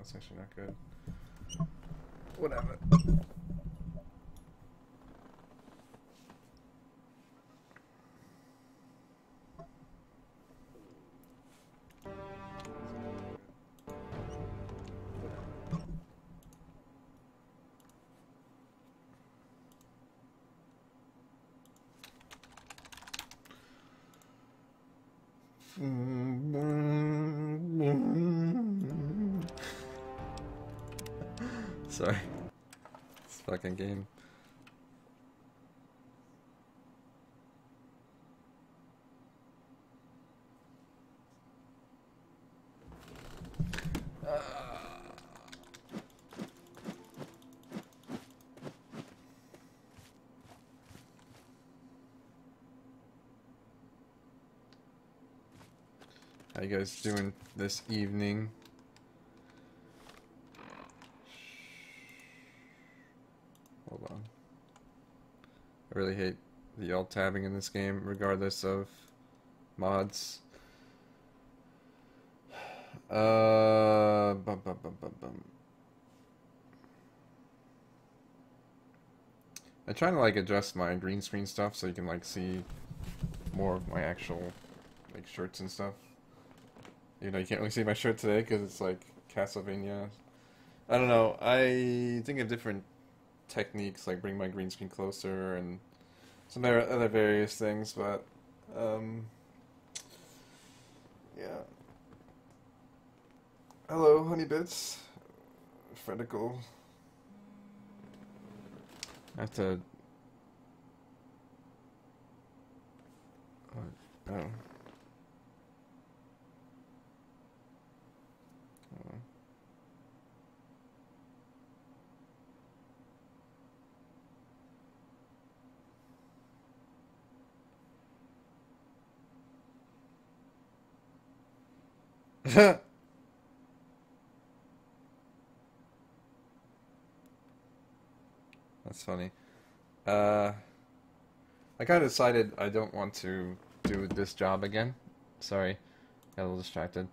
that's actually not good. Whatever. Sorry. This fucking game. How you guys doing this evening? Hold on. I really hate the alt tabbing in this game, regardless of mods. Bum, bum, bum, bum, bum. I'm trying to like adjust my green screen stuff so you can like see more of my actual like shirts and stuff. You know, you can't really see my shirt today because it's like Castlevania. I don't know. I think of different techniques, like bring my green screen closer and some other various things, but yeah. Hello, Honeybits. Fredicle. I have to. Oh. That's funny. I kind of decided I don't want to do this job again. Sorry, got a little distracted.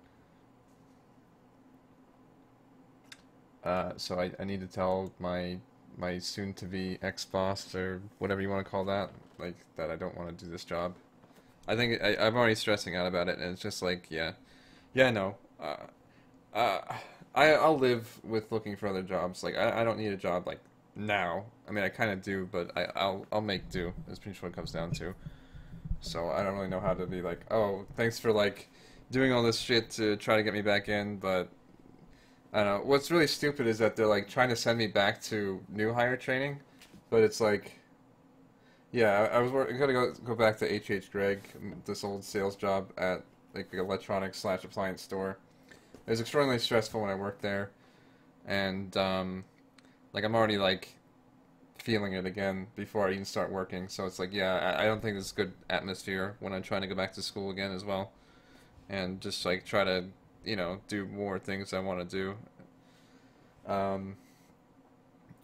So I need to tell my soon-to-be ex-boss or whatever you want to call that, like that I don't want to do this job. I think I'm already stressing out about it, and it's just like, yeah, no. Uh, I'll live with looking for other jobs. Like I don't need a job like now. I mean, I kind of do, but I'll make do. Is pretty much what it comes down to. So I don't really know how to be like, oh, thanks for like doing all this shit to try to get me back in, but I don't know. What's really stupid is that they're like trying to send me back to new hire training, but it's like, yeah, I was gonna go back to H Gregg, this old sales job at like the electronics slash appliance store. It was extraordinarily stressful when I worked there, and like I'm already like feeling it again before I even start working. So it's like, yeah, I don't think this is good atmosphere when I'm trying to go back to school again as well, and just like try to, do more things I want to do. Um,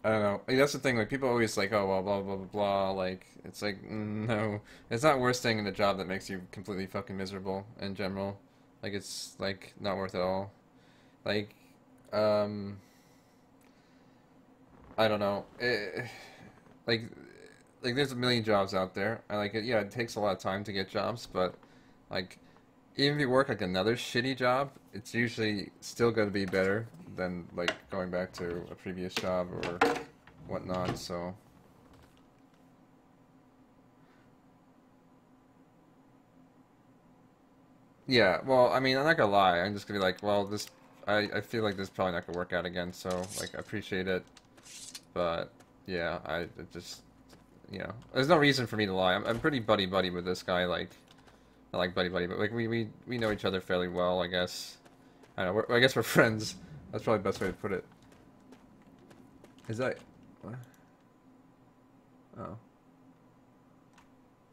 I don't know. Like, that's the thing. Like people always like, oh well, blah blah blah blah. Like it's like no, it's not worth staying in a job that makes you completely fucking miserable in general. Like it's like not worth it all. Like, um, I don't know. Like, like there's a million jobs out there. I like it. Yeah, it takes a lot of time to get jobs, but like even if you work like another shitty job, it's usually still going to be better than like going back to a previous job or whatnot. So yeah, well, I mean, I'm not gonna lie. I'm just gonna be like, well, this, I feel like this is probably not gonna work out again. So like, I appreciate it, but yeah, it just, there's no reason for me to lie. I'm pretty buddy buddy with this guy. Like, not like buddy buddy, but like we know each other fairly well, I guess. I don't know. I guess we're friends. That's probably the best way to put it. Is that? What? Oh.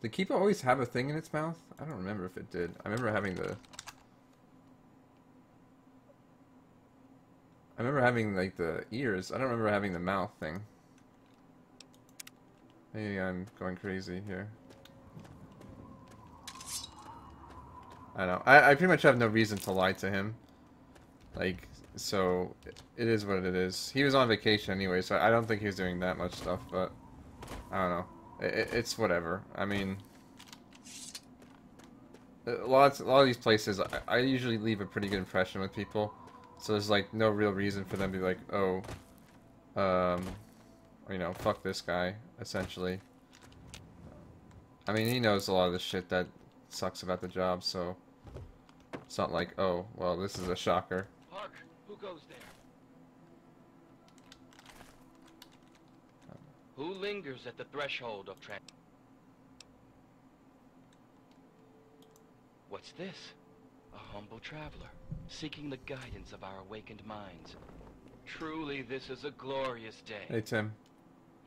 Did Keepa always have a thing in its mouth? I don't remember if it did. I remember having the. I remember having like the ears. I don't remember having the mouth thing. Maybe I'm going crazy here. I don't know. I pretty much have no reason to lie to him. Like, So it is what it is. He was on vacation anyway, so I don't think he was doing that much stuff. But I don't know. It's whatever. I mean, a lot of these places, I usually leave a pretty good impression with people. So there's like no real reason for them to be like, oh, you know, fuck this guy, essentially. I mean, he knows a lot of the shit that sucks about the job, so it's not like, oh, well, this is a shocker. Hark, who goes there? Who lingers at the threshold of What's this? A humble traveler, seeking the guidance of our awakened minds. Truly, this is a glorious day. Hey, Tim.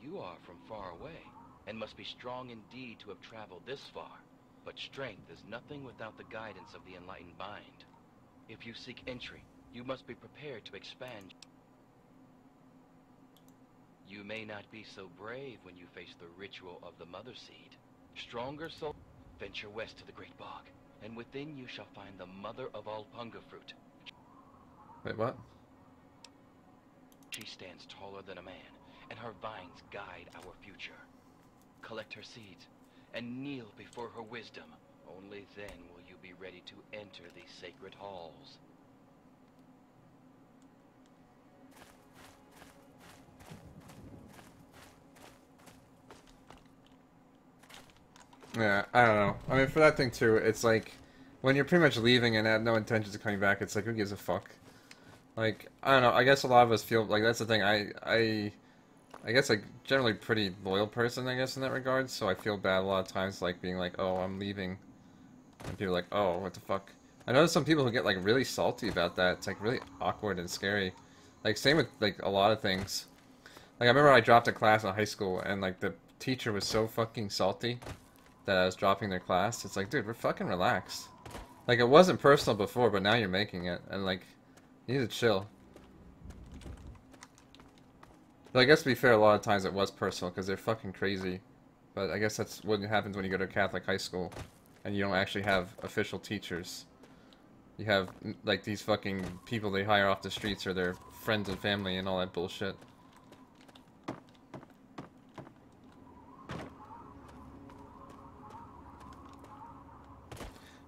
You are from far away, and must be strong indeed to have traveled this far. But strength is nothing without the guidance of the enlightened mind. If you seek entry, you must be prepared to expand. You may not be so brave when you face the ritual of the Mother Seed. Stronger soul, venture west to the Great Bog, and within you shall find the mother of all Punga fruit. Wait, what? She stands taller than a man, and her vines guide our future. Collect her seeds, and kneel before her wisdom. Only then will you be ready to enter these sacred halls. Yeah, I don't know. I mean, for that thing too, it's like when you're pretty much leaving and have no intentions of coming back, it's like, who gives a fuck? Like, I don't know. I guess a lot of us feel like that's the thing. I guess like generally pretty loyal person, I guess, in that regard. So I feel bad a lot of times, like being like, oh, I'm leaving, and people are like, oh, what the fuck. I know some people who get like really salty about that. It's like really awkward and scary. Like same with like a lot of things. Like I remember I dropped a class in high school, and like the teacher was so fucking salty that I was dropping their class. It's like, dude, we're fucking relaxed. Like it wasn't personal before, but now you're making it, and like you need to chill. But I guess to be fair, a lot of times it was personal because they're fucking crazy. But I guess that's what happens when you go to a Catholic high school and you don't actually have official teachers. You have like these fucking people they hire off the streets or their friends and family and all that bullshit.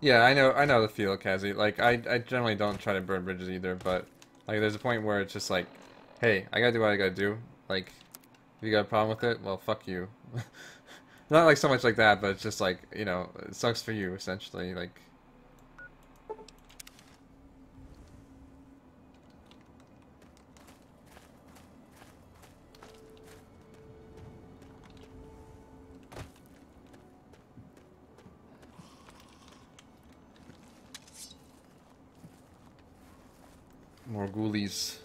Yeah, I know the feel, Kazi. Like, I generally don't try to burn bridges either, but, like, there's a point where it's just like, hey, I gotta do what I gotta do. Like, if you got a problem with it, well, fuck you. Not, like, so much like that, but it's just like, you know, it sucks for you, essentially, like... More ghoulies.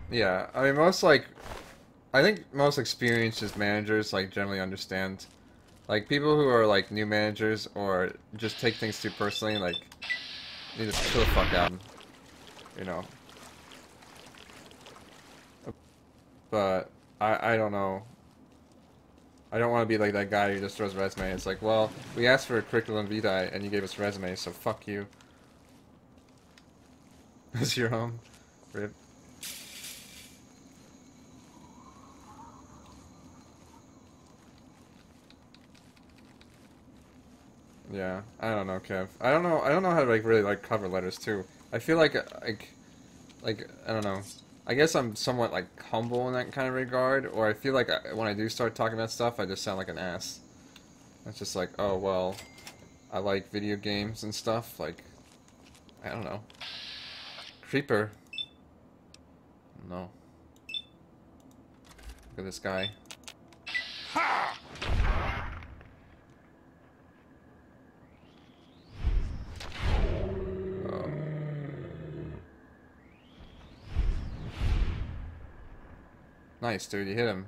Yeah, I mean, I think most experienced managers, like, generally understand. Like, people who are, like, new managers or just take things too personally, like, need to chill the fuck out, you know. But, I don't know. I don't want to be like that guy who just throws a resume. It's like, well, we asked for a curriculum vitae and you gave us a resume, so fuck you. This is your home. Rip. Yeah, I don't know, Kev. I don't know how to like really like cover letters too. I feel like I don't know. I guess I'm somewhat like humble in that kind of regard, or I feel like when I do start talking about stuff, I just sound like an ass. It's just like, oh well, I like video games and stuff. Like, I don't know. Creeper. No. Look at this guy. Nice, dude. You hit him.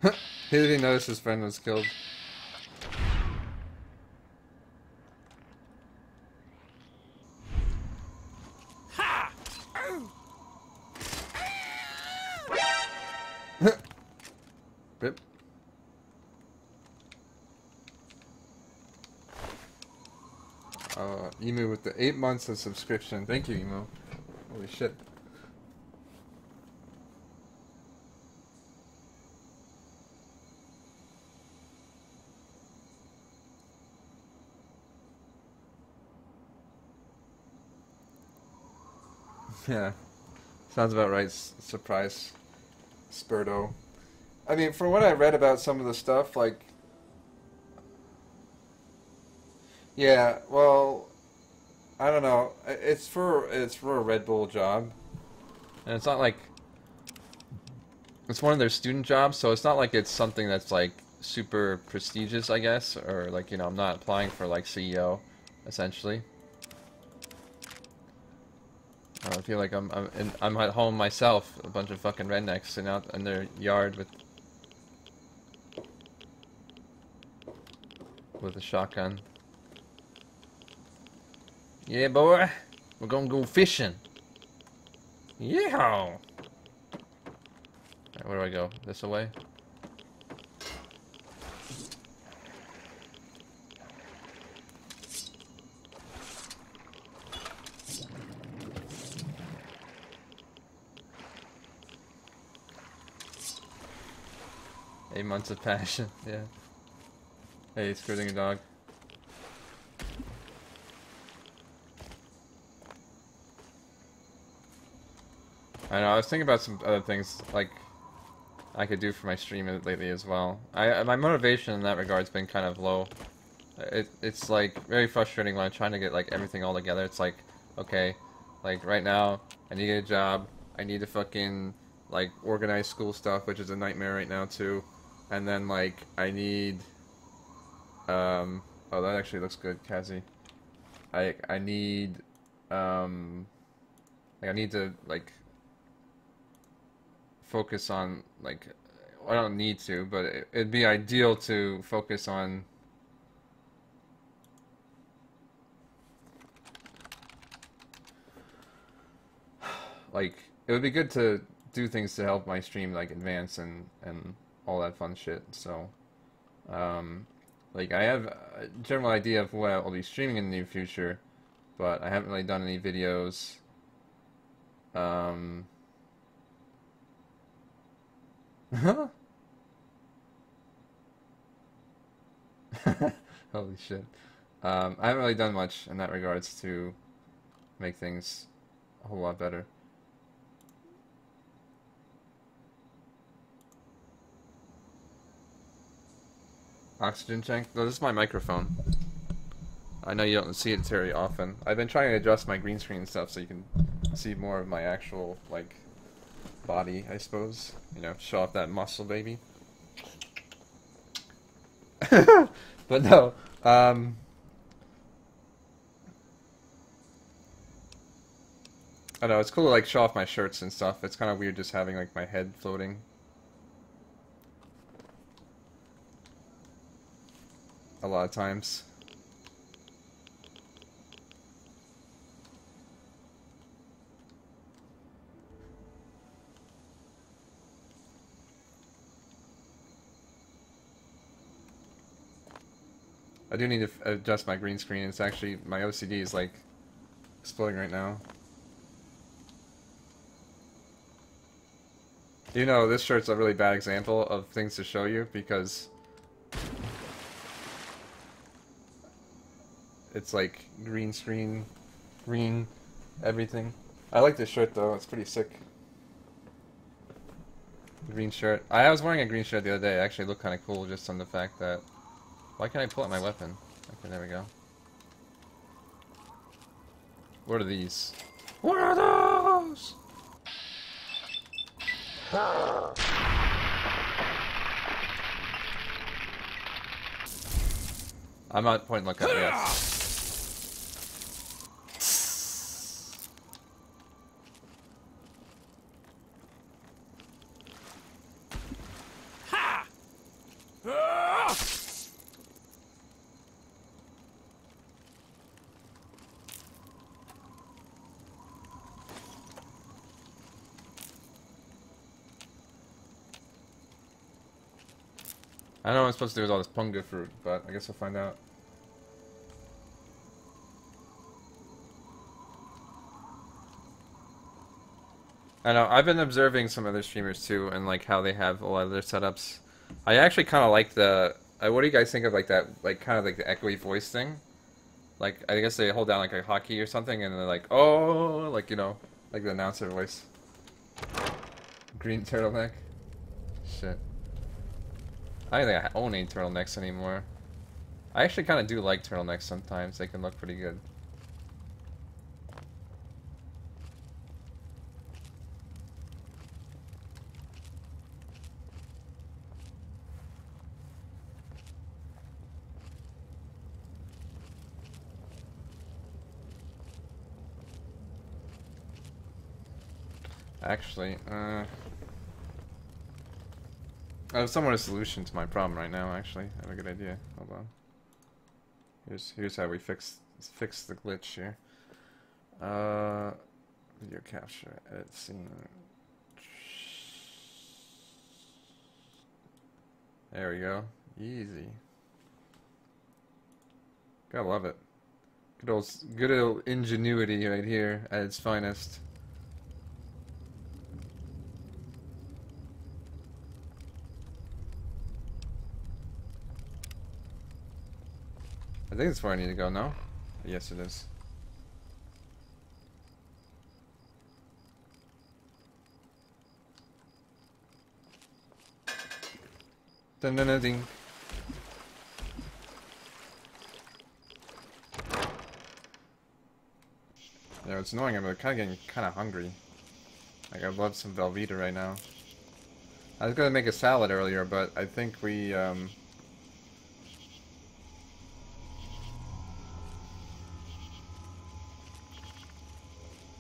He didn't notice his friend was killed. Emu with the 8 months of subscription. Thank you, Emu. Holy shit. Yeah. Sounds about right. Surprise. Spurdo. I mean, from what I read about some of the stuff, like... Yeah, well... I don't know. It's for a Red Bull job. And it's not like... It's one of their student jobs, so it's not like it's something that's, like, super prestigious, I guess. Or, like, you know, I'm not applying for, like, CEO, essentially. I feel like I'm at home myself, a bunch of fucking rednecks sitting out in their yard with a shotgun. Yeah, boy, we're gonna go fishing. Yeah. Right, where do I go? This way? Eight months of passion. Yeah. Hey, skirting a dog. I know, I was thinking about some other things, like, I could do for my stream lately as well. My motivation in that regard's been kind of low. It's, like, very frustrating when I'm trying to get, like, everything all together. It's like, okay, like, right now, I need to get a job, I need to fucking, like, organize school stuff, which is a nightmare right now, too. And then, like, I need, oh, that actually looks good, Kazi. I need, like, I need to, like, focus on, like, I don't need to, but it'd be ideal to focus on, like, it would be good to do things to help my stream, like, advance and all that fun shit, so, like, I have a general idea of what I'll be streaming in the near future, but I haven't really done any videos, holy shit. I haven't really done much in that regards to make things a whole lot better. Oxygen tank? No, this is my microphone. I know you don't see it very often. I've been trying to adjust my green screen stuff so you can see more of my actual, like, body, I suppose. You know, show off that muscle, baby. But no, I know, it's cool to, like, show off my shirts and stuff. It's kind of weird just having, like, my head floating. A lot of times. I do need to adjust my green screen. It's actually, my OCD is, like, exploding right now. You know, this shirt's a really bad example of things to show you because it's like green screen, green, everything. I like this shirt though, it's pretty sick. Green shirt. I was wearing a green shirt the other day. It actually looked kind of cool just on the fact that... Why can't I pull out my weapon? Okay, there we go. What are these? What are those? I'm at point look at it, yes. I don't know what I'm supposed to do with all this punga fruit, but I guess we'll find out. I know. I've been observing some other streamers too, and like how they have a lot of their setups. I actually kind of like the. What do you guys think of like that? Like kind of like the echoey voice thing. Like I guess they hold down like a hotkey or something, and they're like, oh, like like the announcer voice. Green turtleneck. Shit. I don't think I own any turtlenecks anymore. I actually kind of do like turtlenecks sometimes. They can look pretty good. Actually, I have somewhat a solution to my problem right now. Actually, I have a good idea. Hold on. Here's how we fix the glitch here. Video capture, edit scene. There we go. Easy. Gotta love it. Good old ingenuity right here at its finest. I think it's where I need to go, no? Yes, it is. Dun dun dun ding. Yeah, it's annoying. I'm kind of getting kind of hungry. Like, I'd love some Velveeta right now. I was gonna make a salad earlier, but I think we, I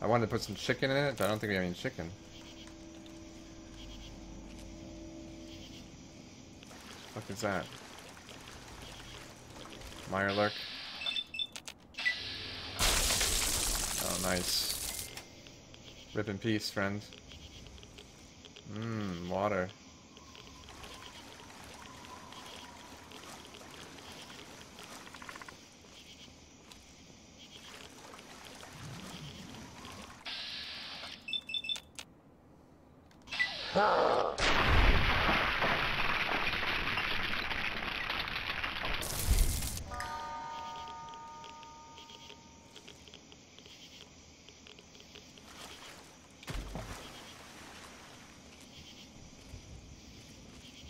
wanted to put some chicken in it, but I don't think we have any chicken. What is that? Mirelurk. Oh, nice. Rip in peace, friend. Mmm, water.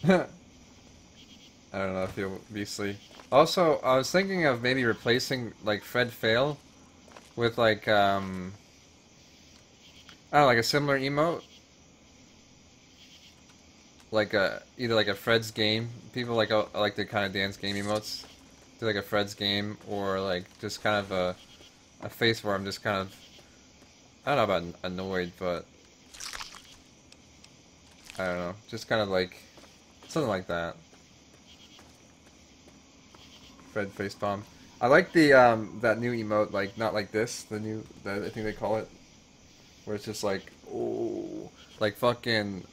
I don't know if you'll beastly. Also, I was thinking of maybe replacing like Fred Fail with like I don't know, like a similar emote, like either like a Fred's game. People like the kind of dance game emotes. Do like a Fred's game or like just kind of a face where I'm just kind of I don't know about annoyed, but I don't know, just kind of like something like that. Fred facepalm. I like the that new emote, like not like this, the new that I think they call it, where it's just like oh, like fucking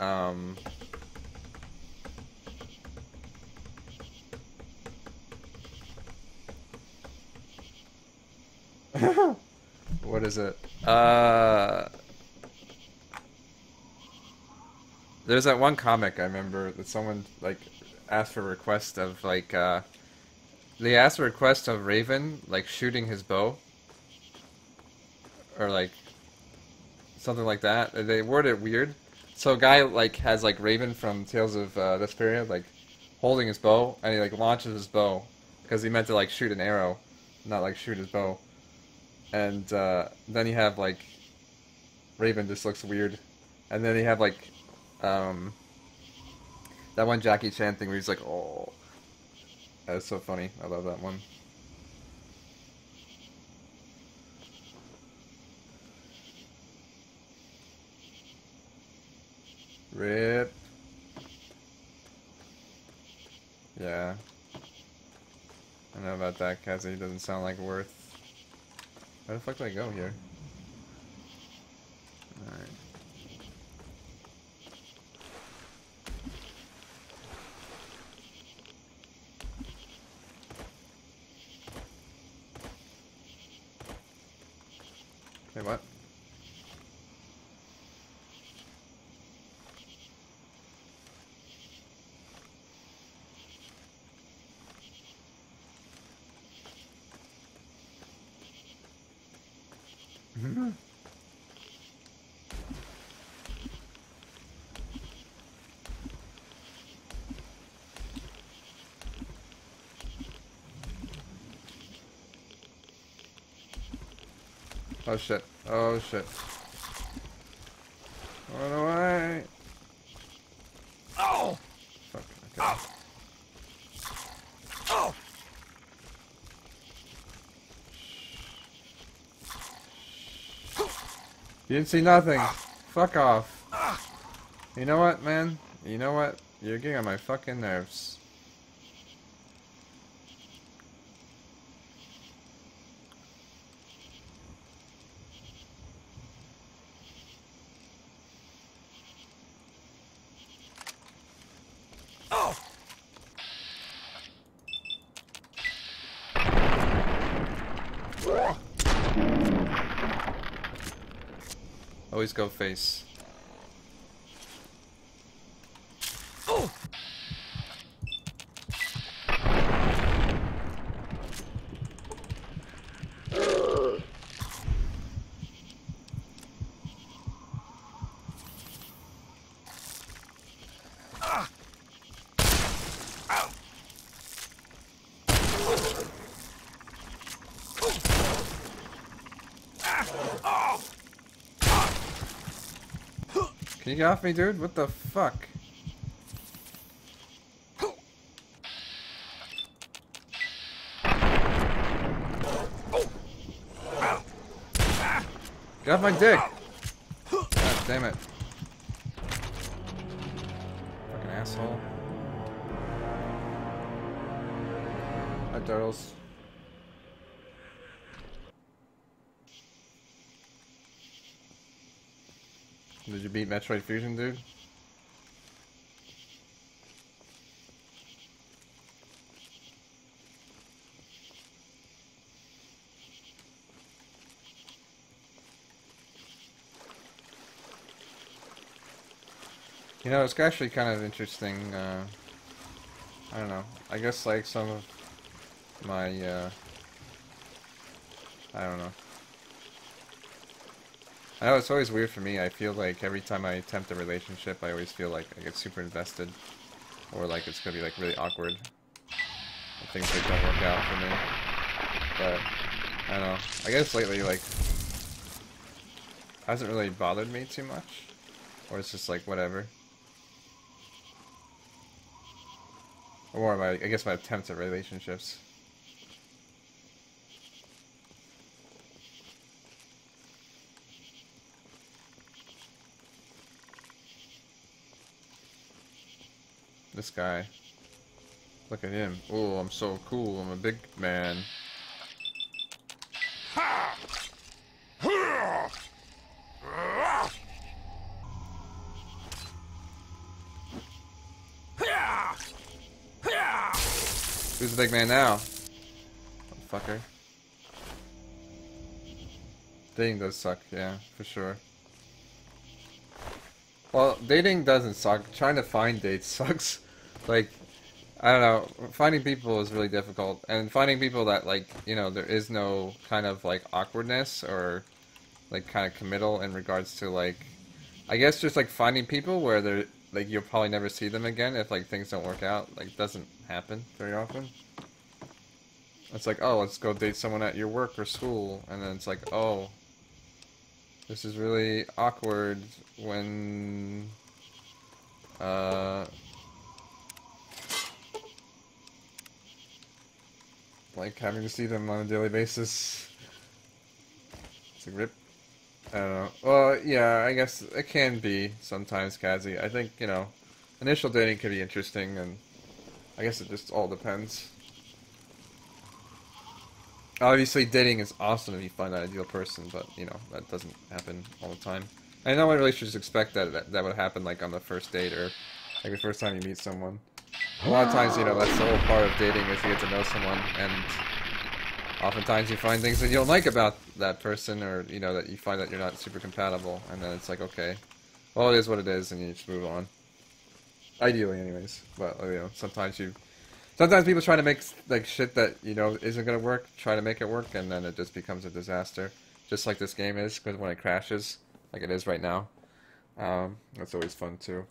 what is it? There's that one comic I remember that someone like asked for a request of like they asked for a request of Raven like shooting his bow or like something like that. They worded it weird. So a guy like has like Raven from Tales of Vesperia like holding his bow and he like launches his bow because he meant to like shoot an arrow, not like shoot his bow. And then you have like Raven just looks weird, and then you have like um, that one Jackie Chan thing where he's like, oh, that's so funny. I love that one. Rip. Yeah. I know about that, Kazi. Doesn't sound like worth. Where the fuck do I go here? Alright. Hey, what? Oh shit. Oh shit. Run away! Oh! Fuck, okay. Oh! You didn't see nothing. Fuck off. You know what, man? You know what? You're getting on my fucking nerves. Oh! Always go face. Oh! Can you get off me, dude? What the fuck? Get off my dick! God damn it. Fucking asshole. Hi, turtles. Did you beat Metroid Fusion, dude? You know, it's actually kind of interesting, I don't know, I guess like some of my, I don't know. I know it's always weird for me, I feel like every time I attempt a relationship, I always feel like I get super invested, or like it's gonna be like really awkward, and things like don't work out for me, but, I don't know, I guess lately, like, hasn't really bothered me too much, or it's just like, whatever. Or my, I guess my attempts at relationships. This guy. Look at him. Oh, I'm so cool. I'm a big man. Who's the big man now? Fucker. Dating does suck, yeah, for sure. Well, dating doesn't suck. Trying to find dates sucks. Like, I don't know. Finding people is really difficult. And finding people that, like, you know, there is no kind of, like, awkwardness or, like, kind of committal in regards to, like, I guess just, like, finding people where they're, like, you'll probably never see them again if, like, things don't work out. Like, doesn't happen very often. It's like, oh, let's go date someone at your work or school. And then it's like, oh, this is really awkward when, like having to see them on a daily basis. It's like, rip. I don't know. Well, yeah, I guess it can be sometimes, Kazi. I think, you know, initial dating can be interesting, and I guess it just all depends. Obviously, dating is awesome if you find that ideal person, but, you know, that doesn't happen all the time. I know I really should just expect that would happen, like, on the first date, or, like, the first time you meet someone. A lot of times, you know, that's the whole part of dating, is you get to know someone, and oftentimes you find things that you don't like about that person, or, you know, that you find that you're not super compatible, and then it's like, okay, well, it is what it is, and you just move on. Ideally, anyways. But, you know, sometimes people try to make, like, shit that, you know, isn't gonna work, try to make it work, and then it just becomes a disaster. just like this game is, because when it crashes, like it is right now, that's always fun too.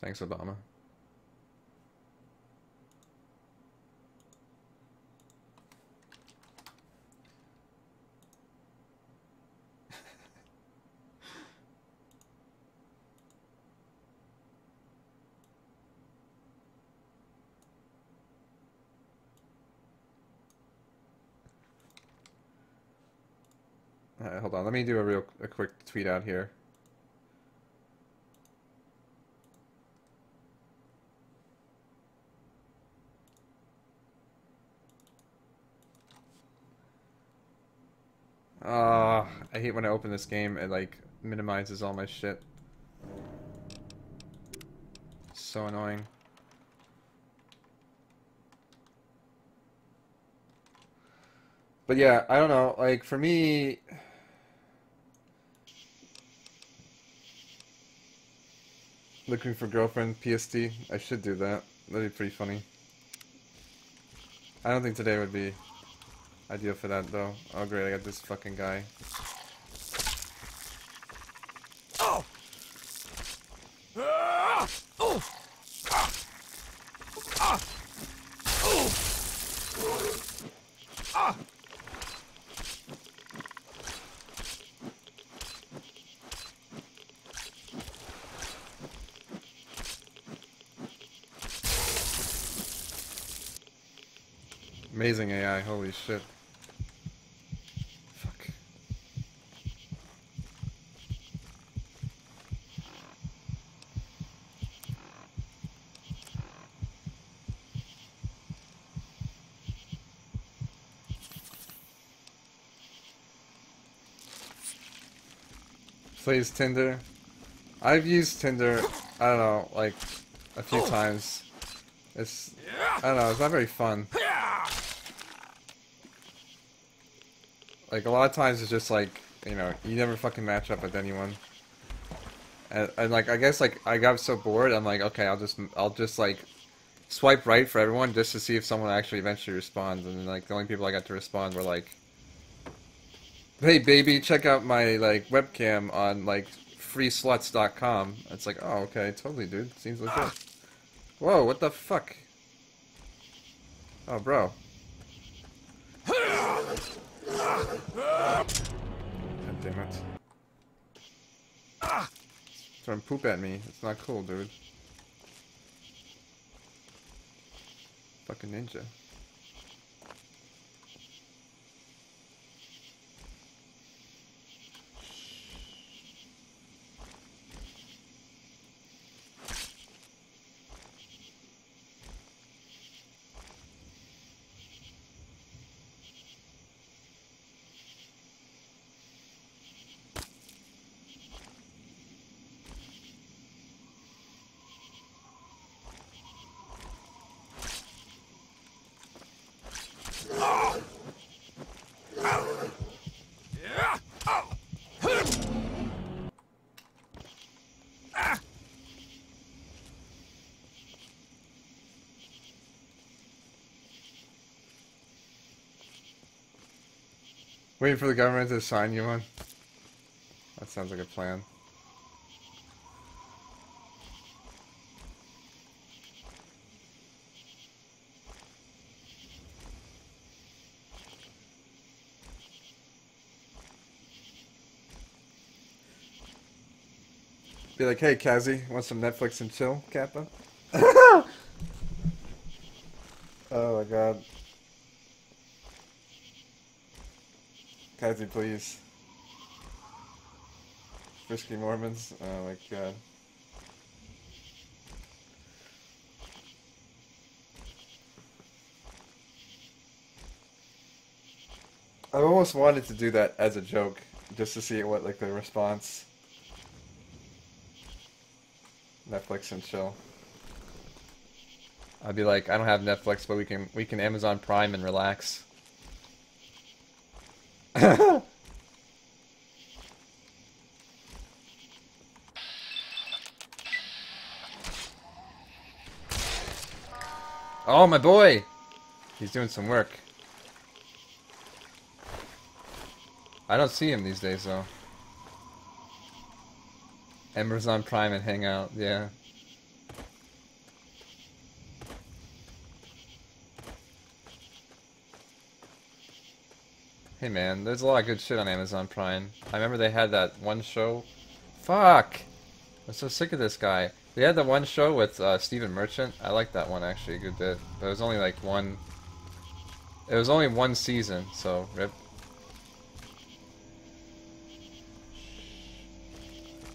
Thanks, Obama. Alright, hold on. Let me do a quick tweet out here. I hate when I open this game, it like minimizes all my shit. So annoying. But yeah, I don't know, like for me, looking for girlfriend PSD, I should do that. That'd be pretty funny. I don't think today would be ideal for that though. Oh great, I got this fucking guy. Oh! Oh! Amazing AI, holy shit. Fuck. Plays Tinder. I've used Tinder, I don't know, like a few times. It's, I don't know, it's not very fun. Like a lot of times it's just like, you know, you never fucking match up with anyone. And like I guess like I got so bored, I'm like, okay, I'll just like swipe right for everyone just to see if someone actually eventually responds. And then, like the only people I got to respond were like, hey baby, check out my like webcam on like freesluts.com. It's like, oh okay, totally dude, seems legit. Whoa, what the fuck? Oh bro. God damn it. Throwing poop at me. It's not cool, dude. Fucking ninja. Waiting for the government to assign you one? That sounds like a plan. Be like, hey Kazi, want some Netflix and chill, Kappa? Oh my god. Kazi, please. Frisky Mormons? Oh my god. I almost wanted to do that as a joke, just to see what, like, the response. Netflix and chill. I'd be like, I don't have Netflix, but we can Amazon Prime and relax. Oh, my boy! He's doing some work. I don't see him these days though. Amazon Prime and Hangout, yeah. Hey man, there's a lot of good shit on Amazon Prime. I remember they had that one show. Fuck! I'm so sick of this guy. They had the one show with Stephen Merchant. I liked that one actually a good bit. But it was only like one. It was only one season, so rip.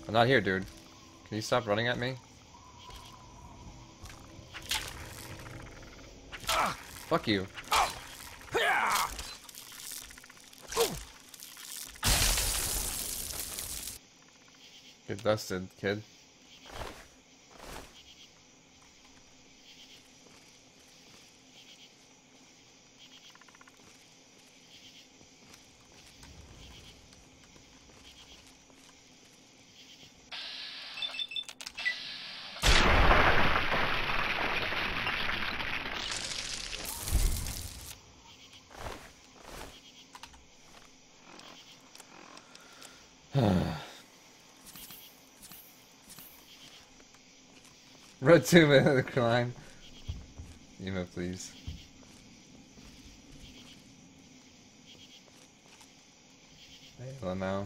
I'm not here, dude. Can you stop running at me? Fuck you. Get dusted, kid. Red 2 minute decline. Emo, please. Hey, Lamau.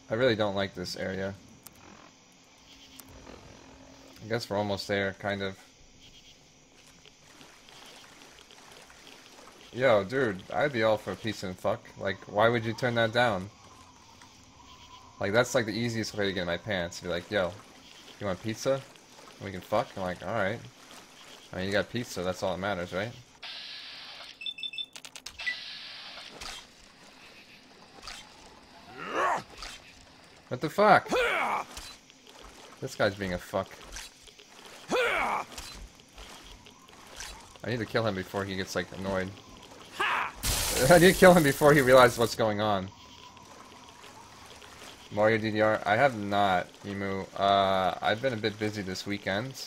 I really don't like this area. I guess we're almost there, kind of. Yo, dude, I'd be all for pizza and fuck. Like, why would you turn that down? Like, that's like the easiest way to get in my pants. Be like, yo, you want pizza? We can fuck? I'm like, alright. I mean, you got pizza, that's all that matters, right? What the fuck? This guy's being a fuck. I need to kill him before he gets, like, annoyed. I need to kill him before he realizes what's going on. Mario DDR? I have not, Emu. I've been a bit busy this weekend.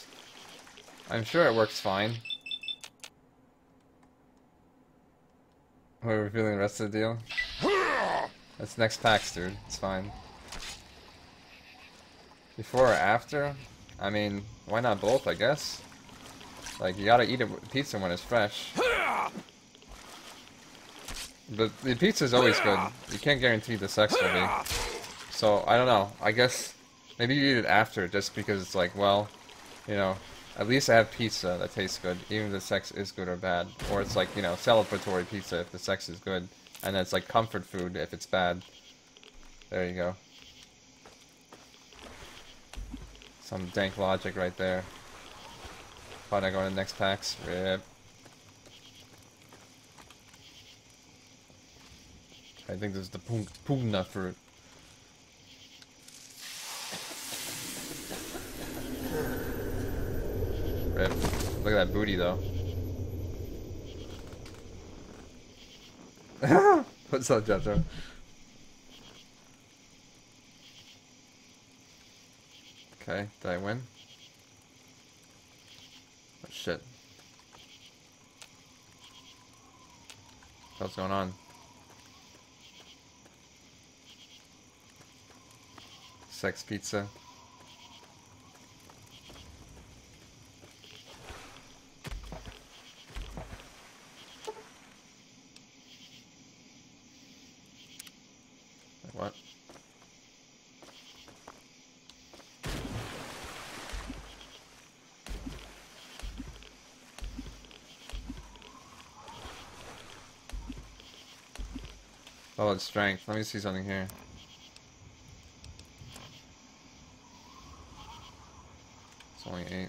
I'm sure it works fine. We're revealing the rest of the deal? That's next packs, dude. It's fine. Before or after? I mean, why not both, I guess? Like, you gotta eat pizza when it's fresh. But the pizza's always good. You can't guarantee the sex will be. So, I don't know. I guess maybe you eat it after just because it's like, well, you know, at least I have pizza that tastes good, even if the sex is good or bad. Or it's like, you know, celebratory pizza if the sex is good. And then it's like comfort food if it's bad. There you go. Some dank logic right there. Probably not going to the next packs. Rip. I think this is the Pugna fruit. Rip. Look at that booty though. What's up, Jetro? Okay, did I win? Oh shit. What's going on? Sex pizza. What? Oh, it's strength. Let me see something here. It's only 8.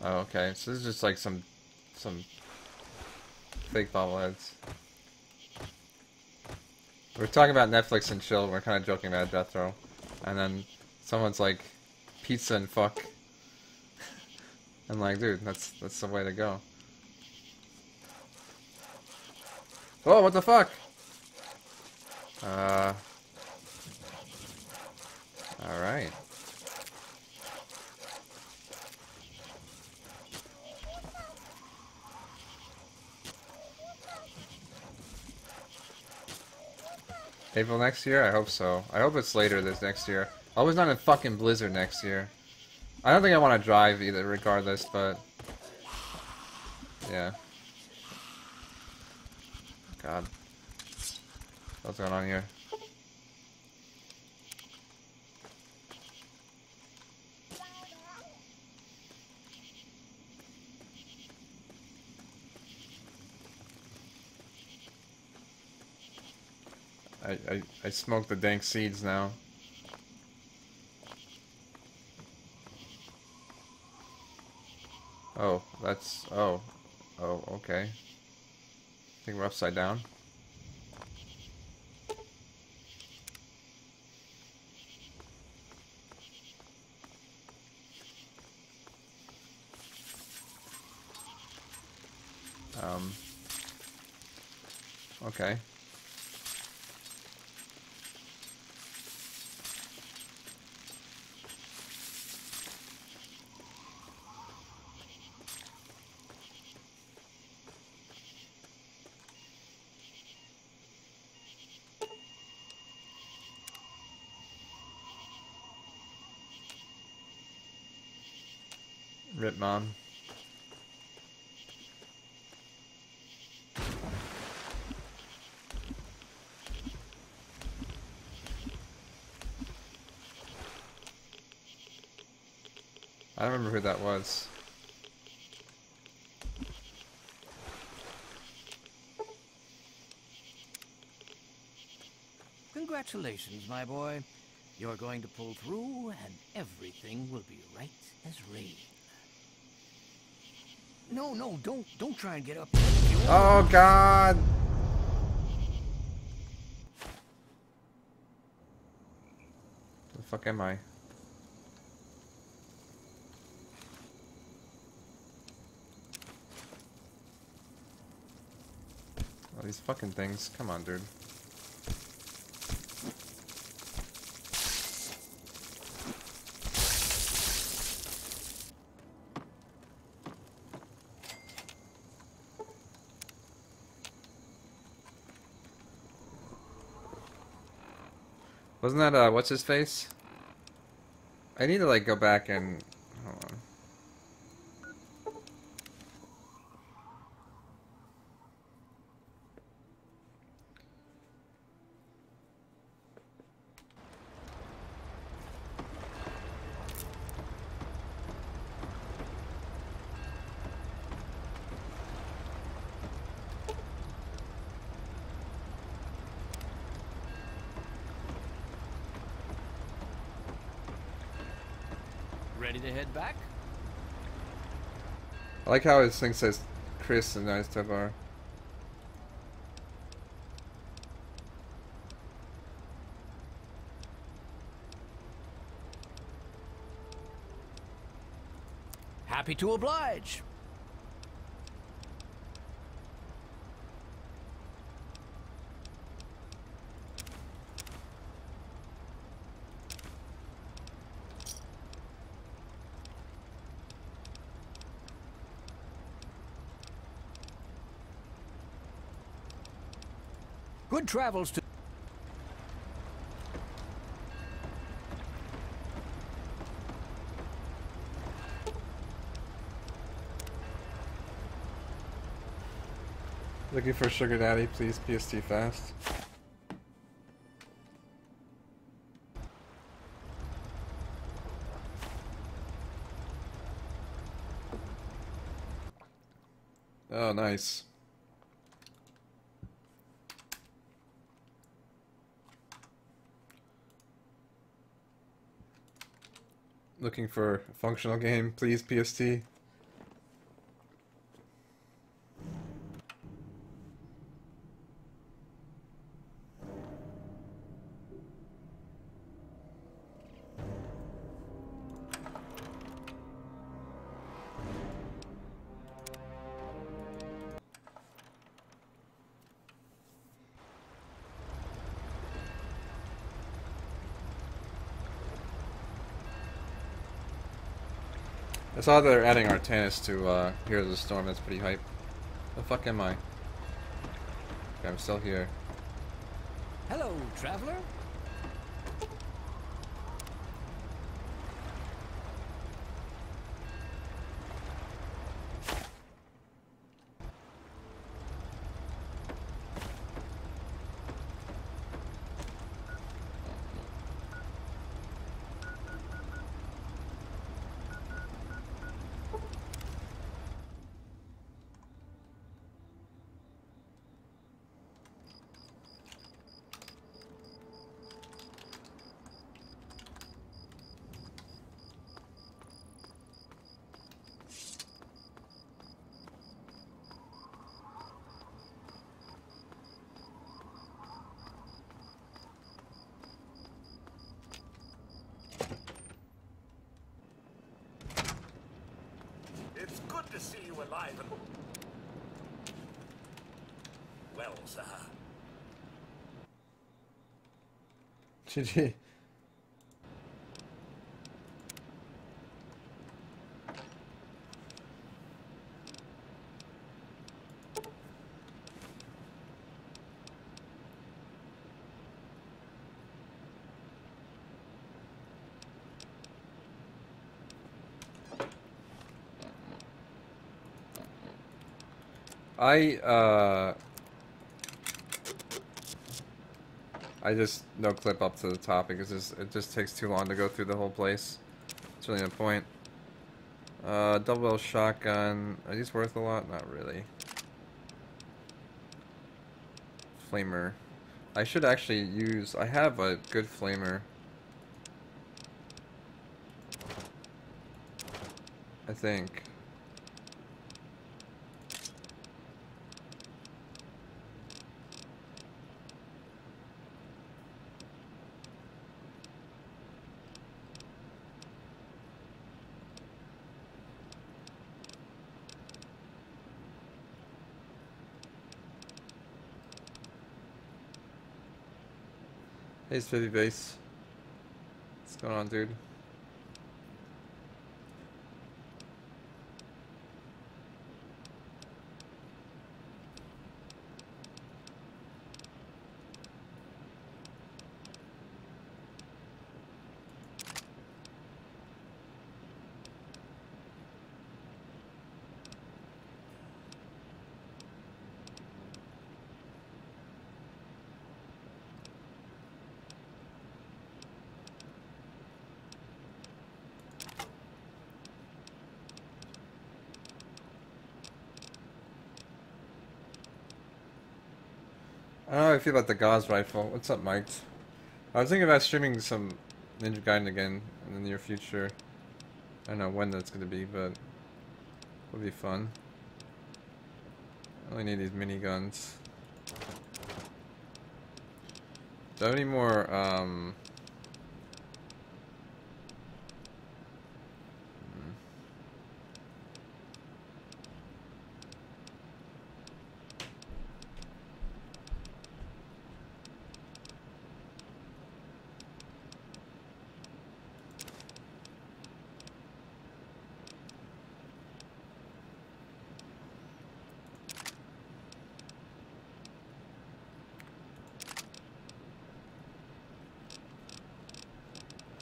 Oh, okay. So this is just like some fake bobbleheads. We're talking about Netflix and chill. We're kind of joking about death row, and then someone's like, pizza and fuck. I'm like, dude, that's the way to go. Oh, what the fuck? Alright. April next year? I hope so. I hope it's later this next year. I hope it's not in fucking Blizzard next year. I don't think I want to drive either, regardless, but... yeah. God. What's going on here? I smoked the dank seeds now. Oh, that's... oh. Oh, okay. I think we're upside down. Okay. Rip, Mom. I don't remember who that was. Congratulations, my boy. You're going to pull through, and everything will be right as rain. No, don't try and get up. Oh, God! Where the fuck am I? Oh, these fucking things. Come on, dude. Wasn't that, what's his face? I need to, like, go back and... hold on. Ready to head back? I like how his thing says Chris and Nice Tabar. Happy to oblige. Good travels to... Looking for sugar daddy, please PST fast. Oh, nice. Looking for a functional game, please PST. I saw they're adding Artanis to Heroes of the Storm. That's pretty hype. The fuck am I? Okay, I'm still here. Hello, traveler. It's good to see you alive and well, sir. GG. I just no clip up to the top because it just takes too long to go through the whole place. It's really no point. Double barrel shotgun. Are these worth a lot? Not really. Flamer. I should actually use. I have a good flamer. I think. Hey, Spiffy Base. What's going on, dude? I don't know how I feel about the Gauss rifle. What's up, Mike? I was thinking about streaming some Ninja Gaiden again in the near future. I don't know when that's gonna be, but it'll be fun. I only need these miniguns. Do I have any more,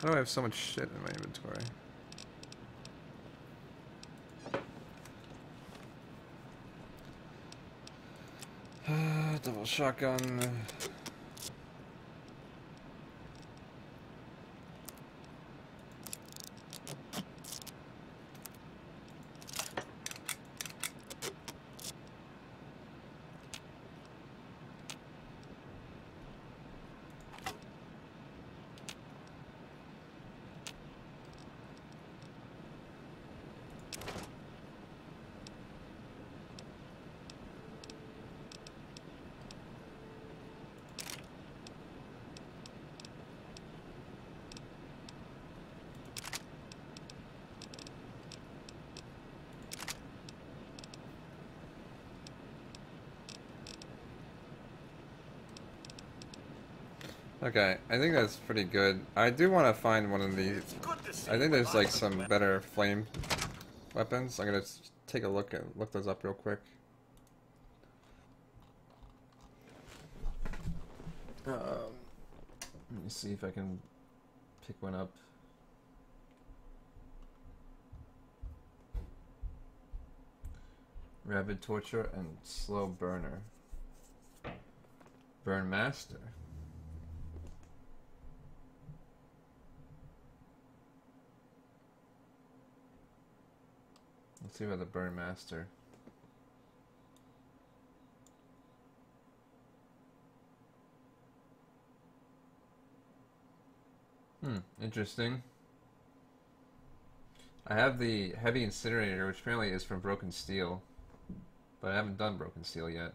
how do I have so much shit in my inventory? Double shotgun. Okay, I think that's pretty good. I do want to find one of these. It's good to see I think you there's like alive some and better flame weapons. I'm gonna take a look those up real quick. Let me see if I can pick one up. Rapid Torture and Slow Burner. Burn Master. Let's see about the Burn Master. Interesting. I have the Heavy Incinerator, which apparently is from Broken Steel, but I haven't done Broken Steel yet.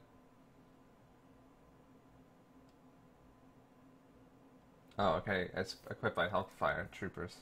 Oh, okay. It's equipped by Hellfire Troopers.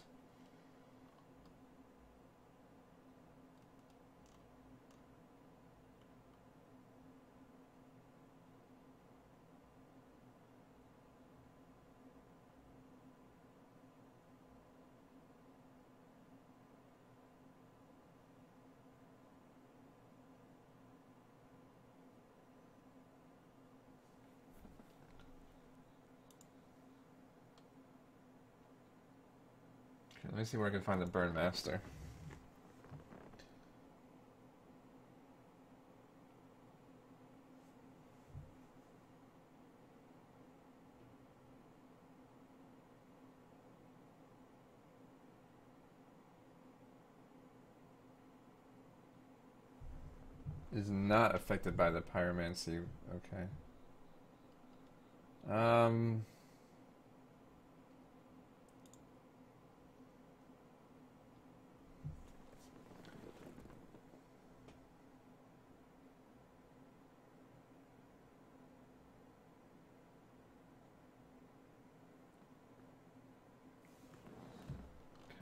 Let me see where I can find the Burn Master. Is not affected by the pyromancy. Okay.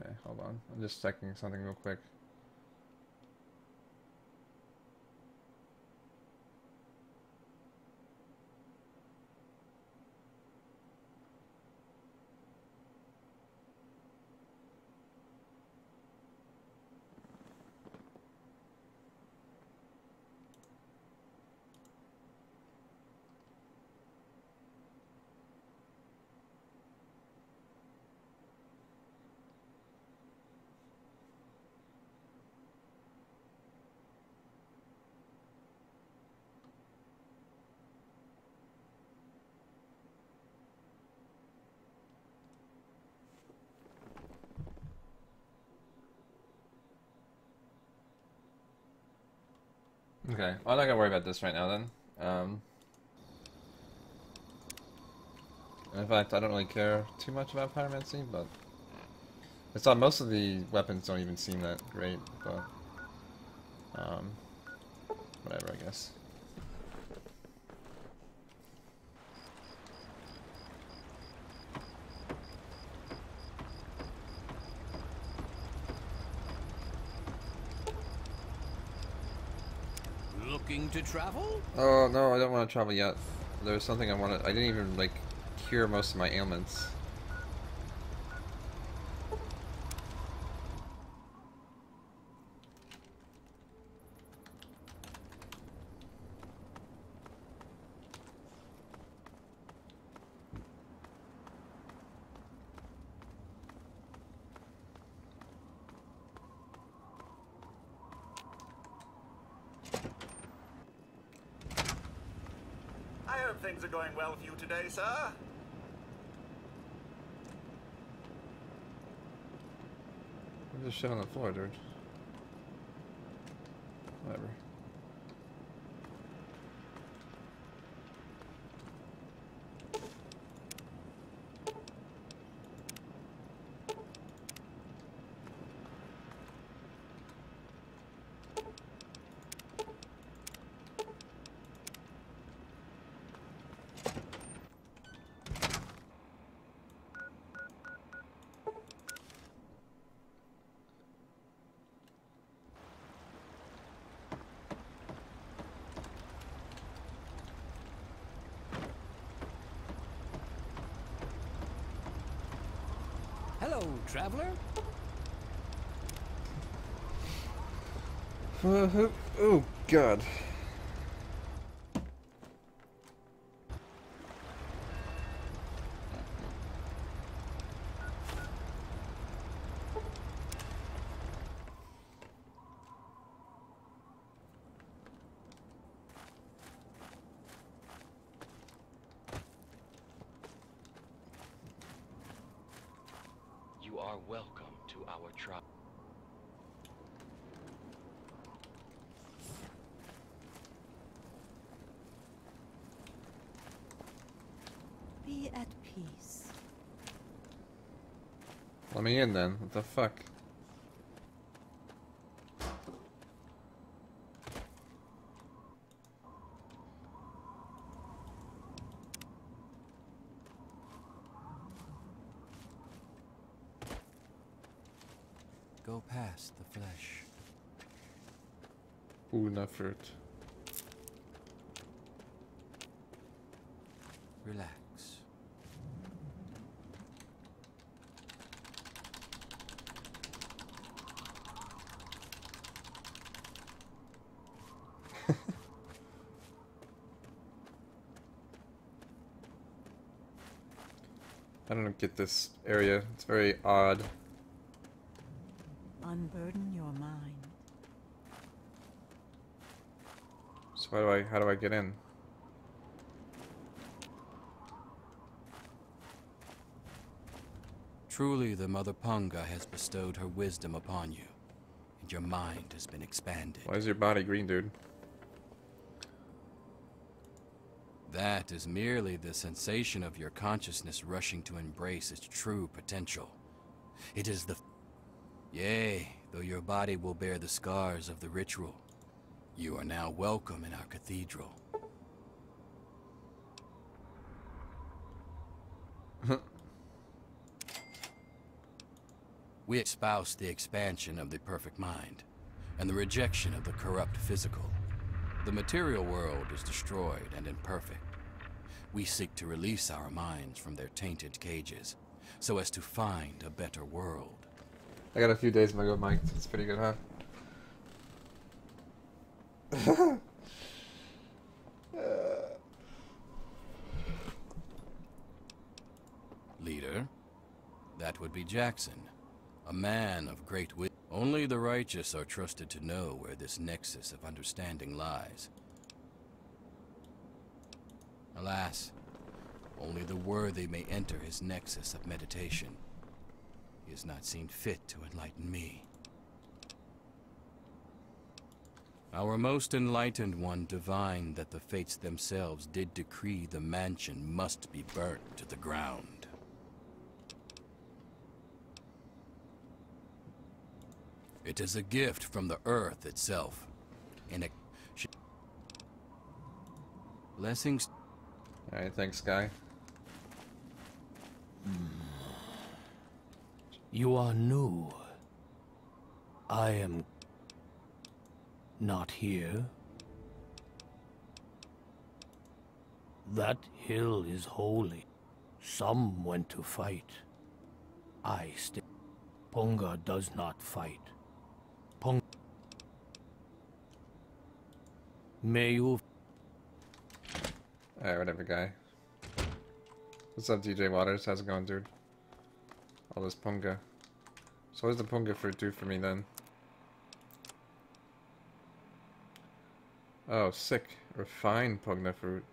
Okay, hold on. I'm just checking something real quick. Okay, well, I'm not gonna worry about this right now then. In fact, I don't really care too much about pyromancy, but it's on most of the weapons don't even seem that great, but whatever, I guess. Looking to travel? Oh no, I don't want to travel yet. There's something I want to. I didn't even like cure most of my ailments. I hope things are going well for you today, sir. There's just shit on the floor, dude. Whatever. Hello, traveler. Oh God. are welcome to our tribe. Be at peace. Let me in then. What the fuck? Go past the flesh. Una fruit. Relax. I don't get this area. It's very odd. Unburden your mind. So how do I get in? Truly, the Mother Punga has bestowed her wisdom upon you, and your mind has been expanded. Why is your body green, dude? That is merely the sensation of your consciousness rushing to embrace its true potential. It is the... Yea, though your body will bear the scars of the ritual, you are now welcome in our cathedral. We espouse the expansion of the perfect mind, and the rejection of the corrupt physical. The material world is destroyed and imperfect. We seek to release our minds from their tainted cages, so as to find a better world. I got a few days ago, Mike. It's pretty good, huh? Leader, that would be Jackson, a man of great wisdom. Only the righteous are trusted to know where this nexus of understanding lies. Alas, only the worthy may enter his nexus of meditation. He has not seen fit to enlighten me. Our most enlightened one divined that the fates themselves did decree the mansion must be burnt to the ground. It is a gift from the earth itself. In a... Blessings... Alright, thanks, guy. You are new. I am not here. That hill is holy. Some went to fight. I stay. Punga does not fight. May you... Alright, whatever, guy. What's up, DJ Waters? How's it going, dude? All this punga. So what does the punga fruit do for me, then? Oh, sick. Refined punga fruit.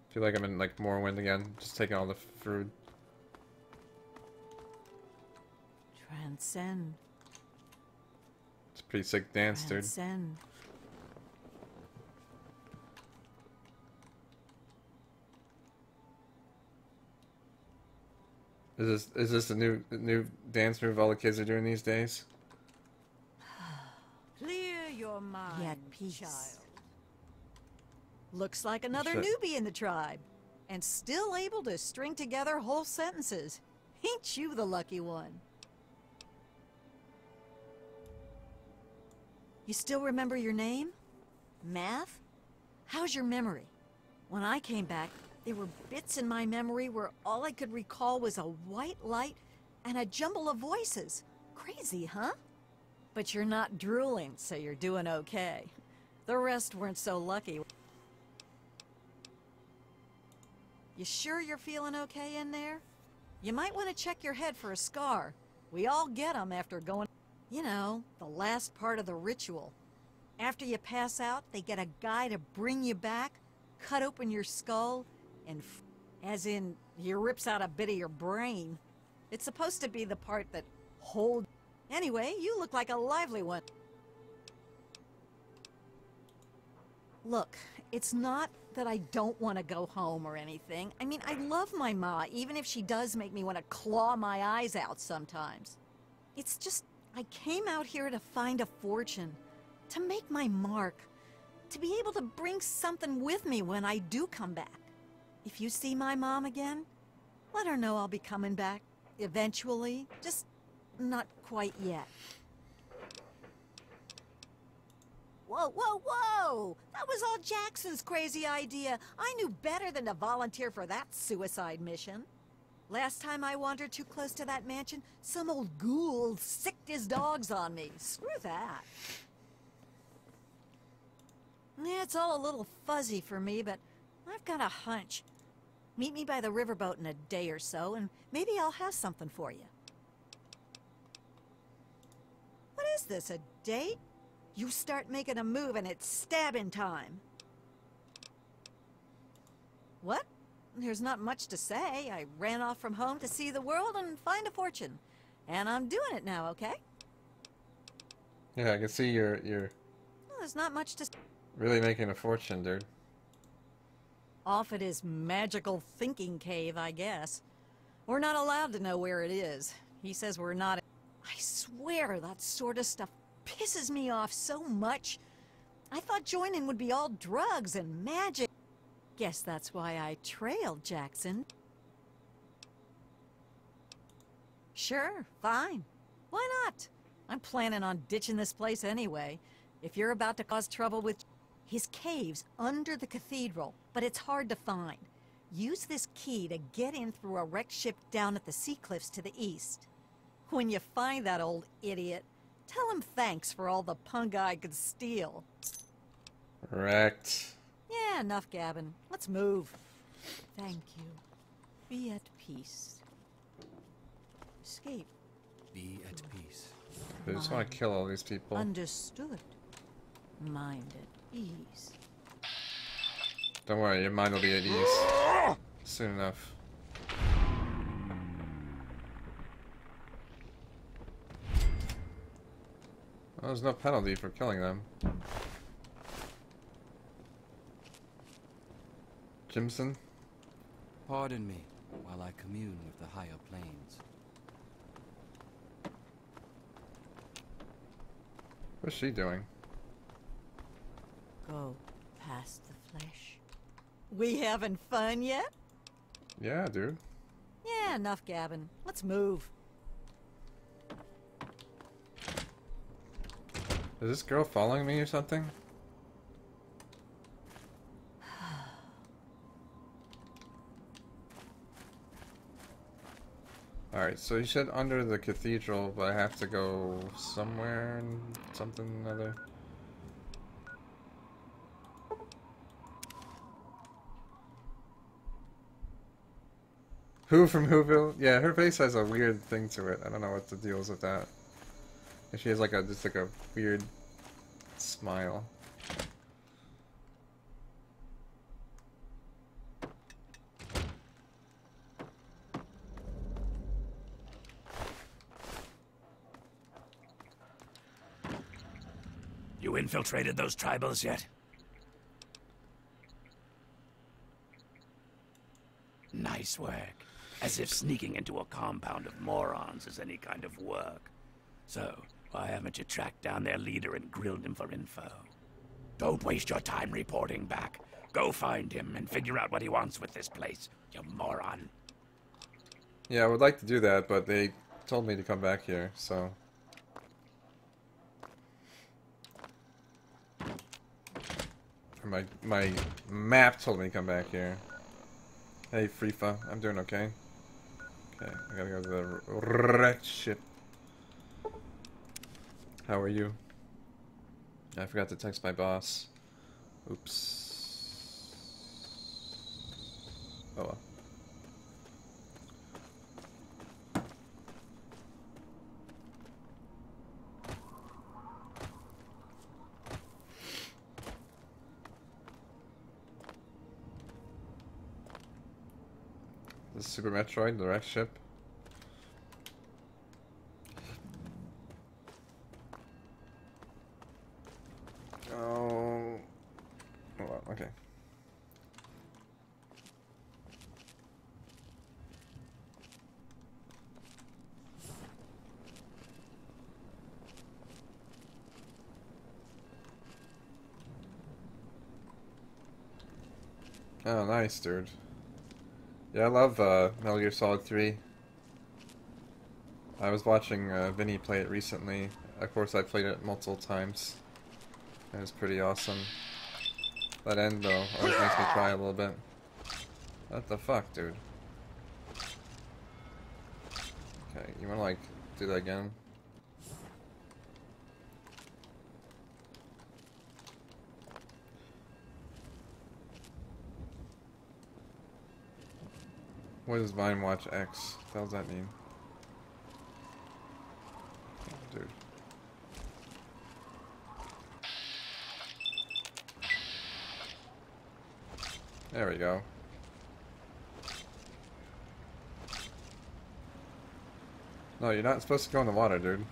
Feel like I'm in like Morrowind again, just taking all the fruit. Transcend. It's a pretty sick dance, dude. Transcend. Is this the new dance move all the kids are doing these days? Clear your mind, Be at peace. child. Looks like another Shit. newbie in the tribe. And still able to string together whole sentences. Ain't you the lucky one? You still remember your name? Math? How's your memory? When I came back, there were bits in my memory where all I could recall was a white light and a jumble of voices. Crazy, huh? But you're not drooling, so you're doing okay. The rest weren't so lucky. You sure you're feeling okay in there? You might want to check your head for a scar. We all get 'em after going... You know, the last part of the ritual. After you pass out, they get a guy to bring you back, cut open your skull, and as in, he rips out a bit of your brain. It's supposed to be the part that holds... Anyway, you look like a lively one. Look, it's not that I don't want to go home or anything. I mean, I love my ma, even if she does make me want to claw my eyes out sometimes. It's just, I came out here to find a fortune, to make my mark, to be able to bring something with me when I do come back. If you see my mom again, let her know I'll be coming back eventually, just not quite yet. Whoa, whoa, whoa! That was all Jackson's crazy idea. I knew better than to volunteer for that suicide mission. Last time I wandered too close to that mansion, some old ghoul sicked his dogs on me. Screw that. Yeah, it's all a little fuzzy for me, but I've got a hunch. Meet me by the riverboat in a day or so, and maybe I'll have something for you. What is this, a date? You start making a move and it's stabbing time. What? There's not much to say. I ran off from home to see the world and find a fortune. And I'm doing it now, okay? Yeah, I can see you're Well, there's not much to... really making a fortune, dude. Off at his magical thinking cave, I guess. We're not allowed to know where it is. He says we're not... I swear that sort of stuff pisses me off so much. I thought joining would be all drugs and magic. Guess that's why I trailed Jackson. Sure, fine. Why not? I'm planning on ditching this place anyway. If you're about to cause trouble with... His cave's under the cathedral, but it's hard to find. Use this key to get in through a wrecked ship down at the sea cliffs to the east. When you find that old idiot, tell him thanks for all the punk I could steal. Correct. Yeah, enough gabbing. Let's move. Thank you. Be at peace. Escape. Be at peace. They just want to kill all these people. Understood. Mind at ease. Don't worry, your mind will be at ease soon enough. Well, there's no penalty for killing them. Jimson? Pardon me while I commune with the higher planes. What's she doing? Go past the flesh. We having fun yet? Yeah, dude. Yeah, enough gabbing. Let's move. Is this girl following me or something? Alright, so you said under the cathedral, but I have to go somewhere and something other. Who from Whoville? Yeah, her face has a weird thing to it. I don't know what the deal is with that. And she has like just like a weird smile. You infiltrated those tribals yet? Nice work. As if sneaking into a compound of morons is any kind of work. So, why haven't you tracked down their leader and grilled him for info? Don't waste your time reporting back. Go find him and figure out what he wants with this place, you moron. Yeah, I would like to do that, but they told me to come back here, so... Or my map told me to come back here. Hey, Frifa, I'm doing okay. Okay, I gotta go to the wrecked ship. How are you? I forgot to text my boss. Oops. Oh well. The Super Metroid, the wreck ship. Oh, hold on, okay. Oh, nice, dude. Yeah, I love Metal Gear Solid 3. I was watching Vinny play it recently. Of course, I played it multiple times. It was pretty awesome. That end, though, always makes me cry a little bit. What the fuck, dude? Okay, you wanna, like, do that again? What does Vine Watch X? What the hell does that mean? Dude. There we go. No, you're not supposed to go in the water, dude.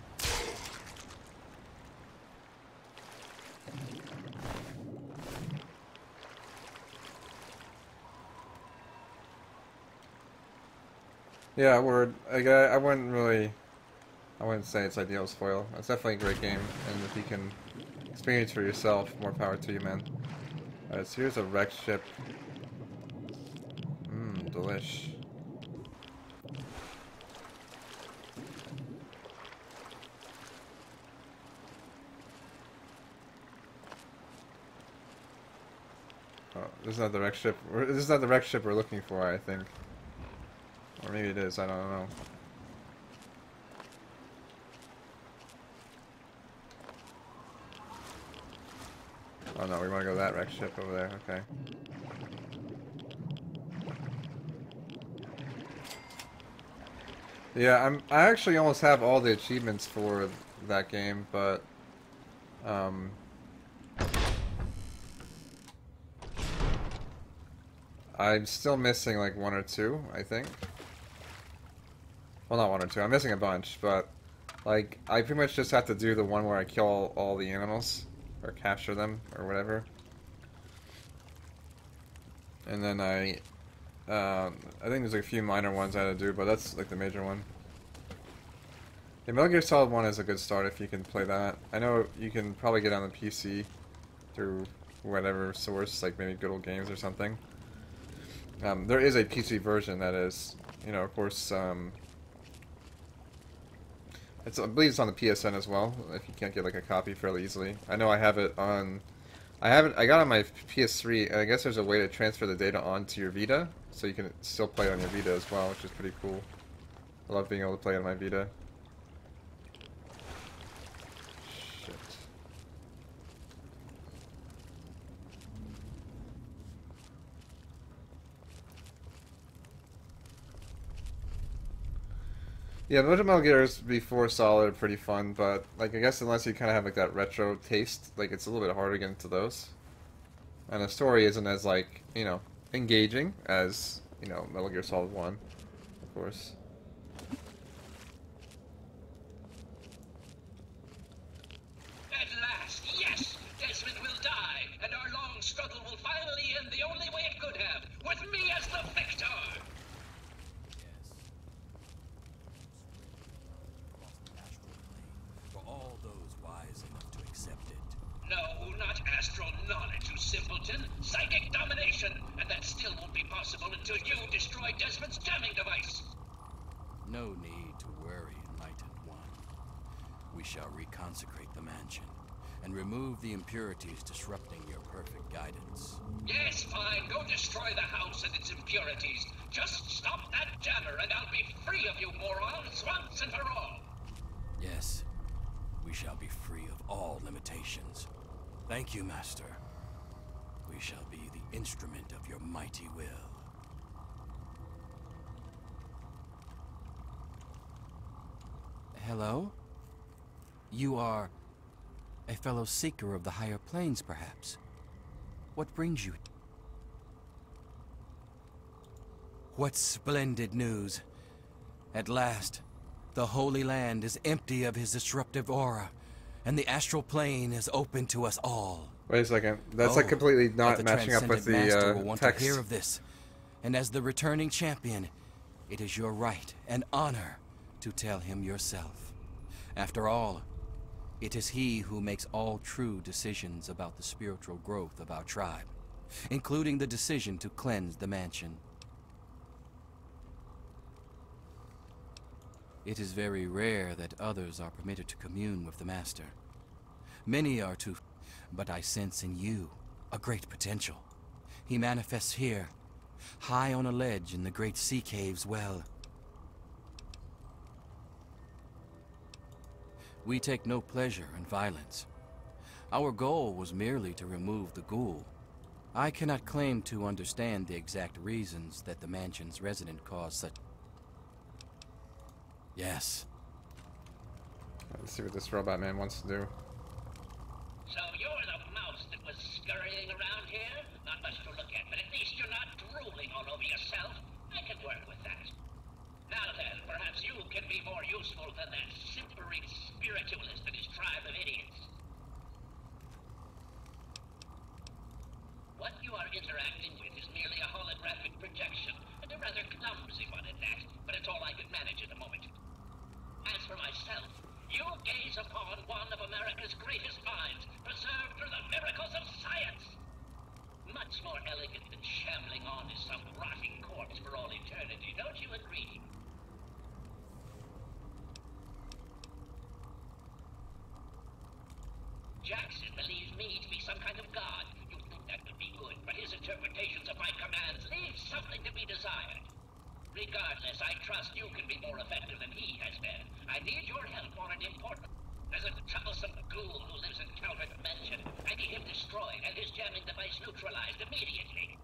Yeah, word. I wouldn't say it's ideal as foil. It's definitely a great game, and if you can experience for yourself, more power to you, man. Alright, so here's a wreck ship. Mmm, delish. Oh, this is not the wreck ship. This is not the wreck ship we're looking for, I think. Or maybe it is, I don't know. Oh no, we want to go that wreck ship over there, okay. Yeah, I actually almost have all the achievements for that game, but I'm still missing like one or two, I think. Well, not one or two. I'm missing a bunch, but like I pretty much just have to do the one where I kill all the animals or capture them or whatever. And then I think there's like a few minor ones I had to do, but that's like the major one. Yeah, Metal Gear Solid 1 is a good start if you can play that. I know you can probably get on the PC through whatever source, like maybe Good Old Games or something. There is a PC version that is, you know, of course, I believe it's on the PSN as well, if you can't get like a copy fairly easily. I know I have it on, I got it on my PS3, and I guess there's a way to transfer the data onto your Vita, so you can still play it on your Vita as well, which is pretty cool. I love being able to play it on my Vita. Shit. Yeah, the original Metal Gears before Solid are pretty fun, but like I guess unless you kind of have like that retro taste, like it's a little bit harder to get into those. And the story isn't as like, you know, engaging as, you know, Metal Gear Solid 1, of course. At last, yes! Desmond will die, and our long struggle will finally end the only way it could have, with me as the victor! For all those wise enough to accept it. No, not astral knowledge, you simpleton. Psychic domination, and that still won't be possible until you destroy Desmond's jamming device. No need to worry, Enlightened One. We shall reconsecrate the mansion and remove the impurities disrupting your perfect guidance. Yes, fine. Go destroy the house and its impurities. Just stop that jammer, and I'll be free of you morons once and for all. Yes, we shall be free of all limitations. Thank you, Master. We shall be the instrument of your mighty will. Hello? You are a fellow seeker of the higher planes, perhaps? What brings you? What splendid news. At last, the Holy Land is empty of his disruptive aura, and the astral plane is open to us all. Wait a second. That's like completely not the matching up with Transcendent Master will the want text. to hear of this. And as the returning champion, it is your right and honor to tell him yourself. After all, it is he who makes all true decisions about the spiritual growth of our tribe, including the decision to cleanse the mansion. It is very rare that others are permitted to commune with the Master. Many are too, but I sense in you a great potential. He manifests here, high on a ledge in the great sea cave's well. We take no pleasure in violence. Our goal was merely to remove the ghoul. I cannot claim to understand the exact reasons that the mansion's resident caused such... Yes. Let's see what this robot man wants to do. So you're the mouse that was scurrying around here? Not much to look at, but at least you're not drooling all over yourself. I can work with that. Now then, perhaps you can be more useful than that simpering spiritualist and his tribe of idiots. What you are interacting with is merely a holographic projection, and a rather clumsy one at that, but it's all I can manage at the moment. As for myself, you gaze upon one of America's greatest minds, preserved through the miracles of science. Much more elegant than shambling on as some rotting corpse for all eternity, don't you agree? Jackson believes me to be some kind of god. You think that would be good, but his interpretations of my commands leave something to be desired. Regardless, I trust you can be more effective than he has been. I need your help on an important... There's a troublesome ghoul who lives in Calvert Mansion. I need him destroyed and his jamming device neutralized immediately.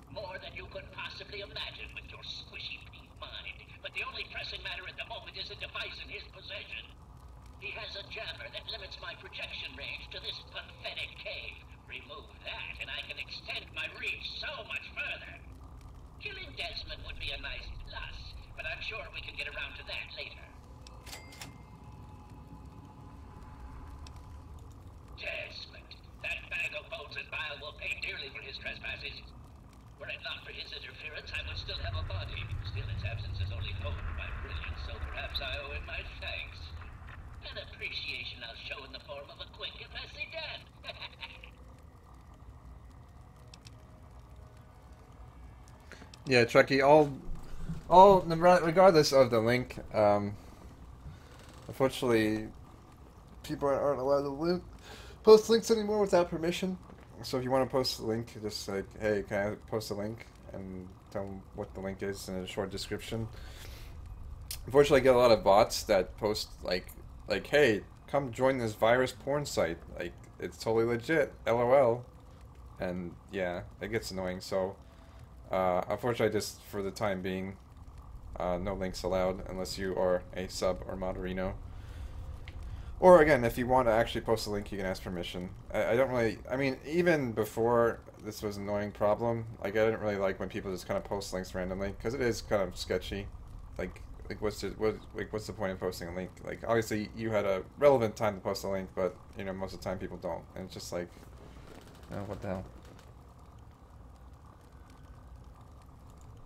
More than you could possibly imagine with your squishy pink mind. But the only pressing matter at the moment is a device in his possession. He has a jammer that limits my projection range to this pathetic cave. Remove that, and I can extend my reach so much further. Killing Desmond would be a nice plus, but I'm sure we can get around to that later. Desmond, that bag of bolts and bile will pay dearly for his trespasses. Were it not for his interference, I would still have a body. Still, its absence is only honed my brilliance, so perhaps I owe him my thanks. An appreciation I'll show in the form of a quick if I see Dan. Yeah, Trekkie, regardless of the link, unfortunately, people aren't allowed to post links anymore without permission. So if you want to post a link, just like, hey, can I post a link? And tell them what the link is in a short description. Unfortunately, I get a lot of bots that post, like, hey, come join this virus porn site. Like, it's totally legit, LOL. And, yeah, it gets annoying, so... unfortunately, just for the time being, no links allowed unless you are a sub or moderino. Or again, if you want to actually post a link, you can ask permission. I don't really, I mean, even before this was an annoying problem, like I didn't really like when people just kind of post links randomly, because it is kind of sketchy. Like what's the point of posting a link? Like obviously you had a relevant time to post a link, but you know most of the time people don't, and it's just like, oh, what the hell.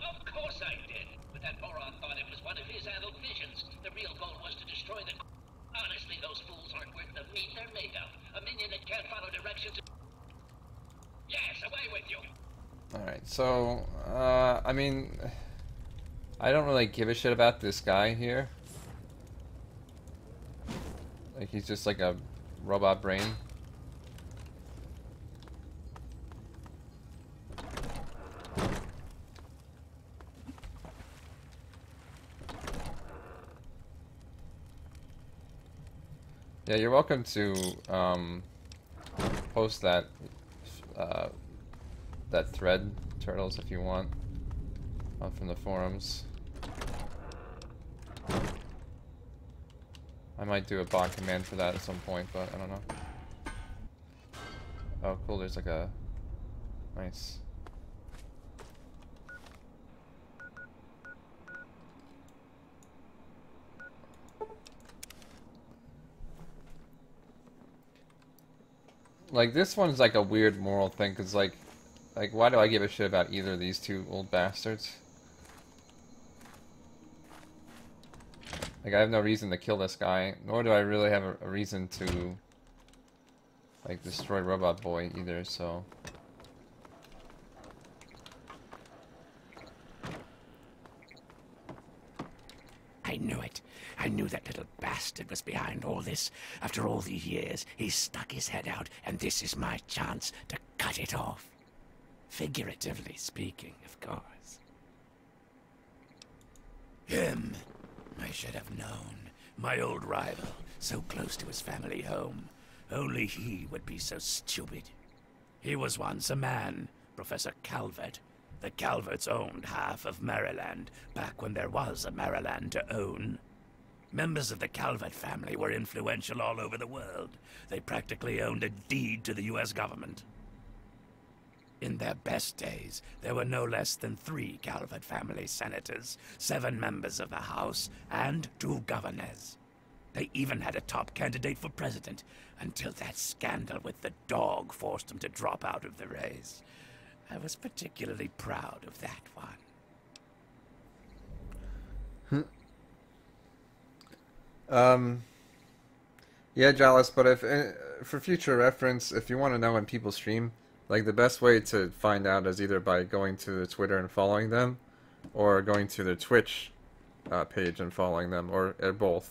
Of course I did. But that moron thought it was one of his adult visions. The real goal was to destroy the... Honestly, those fools aren't worth the meat they're made of. A minion that can't follow directions... Yes, away with you! Alright, so, I mean... I don't really give a shit about this guy here. Like, he's just like a robot brain. Yeah, you're welcome to post that that thread, Turtles, if you want, from the forums. I might do a bot command for that at some point, but I don't know. Oh, cool. There's like a nice. Like this one's like a weird moral thing, cause like why do I give a shit about either of these two old bastards? Like I have no reason to kill this guy, nor do I really have a reason to like destroy Robot Boy either. So. I knew it. I knew that little bastard was behind all this. After all these years, he stuck his head out, and this is my chance to cut it off. Figuratively speaking, of course. Him. I should have known. My old rival, so close to his family home. Only he would be so stupid. He was once a man, Professor Calvert. The Calverts owned half of Maryland, back when there was a Maryland to own. Members of the Calvert family were influential all over the world. They practically owned a deed to the U.S. government. In their best days, there were no less than 3 Calvert family senators, 7 members of the House, and 2 governors. They even had a top candidate for president, until that scandal with the dog forced them to drop out of the race. I was particularly proud of that one. Yeah, Jalice, but if for future reference, if you want to know when people stream, like the best way to find out is either by going to their Twitter and following them, or going to their Twitch page and following them, or both.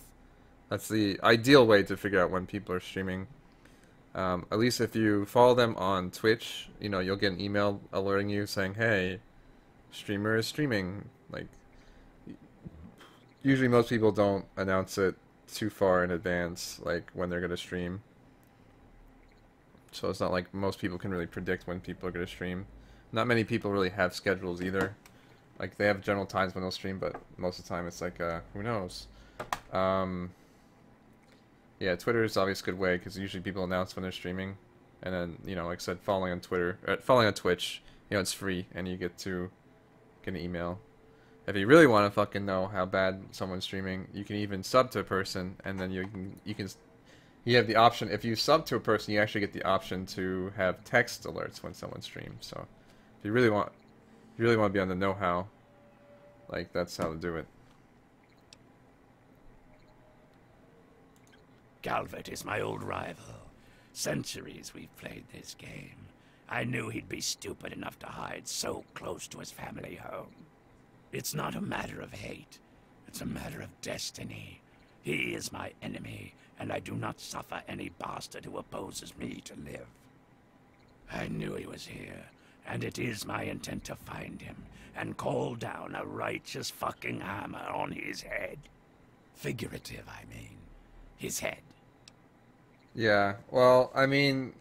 That's the ideal way to figure out when people are streaming. At least if you follow them on Twitch, you know, you'll get an email alerting you saying, hey, streamer is streaming. Like, usually most people don't announce it too far in advance, like when they're going to stream. So it's not like most people can really predict when people are going to stream. Not many people really have schedules either. Like, they have general times when they'll stream, but most of the time it's like, who knows? Yeah, Twitter is obviously a good way, because usually people announce when they're streaming. And then, you know, like I said, following on Twitter, following on Twitch, you know, it's free, and you get to get an email. If you really want to fucking know how bad someone's streaming, you can even sub to a person, and then you have the option. If you sub to a person, you actually get the option to have text alerts when someone streams. So, if you really want to be on the know-how, like, that's how to do it. Calvert is my old rival. Centuries we've played this game. I knew he'd be stupid enough to hide so close to his family home. It's not a matter of hate. It's a matter of destiny. He is my enemy, and I do not suffer any bastard who opposes me to live. I knew he was here, and it is my intent to find him and call down a righteous fucking hammer on his head. Figurative, I mean. His head. Yeah, well, I mean,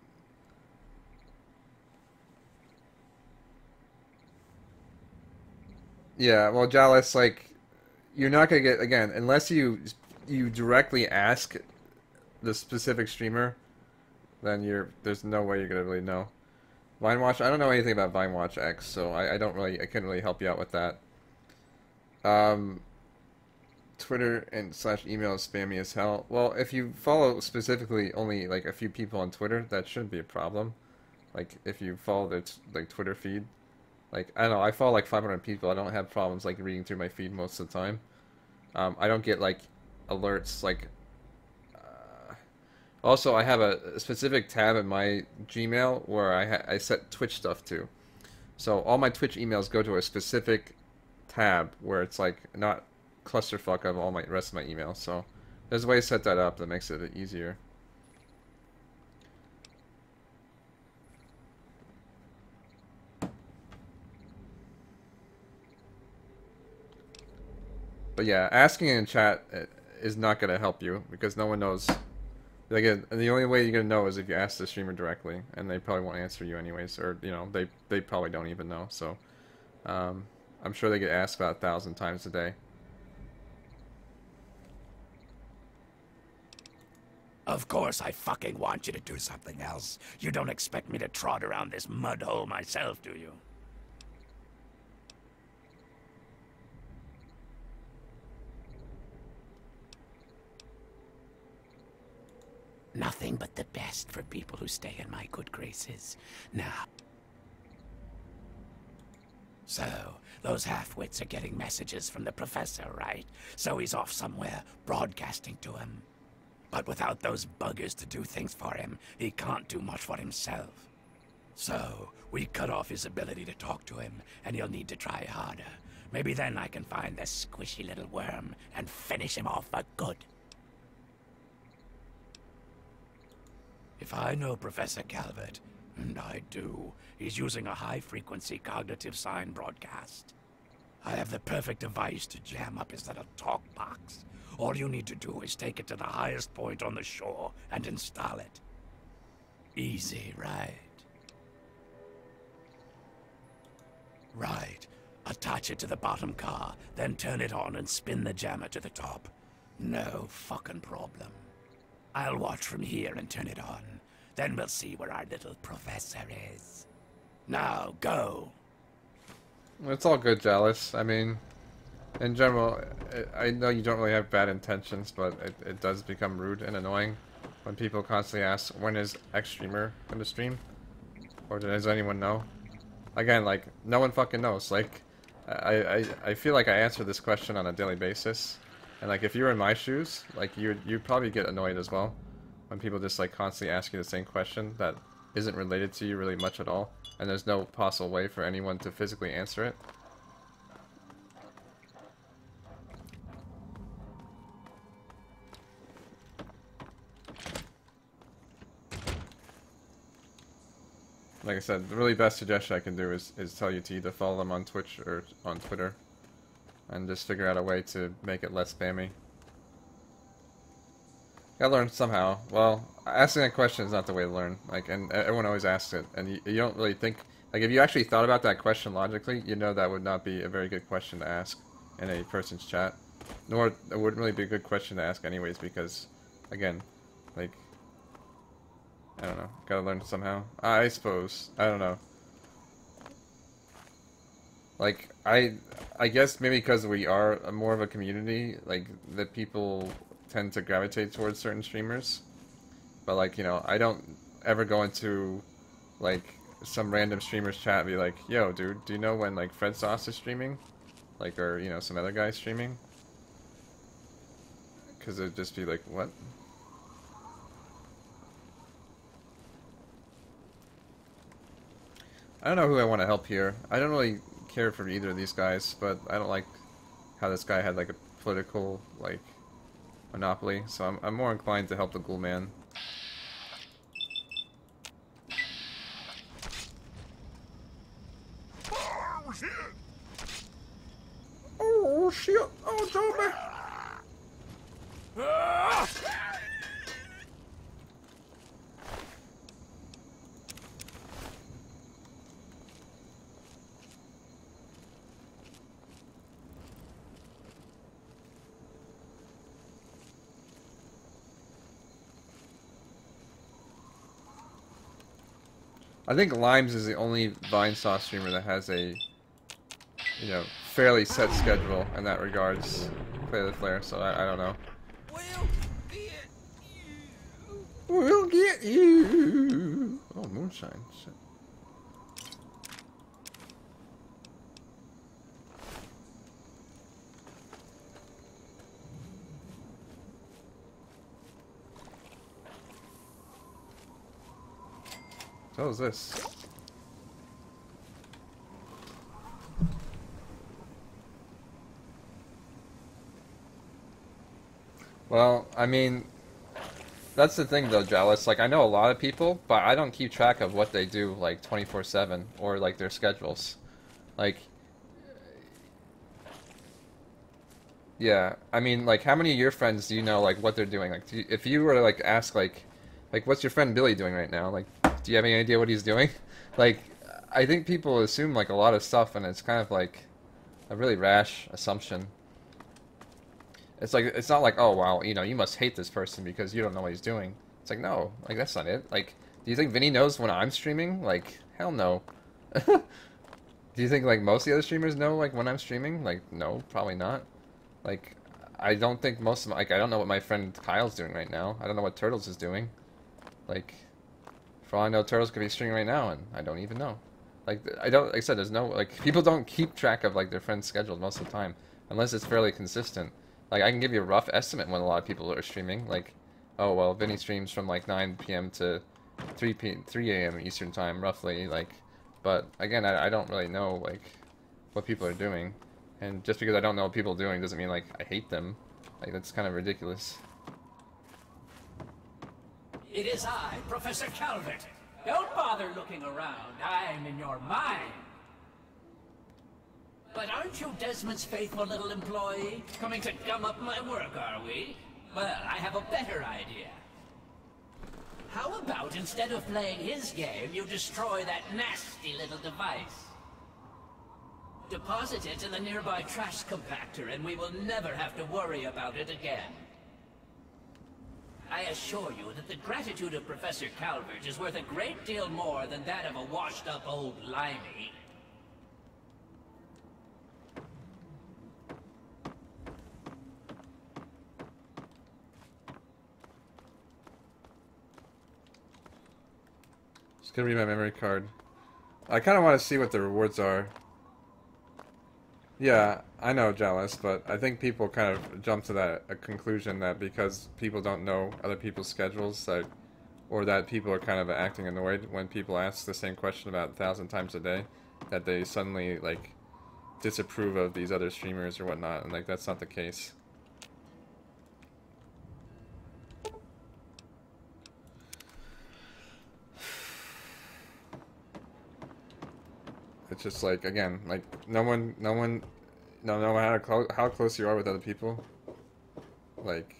yeah, well, Jalice, like, you're not gonna get, again, unless you directly ask the specific streamer, then there's no way you're gonna really know. VineWatch, I don't know anything about VineWatch X, so I couldn't really help you out with that. Twitter and / email is spammy as hell. Well, if you follow specifically only like a few people on Twitter, that shouldn't be a problem. Like, if you follow their like Twitter feed, like, I don't know, I follow like 500 people. I don't have problems like reading through my feed most of the time. I don't get like alerts like. Also, I have a specific tab in my Gmail where I set Twitch stuff to. So all my Twitch emails go to a specific tab where it's like not clusterfuck of all my rest of my emails. So there's a way to set that up that makes it a bit easier. But yeah, asking in chat is not going to help you because no one knows. Again, the only way you're going to know is if you ask the streamer directly, and they probably won't answer you anyways, or, you know, they probably don't even know. So I'm sure they get asked about 1,000 times a day. Of course I fucking want you to do something else. You don't expect me to trot around this mud hole myself, do you? Nothing but the best for people who stay in my good graces. Now... So, those half-wits are getting messages from the professor, right? So he's off somewhere, broadcasting to him. But without those buggers to do things for him, he can't do much for himself. So, we cut off his ability to talk to him, and he'll need to try harder. Maybe then I can find the squishy little worm and finish him off for good. If I know Professor Calvert, and I do, he's using a high-frequency cognitive sign broadcast. I have the perfect device to jam up his little talk box. All you need to do is take it to the highest point on the shore and install it. Easy, right? Right. Attach it to the bottom car, then turn it on and spin the jammer to the top. No fucking problem. I'll watch from here and turn it on. Then we'll see where our little professor is. Now, go! It's all good, Jealous. I mean, in general, I know you don't really have bad intentions, but it does become rude and annoying when people constantly ask, when is X streamer going to stream? Or does anyone know? Again, like, no one fucking knows. Like, I feel like I answer this question on a daily basis. And, like, if you were in my shoes, like, you'd probably get annoyed as well. When people just, like, constantly ask you the same question that isn't related to you really much at all. And there's no possible way for anyone to physically answer it. Like I said, the really best suggestion I can do is tell you to either follow them on Twitch or on Twitter. And just figure out a way to make it less spammy. Gotta learn somehow. Well, asking that question is not the way to learn. Like, and everyone always asks it, and you don't really think... Like, if you actually thought about that question logically, you know that would not be a very good question to ask in a person's chat. Nor, it wouldn't really be a good question to ask anyways, because, again, like... I don't know. Gotta learn somehow. I suppose. I don't know. Like, I guess maybe because we are more of a community, like, that people tend to gravitate towards certain streamers. But, like, you know, I don't ever go into, like, some random streamer's chat and be like, yo, dude, do you know when, like, Fred Sauce is streaming? Like, or, you know, some other guy streaming? Because it'd just be like, what? I don't know who I want to help here. I don't really care for either of these guys, but I don't like how this guy had, like, a political, like, monopoly, so I'm more inclined to help the Ghoul Man. Oh, shit! Oh, shit! Oh, Toby! I think Limes is the only Vine Sauce streamer that has a, you know, fairly set schedule in that regards. Play the Flare, so I don't know. We'll get you! Oh, moonshine. Shit. What was this? Well, I mean, that's the thing though, Jealous. Like, I know a lot of people, but I don't keep track of what they do, like, 24/7, or, like, their schedules. Like, yeah, I mean, like, how many of your friends do you know, like, what they're doing? Like, if you were to, like, ask, like, what's your friend Billy doing right now? Like, do you have any idea what he's doing? Like, I think people assume, like, a lot of stuff, and it's kind of, like, a really rash assumption. It's like, it's not like, oh wow, you know, you must hate this person because you don't know what he's doing. It's like, no, like that's not it. Like, do you think Vinny knows when I'm streaming? Like, hell no. Do you think like most of the other streamers know like when I'm streaming? Like, no, probably not. Like, I don't think most of my, like, I don't know what my friend Kyle's doing right now. I don't know what Turtles is doing. Like, for all I know, Turtles could be streaming right now, and I don't even know. Like, I don't, like I said, there's no, like, people don't keep track of, like, their friends' schedules most of the time, unless it's fairly consistent. Like, I can give you a rough estimate when a lot of people are streaming. Like, oh, well, Vinny streams from, like, 9 p.m. to 3 a.m. Eastern Time, roughly, like, but, again, I don't really know, like, what people are doing. And just because I don't know what people are doing doesn't mean, like, I hate them. Like, that's kind of ridiculous. It is I, Professor Calvert. Don't bother looking around. I'm in your mind. But aren't you Desmond's faithful little employee? Coming to gum up my work, are we? Well, I have a better idea. How about instead of playing his game, you destroy that nasty little device? Deposit it in the nearby trash compactor, and we will never have to worry about it again. I assure you that the gratitude of Professor Calvert is worth a great deal more than that of a washed-up old limey. Just gonna read my memory card. I kind of want to see what the rewards are. Yeah, I know, Jealous, but I think people kind of jump to that a conclusion that because people don't know other people's schedules, that, or that people are kind of acting annoyed when people ask the same question about 1,000 times a day, that they suddenly, like, disapprove of these other streamers or whatnot, and, like, that's not the case. It's just like, again, like, no matter how close you are with other people, like,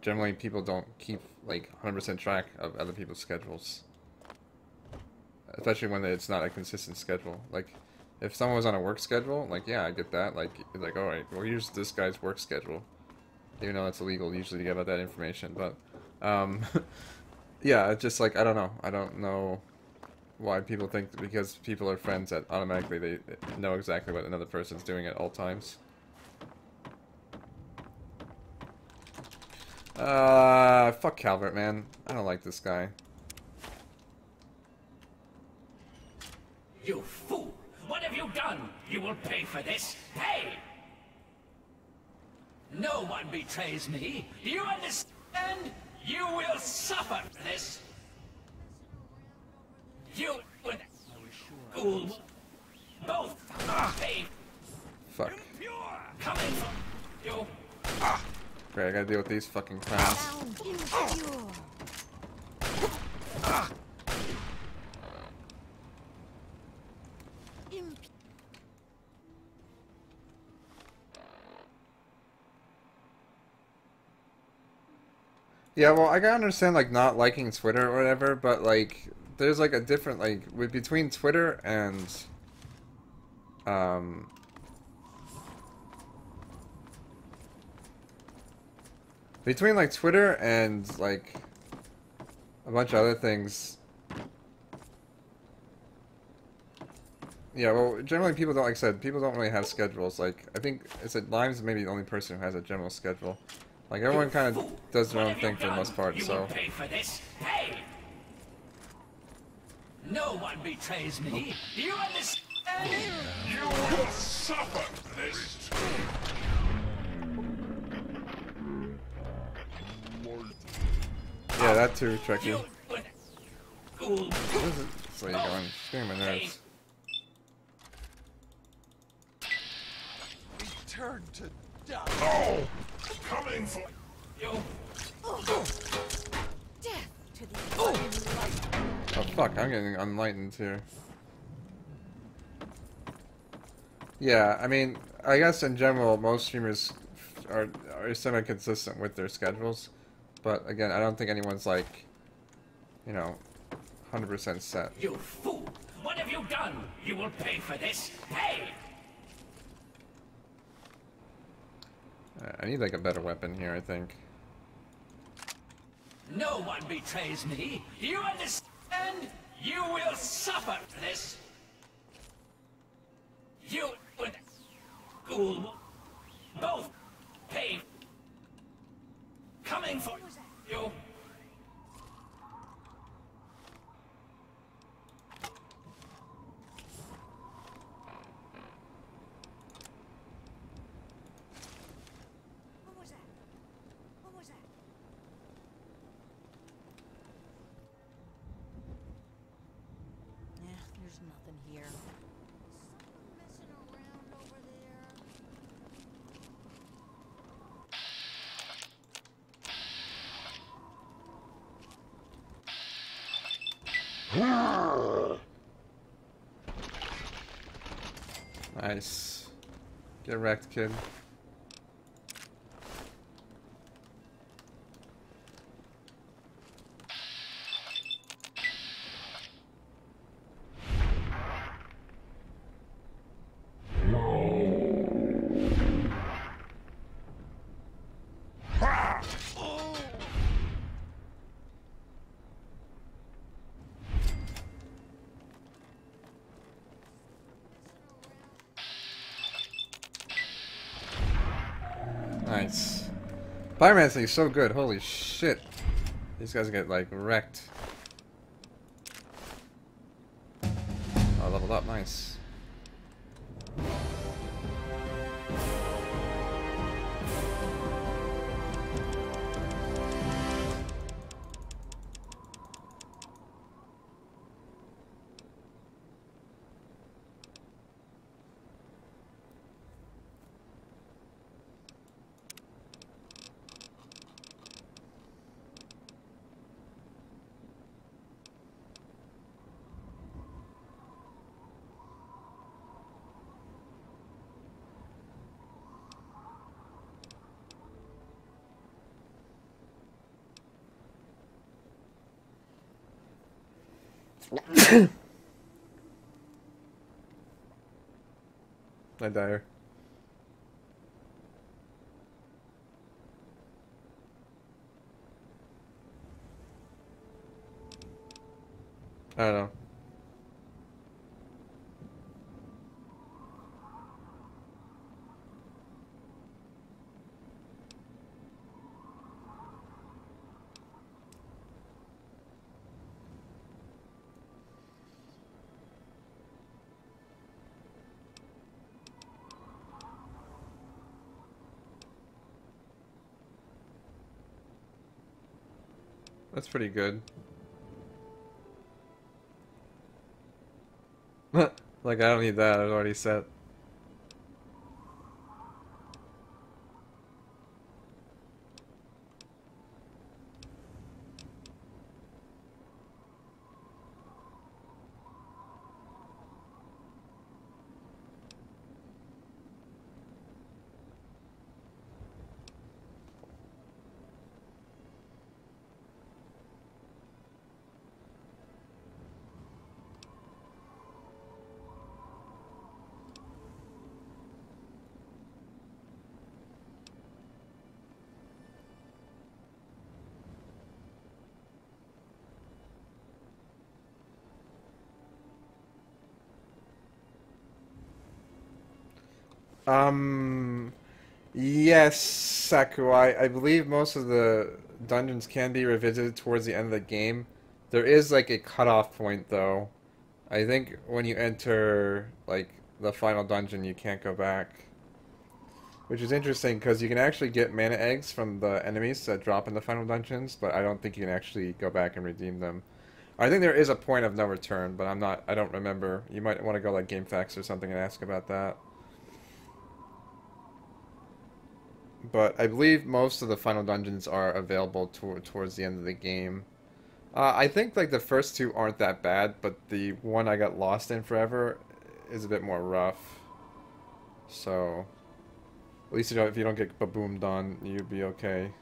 generally people don't keep, like, 100% track of other people's schedules. Especially when it's not a consistent schedule. Like, if someone was on a work schedule, like, yeah, I get that. Like, alright, well, here's this guy's work schedule. Even though it's illegal usually to give out that information, but, yeah, it's just like, I don't know. I don't know why people think that because people are friends that automatically they know exactly what another person's doing at all times. Fuck Calvert, man. I don't like this guy. You fool! What have you done? You will pay for this. Pay! No one betrays me. Do you understand? You will suffer this. You would fool both pay. Fuck. Coming from you. Great, I gotta deal with these fucking clowns. Yeah, well, I can understand, like, not liking Twitter or whatever, but, like, there's, like, a different, like, between Twitter and, between, like, Twitter and, like, a bunch of other things. Yeah, well, generally people don't, like I said, people don't really have schedules. Like, I think, it's Lime's maybe the only person who has a general schedule. Like, everyone kind of does their own thing for the most part, so. Pay for this. Pay. No one betrays me. Do you understand? You will suffer this. Yeah, that too, Trekkie. You would fool. That's where you're going. It's getting my nerves. Return to dust. Oh! Coming for You. Death to the light. Oh fuck, I'm getting unlightened here. Yeah, I mean, I guess in general, most streamers are semi-consistent with their schedules. But again, I don't think anyone's like, you know, 100% set. You fool! What have you done? You will pay for this. Pay! I need like a better weapon here, I think. No one betrays me. You understand? You will suffer for this. You and Ghoul will both pay. Coming for you. What was that? What was that? Yeah, there's nothing here. Is someone messing around over there? Nice. Get wrecked, kid. Nice. Pyromancy is so good, holy shit. These guys get like wrecked. Oh, leveled up, nice. I die. I don't know. That's pretty good. Like, I don't need that, it's already set. Yes, Saku, I believe most of the dungeons can be revisited towards the end of the game. There is like a cutoff point though. I think when you enter like the final dungeon you can't go back. Which is interesting because you can actually get mana eggs from the enemies that drop in the final dungeons, but I don't think you can actually go back and redeem them. I think there is a point of no return, but I don't remember. You might want to go like GameFAQs or something and ask about that. But I believe most of the final dungeons are available towards the end of the game. I think like the first two aren't that bad, but the one I got lost in forever is a bit more rough. So, at least if you don't get baboomed on, you'd be okay.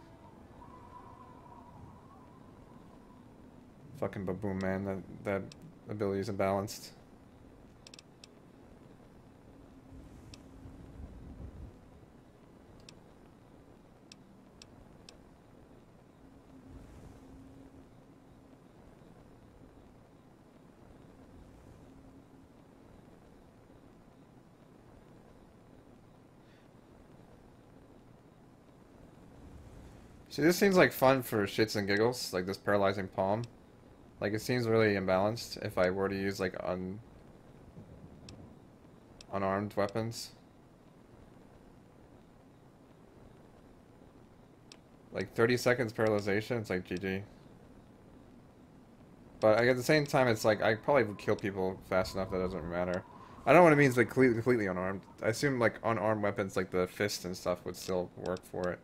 Fucking baboom, man. That ability is imbalanced. See, this seems like fun for shits and giggles, like this paralyzing palm. Like, it seems really imbalanced if I were to use, like, unarmed weapons. Like, 30 seconds paralyzation, it's like GG. But like, at the same time, it's like, I probably would kill people fast enough that it doesn't matter. I don't know what it means, like, completely unarmed. I assume, like, unarmed weapons, like the fist and stuff, would still work for it.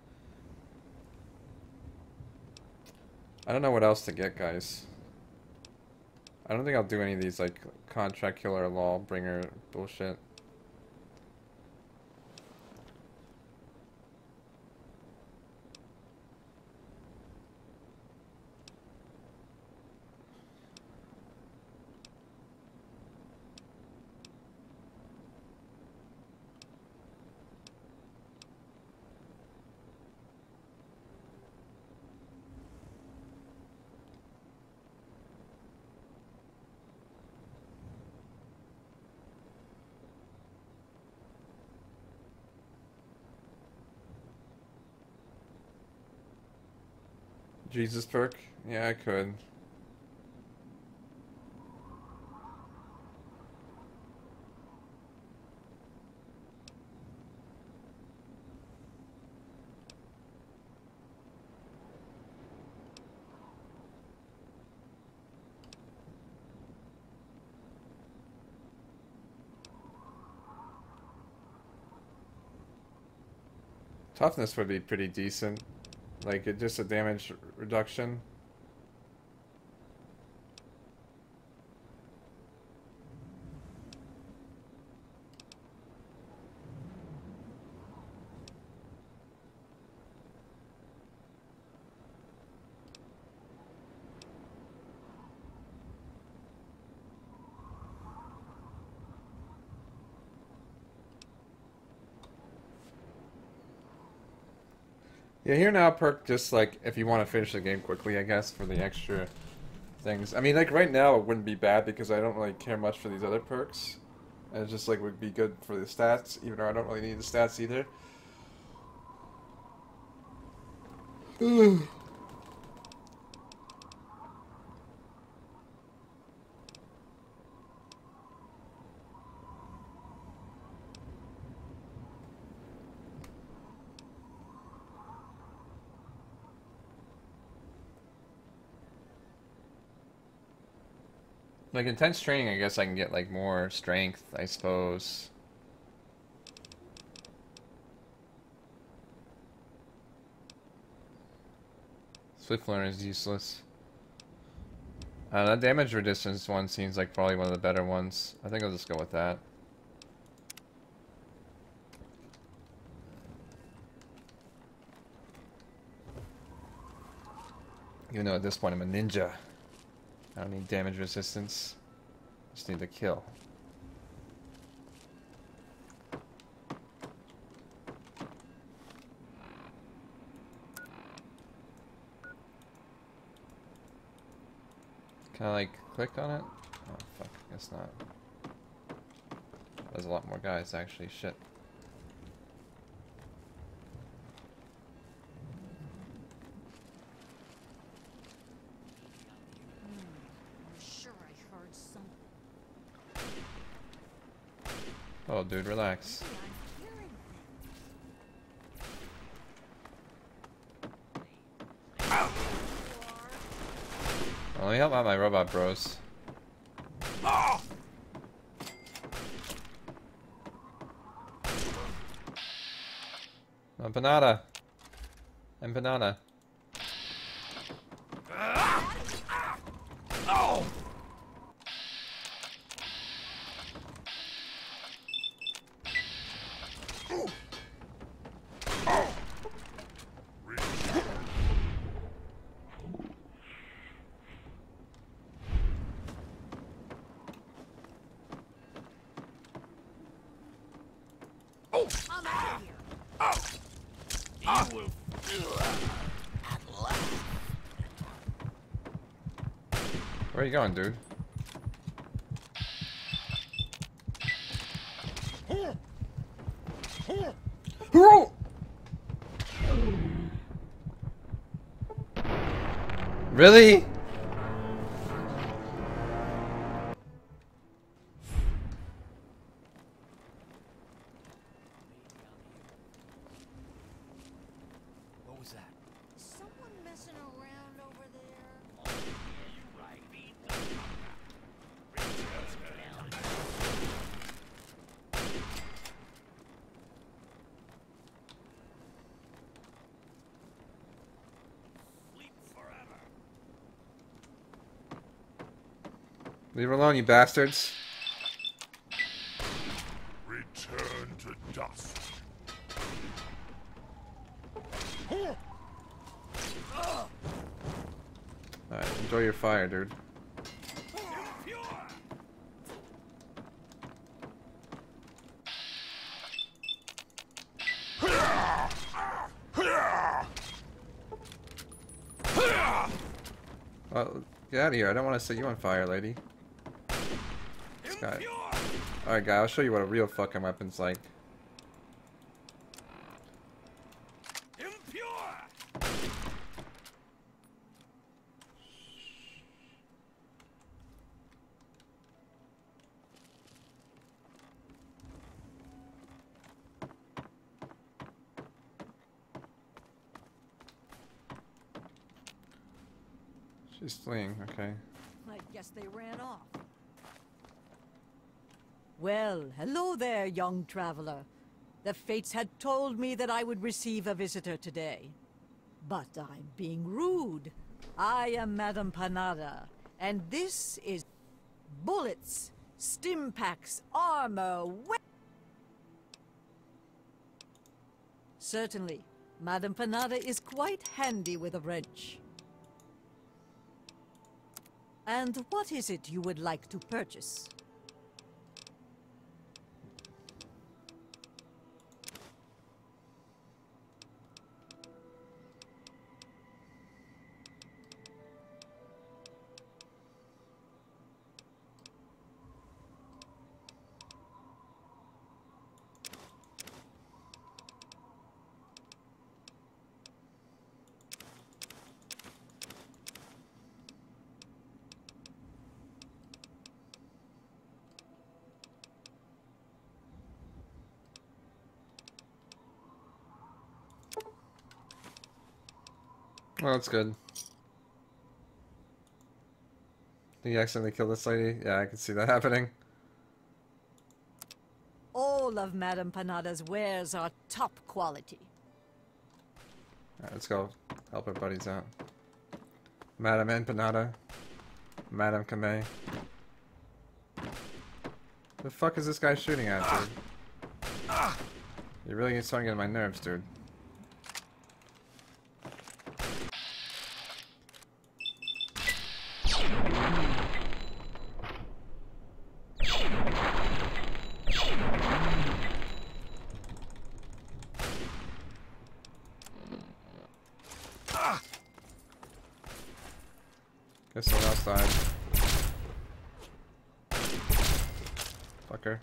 I don't know what else to get, guys. I don't think I'll do any of these, like, contract killer, law bringer bullshit. Jesus perk? Yeah, I could. Toughness would be pretty decent. Like, it just a damage reduction. Yeah, here now perk just like if you want to finish the game quickly, I guess, for the extra things. I mean, like right now it wouldn't be bad because I don't really care much for these other perks. And it just like would be good for the stats, even though I don't really need the stats either. Like intense training, I guess I can get like more strength, I suppose. Swift learn is useless. That damage resistance one seems like probably one of the better ones. I think I'll just go with that. Even though at this point I'm a ninja. I don't need damage resistance. Just need to kill. Can I like click on it? Oh fuck, guess not. There's a lot more guys actually, shit. Oh, dude, relax. Well, let me help out my robot bros. Empanada. Empanada. Where are you going, dude? Really? What was that? Someone messing around over there? Leave her alone, you bastards. Return to dust. Alright, enjoy your fire, dude. Well, get out of here. I don't want to set you on fire, lady. This guy. Alright, guy, I'll show you what a real fucking weapon's like. She's fleeing, okay. I guess they ran off. Well, hello there, young traveler. The fates had told me that I would receive a visitor today. But I'm being rude. I am Madame Panada, and this is bullets, stim packs, armor, Certainly, Madame Panada is quite handy with a wrench. And what is it you would like to purchase? Well, that's good. Did you accidentally kill this lady? Yeah, I can see that happening. All of Madame Panada's wares are top quality. Alright, let's go help our buddies out. Madame Empanada. Madame Kamei. The fuck is this guy shooting at, dude? You're really starting to get on my nerves, dude. Guess someone else died. Fucker.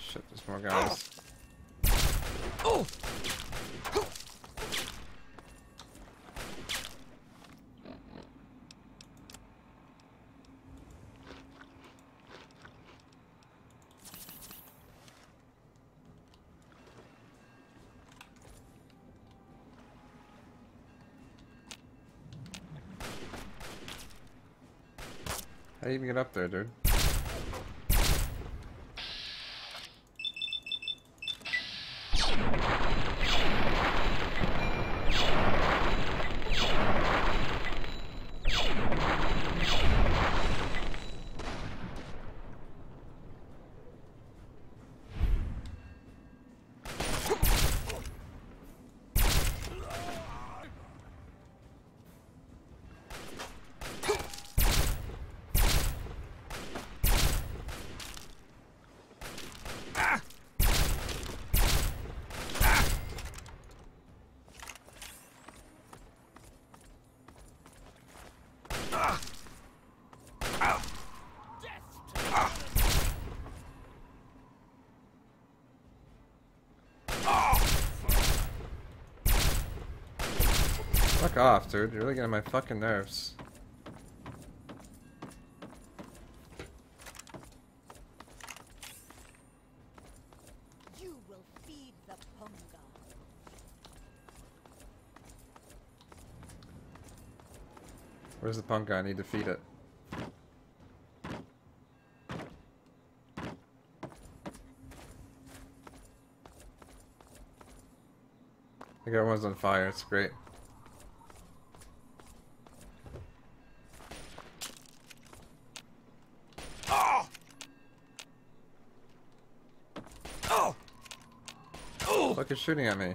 Shit, there's more guys. Oh! How do you even get up there, dude? fuck off, dude. You're really getting my fucking nerves. You will feed the Punga. Where's the punk guy? I need to feed it. I think everyone's on fire. It's great. Oh! Oh! Oh! Fuck is shooting at me.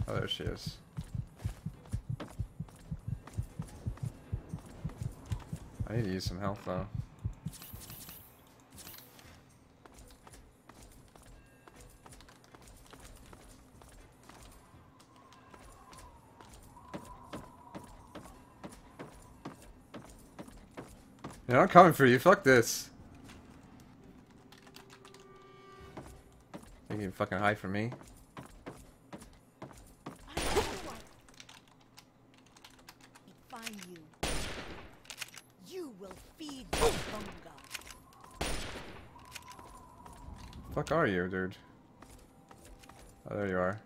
Oh, there she is. I need to use some health though. Yeah, I'm coming for you. Fuck this. Think you can fucking hide from me? Find you. You will feed the Punga. Fuck are you, dude? Oh, there you are.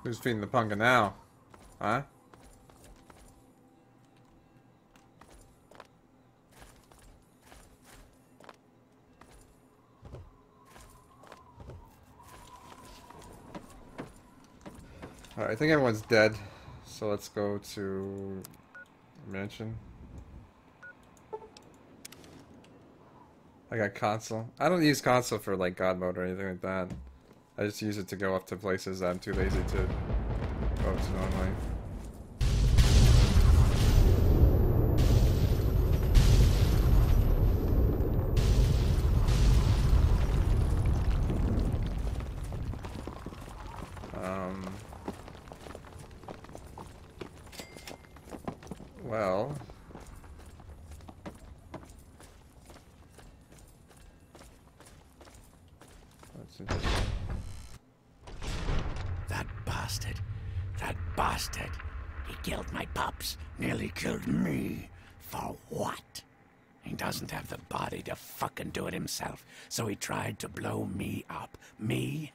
Who's feeding the punga now? Huh? Alright, I think everyone's dead. So let's go to mansion. I got console. I don't use console for like God mode or anything like that. I just use it to go up to places that I'm too lazy to go to normally. Well, that's interesting. That bastard. That bastard. He killed my pups. Nearly killed me. For what? He doesn't have the body to fucking do it himself, so he tried to blow me up. Me?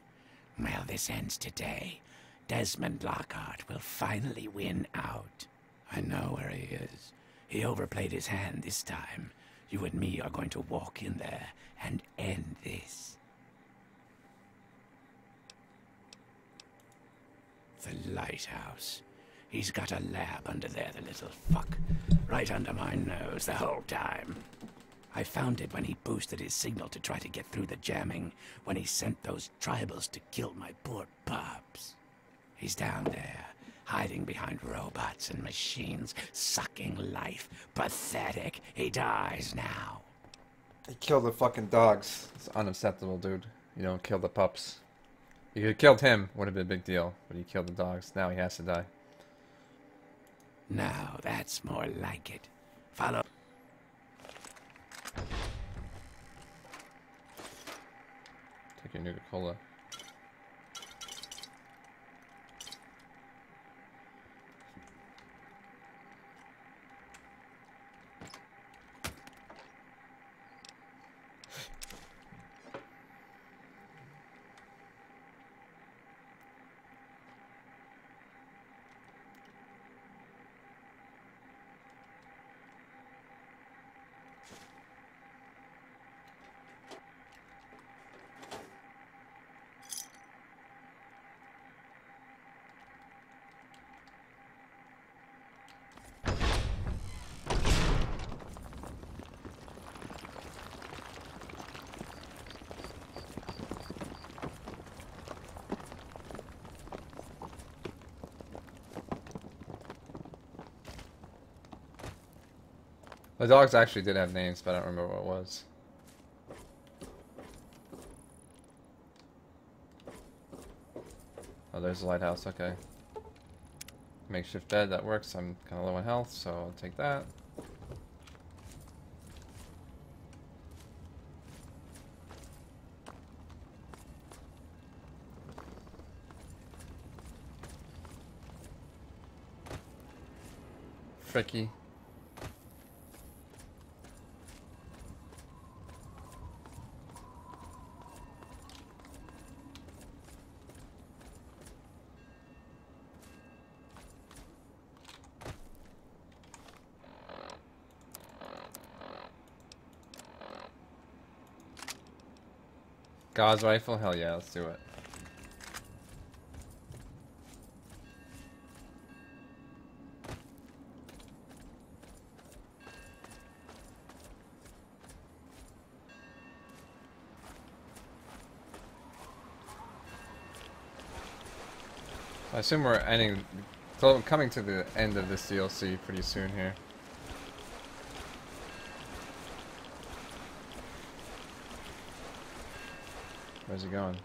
Well, this ends today. Desmond Lockhart will finally win out. I know where he is. He overplayed his hand this time. You and me are going to walk in there and end this. The lighthouse. He's got a lab under there, the little fuck. Right under my nose the whole time. I found it when he boosted his signal to try to get through the jamming, when he sent those tribals to kill my poor pups. He's down there, hiding behind robots and machines, sucking life. Pathetic. He dies now. He killed the fucking dogs. It's unacceptable, dude. You don't kill the pups. You could have killed him, would have been a big deal. But he killed the dogs. Now he has to die. Now that's more like it. Follow. Take your Nuka-Cola. The dogs actually did have names, but I don't remember what it was. Oh, there's the lighthouse, okay. Makeshift bed, that works. I'm kind of low on health, so I'll take that. Fricky. Gauss rifle? Hell yeah, let's do it. I assume we're ending, coming to the end of this DLC pretty soon here. Where's he going?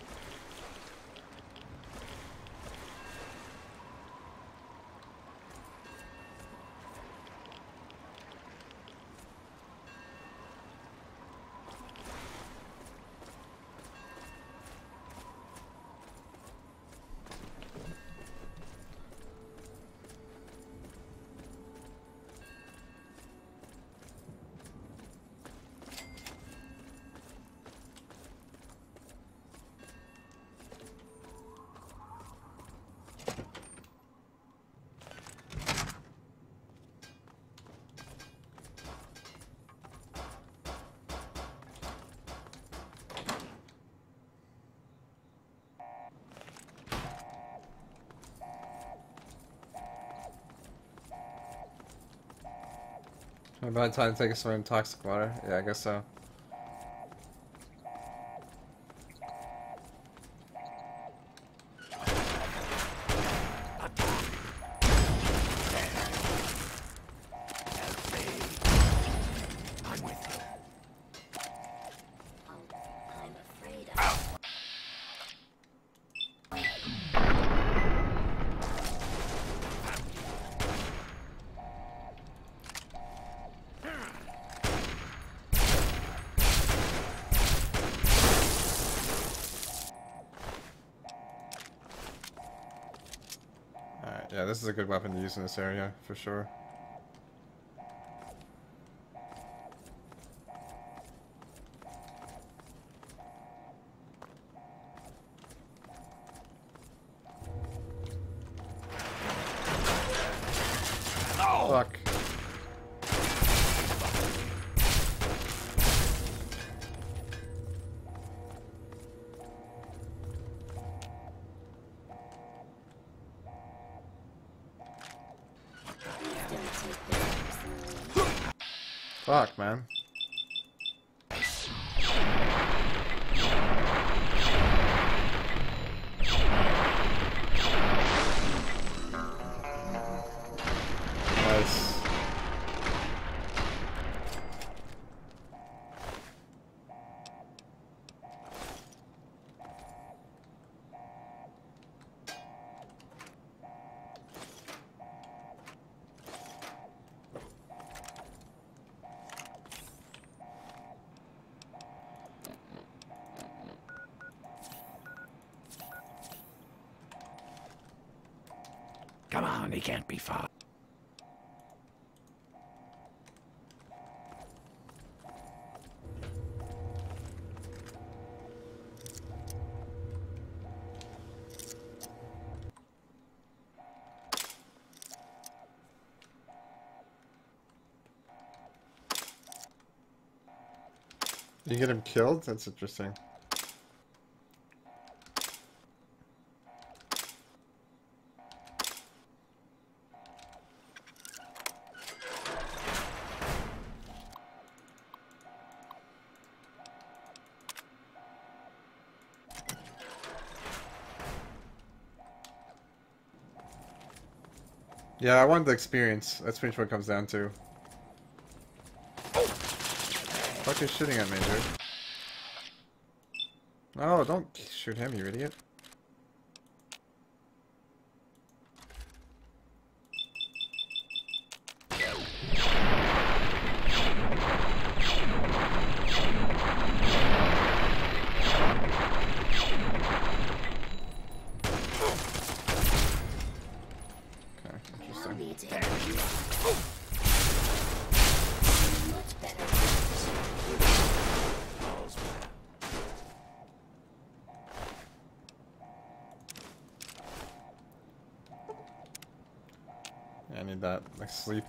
About time to take a swim in toxic water? Yeah, I guess so. Yeah, this is a good weapon to use in this area, for sure. Oh! Fuck. Fuck, man. Nice. Come on, he can't be far. You get him killed? That's interesting. Yeah, I want the experience. That's pretty much what it comes down to. fuck are you shooting at me, dude? No, don't shoot him, you idiot. I need that, like, sleep.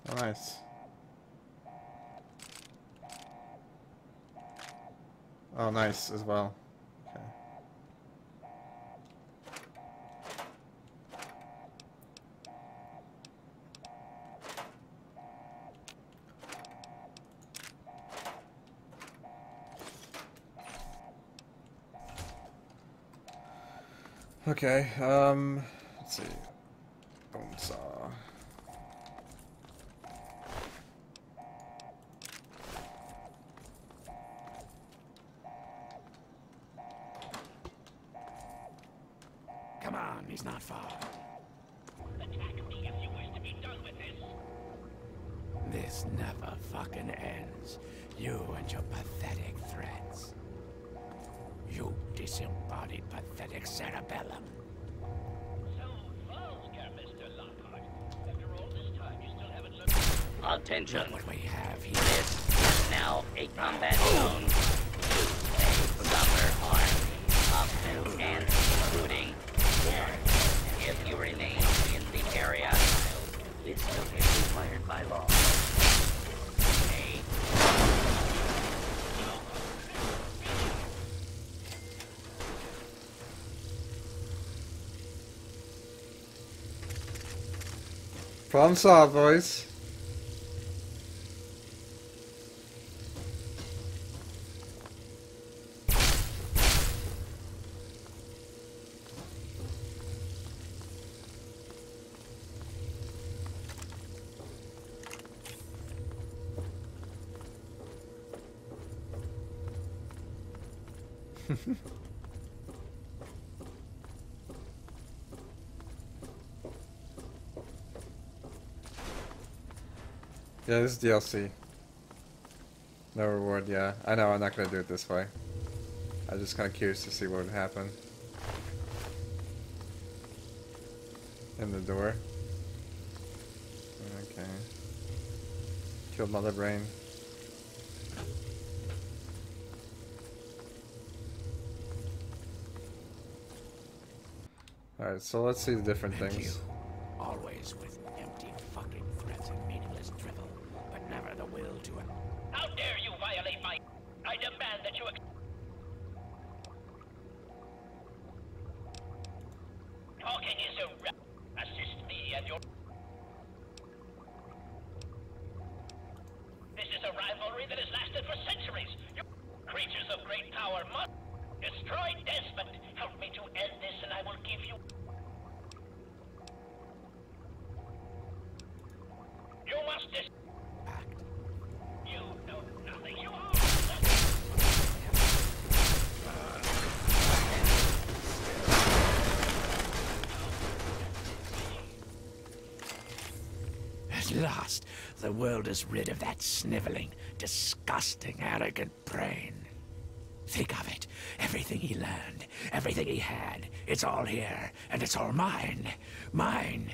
Oh, nice. Oh, nice as well. Okay. Okay, let's see. Bone saw. Come on, he's not far. Attack me if you wish to be done with this. This never fucking ends. You and your pathetic threats. You disembodied pathetic cerebellum. So vulgar, Mr. Lockhart. After all this time, you still haven't learned. Attention. Look what we have here. This is now a combat zone. A proper harm. Up to and including. If you remain in the area, it's still required by law. Problem solved, boys. Yeah, this is DLC. No reward, yeah. I know, I'm not gonna do it this way. I was just kinda curious to see what would happen. In the door. Okay. Killed Mother Brain. Alright, so let's see the different And things. you, always with empty fucking threats and meaningless drivel, but never the will to... How dare you violate my... I demand that you... Talking is irrelevant. Assist me and your... This is a rivalry that has lasted for centuries. You creatures of great power must destroy Desmond. Help me to end this and I will give you... You must Act. You know nothing. You are... As last, the world is rid of that sniveling, disgusting, arrogant brain. Think of it. Everything he learned, everything he had, it's all here, and it's all mine. Mine.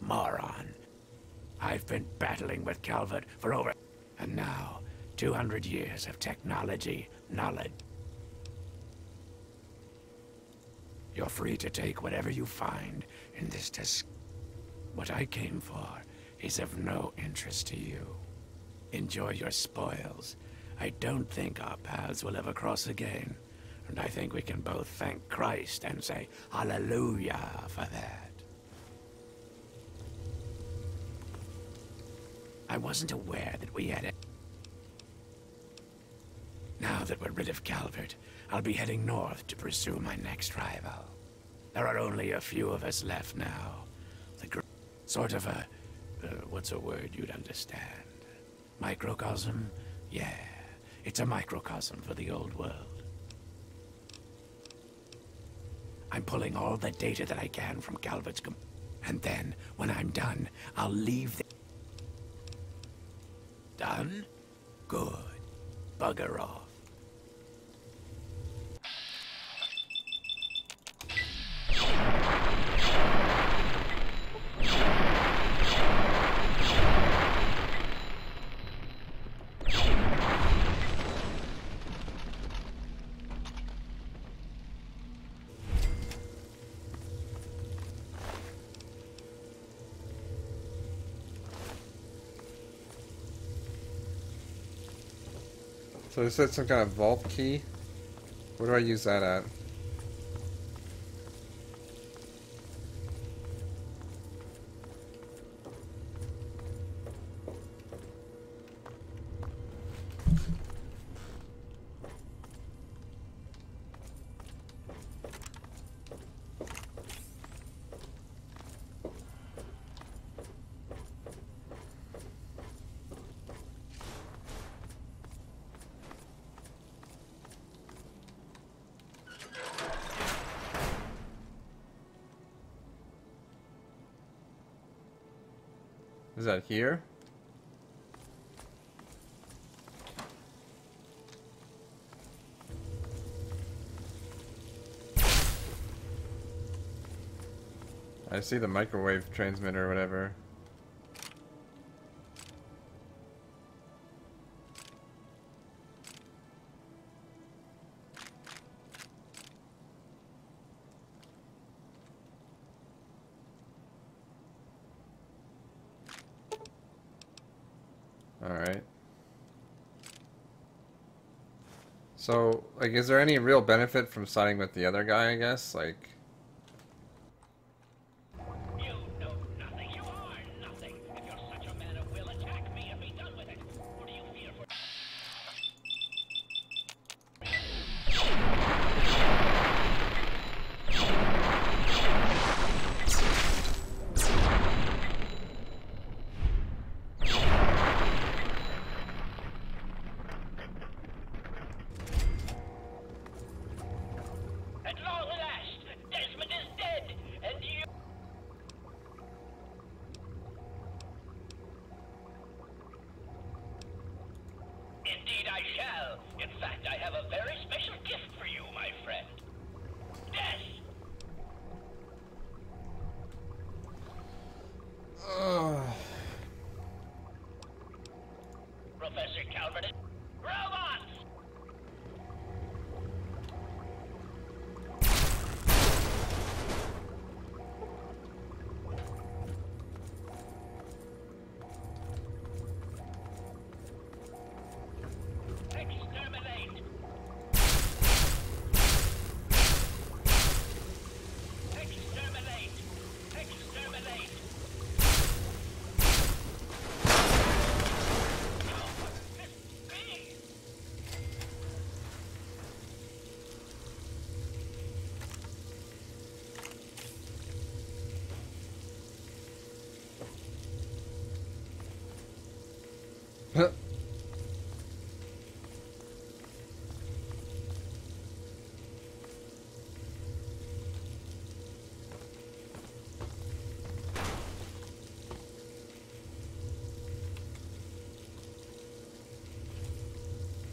Moron. I've been battling with Calvert for over... And now, 200 years of technology, knowledge. You're free to take whatever you find in this What I came for is of no interest to you. Enjoy your spoils. I don't think our paths will ever cross again, and I think we can both thank Christ and say hallelujah for that. I wasn't aware that we had it. Now that we're rid of Calvert, I'll be heading north to pursue my next rival. There are only a few of us left now. Sort of a... what's a word you'd understand? Microcosm? Yeah, it's a microcosm for the old world. I'm pulling all the data that I can from Calvert's and then, when I'm done, I'll leave the... Done? Good. Bugger off. So is that some kind of vault key? Where do I use that at? Is that here? I see the microwave transmitter or whatever. Alright. So, like, is there any real benefit from siding with the other guy, I guess? Like... You know nothing. You are nothing. If you're such a man of will, attack me and be done with it. What do you fear for? At long last,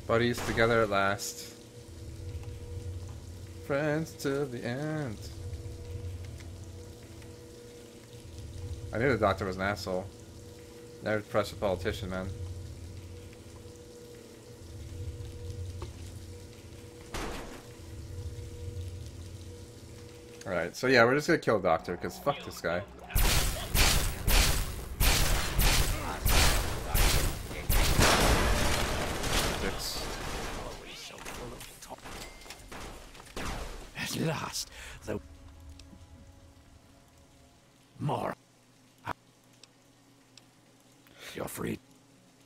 Buddies together at last. Friends till the end. I knew the doctor was an asshole. Never trust a politician, man. Alright, so yeah, we're just gonna kill the doctor, because fuck this guy. At last, the more. You're free.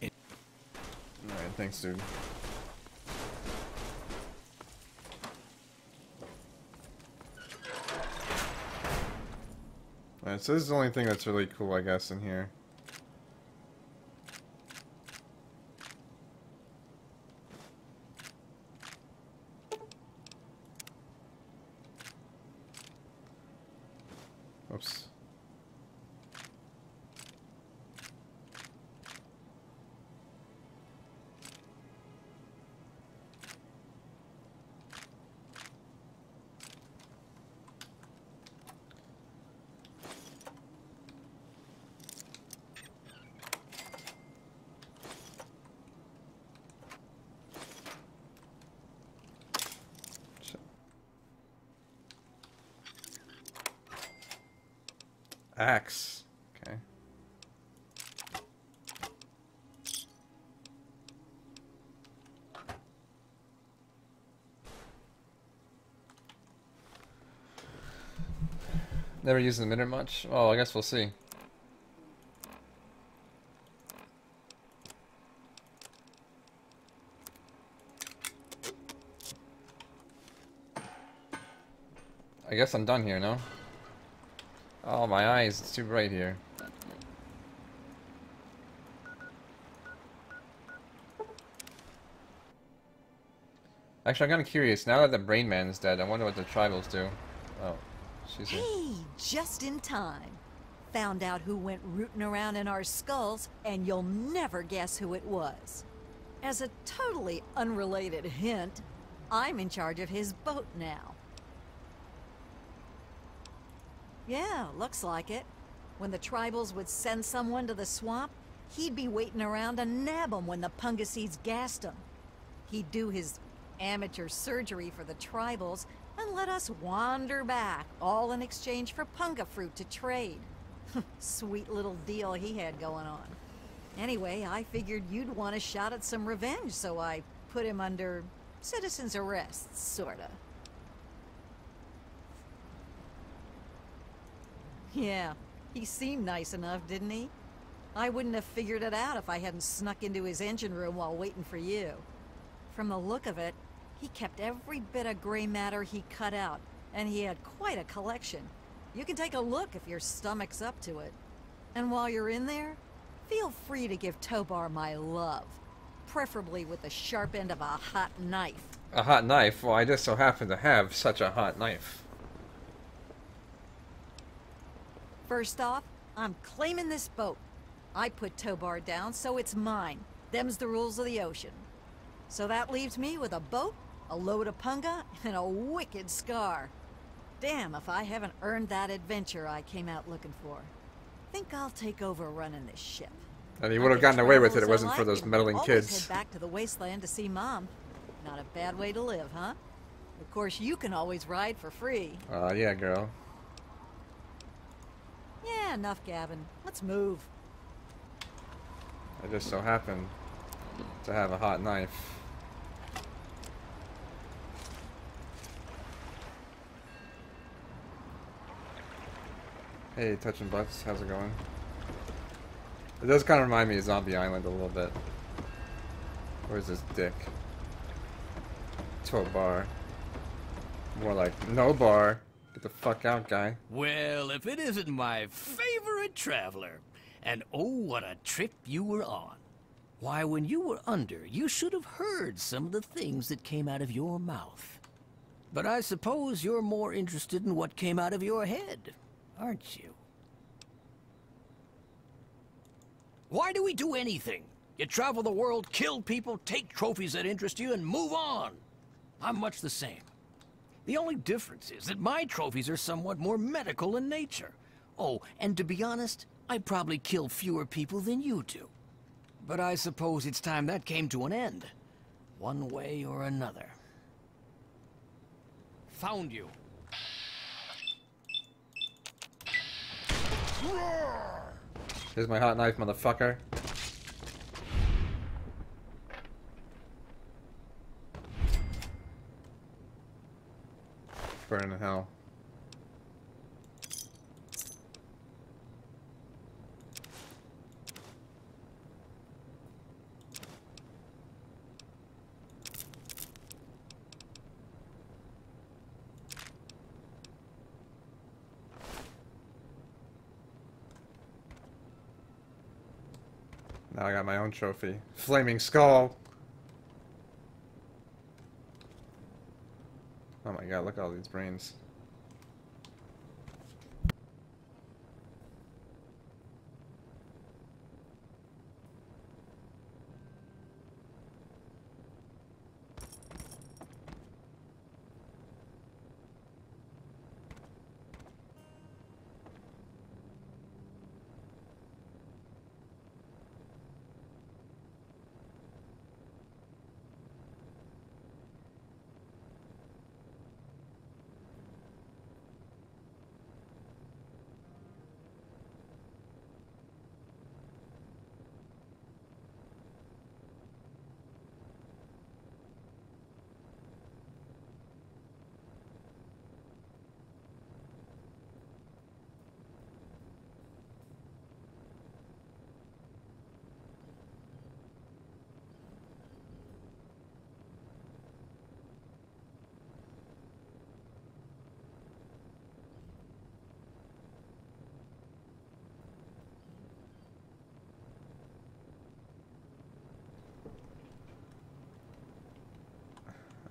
Alright, thanks, dude. Alright, so this is the only thing that's really cool, I guess, in here. Oops. Axe. Okay. Never used the emitter much? Oh, I guess we'll see. I guess I'm done here, no? Oh, my eyes, it's too bright here. Actually, I'm kind of curious. Now that the Brain Man is dead, I wonder what the tribals do. Oh, she's here. Hey, just in time. Found out who went rooting around in our skulls, and you'll never guess who it was. As a totally unrelated hint, I'm in charge of his boat now. Yeah, looks like it. When the tribals would send someone to the swamp, he'd be waiting around to nab 'em when the Pungaseeds gassed 'em. He'd do his amateur surgery for the tribals and let us wander back, all in exchange for punga fruit to trade. Sweet little deal he had going on. Anyway, I figured you'd want a shot at some revenge, so I put him under citizen's arrest, sorta. Yeah, he seemed nice enough, didn't he? I wouldn't have figured it out if I hadn't snuck into his engine room while waiting for you. From the look of it, he kept every bit of gray matter he cut out, and he had quite a collection. You can take a look if your stomach's up to it. And while you're in there, feel free to give Tobar my love. Preferably with the sharp end of a hot knife. A hot knife? Well, I just so happen to have such a hot knife. First off, I'm claiming this boat. I put Tobar down, so it's mine. Them's the rules of the ocean. So that leaves me with a boat, a load of punga, and a wicked scar. Damn if I haven't earned that adventure I came out looking for. Think I'll take over running this ship. And he would have gotten away with it. It wasn't for those meddling kids. Head back to the wasteland to see Mom. Not a bad way to live, huh? Of course, you can always ride for free. Yeah, girl. Yeah, enough gabbing. Let's move. I just so happen to have a hot knife. Hey, touching butts, how's it going? It does kind of remind me of Zombie Island a little bit. Where's this dick? Tobar. More like, no bar. Get the fuck out, guy. Well, if it isn't my favorite traveler. And oh, what a trip you were on. Why, when you were under, you should have heard some of the things that came out of your mouth. But I suppose you're more interested in what came out of your head, aren't you? Why do we do anything? You travel the world, kill people, take trophies that interest you, and move on. I'm much the same. The only difference is that my trophies are somewhat more medical in nature. Oh, and to be honest, I probably kill fewer people than you do. But I suppose it's time that came to an end. One way or another. Found you. Here's my hot knife, motherfucker. Burn in hell. Now I got my own trophy. Flaming skull! Oh my god, look at all these brains.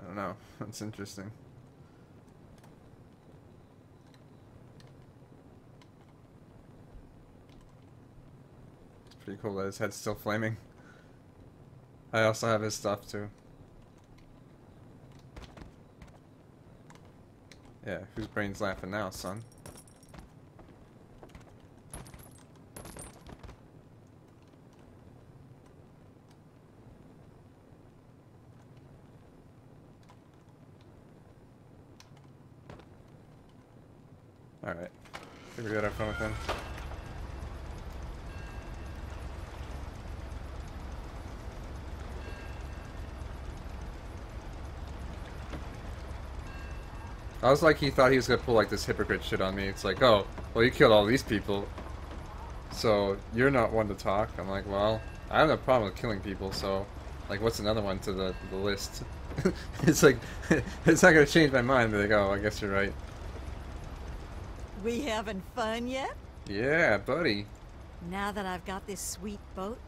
I don't know. That's interesting. It's pretty cool that his head's still flaming. I also have his stuff too. Yeah, whose brain's laughing now, son? Alright. I think we got our fun with him. I was like, he thought he was gonna pull like this hypocrite shit on me. It's like, oh, well, you killed all these people, so you're not one to talk. I'm like, well, I have no problem with killing people, so, like, what's another one to the list? It's like, it's not gonna change my mind. But like, oh, I guess you're right. We having fun yet? Yeah, buddy. Now that I've got this sweet boat,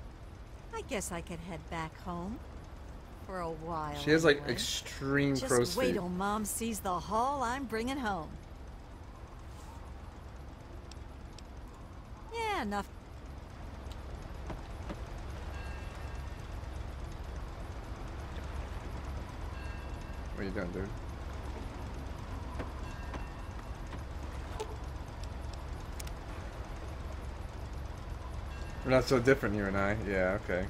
I guess I could head back home. For a while. She has like anyway. extreme Just crow's wait feet. till Mom sees the haul I'm bringing home. Yeah, enough. What are you doing, dude? We're not so different, you and I. Yeah, okay.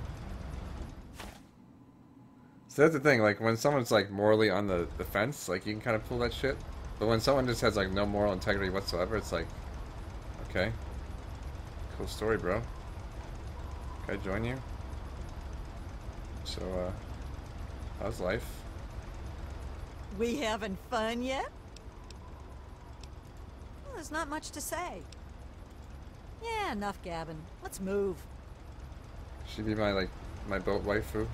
So that's the thing, like, when someone's, like, morally on the fence, like, you can kind of pull that shit. But when someone just has, like, no moral integrity whatsoever, it's like, okay. Cool story, bro. Can I join you? So, how's life? We having fun yet? Well, there's not much to say. Yeah, enough gabbing. Let's move. She'd be my, like, my boat waifu.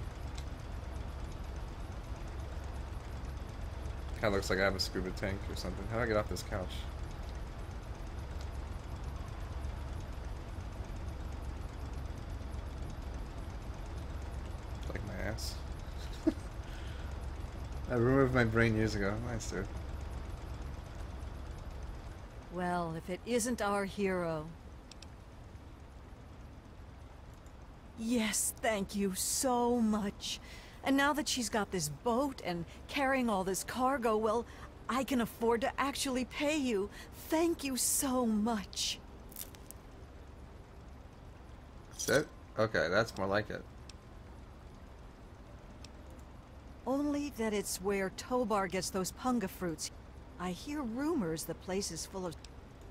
Kinda looks like I have a scuba tank or something. How do I get off this couch? Like my ass. I removed my brain years ago. Nice, dude. Well, if it isn't our hero. Yes, thank you so much. And now that she's got this boat and carrying all this cargo, well, I can afford to actually pay you. Thank you so much. That's it? Okay, that's more like it. Only that it's where Tobar gets those punga fruits. I hear rumors the place is full of...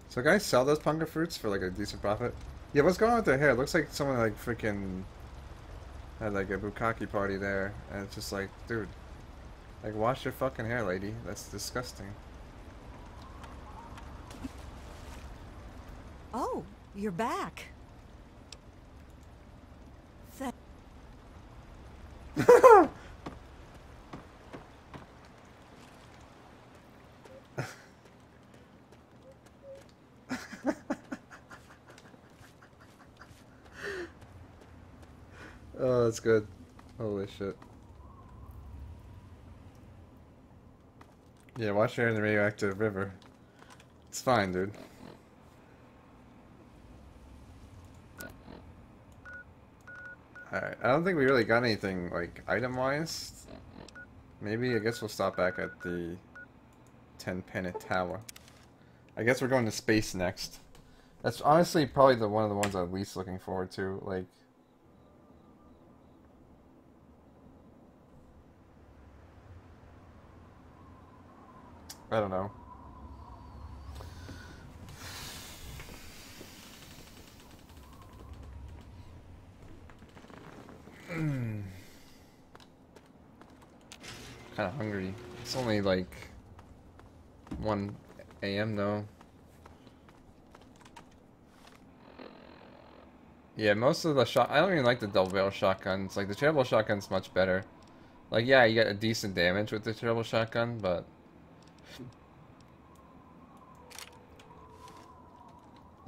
So guys sell those punga fruits for like a decent profit? Yeah, what's going on with their hair? It looks like someone like freaking had like a bukkake party there, and it's just like, dude, like wash your fucking hair, lady. That's disgusting. Oh, you're back. Oh, that's good. Holy shit. Yeah, wash your hair in the radioactive river. It's fine, dude. Alright, I don't think we really got anything, like, item-wise. Maybe, I guess we'll stop back at the 10 Pennant Tower. I guess we're going to space next. That's honestly probably one of the ones I'm least looking forward to, like... I don't know. Kind of hungry. It's only like 1 a.m. though. Yeah, most of the shot. I don't even like the double barrel shotguns. Like the terrible shotgun's much better. Like yeah, you get a decent damage with the terrible shotgun, but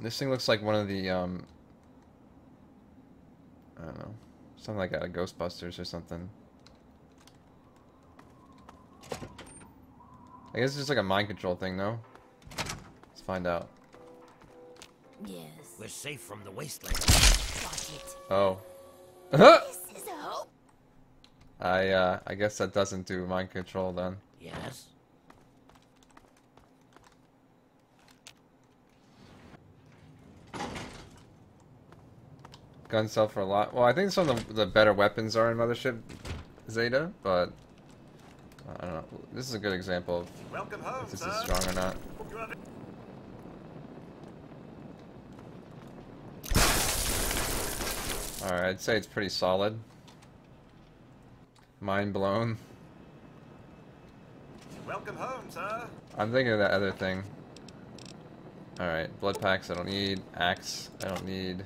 this thing looks like one of the I don't know, something like out of Ghostbusters or something. I guess it's just like a mind control thing, no? Let's find out. Yes. We're safe from the wasteland. Watch it. Oh. This is hope. I guess that doesn't do mind control then. Yes. Guns sell for a lot. Well, I think some of the better weapons are in Mothership Zeta, but I don't know. This is a good example of Welcome home, if this sir. is strong or not. You have Alright, I'd say it's pretty solid. Mind blown. Welcome home, sir. I'm thinking of that other thing. Alright, blood packs I don't need. Axe I don't need.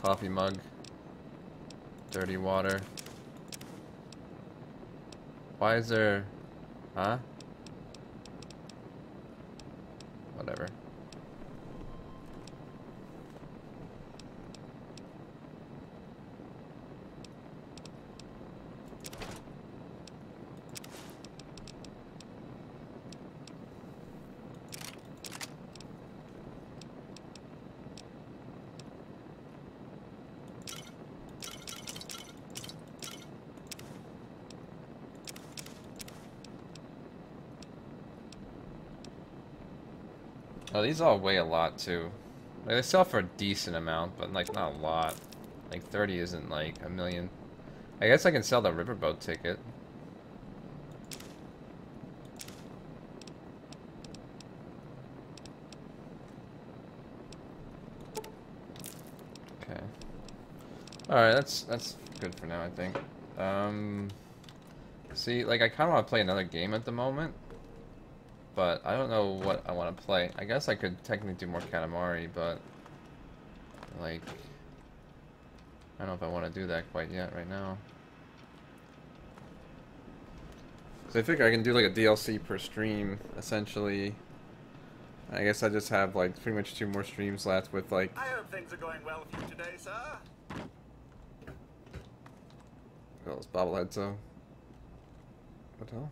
Coffee mug. Dirty water. Why is there... Huh? Whatever. Oh, these all weigh a lot too. Like, they sell for a decent amount, but like not a lot. Like 30 isn't like a million. I guess I can sell the riverboat ticket. Okay. Alright, that's good for now, I think. See, like I kinda wanna play another game at the moment. But I don't know what I want to play. I guess I could technically do more Katamari, but like I don't know if I want to do that quite yet right now. So I figure I can do like a DLC per stream, essentially. I guess I just have like pretty much 2 more streams left with like... I hope things are going well for you today, sir. Oh, those bobbleheads though. What the hell?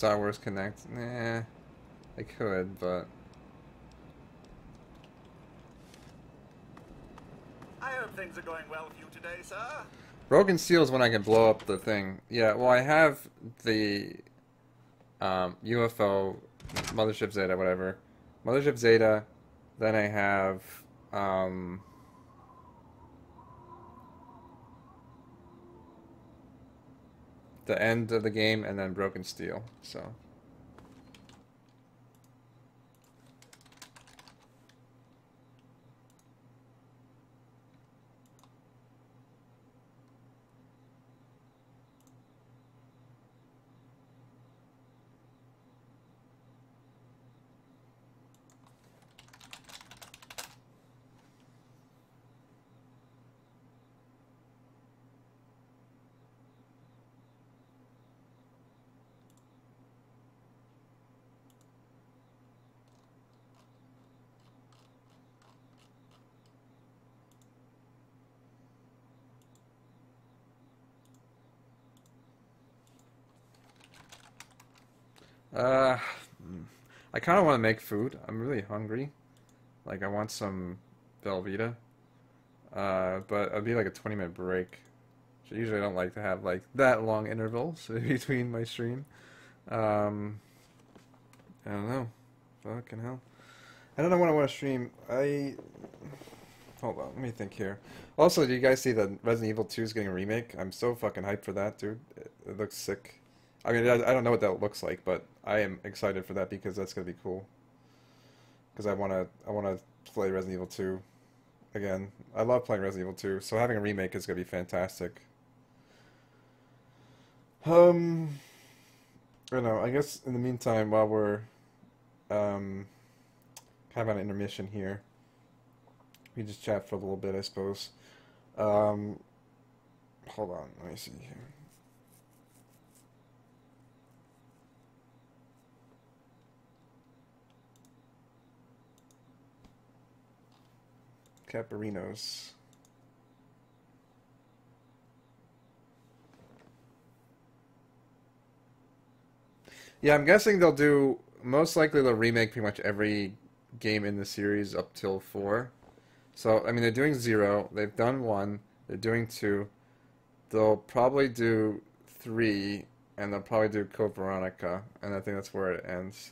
Star Wars Connect. Nah, I could, but I hope things are going well for you today, sir. Broken Steel is when I can blow up the thing. Yeah, well, I have the UFO, Mothership Zeta, whatever. Mothership Zeta, then I have the end of the game, and then Broken Steel, so... I kind of want to make food. I'm really hungry. Like, I want some Velveeta. But it'll be like a 20-minute break. So usually I don't like to have, like, that long intervals between my stream. I don't know. Fucking hell. I don't know when I want to stream. Hold on, let me think here. Also, do you guys see that Resident Evil 2 is getting a remake? I'm so fucking hyped for that, dude. It looks sick. I mean, I don't know what that looks like, but I am excited for that because that's gonna be cool. Because I wanna play Resident Evil 2 again. I love playing Resident Evil 2, so having a remake is gonna be fantastic. I don't know. I guess in the meantime, while we're kind of on an intermission here, we just chat for a little bit, I suppose. Hold on, let me see here. Caparinos. Yeah, I'm guessing they'll do, most likely they'll remake pretty much every game in the series up till 4. So, I mean, they're doing 0, they've done 1, they're doing 2, they'll probably do 3, and they'll probably do Code Veronica, and I think that's where it ends.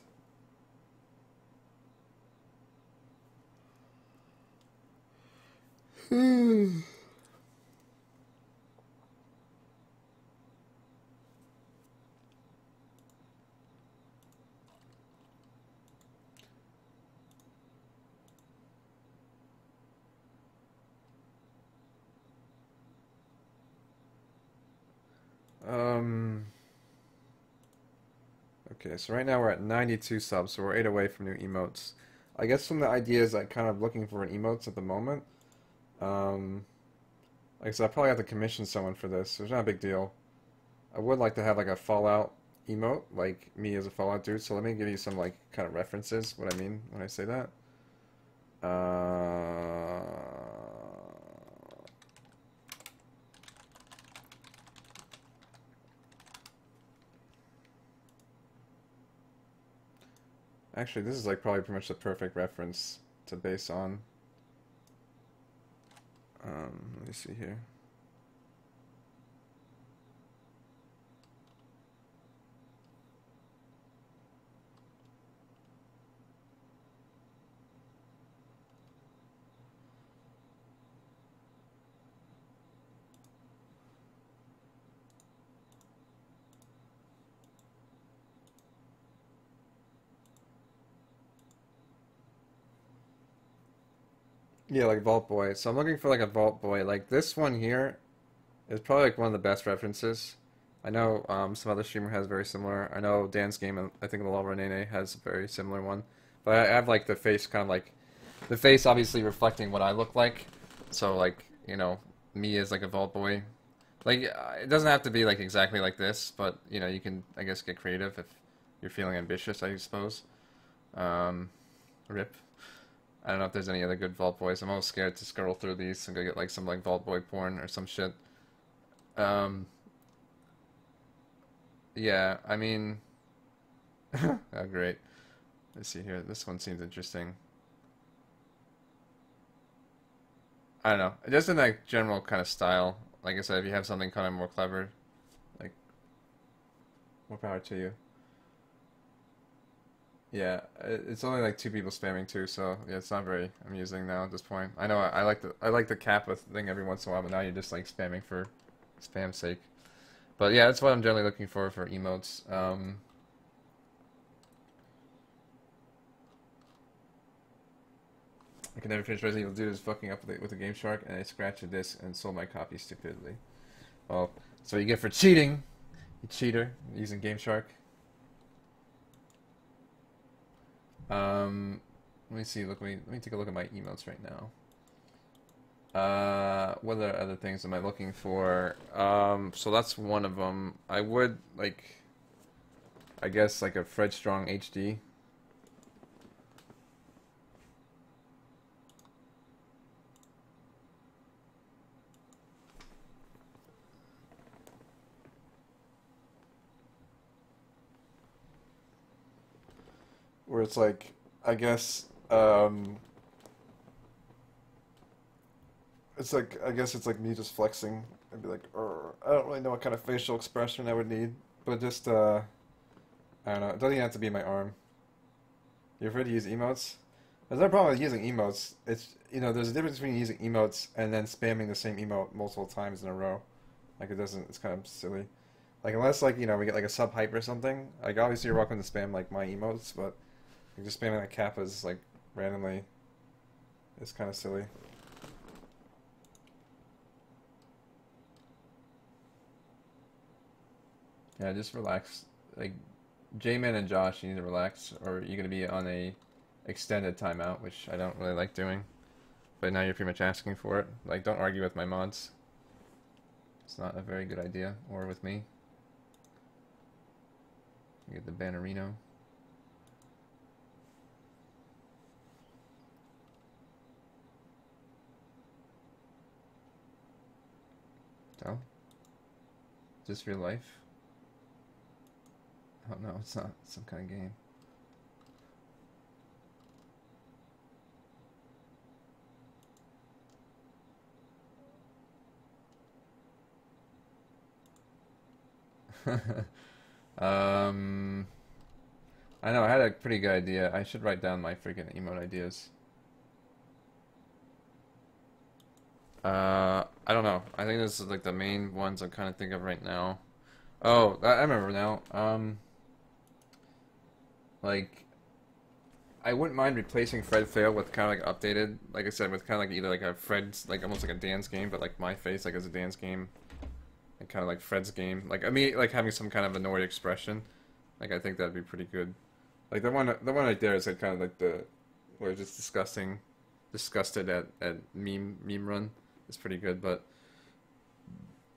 Okay, so right now we're at 92 subs, so we're 8 away from new emotes. I guess from the ideas I'm kind of looking for emotes at the moment. Like I said, I'll probably have to commission someone for this, so it's not a big deal. I would like to have like a Fallout emote, like me as a Fallout dude, so let me give you some like kind of references, what I mean when I say that. Actually, this is like probably pretty much the perfect reference to base on. Let me see here. Yeah, like Vault Boy. So I'm looking for like a Vault Boy. Like this one here is probably like one of the best references. I know some other streamer has very similar. I know Dan's Game, I think the Law Renene has a very similar one. But I have like the face kind of like, the face obviously reflecting what I look like. So like, you know, me as like a Vault Boy. Like, it doesn't have to be like exactly like this, but you know, you can, I guess, get creative if you're feeling ambitious, I suppose. Rip. I don't know if there's any other good Vault Boys. I'm almost scared to scroll through these and go get like some like Vault Boy porn or some shit. Yeah, I mean, Oh, great. Let's see here. This one seems interesting. I don't know. Just in that general kind of style. Like I said, if you have something kind of more clever, like, more power to you. Yeah, it's only like 2 people spamming too, so yeah, it's not very amusing now at this point. I know I like the Kappa thing every once in a while, but now you're just like spamming for spam's sake. But yeah, that's what I'm generally looking for emotes. I can never finish Resident Evil. Dude is fucking up with the Game Shark, and I scratched the disc and sold my copy stupidly. Well, that's what you get for cheating, you cheater, using Game Shark. Let me see. Let me take a look at my emails right now. What other things am I looking for? So that's one of them. I would like, I guess like a Fred Strong HD. Where it's like, I guess, it's like, I guess it's like me just flexing and be like, I don't really know what kind of facial expression I would need, but just, I don't know, it doesn't even have to be my arm. You're afraid to use emotes? There's no problem with using emotes. It's, you know, there's a difference between using emotes and then spamming the same emote multiple times in a row. Like, it doesn't, it's kind of silly. Like, unless, like, you know, we get, like, a sub-hype or something, like, obviously you're welcome to spam, like, my emotes, but like, just spamming like Kappas, like, randomly is kind of silly. Yeah, just relax. Like, J-Man and Josh, you need to relax, or you're gonna be on a extended timeout, which I don't really like doing. But now you're pretty much asking for it. Like, don't argue with my mods. It's not a very good idea, or with me. You get the Bannerino. Oh? Is this real life? Oh no, it's not. It's some kind of game. I know, I had a pretty good idea. I should write down my freaking emote ideas. I don't know. I think this is like the main ones I'm kind of thinking of right now. Oh, I remember now. Like, I wouldn't mind replacing Fred Fail with kind of like updated, like I said, with kind of like either like a Fred's, like almost like a Dan's game, but like my face like as a Dan's game, and kind of like Fred's game. Like, I mean, like having some kind of annoyed expression. Like, I think that'd be pretty good. Like the one right there is like kind of like the, where it's just disgusted at meme run. It's pretty good, but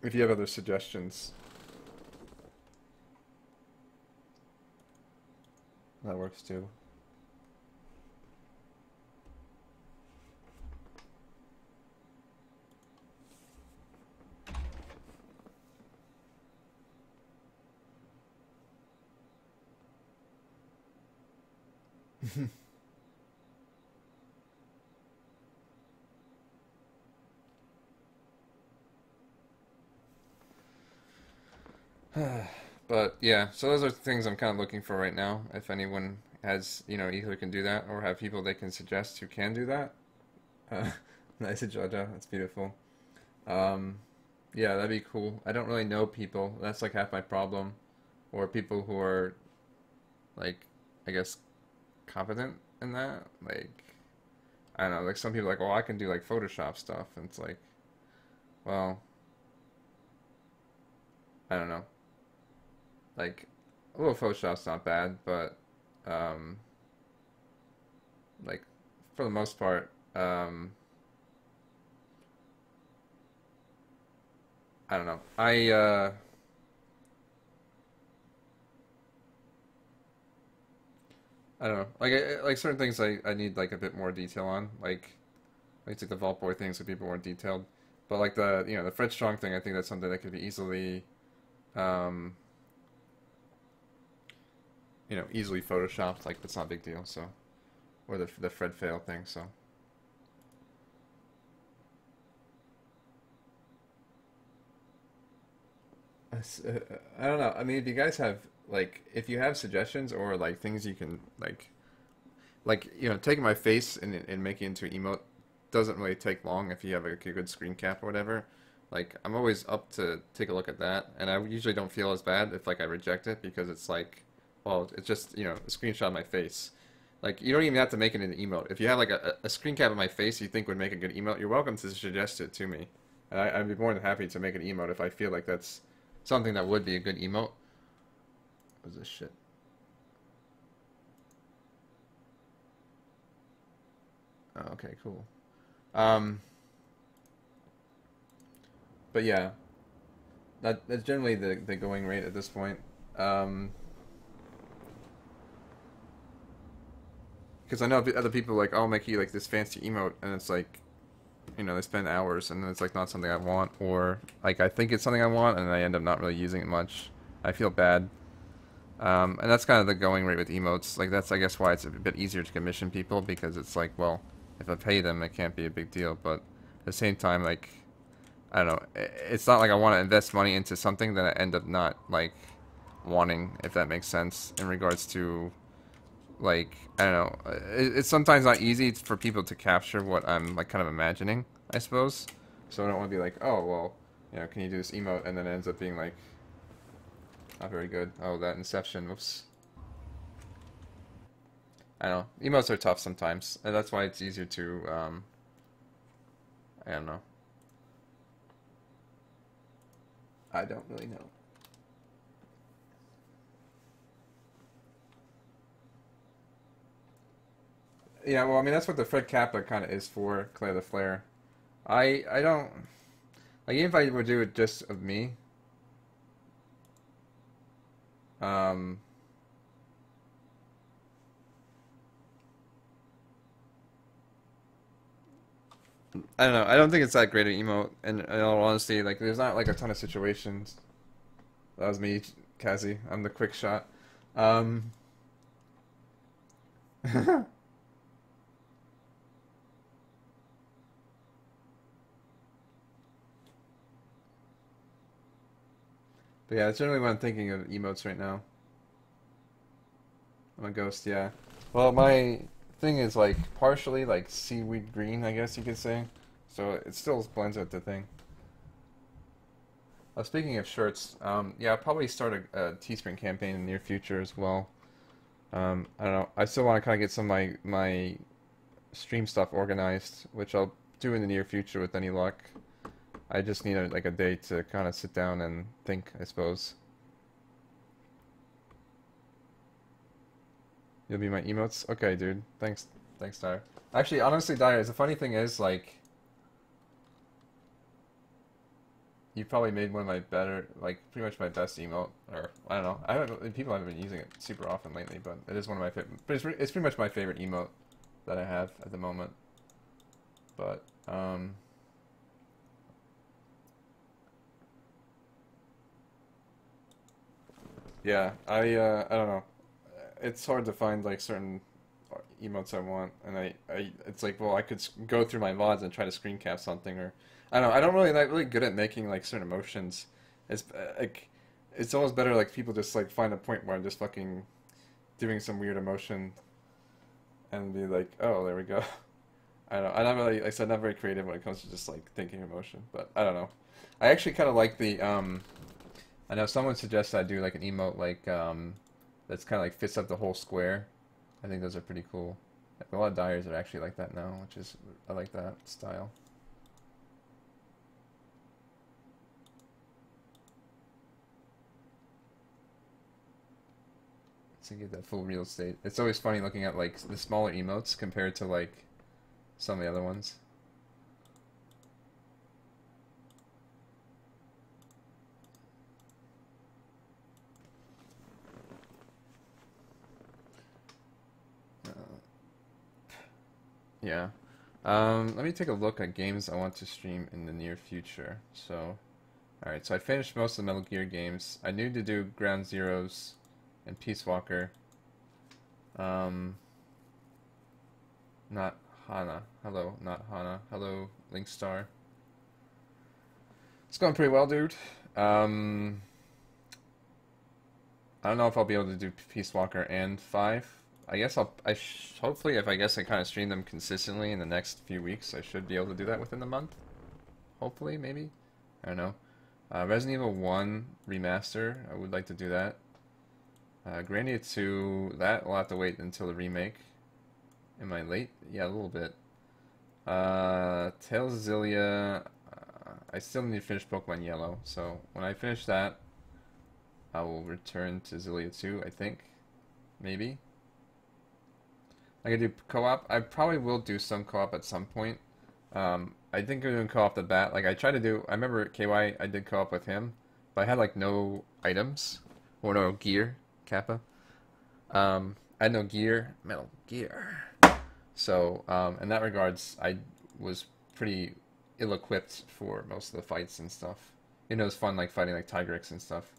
if you have other suggestions, that works too. But yeah, so those are the things I'm kind of looking for right now. If anyone has, you know, either can do that or have people they can suggest who can do that. Nice, Jaja. That's beautiful. Yeah, that'd be cool. I don't really know people. That's like half my problem. Or people who are, like, I guess, competent in that. Like, I don't know. Like some people are like, well, I can do like Photoshop stuff, and it's like, well, I don't know. Like, a little Photoshop's not bad, but, like, for the most part, I don't know. I don't know. Like, like certain things I need, like, a bit more detail on. Like the Vault Boy things would be more detailed. But, like, the, you know, the Fred Strong thing, I think that's something that could be easily, um, you know, easily photoshopped. Like that's not a big deal. So, or the Fred fail thing. So. I don't know. I mean, if you guys have like, if you have suggestions or like things you can like you know, taking my face and making it into an emote doesn't really take long if you have a good screen cap or whatever. Like, I'm always up to take a look at that, and I usually don't feel as bad if like I reject it because it's like, well, it's just, you know, a screenshot of my face. Like, you don't even have to make it an emote. If you have like a screen cap of my face you think would make a good emote, you're welcome to suggest it to me, and I'd be more than happy to make an emote if I feel like that's something that would be a good emote. What's this shit? Oh, okay, cool. But yeah, that's generally the going rate at this point. Because I know other people like, oh, I'll make you like this fancy emote, and it's like, you know, they spend hours, and then it's like not something I want, or like I think it's something I want, and I end up not really using it much. I feel bad. And that's kind of the going rate with emotes. Like, that's, I guess, why it's a bit easier to commission people, because it's like, well, if I pay them, it can't be a big deal. But at the same time, like, I don't know, it's not like I want to invest money into something that I end up not, like, wanting, if that makes sense, in regards to, like, I don't know, it's sometimes not easy for people to capture what I'm, like, kind of imagining, I suppose. So I don't want to be like, oh, well, you know, can you do this emote, and then it ends up being, like, not very good. Oh, that Inception, whoops. I don't know, emotes are tough sometimes, and that's why it's easier to, I don't know. I don't really know. Yeah, well, I mean, that's what the Fred Kappa kind of is for, Claire the Flare. I don't... Like, even if I would do it just of me... I don't know. I don't think it's that great an emote, and in all honesty, like, there's not, like, a ton of situations. That was me, Kazi. I'm the quick shot. But yeah, that's generally what I'm thinking of emotes right now. I'm a ghost, yeah. Well, my thing is, like, partially, like, seaweed green, I guess you could say. So it still blends with the thing. Speaking of shirts, yeah, I'll probably start a Teespring campaign in the near future as well. I don't know. I still want to kind of get some of my stream stuff organized, which I'll do in the near future with any luck. I just need like a day to kind of sit down and think, I suppose. You'll be my emotes? Okay, dude. Thanks, Dyer. Actually, honestly, Dyer, the funny thing is, like, you probably made one of my better, like, pretty much my best emote, or, I don't know, people haven't been using it super often lately, but it is one of my favorite, but it's pretty much my favorite emote that I have at the moment. But, yeah, I don't know. It's hard to find, like, certain emotes I want, and it's like, well, I could go through my VODs and try to screen cap something, or, I don't know, I don't really, like, really good at making, like, certain emotions. It's, like, it's almost better, like, people just, like, find a point where I'm just fucking doing some weird emotion, and be like, oh, there we go. I don't know, I'm not really, like I said, not very creative when it comes to just, like, thinking emotion, but, I don't know. I actually kind of like the, I know someone suggested I do, like, an emote, like, that's kind of like fits up the whole square. I think those are pretty cool. A lot of dyers are actually like that now, which is, I like that style. To get that full real estate. It's always funny looking at like the smaller emotes compared to like some of the other ones. Yeah. Let me take a look at games I want to stream in the near future. So, alright, so I finished most of the Metal Gear games. I need to do Ground Zeroes and Peace Walker. Not Hana. Hello, not Hana. Hello, Linkstar. It's going pretty well, dude. I don't know if I'll be able to do Peace Walker and 5. I guess hopefully if I kind of stream them consistently in the next few weeks, I should be able to do that within the month. Hopefully, maybe. I don't know. Resident Evil 1 Remaster, I would like to do that. Grandia 2, that will have to wait until the remake. Am I late? Yeah, a little bit. Tales of Xillia, I still need to finish Pokemon Yellow, so when I finish that, I will return to Xillia 2, I think. Maybe. I can do co-op. I probably will do some co-op at some point. I think I'm doing co-op the bat. Like, I remember KY, I did co-op with him, but I had, like, no items. Or no gear, Kappa. I had no gear, Metal Gear. So, in that regards, I was pretty ill-equipped for most of the fights and stuff. You know, it was fun, like, fighting, like, Tigrex and stuff.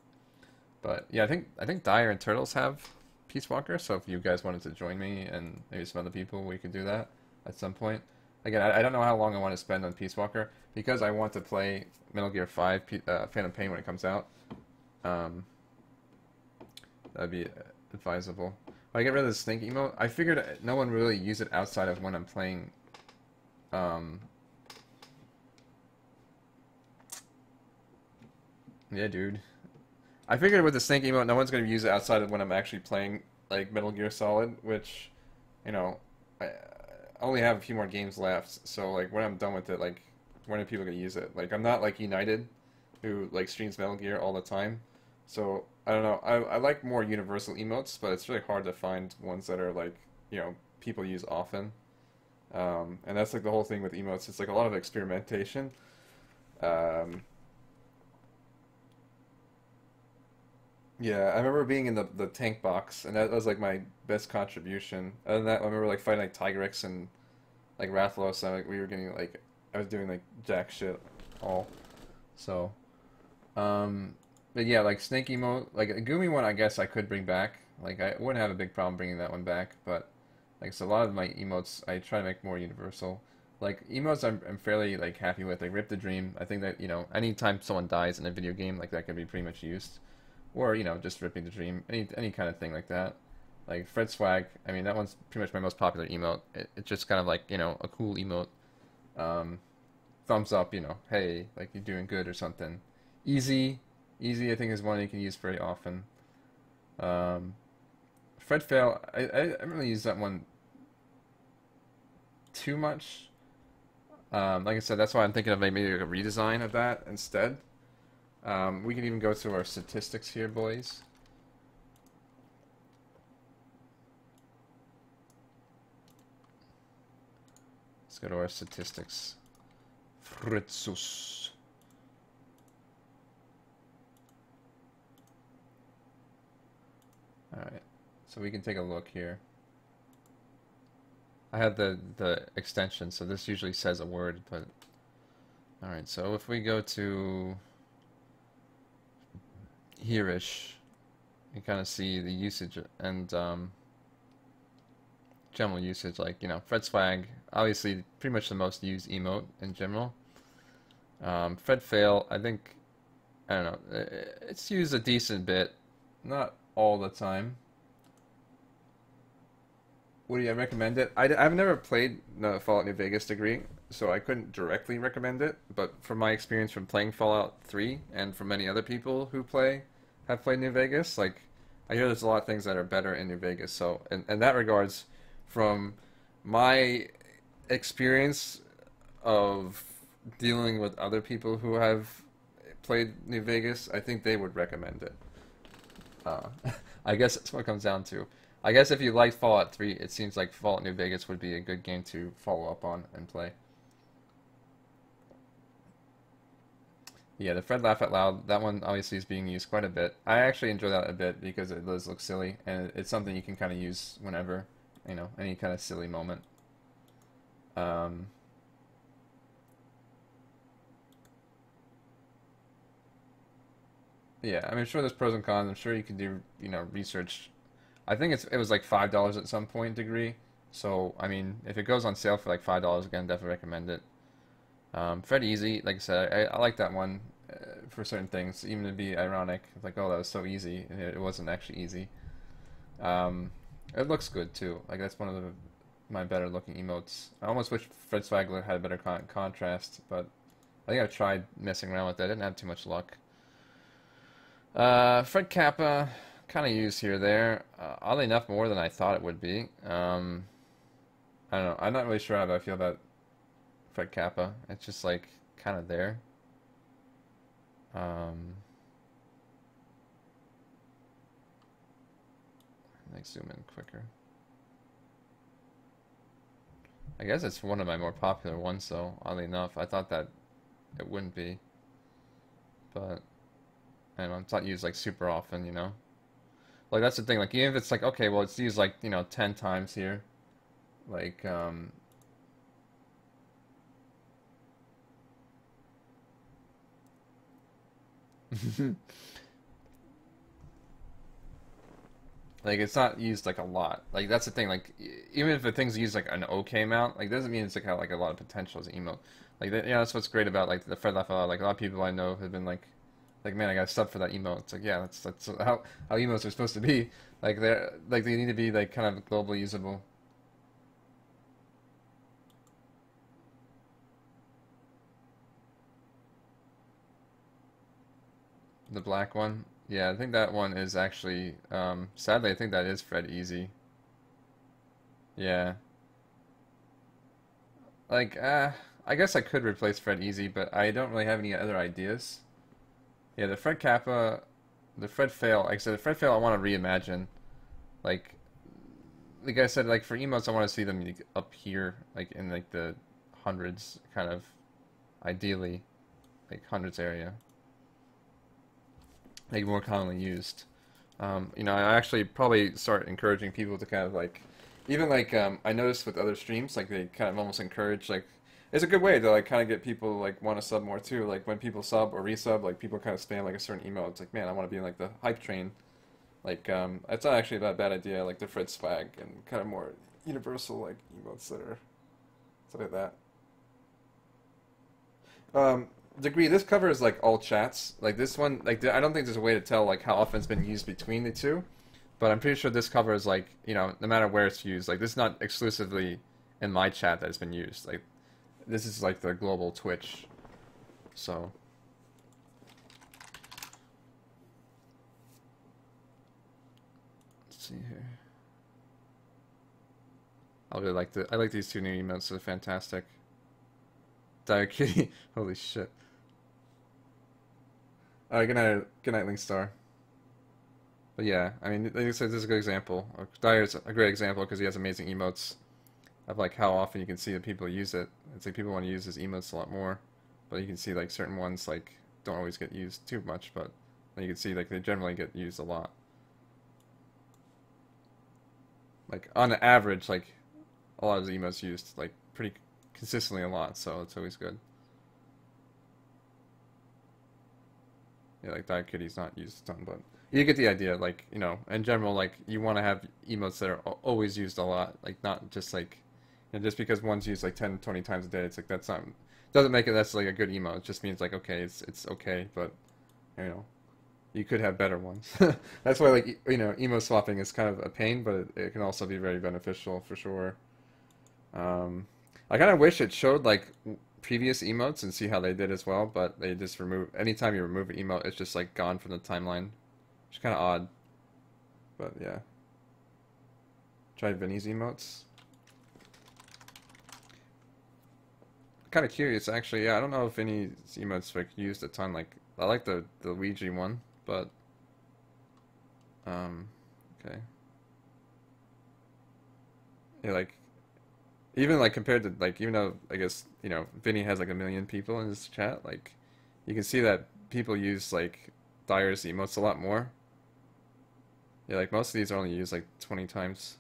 But, yeah, I think Dyer and Turtles have Peace Walker, so if you guys wanted to join me and maybe some other people, we could do that at some point. Again, I don't know how long I want to spend on Peace Walker, because I want to play Metal Gear 5 Phantom Pain when it comes out. That'd be advisable. When I get rid of the snake emote, I figured no one really use it outside of when I'm playing, yeah, dude. I figured with the snake emote, no one's going to use it outside of when I'm actually playing, like, Metal Gear Solid, which, you know, I only have a few more games left, so, like, when I'm done with it, like, when are people going to use it? Like, I'm not like United, who, like, streams Metal Gear all the time, so, I don't know, I like more universal emotes, but it's really hard to find ones that are, like, you know, people use often, and that's, like, the whole thing with emotes, it's, like, a lot of experimentation, yeah, I remember being in the tank box, and that was like my best contribution. Other than that, I remember like fighting like Tigrex and like Rathalos, and like we were getting like I was doing like jack shit all. So, but yeah, like Snake emote, like a Gumi one, I guess I could bring back. Like I wouldn't have a big problem bringing that one back, but like so a lot of my emotes I try to make more universal. Like emotes, I'm fairly like happy with. Like Rip the Dream, I think that anytime someone dies in a video game, like that can be pretty much used. Or, just ripping the dream, any kind of thing like that. Like, Fred Swag, I mean, that one's pretty much my most popular emote. It's just kind of like, a cool emote. Thumbs up, hey, like, you're doing good or something. Easy, I think, is one you can use very often. Fred Fail, I haven't really used that one too much. Like I said, that's why I'm thinking of maybe a redesign of that instead. We can even go to our statistics here, boys. Let's go to our statistics. Fritzus. Alright, so we can take a look here. I have the extension, so this usually says a word, but... Alright, so if we go to... here-ish, you kind of see the usage and general usage, like Fred Swag, obviously pretty much the most used emote in general. Fred Fail, I think, I don't know, it's used a decent bit, not all the time. Would I recommend it? I've never played Fallout New Vegas degree, so I couldn't directly recommend it, but from my experience from playing Fallout 3 and from many other people who have played New Vegas, like, I hear there's a lot of things that are better in New Vegas, so in that regards, from my experience of dealing with other people who have played New Vegas, I think they would recommend it. I guess that's what it comes down to. I guess if you like Fallout 3, it seems like Fallout New Vegas would be a good game to follow up on and play. Yeah, the Fred Laugh Out Loud, that one obviously is being used quite a bit. I actually enjoy that a bit because it does look silly, and it's something you can kind of use whenever, any kind of silly moment. Yeah, I mean, I'm sure there's pros and cons. I'm sure you can do, research I think it was like $5 at some point, Degree. So I mean, if it goes on sale for like $5 again, definitely recommend it. Fred Easy, like I said, I like that one for certain things, even to be ironic. Like, oh, that was so easy, and it wasn't actually easy. It looks good too. Like that's one of my better looking emotes. I almost wish Fred Swagler had a better contrast, but I think I tried messing around with that. I didn't have too much luck. Fred Kappa, kind of used here or there. Oddly enough, more than I thought it would be. I don't know. I'm not really sure how I feel about Fred Kappa. It's just like kind of there. Like zoom in quicker. I guess it's one of my more popular ones, though. Oddly enough, I thought that it wouldn't be, but I don't know, it's not used like super often, you know. Like that's the thing. Like even if it's like okay, well, it's used like 10 times here, like like it's not used like a lot. Like that's the thing. Like even if the thing's used like an okay amount, like doesn't mean it's like like a lot of potential as an emote. Like that's what's great about like the Fred Laugh Out Loud. Like a lot of people I know have been like man, I got sub for that emote. It's like yeah, that's how emotes are supposed to be. Like they need to be like kind of globally usable. The black one. Yeah, I think that one is actually, sadly, I think that is Fred Easy. Yeah. Like, I guess I could replace Fred Easy, but I don't really have any other ideas. Yeah, the Fred Kappa, the Fred Fail, like I said, the Fred Fail I want to reimagine. Like I said, like for emotes, I want to see them like, up here, like in like the hundreds, kind of, ideally, like hundreds area. Like more commonly used. I actually probably start encouraging people to kind of like, even like I noticed with other streams, like they kind of almost encourage like, it's a good way to like kind of get people like want to sub more too. Like when people sub or resub, like people kind of spam like a certain email. It's like man, I want to be in like the hype train. Like it's not actually that bad idea. Like the Fred Swag and kind of more universal like emotes that are stuff like that. Degree, this covers like all chats. Like this one, like I don't think there's a way to tell like how often it's been used between the two, but I'm pretty sure this covers like no matter where it's used. Like this is not exclusively in my chat that it's been used. Like this is like the global Twitch. So let's see here. I like these two new emotes. They're fantastic. Dire Kitty, holy shit. Alright, good night, Linkstar. But yeah, I mean, like I said, this is a good example. Dire's a great example because he has amazing emotes of like how often you can see that people use it. It's like people want to use his emotes a lot more, but you can see like certain ones like don't always get used too much, but you can see like they generally get used a lot. Like on average, like a lot of his emotes used like pretty consistently a lot, so it's always good. Yeah, like Dire Kitty's not used a ton, but you get the idea. Like, in general, like, you want to have emotes that are always used a lot. Like, not just, like, just because one's used, like, 10, 20 times a day, it's like, that's not, doesn't make it necessarily a good emote. It just means, like, okay, it's okay, but, you could have better ones. That's why, like, emo swapping is kind of a pain, but it can also be very beneficial, for sure. I kind of wish it showed, like, previous emotes and see how they did as well, but they just remove, anytime you remove an emote, it's just like gone from the timeline, which is kind of odd, but yeah. Try Vinny's emotes. Kind of curious actually. Yeah, I don't know if Vinny's emotes like used a ton. Like I like the Ouija one, but okay. Yeah, like even like compared to like, even though I guess Vinny has like 1 million people in his chat, like you can see that people use like Dire's emotes a lot more. Yeah, like most of these are only used like 20 times.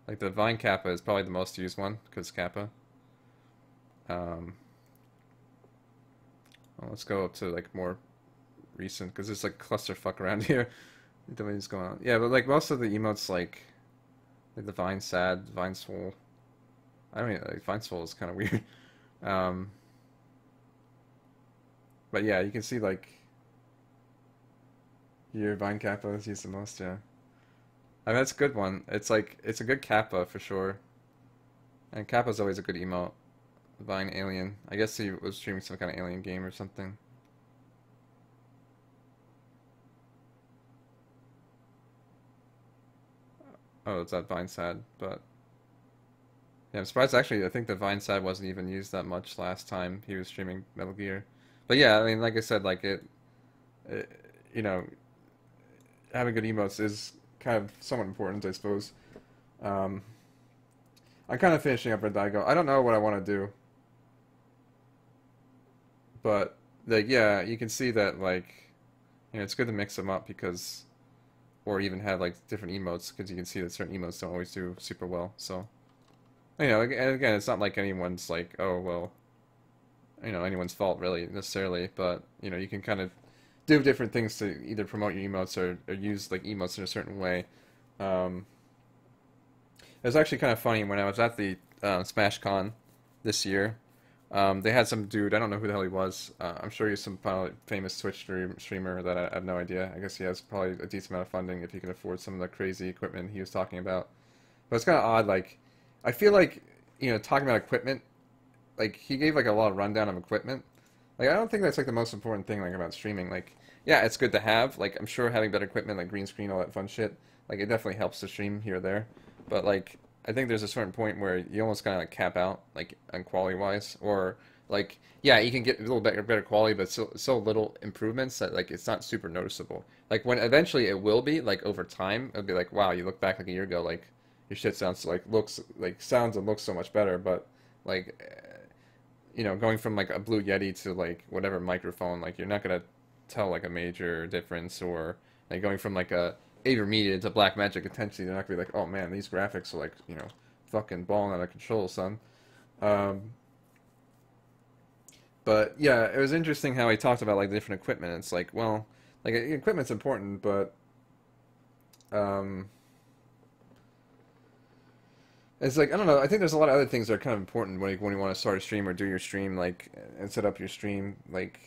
Like the Vine Kappa is probably the most used one because Kappa. Well, let's go up to like more recent because it's like clusterfuck around here. The way it's going on. Yeah, but like most of the emotes, like the Vine Sad, Vine Swole. I don't know, like Vine Swole is kind of weird. Um, but yeah, you can see like your Vine Kappa is used the most. Yeah, I mean that's a good one. It's like it's a good Kappa for sure. And Kappa's always a good emote. Vine Alien. I guess he was streaming some kind of alien game or something. Oh, it's that Vine Sad, but yeah, I'm surprised actually. I think the Vine Sad wasn't even used that much last time he was streaming Metal Gear. But yeah, I mean, like I said, like it you know, having good emotes is kind of somewhat important, I suppose. Um, I'm kind of finishing up Red Daigo. I don't know what I want to do, but like yeah, you can see that like it's good to mix them up because, or even have like different emotes because you can see that certain emotes don't always do super well. So and again, it's not like anyone's like oh well, anyone's fault really necessarily, but you can kind of do different things to either promote your emotes or use like emotes in a certain way. It was actually kind of funny when I was at the SmashCon this year. They had some dude, I don't know who the hell he was. I'm sure he's some probably famous Twitch streamer that I have no idea. I guess he has probably a decent amount of funding if he can afford some of the crazy equipment he was talking about. But it's kind of odd, like, I feel like, talking about equipment, like, he gave, like, a lot of rundown of equipment. Like, I don't think that's, like, the most important thing, like, about streaming. Like, yeah, it's good to have. Like, I'm sure having better equipment, like green screen, all that fun shit, like, it definitely helps to stream here or there. But, like, I think there's a certain point where you almost kind of, like, cap out, like, on quality-wise. Or, like, yeah, you can get a little better quality, but so little improvements that, like, it's not super noticeable. Like, when eventually it will be, like, over time, it'll be like, wow, you look back, like, a year ago, like, your shit sounds, like, sounds and looks so much better, but, like, going from like a Blue Yeti to like whatever microphone, like you're not gonna tell like a major difference, or like going from like a AverMedia to Blackmagic, potentially they're not gonna be like, oh man, these graphics are like fucking balling out of control, son. But yeah, it was interesting how he talked about like the different equipment. It's like, well, like equipment's important, but it's like, I don't know, I think there's a lot of other things that are kind of important when you want to start a stream or do your stream, like, and set up your stream. Like,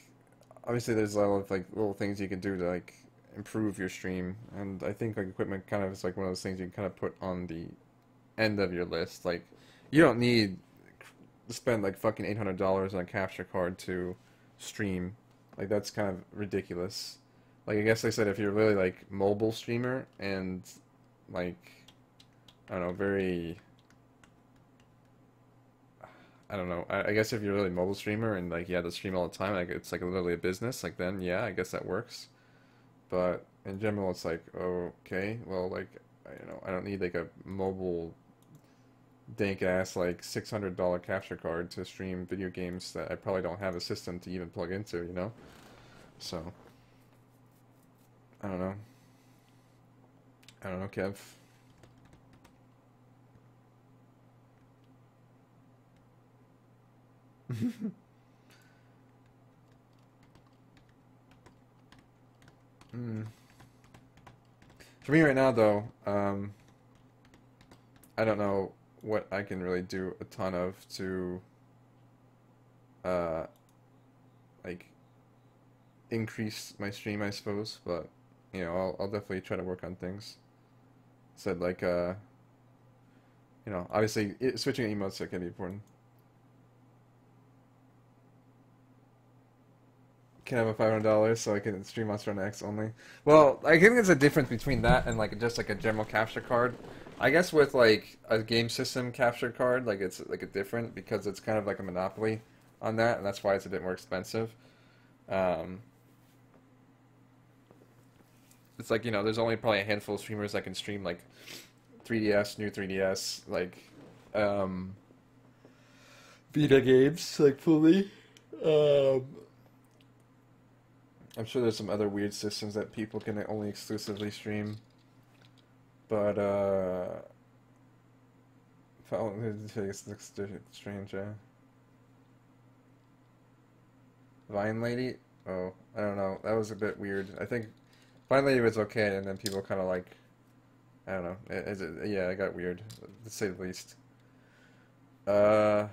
obviously there's a lot of, like, little things you can do to, like, improve your stream. And I think, like, equipment kind of is, like, one of those things you can kind of put on the end of your list. Like, you don't need to spend, like, fucking $800 on a capture card to stream. Like, that's kind of ridiculous. Like, I guess they said if you're really, like, mobile streamer and, like, I don't know, very... I don't know. I guess if you're really a mobile streamer and like you have to stream all the time, like it's like literally a business, like then yeah, I guess that works. But in general, it's like okay, well like I don't need like a mobile dank ass like $600 capture card to stream video games that I probably don't have a system to even plug into, So I don't know. I don't know, Kev. For me right now, though, I don't know what I can really do a ton of to, like, increase my stream, I suppose. But I'll definitely try to work on things. Said like, obviously switching emotes can be important. Can have a $500 so I can stream Monster Hunter X only. Well, I think there's a difference between that and like just like a general capture card. I guess with like a game system capture card, like it's like a different because it's kind of like a monopoly on that, and that's why it's a bit more expensive. It's like there's only probably a handful of streamers that can stream like 3DS, new 3DS, like Vita games like fully. I'm sure there's some other weird systems that people can only exclusively stream. But, it looks strange, Vine Lady? Oh, I don't know. That was a bit weird. I think Finally, it was okay, and then people kind of like, I don't know. Yeah, it got weird, to say the least. Uh,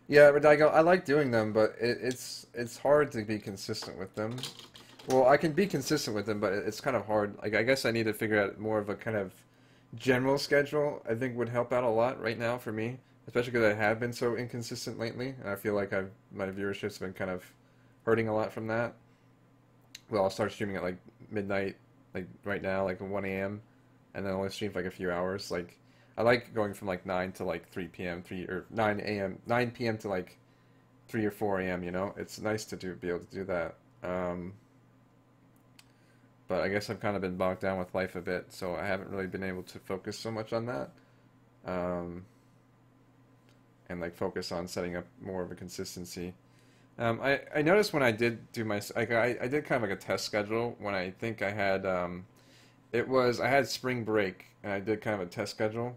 yeah, Radigo, I like doing them, but it's hard to be consistent with them. Well, I can be consistent with them, but it's kind of hard. Like, I guess I need to figure out more of a kind of general schedule. I think would help out a lot right now for me, especially because I have been so inconsistent lately, and I feel like my viewership's been kind of hurting a lot from that. Well, I'll start streaming at like midnight, like right now, like 1 a.m., and then only stream for like a few hours. Like, I like going from like 9 to like 3 p.m., 3 or 9 a.m., 9 p.m. to like 3 or 4 a.m., you know? It's nice to be able to do that. But I guess I've kind of been bogged down with life a bit, so I haven't really been able to focus so much on that. And like focus on setting up more of a consistency. I noticed when I did do my, like I did kind of like a test schedule when I think I had, I had spring break, and I did kind of a test schedule.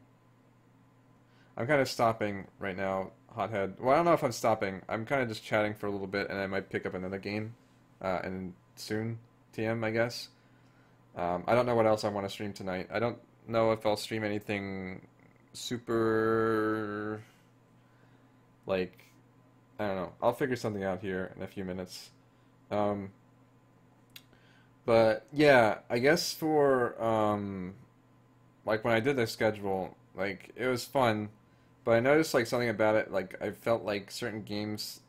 I'm kind of stopping right now, Hothead. Well, I don't know if I'm stopping. I'm kind of just chatting for a little bit, and I might pick up another game, and soon, TM, I guess. I don't know what else I want to stream tonight. I don't know if I'll stream anything super, like, I don't know. I'll figure something out here in a few minutes. But yeah, I guess for like when I did the schedule, like it was fun, but I noticed like something about it. Like I felt like certain games,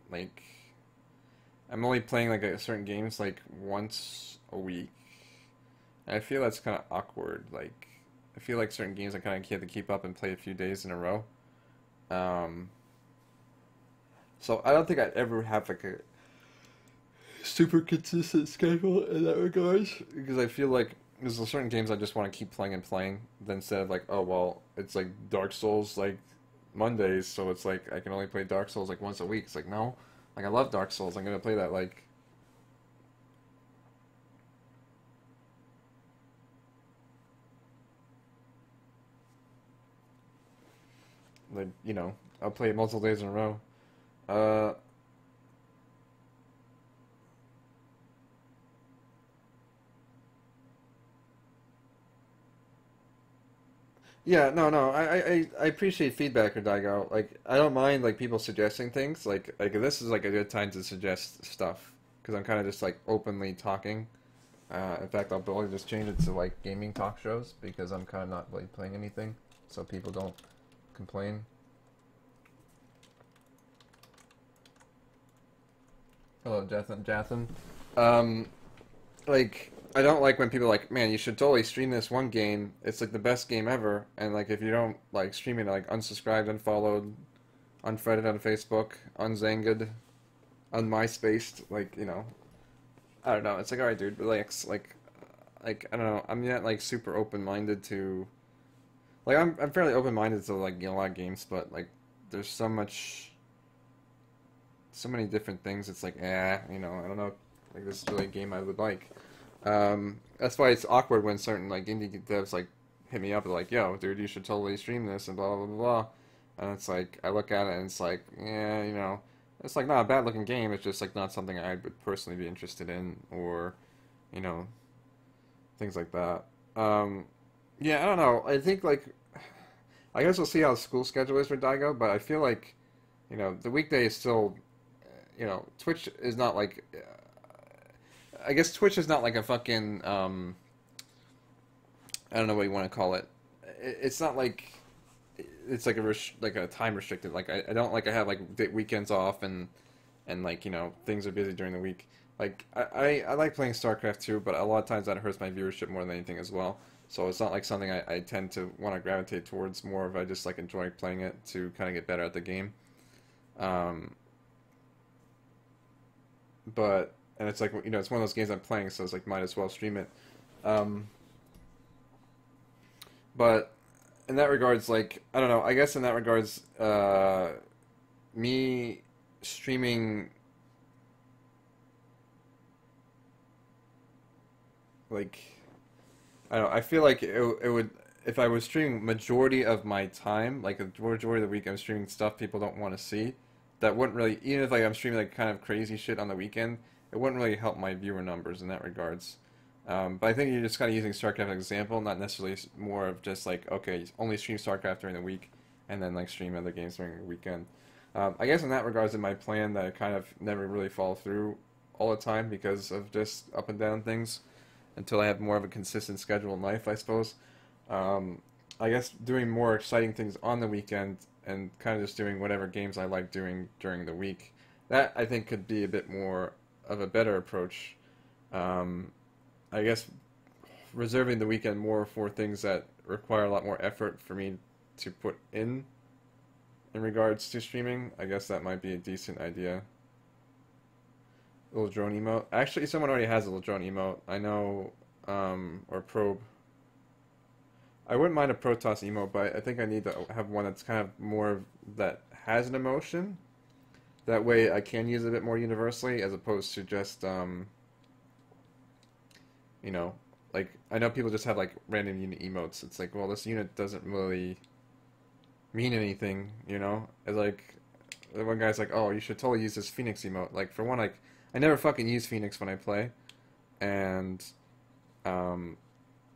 like I'm only playing like certain games like once a week. And I feel that's kind of awkward. Like I feel like certain games I kind of have to keep up and play a few days in a row. So I don't think I'd ever have like a super consistent schedule in that regards, because I feel like there's certain games I just want to keep playing and playing, then instead of like, oh well, it's like Dark Souls like Mondays, so it's like I can only play Dark Souls like once a week. It's like, no, like I love Dark Souls, I'm gonna play that like you know, I'll play it multiple days in a row. Yeah, no. I appreciate feedback, Daigo. Like, I don't mind like people suggesting things. Like this is like a good time to suggest stuff because I'm kind of just like openly talking. In fact, I'll probably just change it to like gaming talk shows because I'm kind of not like playing anything, so people don't complain. Hello, Jathan. Like, I don't like when people are like, man, you should totally stream this one game. It's like the best game ever. And like, if you don't like stream it, like unsubscribed, unfollowed, unfriended on Facebook, unzanged, unmyspaced, like, you know, I don't know. It's like, all right, dude, relax. Like, I don't know. I'm not like super open-minded to, like, I'm fairly open-minded to like, you know, a lot of games, but like, there's so many different things. It's like, you know, I don't know. Like, this is really a game I would like. That's why it's awkward when certain like indie devs like hit me up and like, yo, dude, you should totally stream this and blah blah blah blah. And it's like I look at it and it's like, yeah, you know, it's like not a bad looking game. It's just like not something I would personally be interested in, or, you know, things like that. Yeah, I don't know. I think like, I guess we'll see how the school schedule is for Daigo, but I feel like, you know, the weekday is still, you know, Twitch is not like. I guess Twitch is not like a fucking, I don't know what you want to call it. It's not like, it's like a time restricted. Like, I don't like I have like weekends off and like, you know, things are busy during the week. Like, I like playing StarCraft too, but a lot of times that hurts my viewership more than anything as well. So it's not like something I tend to want to gravitate towards. More of I just like enjoy playing it to kind of get better at the game. But... And it's like, you know, it's one of those games I'm playing, so it's like, might as well stream it. But in that regards, like, I don't know, I guess in that regards, me streaming, like, I don't know, I feel like it would, if I was streaming majority of my time, like a majority of the week I'm streaming stuff people don't want to see, that wouldn't really, even if like I'm streaming like kind of crazy shit on the weekend, it wouldn't really help my viewer numbers in that regards. But I think you're just kind of using StarCraft as an example, not necessarily more of just like, okay, only stream StarCraft during the week, and then like stream other games during the weekend. I guess in that regards, in my plan that I kind of never really follow through all the time because of just up and down things until I have more of a consistent schedule in life, I suppose. I guess doing more exciting things on the weekend and kind of just doing whatever games I like doing during the week. That, I think, could be a bit more of a better approach. I guess reserving the weekend more for things that require a lot more effort for me to put in regards to streaming. I guess that might be a decent idea. Little drone emote. Actually, someone already has a little drone emote. I know, or probe. I wouldn't mind a Protoss emote, but I think I need to have one that's kind of more that has an emotion. That way I can use it a bit more universally as opposed to just, you know, like, I know people just have, like, random unit emotes. It's like, well, this unit doesn't really mean anything, you know? It's like, the one guy's like, oh, you should totally use this Phoenix emote. Like, for one, like, I never fucking use Phoenix when I play. And,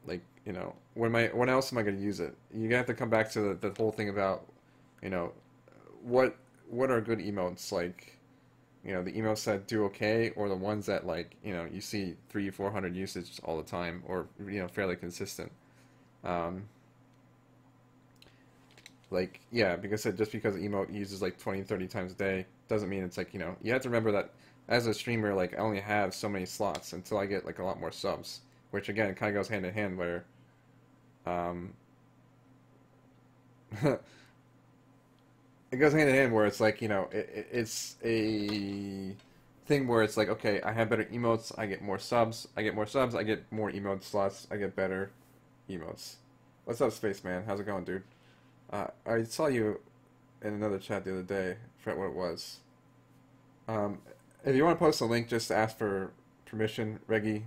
like, you know, when else am I going to use it? You have to come back to the whole thing about, you know, what are good emotes, like, you know, the emotes that do okay, or the ones that, like, you know, you see 300-400 usage all the time, or, you know, fairly consistent. Like, yeah, because just because the emote uses like 20-30 times a day doesn't mean it's like, you know, you have to remember that as a streamer, like, I only have so many slots until I get like a lot more subs, which again kind of goes hand in hand where it goes hand in hand where it's like, you know, it's a thing where it's like, okay, I have better emotes, I get more subs, I get more emote slots, I get better emotes. What's up, Spaceman? How's it going, dude? I saw you in another chat the other day. I forgot what it was. If you want to post a link, just ask for permission, Reggie.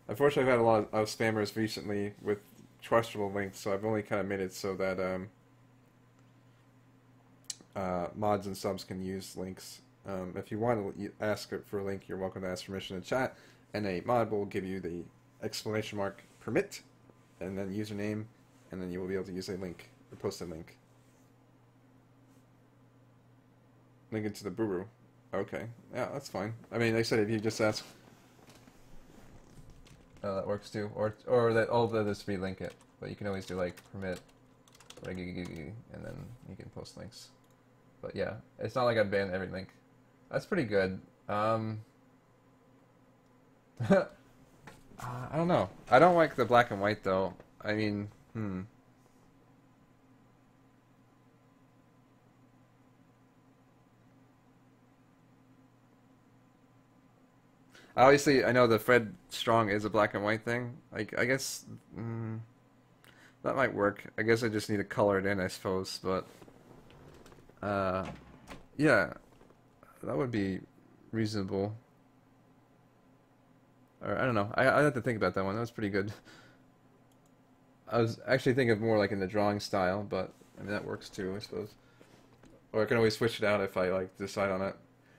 Unfortunately, I've had a lot of spammers recently with questionable links, so I've only kind of made it so that mods and subs can use links. If you want to ask for a link, you're welcome to ask permission in chat, and a mod will give you the exclamation mark permit, and then username, and then you will be able to use a link, or post a link. Link it to the Buru. Okay, yeah, that's fine. I mean, like I said, if you just ask, that works too, or that all the others link it, but you can always do like permit, and then you can post links. But yeah, it's not like I ban every link. That's pretty good. I don't know. I don't like the black and white though. I mean, Obviously, I know the Fred Strong is a black and white thing. Like, I guess that might work. I guess I just need to color it in, I suppose. But yeah, that would be reasonable. Or I don't know. I have to think about that one. That was pretty good. I was actually thinking of more like in the drawing style, but I mean that works too, I suppose. Or I can always switch it out if I like decide on it.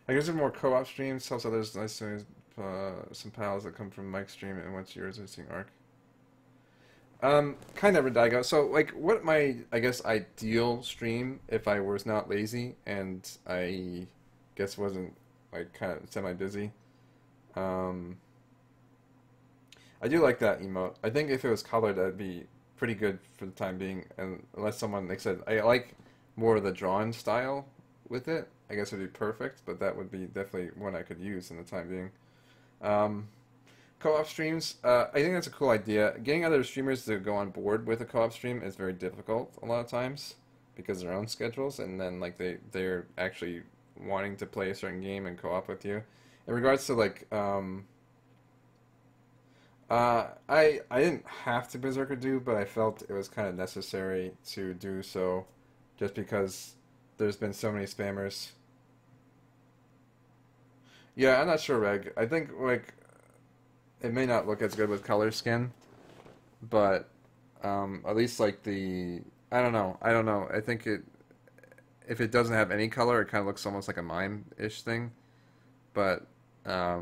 I guess there are more co-op streams. Also, there's nice some pals that come from Mike's stream and went to yours using Arc. Kind of Redigo. So, like, what my, I guess, ideal stream, if I was not lazy and I guess wasn't, like, kind of semi-busy. I do like that emote. I think if it was colored, that'd be pretty good for the time being. And unless someone, like I said, I like more of the drawn style with it. I guess it'd be perfect, but that would be definitely one I could use in the time being. Co-op streams, I think that's a cool idea. Getting other streamers to go on board with a co-op stream is very difficult a lot of times because of their own schedules, and then like they're actually wanting to play a certain game and co-op with you. In regards to like, I didn't have to Berserker do, but I felt it was kind of necessary to do so, just because there's been so many spammers. Yeah, I'm not sure, Reg. I think, like, it may not look as good with color skin, but, at least, like, I don't know. I think if it doesn't have any color, it kind of looks almost like a mime-ish thing. But yeah,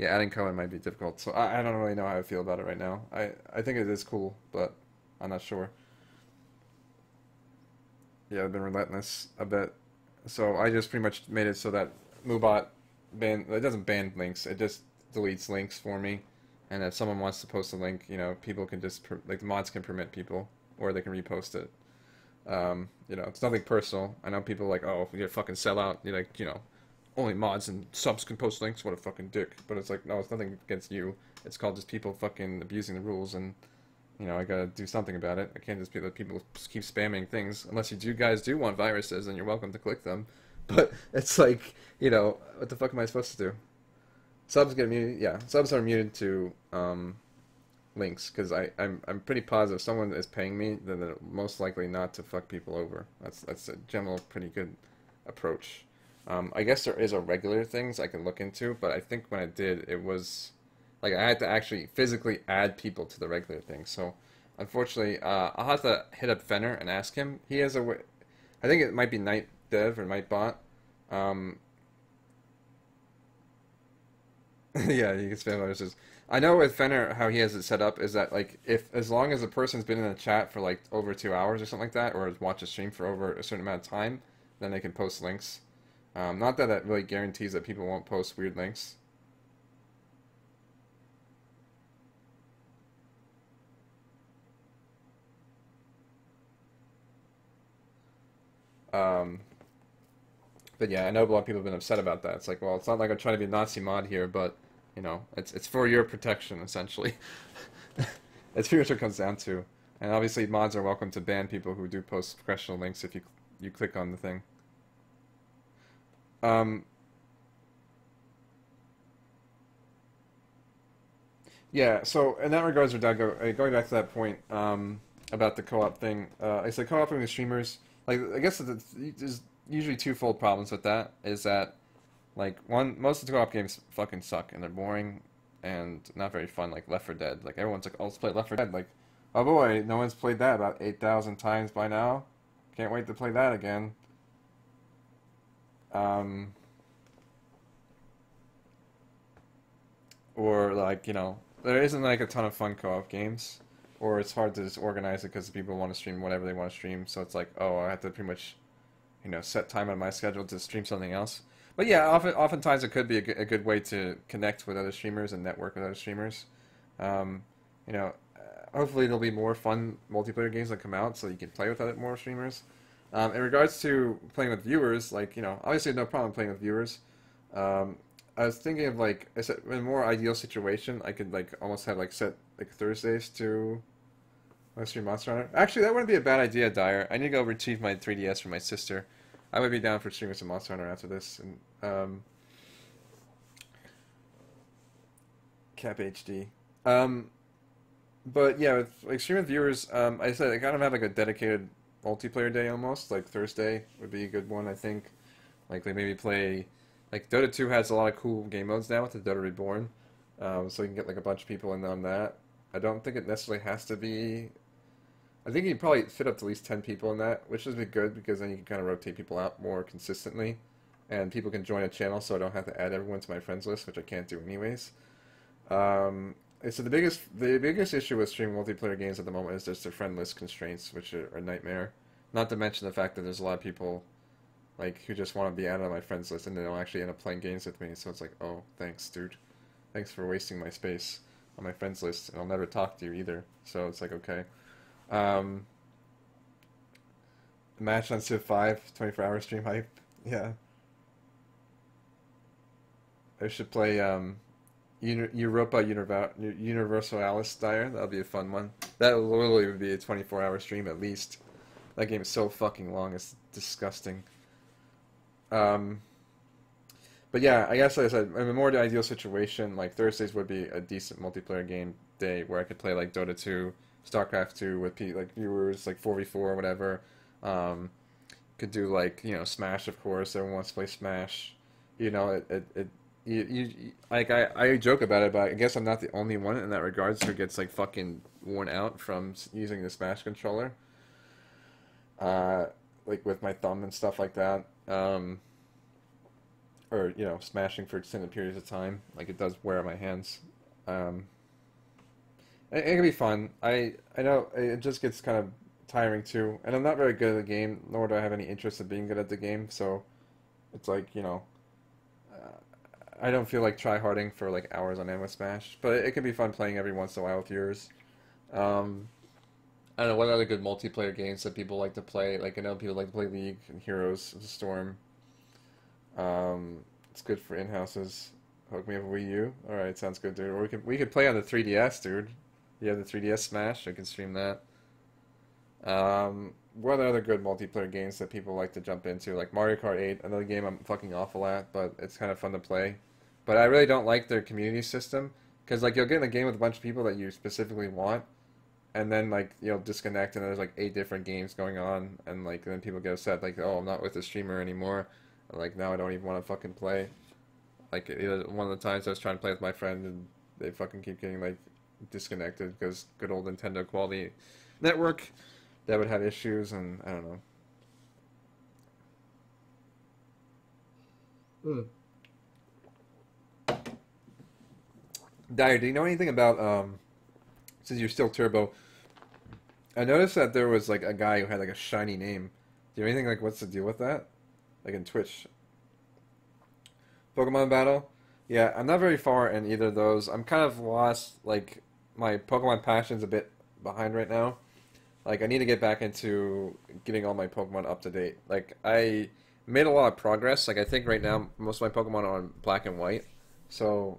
adding color might be difficult. So I don't really know how I feel about it right now. I think it is cool, but I'm not sure. Yeah, I've been relentless a bit. So I just pretty much made it so that Moobot it doesn't ban links, it just deletes links for me. And if someone wants to post a link, you know, people can just, like the mods can permit people, or they can repost it. You know, it's nothing personal. I know people are like, oh, you're a fucking sellout. You're like, you know, only mods and subs can post links. What a fucking dick. But it's like, no, it's nothing against you. It's called just people fucking abusing the rules, and you know, I gotta do something about it. I can't just be let people keep spamming things. Unless you guys do want viruses, then you're welcome to click them. But it's like, you know, what the fuck am I supposed to do? Subs get muted. Yeah, subs are muted to links, because I'm pretty positive if someone is paying me, then they're most likely not to fuck people over. That's a general pretty good approach. I guess there is a regular things I can look into, but I think when I did, it was like I had to actually physically add people to the regular thing. So unfortunately, I'll have to hit up Fenner and ask him. He has a way. I think it might be Night Dev or Nightbot. Yeah, you can spam viruses. I know with Fenner how he has it set up is that like if as long as a person's been in the chat for like over 2 hours or something like that, or has watched a stream for over a certain amount of time, then they can post links. Not that that really guarantees that people won't post weird links. But yeah, I know a lot of people have been upset about that. It's like, well, it's not like I'm trying to be a Nazi mod here, but you know, it's for your protection essentially. That's pretty much what it comes down to. And obviously, mods are welcome to ban people who do post professional links if you click on the thing. Yeah, so in that regards, Redago, going back to that point about the co-op thing, I said co-oping with streamers, like, I guess there's usually twofold problems with that, is that, like, one, most of the co-op games fucking suck, and they're boring, and not very fun, like Left 4 Dead. Like, everyone's like, oh, let's play Left 4 Dead, like, oh boy, no one's played that about 8,000 times by now. Can't wait to play that again. Or, like, you know, there isn't, like, a ton of fun co-op games, or it's hard to just organize it because people want to stream whatever they want to stream, so it's like, oh, I have to pretty much, you know, set time on my schedule to stream something else. But yeah, oftentimes it could be a good way to connect with other streamers and network with other streamers. You know, hopefully there'll be more fun multiplayer games that come out so you can play with other more streamers. In regards to playing with viewers, like, you know, obviously no problem playing with viewers. I was thinking of, like, I said, in a more ideal situation, I could, like, almost have, like, set, like, Thursdays to stream Monster Hunter. Actually, that wouldn't be a bad idea, Dyer. I need to go retrieve my 3DS from my sister. I would be down for streaming some Monster Hunter after this. And, Cap HD. But, yeah, with, like, streaming viewers, I said I kind of have, like, a dedicated multiplayer day almost. Like, Thursday would be a good one, I think. Like, they maybe play... Like, Dota 2 has a lot of cool game modes now with the Dota Reborn, so you can get, like, a bunch of people in on that. I don't think it necessarily has to be... I think you can probably fit up to at least 10 people in that, which would be good, because then you can kind of rotate people out more consistently, and people can join a channel, so I don't have to add everyone to my friends list, which I can't do anyways. So the biggest issue with streaming multiplayer games at the moment is just the friend list constraints, which are a nightmare. Not to mention the fact that there's a lot of people... like, who just want to be added on my friends list, and they don't actually end up playing games with me, so it's like, oh, thanks, dude. Thanks for wasting my space on my friends list, and I'll never talk to you either, so it's like, okay. Match on Civ 5, 24-hour stream hype, yeah. I should play, Europa Universalis Dyer, that'll be a fun one. That literally would be a 24-hour stream at least. That game is so fucking long, it's disgusting. But yeah, I guess like I said, in a more ideal situation, like Thursdays would be a decent multiplayer game day where I could play like Dota 2, StarCraft 2 with like viewers, like 4v4 or whatever. Could do like, you know, Smash, of course. Everyone wants to play Smash. You know, I joke about it, but I guess I'm not the only one in that regards who gets like fucking worn out from using the Smash controller. like with my thumb and stuff like that. Or you know, smashing for extended periods of time, like it does wear on my hands. It can be fun. I know it just gets kind of tiring too, and I'm not very good at the game, nor do I have any interest in being good at the game. So it's like, you know, I don't feel like try-harding for like hours on end with Smash, but it can be fun playing every once in a while with yours. I don't know what other good multiplayer games that people like to play. Like I know people like to play League and Heroes of the Storm. It's good for in-houses. Hook me up with Wii U. All right, sounds good, dude. Or we could play on the 3DS, dude. You have the 3DS Smash. I can stream that. What are other good multiplayer games that people like to jump into? Like Mario Kart 8, another game I'm fucking awful at, but it's kind of fun to play. But I really don't like their community system, because like you'll get in a game with a bunch of people that you specifically want, and then like you'll disconnect and there's like 8 different games going on, and like then people get upset like, oh, I'm not with the streamer anymore. And, like now I don't even want to fucking play. Like one of the times I was trying to play with my friend and they fucking keep getting like disconnected because good old Nintendo quality network that would have issues, and I don't know. Dyer, do you know anything about since you're still Turbo? I noticed that there was like a guy who had like a shiny name. Do you know anything like what's the deal with that? Like in Twitch. Pokemon Battle? Yeah, I'm not very far in either of those. I'm kind of lost, like my Pokemon passion's a bit behind right now. Like I need to get back into getting all my Pokemon up to date. Like I made a lot of progress. Like I think right now most of my Pokemon are on black and white. So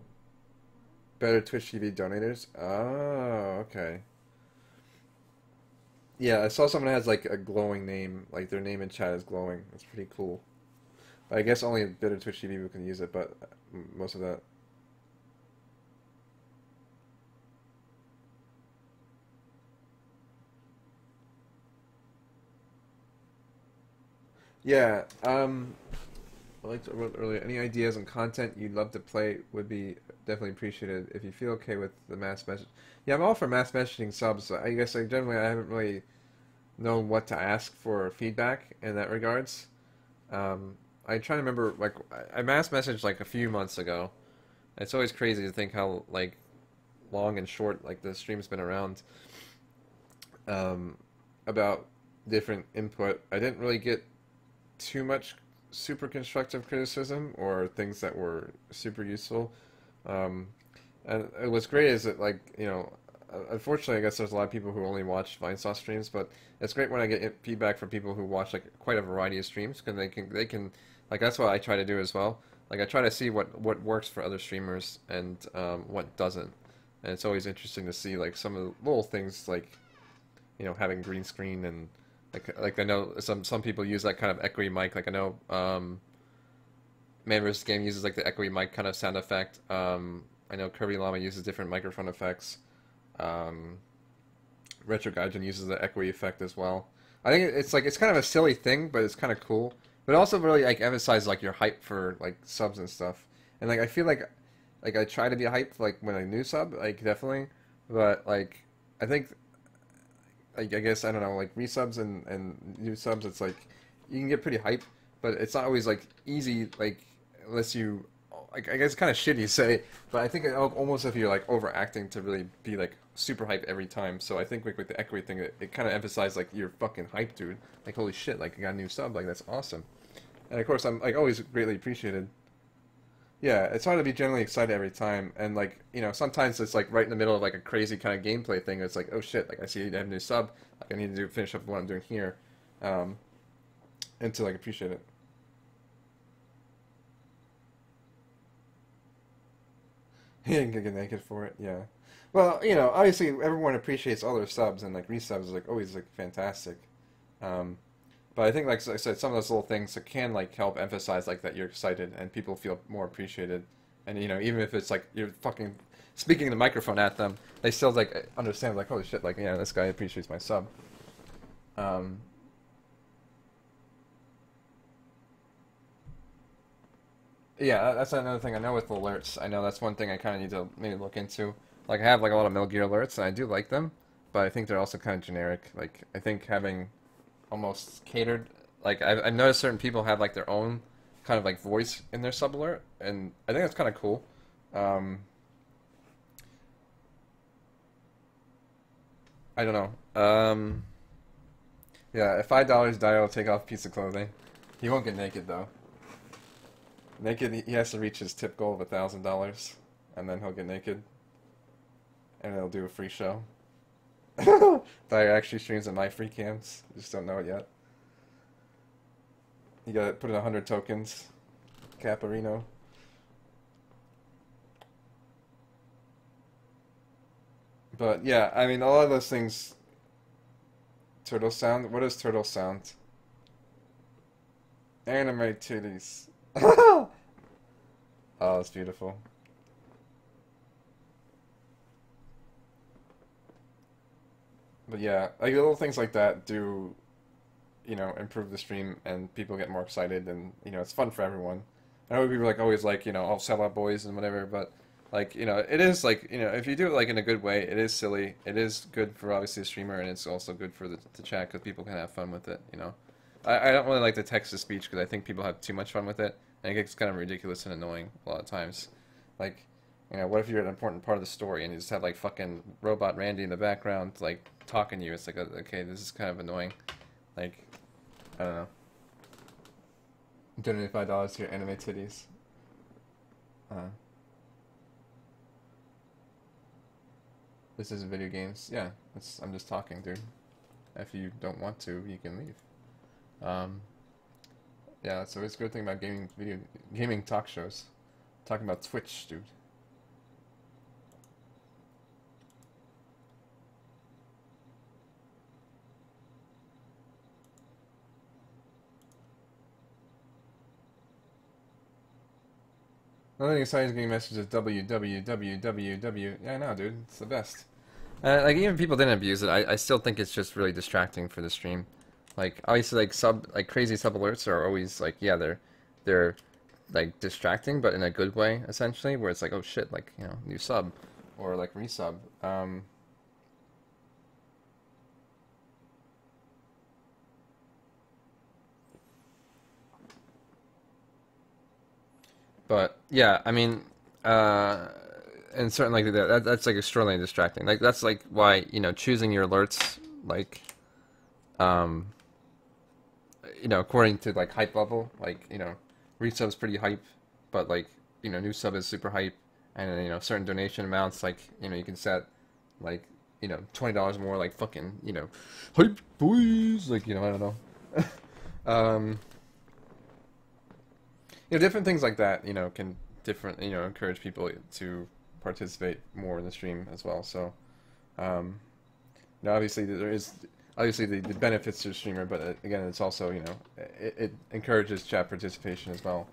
better Twitch TV donators. Oh, okay. Yeah, I saw someone has like a glowing name, like their name in chat is glowing. That's pretty cool. I guess only better Twitch TV people can use it, but most of that. Yeah, I like to wrote earlier. Any ideas on content you'd love to play would be definitely appreciated. If you feel okay with the mass message, yeah, I'm all for mass messaging subs. I guess I haven't really known what to ask for feedback in that regards. I try to remember, like I mass messaged like a few months ago. It's always crazy to think how like long and short like the stream's been around. About different input. I didn't really get too much super constructive criticism or things that were super useful. And what's great is that, like, you know, unfortunately, I guess there's a lot of people who only watch Vinesauce streams, but it's great when I get feedback from people who watch like quite a variety of streams, because they can like that's what I try to do as well. Like I try to see what works for other streamers and what doesn't. And it's always interesting to see like some of the little things, like, you know, having green screen and like I know some people use that kind of echoey mic. Like I know Man vs. Game uses like the echoey mic kind of sound effect. I know Kirby Llama uses different microphone effects. Retro Gaijin uses the echoey effect as well. I think it's like it's kind of a silly thing, but it's kind of cool. But also really like emphasizes like your hype for like subs and stuff. And like I feel like I try to be hyped like when I new sub, like definitely. But like I think like I guess I don't know, like resubs and new subs, it's like you can get pretty hyped, but it's not always like easy, like unless you like, I guess it's kind of shitty to say, but I think almost if you're like overacting to really be like super hype every time. So I think like with the echoey thing, it kind of emphasized like you're fucking hyped, dude. Like holy shit, like you got a new sub, like that's awesome. And of course I'm like always greatly appreciated. Yeah, it's hard to be generally excited every time, and like, you know, sometimes it's like right in the middle of like a crazy kind of gameplay thing. It's like, oh shit, like I see you have a new sub, like I need to finish up what I'm doing here, and to like appreciate it. He didn't get naked for it, yeah. Well, you know, obviously everyone appreciates all their subs, and like resubs is like always like fantastic. But I think, like I said, some of those little things that can like help emphasize like that you're excited and people feel more appreciated. And you know, even if it's like you're fucking speaking the microphone at them, they still like understand like, holy shit, like, yeah, this guy appreciates my sub. Yeah, that's another thing I know with alerts. I know that's one thing I kind of need to maybe look into. Like I have like a lot of Metal Gear alerts, and I do like them, but I think they're also kind of generic. Like I think having almost catered like I've noticed certain people have like their own kind of like voice in their sub alert, and I think that's kind of cool. I don't know. Yeah, if $5 Dio will take off a piece of clothing. He won't get naked though. Naked, he has to reach his tip goal of $1,000, and then he'll get naked, and he'll do a free show. Dio actually streams at my free cams. Just don't know it yet. You gotta put in 100 tokens. Caparino. But yeah, I mean, a lot of those things. Turtle sound? What is turtle sound? Anime titties. Oh, it's beautiful. But yeah, like little things like that do, you know, improve the stream and people get more excited and, you know, it's fun for everyone. I know people like always like, you know, all Sell Out Boys and whatever, but like, you know, it is like, you know, if you do it like in a good way, it is silly. It is good for obviously the streamer, and it's also good for the chat because people can have fun with it, you know. I don't really like the text-to-speech because I think people have too much fun with it, and it gets kind of ridiculous and annoying a lot of times. Like, you know, what if you're an important part of the story and you just have like fucking Robot Randy in the background like talking to you? It's like, okay, this is kind of annoying. Like, I don't know. Donate $5 to your anime titties. This isn't video games. Yeah, I'm just talking, dude. If you don't want to, you can leave. Yeah, so it's a good thing about gaming talk shows. Talking about Twitch, dude. Another exciting getting messages www. Yeah, I know, dude. It's the best. Like even people didn't abuse it. I still think it's just really distracting for the stream. Like obviously, like crazy sub alerts are always like, yeah, they're like distracting, but in a good way, essentially, where it's like, oh shit, like, you know, new sub, or like resub. But yeah, I mean, and certainly like that's like extraordinarily distracting. Like that's like why, you know, choosing your alerts like, you know, according to like hype level, like, you know, resub's pretty hype, but like, you know, new sub is super hype, and then, you know, certain donation amounts, like, you know, you can set like, you know, $20 more, like fucking, you know, hype boys, like, you know, I don't know. You know, different things like that, you know, can you know, encourage people to participate more in the stream as well. So, you know, obviously there is obviously the benefits to the streamer, but again, it's also, you know, it encourages chat participation as well.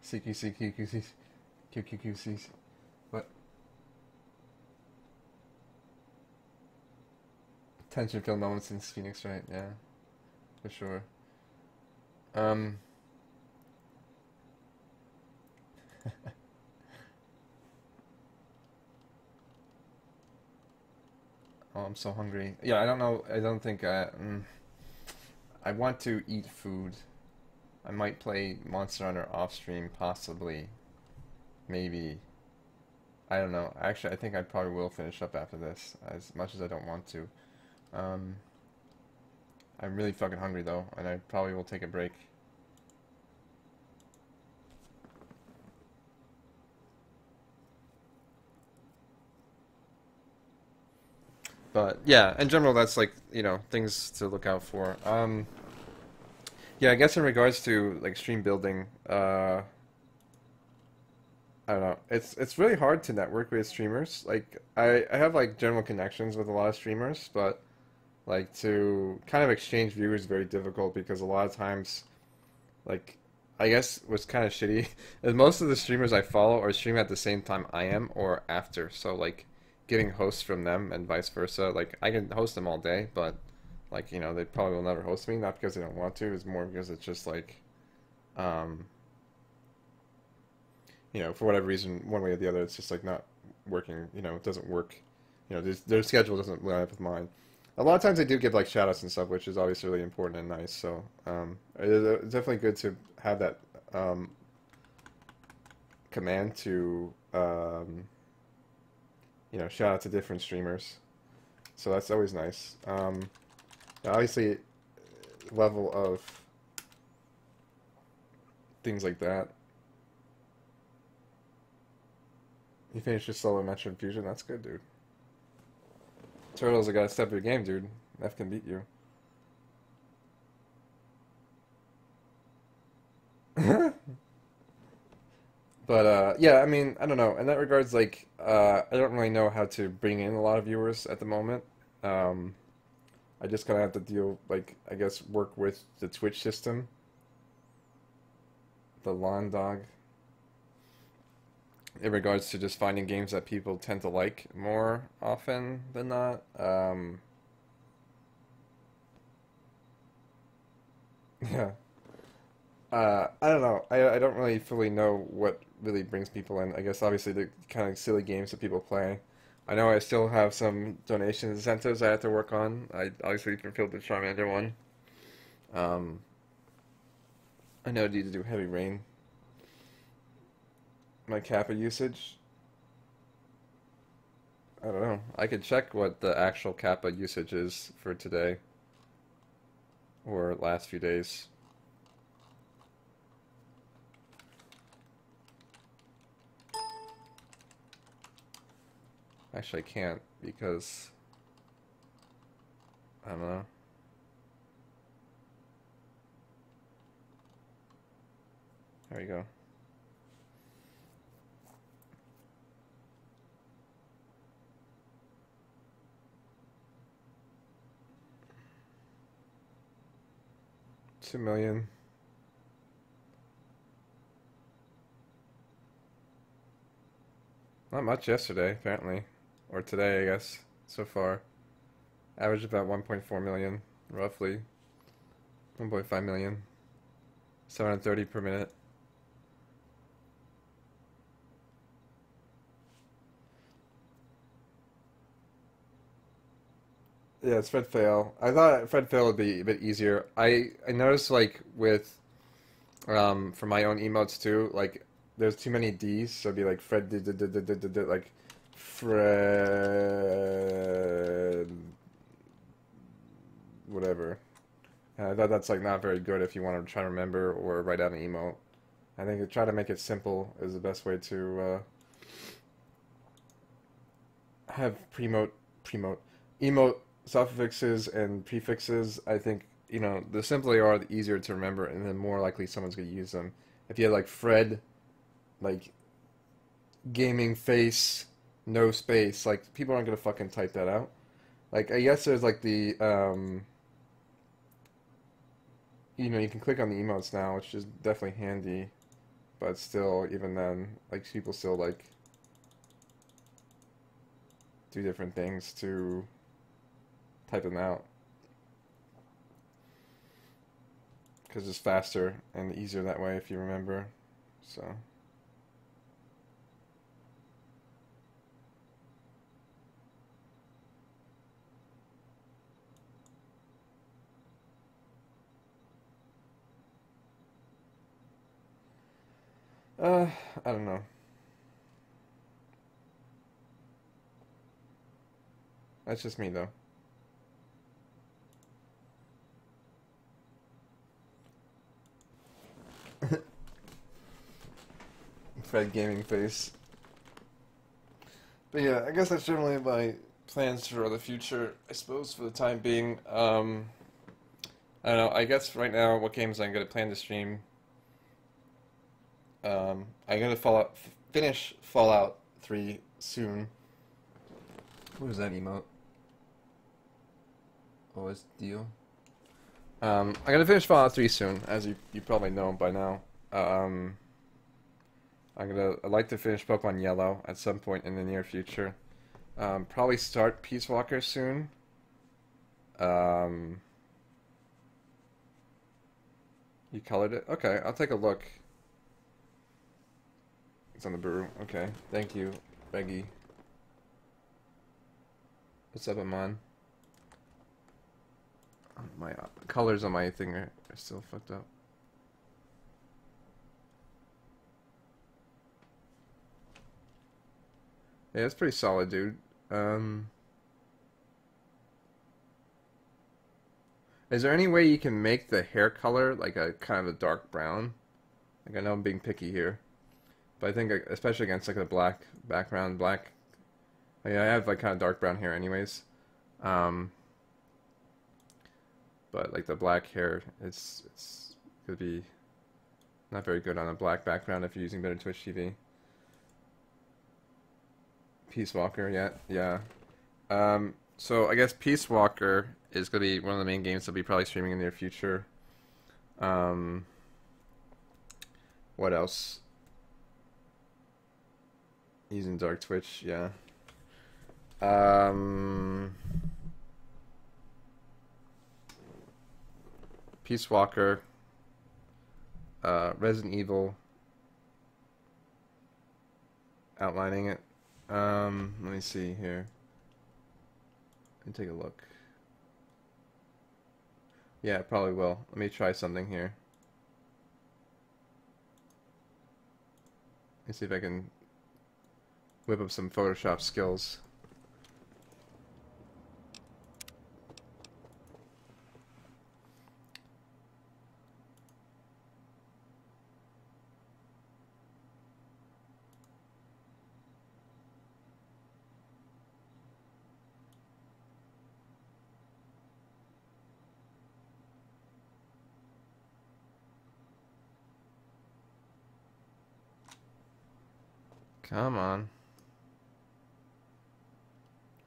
CQC, QQQCs. What? Tension-filled moments in Phoenix, right? Yeah, for sure. Oh, I'm so hungry. Yeah, I don't know. I don't think I want to eat food. I might play Monster Hunter off stream, possibly. Maybe. I don't know. Actually, I think I probably will finish up after this, as much as I don't want to. I'm really fucking hungry though, and I probably will take a break. But yeah, in general, that's like, you know, things to look out for. Yeah, I guess in regards to like stream building, I don't know. It's really hard to network with streamers. Like I have like general connections with a lot of streamers, but like to kind of exchange views is very difficult because a lot of times, like, I guess what's kind of shitty is most of the streamers I follow are streaming at the same time I am or after. So like getting hosts from them and vice versa. Like I can host them all day, but like, you know, they probably will never host me, not because they don't want to, it's more because it's just like you know, for whatever reason, one way or the other, it's just like not working. You know, it doesn't work. You know, their schedule doesn't line up with mine. A lot of times they do give like shout outs and stuff, which is obviously really important and nice. So it's definitely good to have that command to you know, shout out to different streamers. So that's always nice. Obviously, level of things like that. You finished your solo match in Fusion? That's good, dude. Turtles, I gotta step your game, dude. F can beat you. But, yeah, I mean, I don't know. In that regards, like, I don't really know how to bring in a lot of viewers at the moment. I just kind of have to deal, like, I guess, work with the Twitch system. The lawn dog. In regards to just finding games that people tend to like more often than not. Yeah. I don't know. I don't really fully know what really brings people in. I guess obviously the kind of silly games that people play. I know I still have some donation incentives I have to work on. I obviously fulfilled the Charmander one. I know I need to do Heavy Rain. My Kappa usage. I don't know. I could check what the actual Kappa usage is for today. Or last few days. Actually, I can't because I don't know. There you go. $2 million. Not much yesterday, apparently. Or today, I guess, so far. Average about 1.4 million, roughly. 1.5 million. 730 per minute. Yeah, it's Fred Fail. I thought Fred Fail would be a bit easier. I noticed, like, with, for my own emotes, too, like, there's too many D's, so it'd be like Fred, like, Fred, whatever. And I thought that's, like, not very good if you want to try to remember or write out an emote. I think to try to make it simple is the best way to, have emote suffixes and prefixes. I think, you know, the simpler they are, the easier to remember, and the more likely someone's going to use them. If you had, like, Fred, like, gaming face, no space, like, people aren't going to fucking type that out. Like, I guess there's, like, the, you know, you can click on the emotes now, which is definitely handy, but still, even then, like, people still, like, do different things to type them out. Because it's faster and easier that way if you remember, so... I don't know. That's just me, though. Fred gaming face. But yeah, I guess that's generally my plans for the future, I suppose, for the time being. I don't know, I guess right now what games I'm going to plan to stream. I'm going to finish Fallout 3 soon. What is that emote? What was the deal? I'm going to finish Fallout 3 soon, as you probably know by now. I'd like to finish Pokemon Yellow at some point in the near future. Probably start Peace Walker soon. You colored it? Okay, I'll take a look. It's on the brew. Okay. Thank you, Reggie. What's up, Amon? My colors on my thing are still fucked up. Yeah, it's pretty solid, dude. Is there any way you can make the hair color like a kind of a dark brown? Like, I know I'm being picky here, but I think especially against like a black background, black. Like, I have like kind of dark brown hair, anyways. But like the black hair, it's could be not very good on a black background if you're using better Twitch TV. Peace Walker, yeah. So I guess Peace Walker is gonna be one of the main games I'll be probably streaming in the near future. What else? Using Dark Twitch, yeah. Peace Walker, Resident Evil, outlining it. Let me see here. Let me take a look. Yeah, it probably will. Let me try something here. Let's see if I can whip up some Photoshop skills. Come on.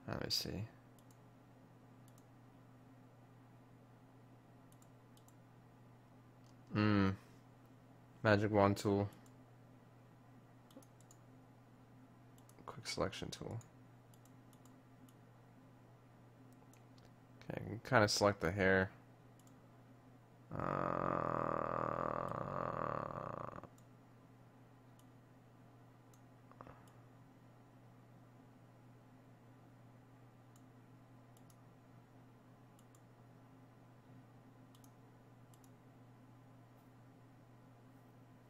Let me see. Magic wand tool. Quick selection tool. Okay, I can kind of select the hair.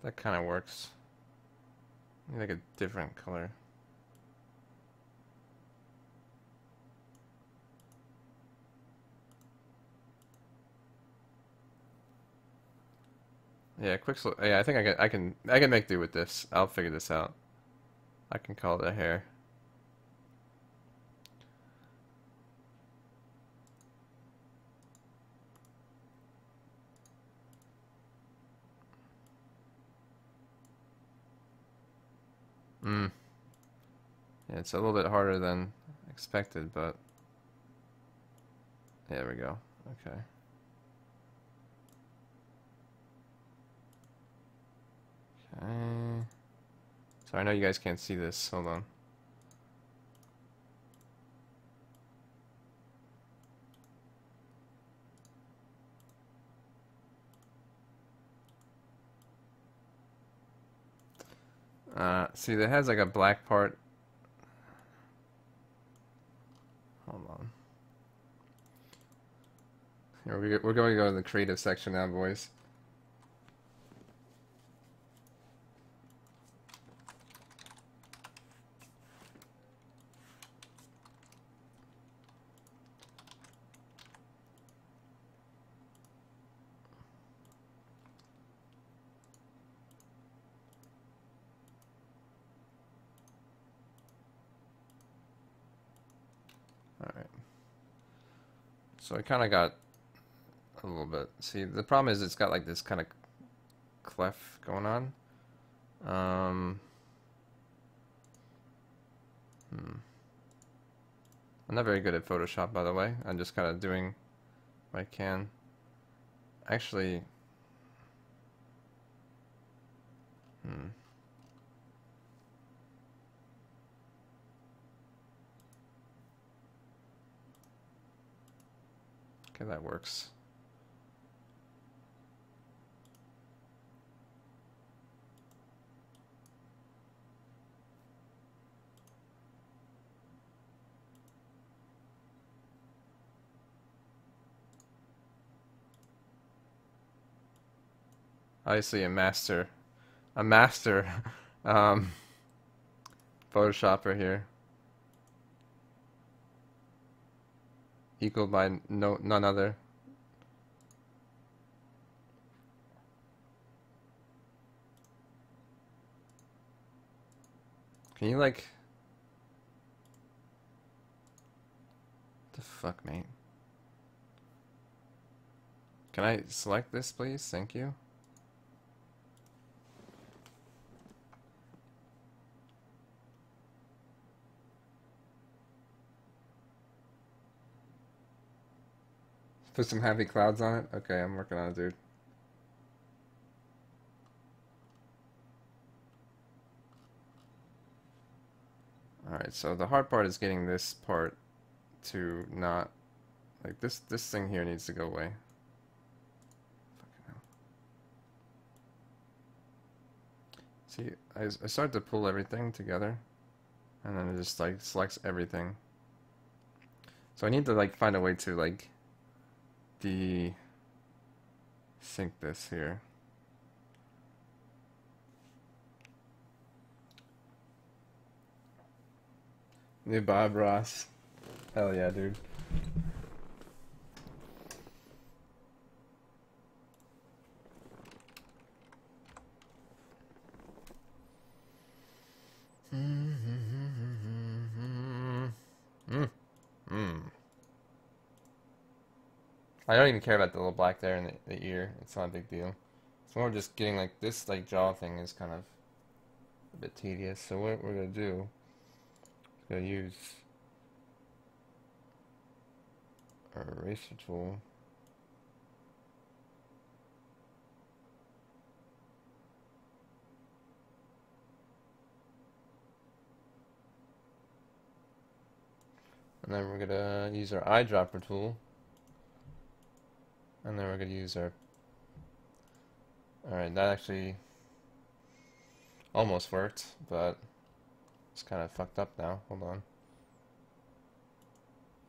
That kind of works. Need like a different color. Yeah, yeah, I think I can make do with this. I'll figure this out. I can call it a hair. Yeah, it's a little bit harder than expected, but yeah, there we go. Okay. Okay. So I know you guys can't see this. Hold on. See, it has like a black part. Hold on. Here, we're going to go to the creative section now, boys. Alright. So I kind of got a little bit. See, the problem is it's got like this kind of clef going on. I'm not very good at Photoshop, by the way. I'm just kind of doing what I can. Actually, okay, that works. Obviously a master um, Photoshopper here. Equal by none other. Can you like... the fuck, mate? Can I select this, please? Thank you. Put some happy clouds on it? Okay, I'm working on it, dude. Alright, so the hard part is getting this part to not... like, this thing here needs to go away. See, I started to pull everything together, and then it just, like, selects everything. So I need to, like, find a way to, like, desync this here. New Bob Ross. Hell yeah, dude. I don't even care about the little black there in the ear. It's not a big deal. It's more just getting like this like jaw thing is kind of a bit tedious. So what we're gonna do is gonna use our eraser tool. And then we're gonna use our eyedropper tool. And then we're going to use our... Alright, that actually almost worked, but it's kind of fucked up now. Hold on.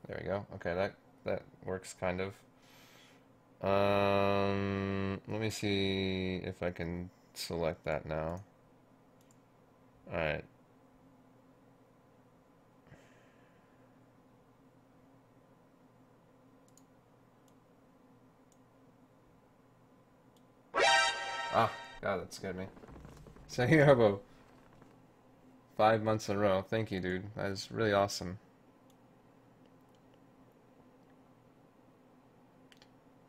There we go. Okay, that works kind of. Let me see if I can select that now. Alright. Ah, God, that scared me. Saying Hobo 5 months in a row. Thank you, dude. That is really awesome.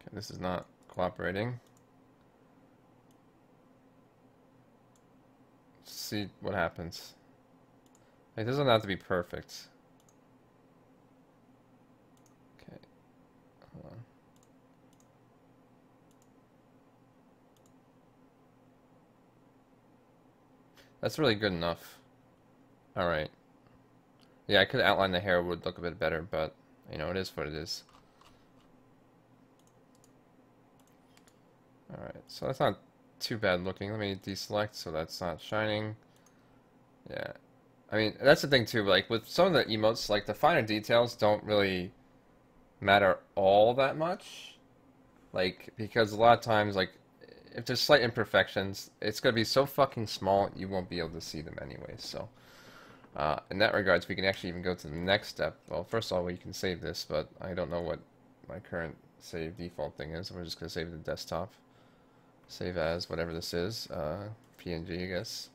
Okay, this is not cooperating. Let's see what happens. It doesn't have to be perfect. Okay, hold on. That's really good enough. Alright. Yeah, I could outline the hair, would look a bit better, but, you know, it is what it is. Alright, so that's not too bad looking. Let me deselect so that's not shining. Yeah. I mean, that's the thing too, like, with some of the emotes, like, the finer details don't really matter all that much. Like, because a lot of times, like, if there's slight imperfections, it's going to be so fucking small, you won't be able to see them anyway. So, in that regards, we can actually even go to the next step. Well, first of all, we can save this, but I don't know what my current save default thing is. We're just going to save the desktop. Save as whatever this is. PNG, I guess.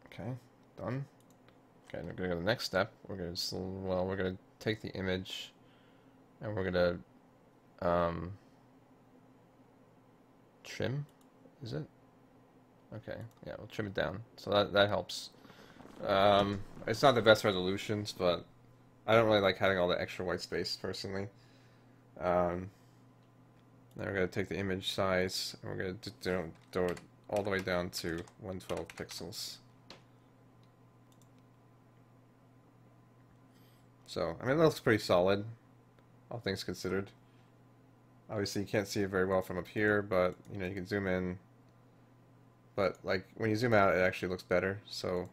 Okay, done. Okay, we're going to go to the next step. We're going to, well, we're going to take the image and we're gonna trim, is it? Okay, yeah, we'll trim it down. So that helps. It's not the best resolutions, but I don't really like having all the extra white space personally. Then we're gonna take the image size and we're gonna do it all the way down to 112 pixels. So, I mean, it looks pretty solid, all things considered. Obviously, you can't see it very well from up here, but, you know, you can zoom in. But, like, when you zoom out, it actually looks better, so...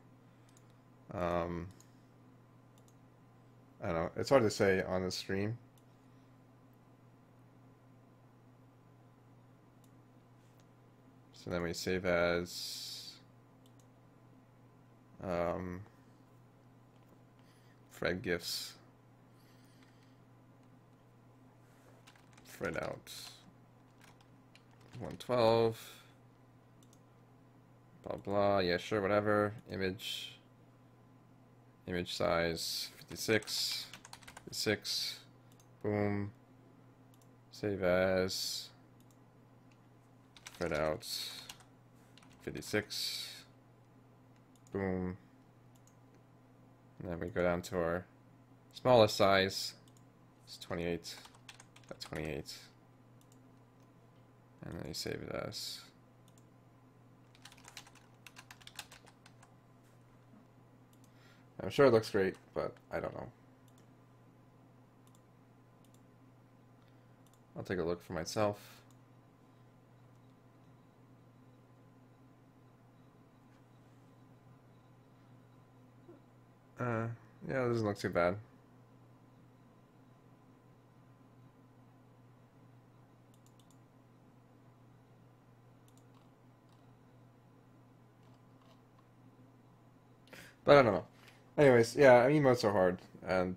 I don't know. It's hard to say on the stream. So then we save as Fred gifts. Fred out. 112. Blah blah. Yeah, sure, whatever. Image. Image size 56. 56. Boom. Save as. Fred out. 56. Boom. And then we go down to our smallest size. It's 28. That's 28. And then you save it as. I'm sure it looks great, but I don't know. I'll take a look for myself. Yeah, it doesn't look too bad. But I don't know. Anyways, yeah, emotes are hard, and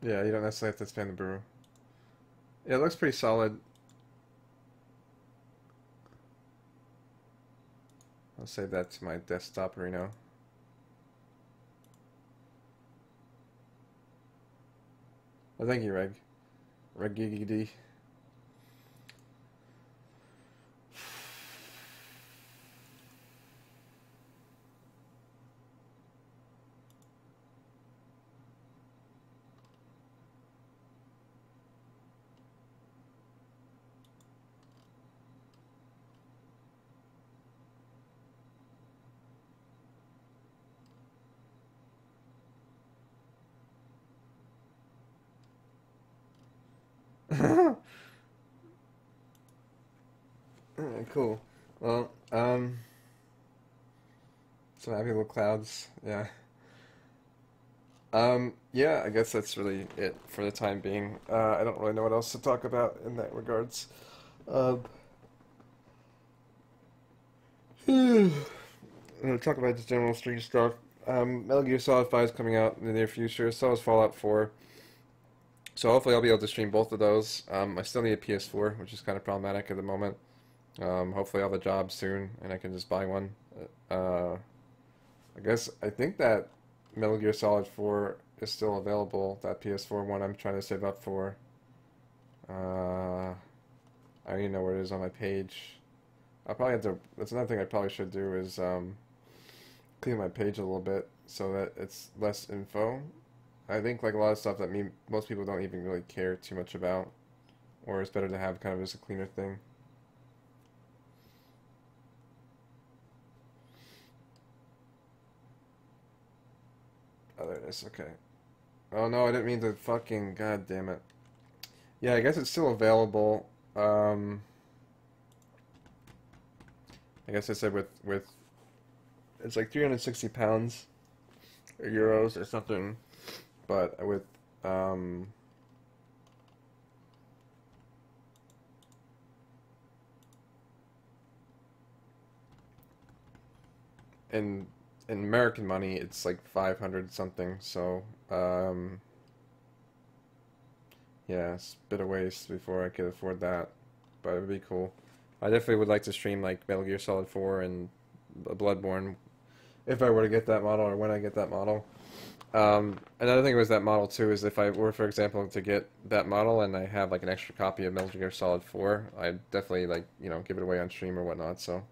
yeah, you don't necessarily have to spam the brew. Yeah, it looks pretty solid. I'll save that to my desktop right now. Oh, thank you, Reg. Regigd. Alright, cool. Well, some happy little clouds, yeah. Yeah, I guess that's really it for the time being. I don't really know what else to talk about in that regards. I'm gonna talk about just general street stuff. Metal Gear Solid 5 is coming out in the near future, so is Fallout 4. So hopefully I'll be able to stream both of those. I still need a PS4, which is kind of problematic at the moment. Hopefully I'll have a job soon, and I can just buy one. I think that Metal Gear Solid 4 is still available, that PS4 one I'm trying to save up for. I don't even know where it is on my page. I'll probably have to, that's another thing I probably should do is clean my page a little bit so that it's less info. I think like a lot of stuff that most people don't even really care too much about, or it's better to have kind of as a cleaner thing. Oh, there it is, okay. Oh no, I didn't mean to fucking, god damn it. Yeah, I guess it's still available. I guess I said with it's like 360 pounds or euros or something, but with in American money it's like 500 something, so yeah, it's a bit of waste before I could afford that, but it would be cool. I definitely would like to stream like Metal Gear Solid 4 and Bloodborne if I were to get that model, or when I get that model. Another thing was that model too is if I were, for example, to get that model and I have like an extra copy of Metal Gear Solid 4, I'd definitely like, you know, give it away on stream or whatnot. So,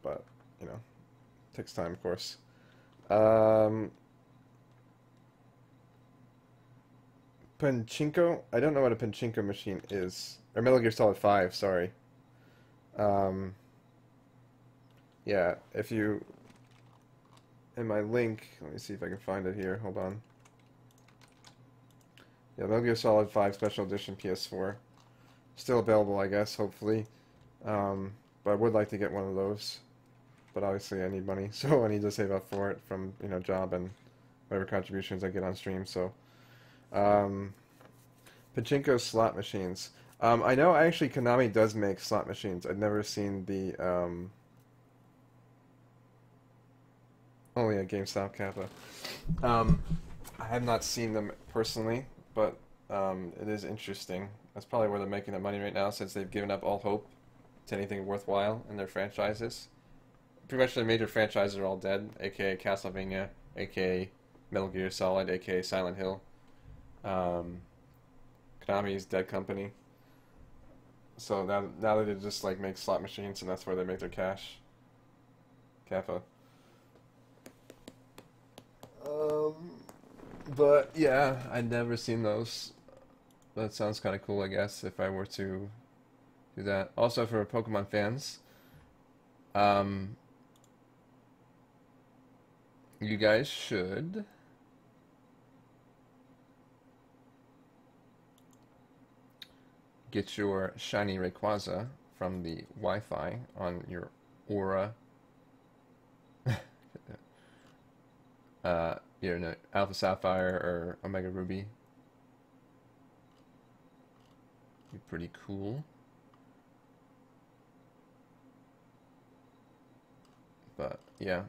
but you know, it takes time, of course. Pachinko? I don't know what a Pachinko machine is. Or Metal Gear Solid 5, sorry. yeah, if you in my link, let me see if I can find it here. Hold on. Yeah, Metal Gear Solid 5 Special Edition PS4. Still available, I guess, hopefully. But I would like to get one of those. But obviously I need money, so I need to save up for it from, you know, job and whatever contributions I get on stream, so. Pachinko slot machines. I know actually Konami does make slot machines. I've never seen the, only at GameStop Kappa. I have not seen them personally, but it is interesting. That's probably where they're making their money right now, since they've given up all hope to anything worthwhile in their franchises. Pretty much their major franchises are all dead, aka Castlevania, aka Metal Gear Solid, aka Silent Hill. Konami's dead company. So now they just like make slot machines, and that's where they make their cash. Kappa. But yeah, I'd never seen those. That sounds kind of cool, I guess, if I were to do that. Also, for Pokemon fans, you guys should get your shiny Rayquaza from the Wi-Fi on your Aura. You know, Alpha Sapphire or Omega Ruby. Be pretty cool. But yeah.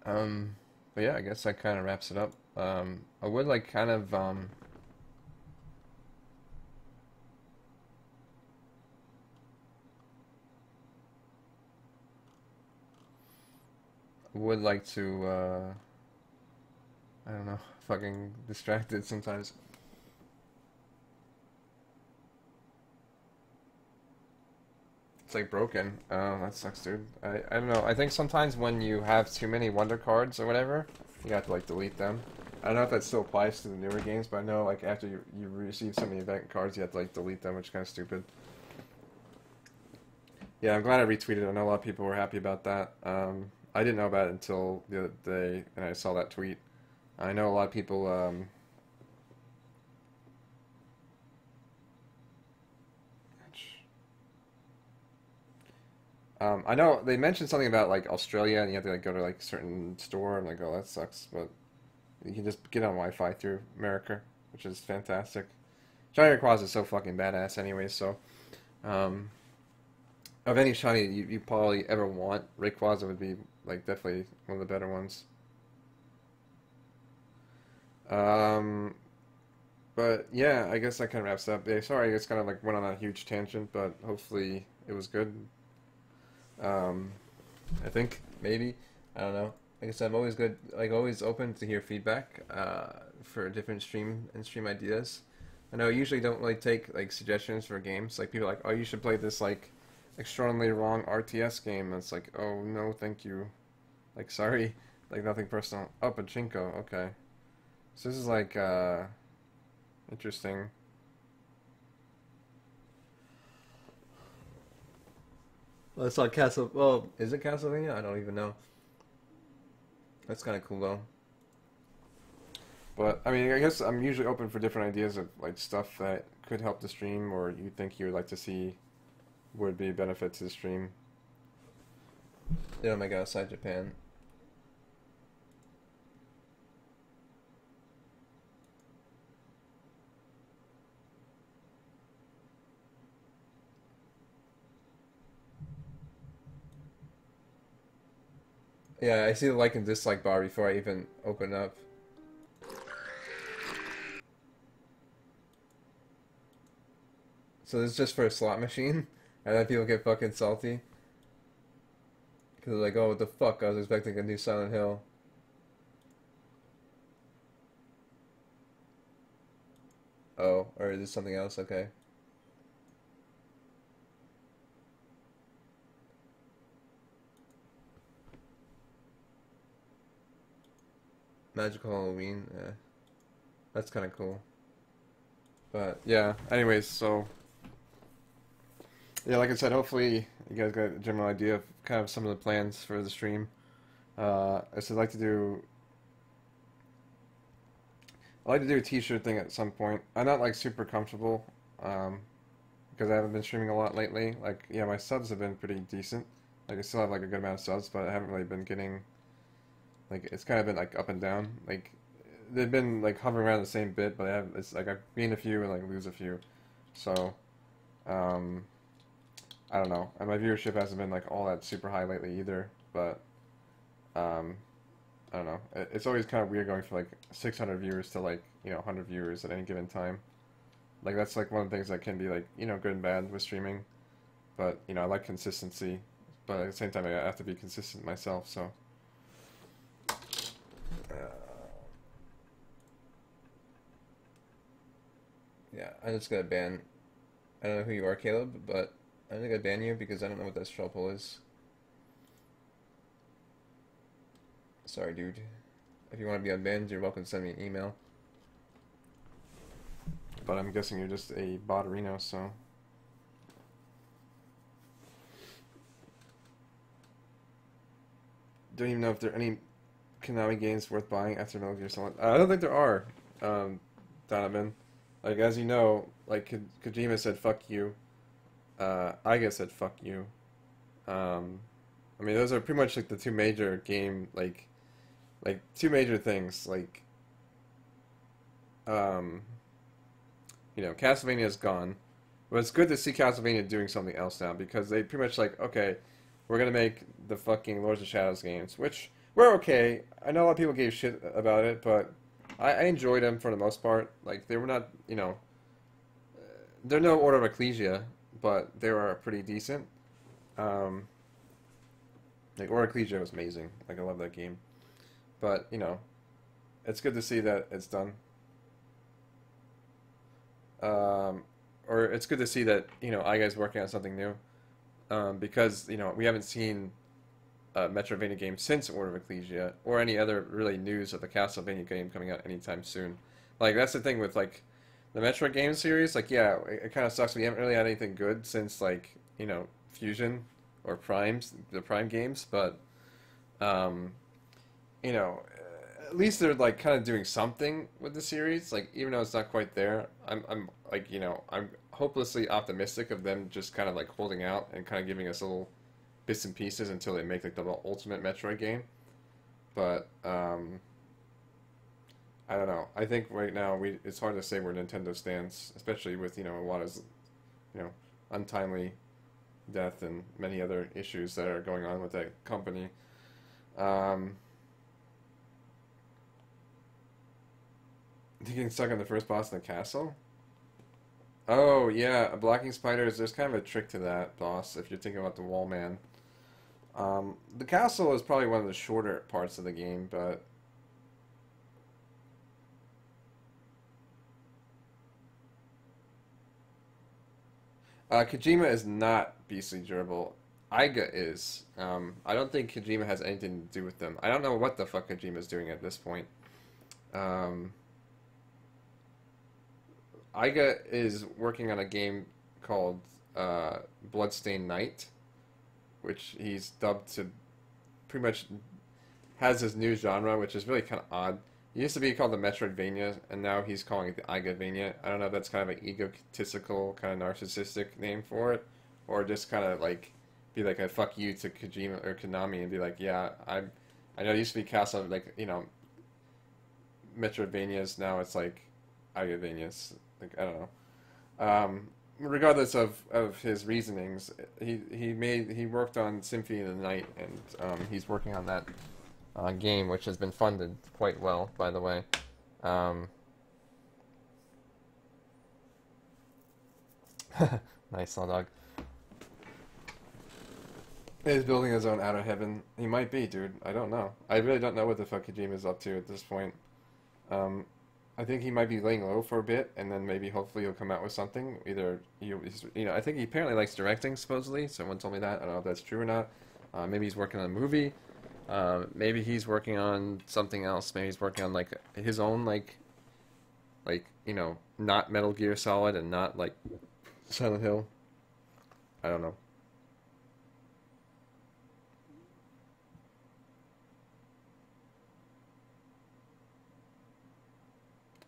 But yeah, I guess that kind of wraps it up. I would like kind of would like to, I don't know, fucking distracted sometimes. It's like broken. Oh, that sucks, dude. I don't know. I think sometimes when you have too many Wonder Cards or whatever, you have to like delete them. I don't know if that still applies to the newer games, but I know like after you receive so many event cards, you have to like delete them, which is kind of stupid. Yeah, I'm glad I retweeted. I know a lot of people were happy about that. I didn't know about it until the other day, and I saw that tweet. I know a lot of people, I know they mentioned something about like Australia, and you have to like go to like a certain store. I'm like, oh, that sucks, but you can just get on Wi-Fi through America, which is fantastic. Shiny Rayquaza is so fucking badass, anyway. So, of any shiny you probably ever want, Rayquaza would be like definitely one of the better ones. But yeah, I guess that kind of wraps up. Yeah, sorry, I just kind of like went on a huge tangent, but hopefully it was good. I think maybe I don't know. Like I said, I'm always good, like always open to hear feedback for different stream ideas. I know I usually don't really take like suggestions for games. Like people are like, oh, you should play this like extraordinarily wrong RTS game. And it's like, oh no, thank you. Like sorry, like nothing personal. Oh, Pachinko, okay. So this is like interesting. Well, it's on Castle. Well, is it Castlevania? I don't even know. That's kind of cool though. But I mean, I guess I'm usually open for different ideas of like stuff that could help the stream, or you think you would like to see would be a benefit to the stream. They don't make it outside Japan. Yeah, I see the like and dislike bar before I even open up. So this is just for a slot machine? And then people get fucking salty? Because they're like, oh, what the fuck? I was expecting a new Silent Hill. Oh, or is this something else? Okay. Magical Halloween, yeah. That's kind of cool. But, yeah, anyways, so... Yeah, like I said, hopefully you guys got a general idea of kind of some of the plans for the stream. I said I'd like to do a t-shirt thing at some point. I'm not like super comfortable, because I haven't been streaming a lot lately. Like, yeah, my subs have been pretty decent. Like, I still have like a good amount of subs, but I haven't really been getting, like, it's kind of been like up and down. Like, they've been like hovering around the same bit, but it's like I gain a few and like lose a few. So, I don't know. And my viewership hasn't been like all that super high lately either, but, I don't know. It's always kind of weird going from like 600 viewers to like, 100 viewers at any given time. Like, that's like one of the things that can be like, good and bad with streaming. But, I like consistency. But at the same time, I have to be consistent myself, so. Yeah, I just got banned. I don't know who you are, Caleb, but I'm gonna ban you because I don't know what that straw poll is. Sorry, dude. If you want to be unbanned, you're welcome to send me an email. But I'm guessing you're just a botterino, so. Don't even know if there are any Konami games worth buying after Metal Gear Solid. I don't think there are, Donovan. Like, as you know, like, Kojima said, fuck you. Iga said, fuck you. I mean, those are pretty much, like, the two major game, like, two major things, like, Castlevania's gone. But it's good to see Castlevania doing something else now, because they pretty much, like, okay, we're gonna make the fucking Lords of Shadows games, which were okay. I know a lot of people gave shit about it, but I enjoyed them for the most part. Like, they were not, they're no Order of Ecclesia, but they were pretty decent. Like, Order of Ecclesia was amazing. Like, I love that game. But, it's good to see that it's done. Or it's good to see that, iGuy's working on something new. Because, we haven't seen a Metroidvania game since Order of Ecclesia, or any other really news of the Castlevania game coming out anytime soon. Like, that's the thing with, like, the Metroid game series. Like, yeah, it kind of sucks. We haven't really had anything good since, like, Fusion or the Prime games, but, at least they're, like, kind of doing something with the series. Like, even though it's not quite there, I'm like, I'm hopelessly optimistic of them just kind of, like, holding out and kind of giving us little bits and pieces until they make, like, the ultimate Metroid game. But, I don't know. I think right now it's hard to say where Nintendo stands, especially with, Iwata's, untimely death and many other issues that are going on with that company. Getting stuck on the first boss in the castle? Oh, yeah, blocking spiders, there's kind of a trick to that boss, if you're thinking about the wall man. The castle is probably one of the shorter parts of the game, but... Kojima is not beastly durable. Iga is. I don't think Kojima has anything to do with them. I don't know what the fuck Kojima's doing at this point. Iga is working on a game called Bloodstained Night, which he's dubbed to pretty much has this new genre, which is really kind of odd. It used to be called the Metroidvania, and now he's calling it the Igavania. I don't know if that's kind of an egotistical, kind of narcissistic name for it, or just kind of like be like a fuck you to Kojima or Konami and be like, yeah, I know it used to be Castle, like, Metroidvanias, now it's like Igavanias. Like, I don't know. Regardless of his reasonings, he worked on Symphony of the Night, and he's working on that game, which has been funded quite well, by the way. Nice, little dog. He's building his own Outer Heaven. He might be, dude. I don't know. I really don't know what the fuck Kojima's up to at this point. I think he might be laying low for a bit, and then maybe hopefully he'll come out with something. Either, I think he apparently likes directing, supposedly. Someone told me that. I don't know if that's true or not. Maybe he's working on a movie. Maybe he's working on something else. Maybe he's working on, like, his own, like, not Metal Gear Solid and not, like, Silent Hill. I don't know.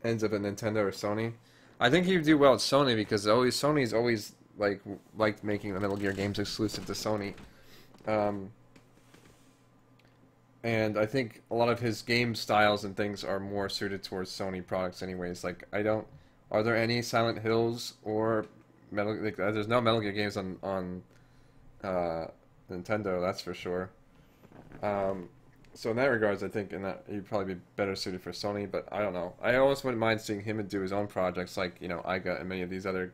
Ends up at Nintendo or Sony. I think he'd do well at Sony because Sony's always like liked making the Metal Gear games exclusive to Sony. And I think a lot of his game styles and things are more suited towards Sony products anyways. Like, are there any Silent Hills or there's no Metal Gear games on Nintendo, that's for sure. So in that regards, I think he'd probably be better suited for Sony, but I don't know. I almost wouldn't mind seeing him do his own projects, like, IGA and many of these other,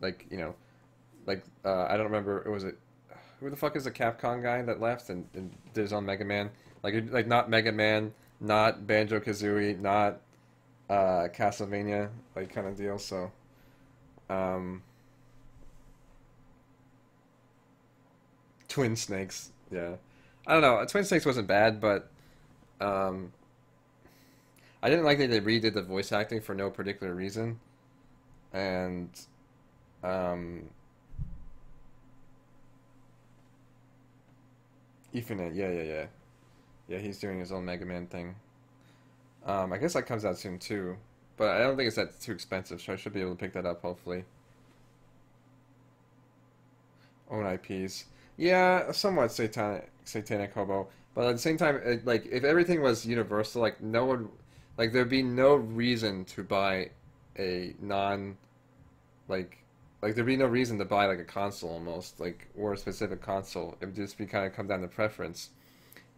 like, I don't remember, who the fuck is the Capcom guy that left and did his own Mega Man? Like not Mega Man, not Banjo-Kazooie, not Castlevania, like, kind of deal, so, Twin Snakes, yeah. I don't know, Twin Snakes wasn't bad, but, I didn't like that they redid the voice acting for no particular reason, and, Ifune, yeah. Yeah, he's doing his own Mega Man thing. I guess that comes out soon too, but I don't think it's that too expensive, so I should be able to pick that up, hopefully. Own IPs. Yeah, somewhat satanic hobo, but at the same time, like, if everything was universal, like, no one, like, there'd be no reason to buy a there'd be no reason to buy, like, a console almost, like, or a specific console. It would just be kind of come down to preference.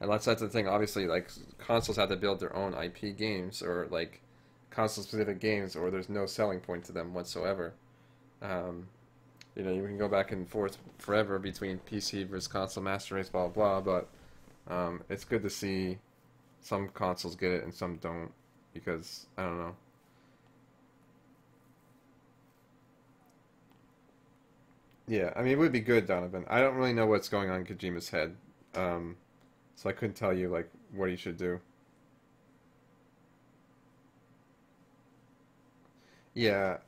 And that's the thing, obviously, like, consoles have to build their own IP games, or, like, console-specific games, or there's no selling point to them whatsoever. You can go back and forth forever between PC versus console master race, blah, blah, but it's good to see some consoles get it and some don't, because, I don't know. Yeah, I mean, it would be good, Donovan. I don't really know what's going on in Kojima's head, so I couldn't tell you, like, what he should do. Yeah.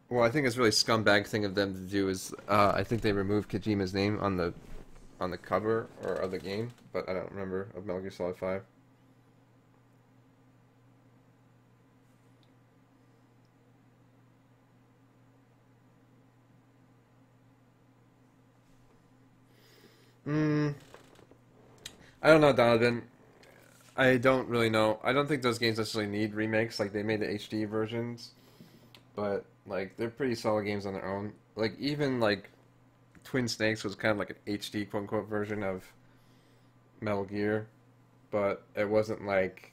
Well, I think it's really scumbag thing of them to do is, I think they removed Kojima's name on the cover or of the game, but I don't remember, of Metal Gear Solid 5. I don't know, Donovan. I don't really know. I don't think those games necessarily need remakes. Like, they made the HD versions, but, like, they're pretty solid games on their own. Like, even, like, Twin Snakes was kind of like an HD quote-unquote version of Metal Gear, but it wasn't like,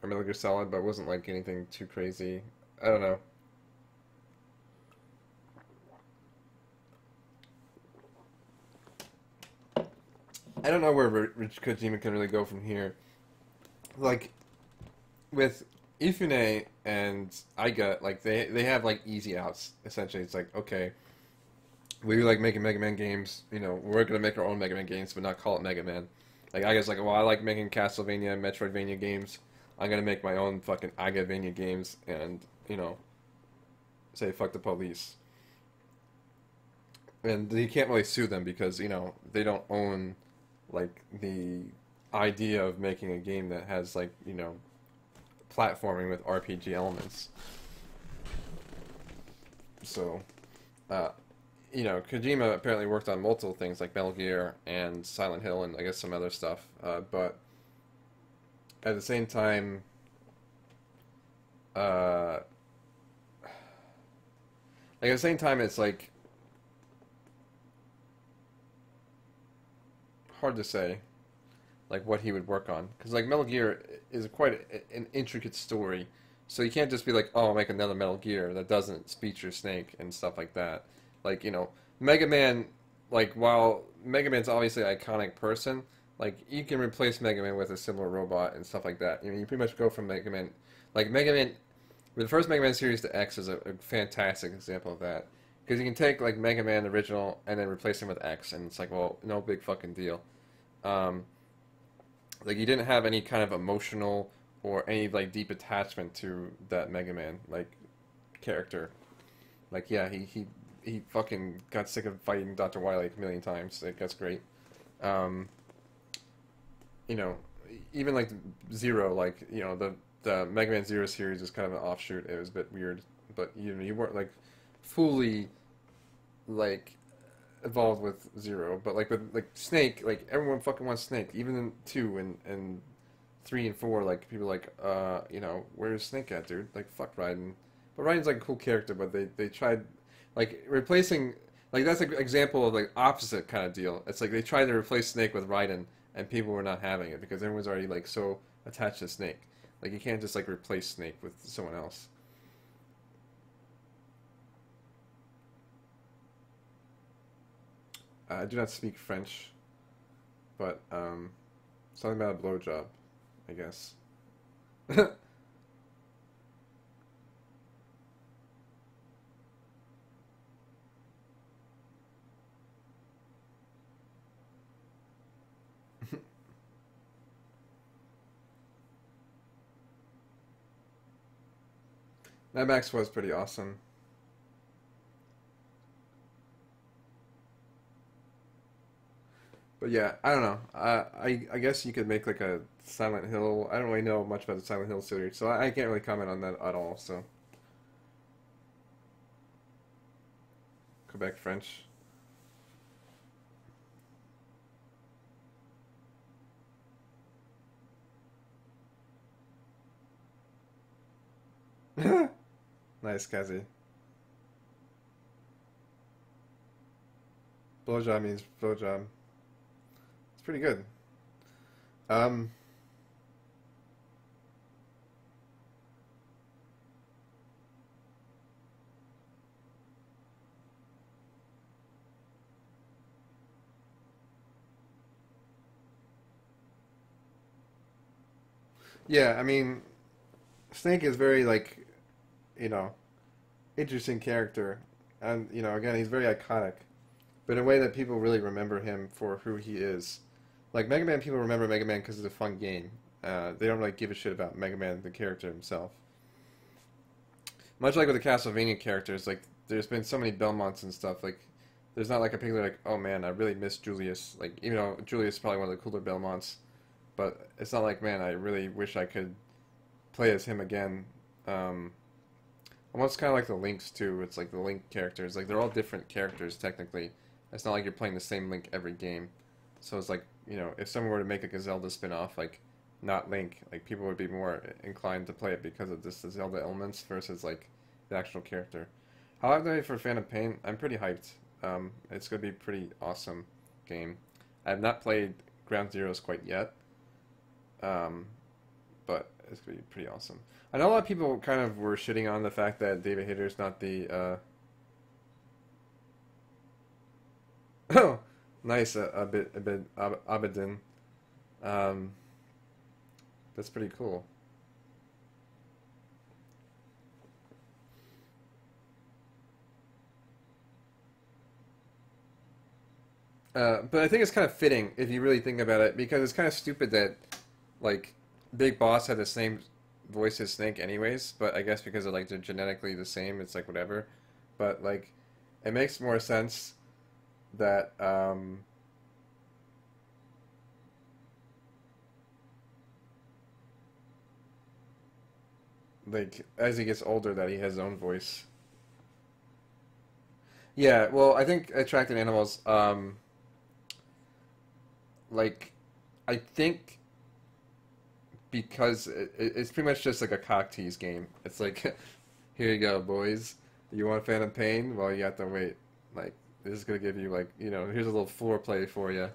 or Metal Gear Solid, but it wasn't like anything too crazy. I don't know. I don't know where Rich Kojima can really go from here. Like, with Ifune and Iga, like, they have, like, easy outs, essentially. It's like, okay, we like making Mega Man games, we're gonna make our own Mega Man games, but not call it Mega Man. Like, Iga's like, well, I like making Castlevania and Metroidvania games, I'm gonna make my own fucking Igavania games, and, say fuck the police. And you can't really sue them because, they don't own, like, the idea of making a game that has, like, platforming with RPG elements. So, Kojima apparently worked on multiple things like Metal Gear and Silent Hill and I guess some other stuff, but at the same time, it's like hard to say, like, what he would work on, because, like, Metal Gear is quite an intricate story, so you can't just be like, oh, I'll make another Metal Gear that doesn't feature Snake and stuff like that. Like, Mega Man, like, while Mega Man's obviously an iconic person, like, you can replace Mega Man with a similar robot and stuff like that. You pretty much go from Mega Man, like, the first Mega Man series to X is a fantastic example of that. Because you can take, like, Mega Man original and then replace him with X, and it's like, well, no big fucking deal. Like, you didn't have any kind of emotional or any, like, deep attachment to that Mega Man. Like, character. Like, yeah, he fucking got sick of fighting Dr. Wily a million times. Like, that's great. You know, even like Zero, like, you know, the Mega Man Zero series is kind of an offshoot. It was a bit weird, but you know, you weren't like fully like involved with Zero, but like with like Snake, like everyone fucking wants Snake. Even in 2 and 3 and 4, like people are like, you know, where's Snake at, dude? Like, fuck Raiden. But Raiden's like a cool character, but they tried like replacing, like that's an example of like opposite kind of deal. It's like they tried to replace Snake with Raiden, and people were not having it because everyone's already like so attached to Snake. Like, you can't just like replace Snake with someone else. I do not speak French, but something about a blowjob, I guess. Mad Max was pretty awesome. But yeah, I don't know. I guess you could make like a Silent Hill. I don't really know much about the Silent Hill series, so I can't really comment on that at all. So Quebec French. Nice, Kazi. Blowjob means blowjob. It's pretty good. Um, yeah, I mean, Snake is very like, you know, interesting character, and you know, again, he's very iconic, but in a way that people really remember him for who he is. Like Mega Man, people remember Mega Man because it's a fun game. They don't really give a shit about Mega Man, the character himself. Much like with the Castlevania characters, like there's been so many Belmonts and stuff. Like there's not like a particular like, oh man, I really miss Julius. Like even though Julius is probably one of the cooler Belmonts, but it's not like, man, I really wish I could play as him again. Almost kind of like the Links too. It's like the Link characters, like they're all different characters technically. It's not like you're playing the same Link every game. So it's like, you know, if someone were to make like a Zelda spin-off, like not Link, like people would be more inclined to play it because of just the Zelda elements versus like the actual character. However, for Phantom Pain, I'm pretty hyped. It's gonna be a pretty awesome game. I have not played Ground Zeroes quite yet, but it's gonna be pretty awesome. I know a lot of people kind of were shitting on the fact that David Hayter's not the oh, nice, Abedin. That's pretty cool. But I think it's kind of fitting if you really think about it, because it's kind of stupid that, like, Big Boss had the same voice as Snake anyways, but I guess because they're genetically the same, it's like whatever. But, like, it makes more sense that, like, as he gets older, that he has his own voice. Yeah, well, I think Attractive Animals, like, I think because it's pretty much just like a cock tease game. It's like, here you go, boys. You want Phantom Pain? Well, you have to wait. Like, this is going to give you, like, you know, here's a little foreplay for you.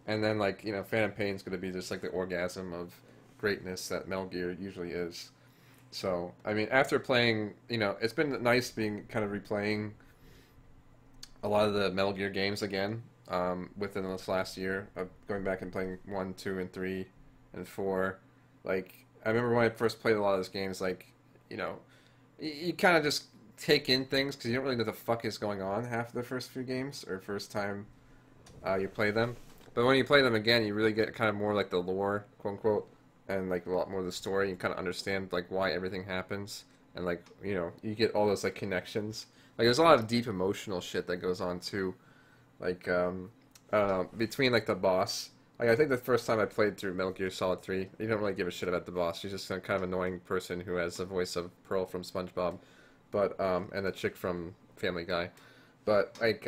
And then, like, you know, Phantom Pain's going to be just like the orgasm of greatness that Metal Gear usually is. So, I mean, after playing, you know, it's been nice being kind of replaying a lot of the Metal Gear games again within this last year, of going back and playing 1, 2, and 3, and 4. Like, I remember when I first played a lot of those games, like, you know, you kind of just take in things because you don't really know what the fuck is going on half of the first few games, or first time you play them. But when you play them again, you really get kind of more like the lore, quote unquote, and like a lot more of the story. You kind of understand like why everything happens, and like you know you get all those like connections. Like there's a lot of deep emotional shit that goes on too, like I don't know, between like the boss. Like I think the first time I played through Metal Gear Solid 3, you don't really give a shit about the boss. She's just a kind of annoying person who has the voice of Pearl from SpongeBob, but and the chick from Family Guy. But like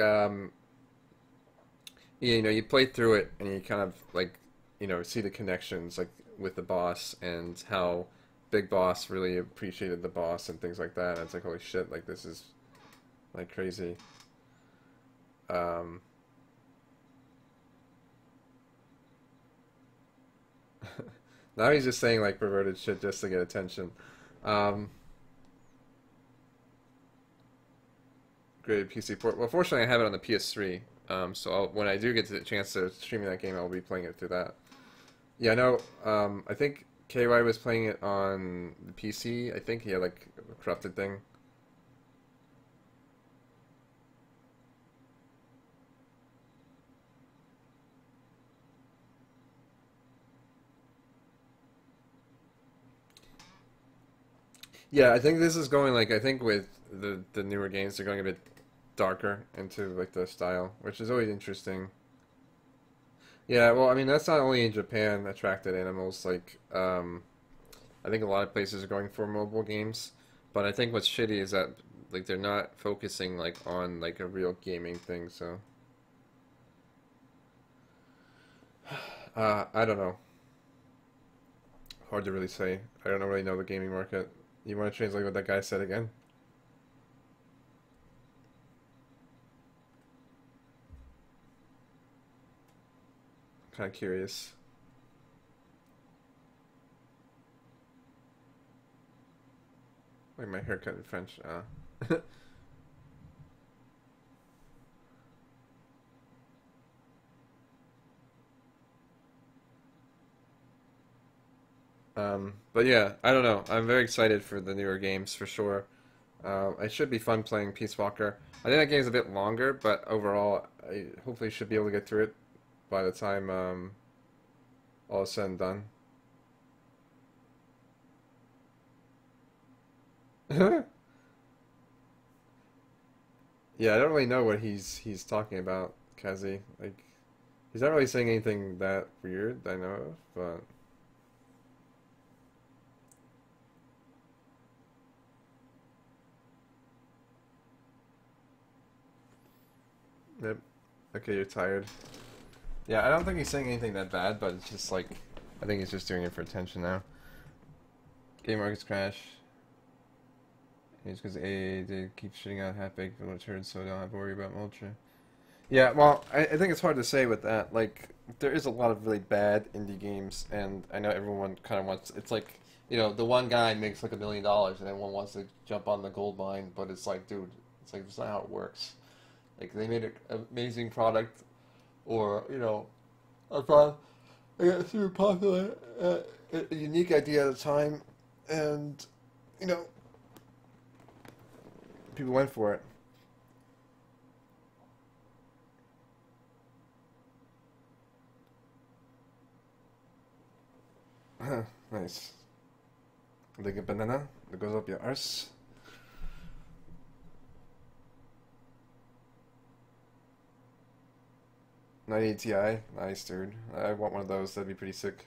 you know, you play through it and you kind of like you know see the connections like with the boss and how Big Boss really appreciated the boss and things like that. And it's like holy shit, like this is like crazy. Now he's just saying like perverted shit just to get attention. Um, Great PC port. Well, fortunately, I have it on the PS3. So when I do get the chance to stream that game, I'll be playing it through that. Yeah, I know. I think KY was playing it on the PC. I think he had like a corrupted thing. Yeah, I think this is going like I think with the newer games they're going a bit darker into like the style, which is always interesting. Yeah, well, I mean that's not only in Japan attracted animals. Like I think a lot of places are going for mobile games, but I think what's shitty is that like they're not focusing like on like a real gaming thing. So I don't know. Hard to really say. I don't really know the gaming market. You want to translate what that guy said again? Kind of curious. Like my haircut in French. But yeah, I don't know. I'm very excited for the newer games for sure. It should be fun playing Peace Walker. I think that game's a bit longer, but overall, I hopefully should be able to get through it by the time all is said and done. Yeah, I don't really know what he's talking about, Kazi. Like, he's not really saying anything that weird, I know of, but yep. Okay, you're tired. Yeah, I don't think he's saying anything that bad, but it's just like I think he's just doing it for attention now. Game markets crash. It's because they keep shitting out half-baked village herds, so I don't have to worry about Ultra. Yeah, well, I think it's hard to say with that. Like, there is a lot of really bad indie games, and I know everyone kind of wants... It's like, you know, the one guy makes like $1 million, and everyone wants to jump on the gold mine, but it's like, dude, it's like, that's not how it works. Like, they made an amazing product, or, you know, a product that got super popular, a unique idea at the time, and, you know, people went for it. Nice. Like a banana that goes up your arse. '90 Ti, nice dude. I want one of those. That'd be pretty sick.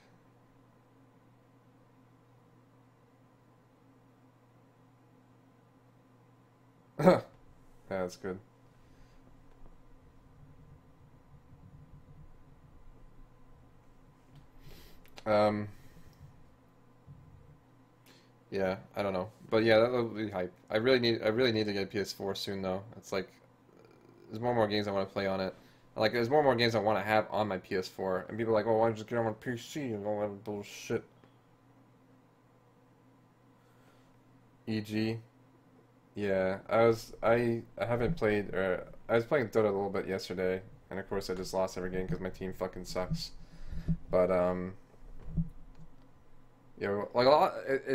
Yeah, that's good. Um, yeah, I don't know, but yeah, that would be hype. I really need to get a PS4 soon though. It's like there's more and more games I want to play on it. Like there's more and more games I want to have on my PS4, and people are like, "Oh, why don't you just get on my PC and all that bullshit?" EG, yeah, I haven't played, or I was playing Dota a little bit yesterday, and of course I just lost every game because my team fucking sucks. But you know, like a lot, it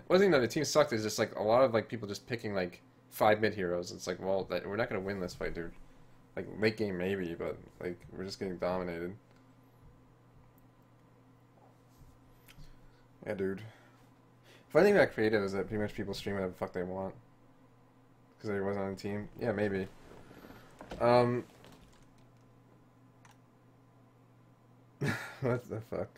wasn't even that the team sucked. It's just like a lot of like people just picking like 5 mid heroes. It's like, well, we're not gonna win this fight, dude. Like late game maybe, but like we're just getting dominated. Yeah, dude. Funny thing about creative is that pretty much people stream whatever the fuck they want. Because they wasn't on a team. Yeah, maybe. What the fuck?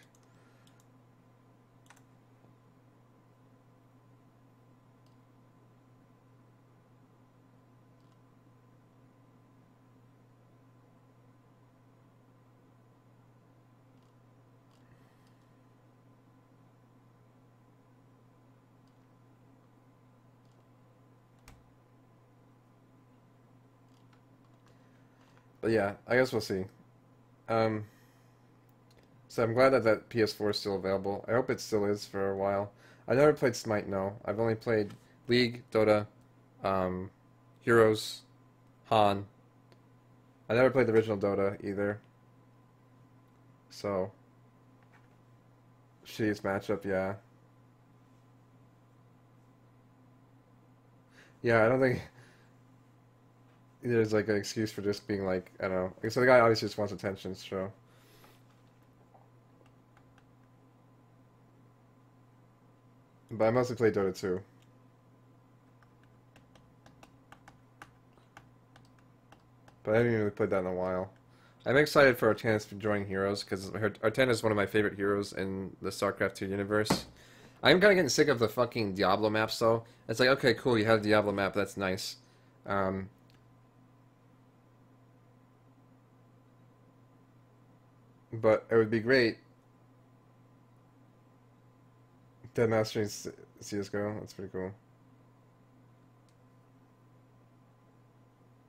But yeah, I guess we'll see. So I'm glad that that PS4 is still available. I hope it still is for a while. I've never played Smite, no. I've only played League, Dota, Heroes, Han. I never played the original Dota either. So, shittiest matchup, yeah. Yeah, I don't think there's like an excuse for just being like, I don't know. So the guy obviously just wants attention, so. But I mostly play Dota 2. But I haven't even really played that in a while. I'm excited for Artanis to join Heroes, because Artanis is one of my favorite heroes in the StarCraft 2 universe. I'm kind of getting sick of the fucking Diablo maps, though. It's like, okay, cool, you have a Diablo map, that's nice. But it would be great. Dead Mastering CSGO, that's pretty cool.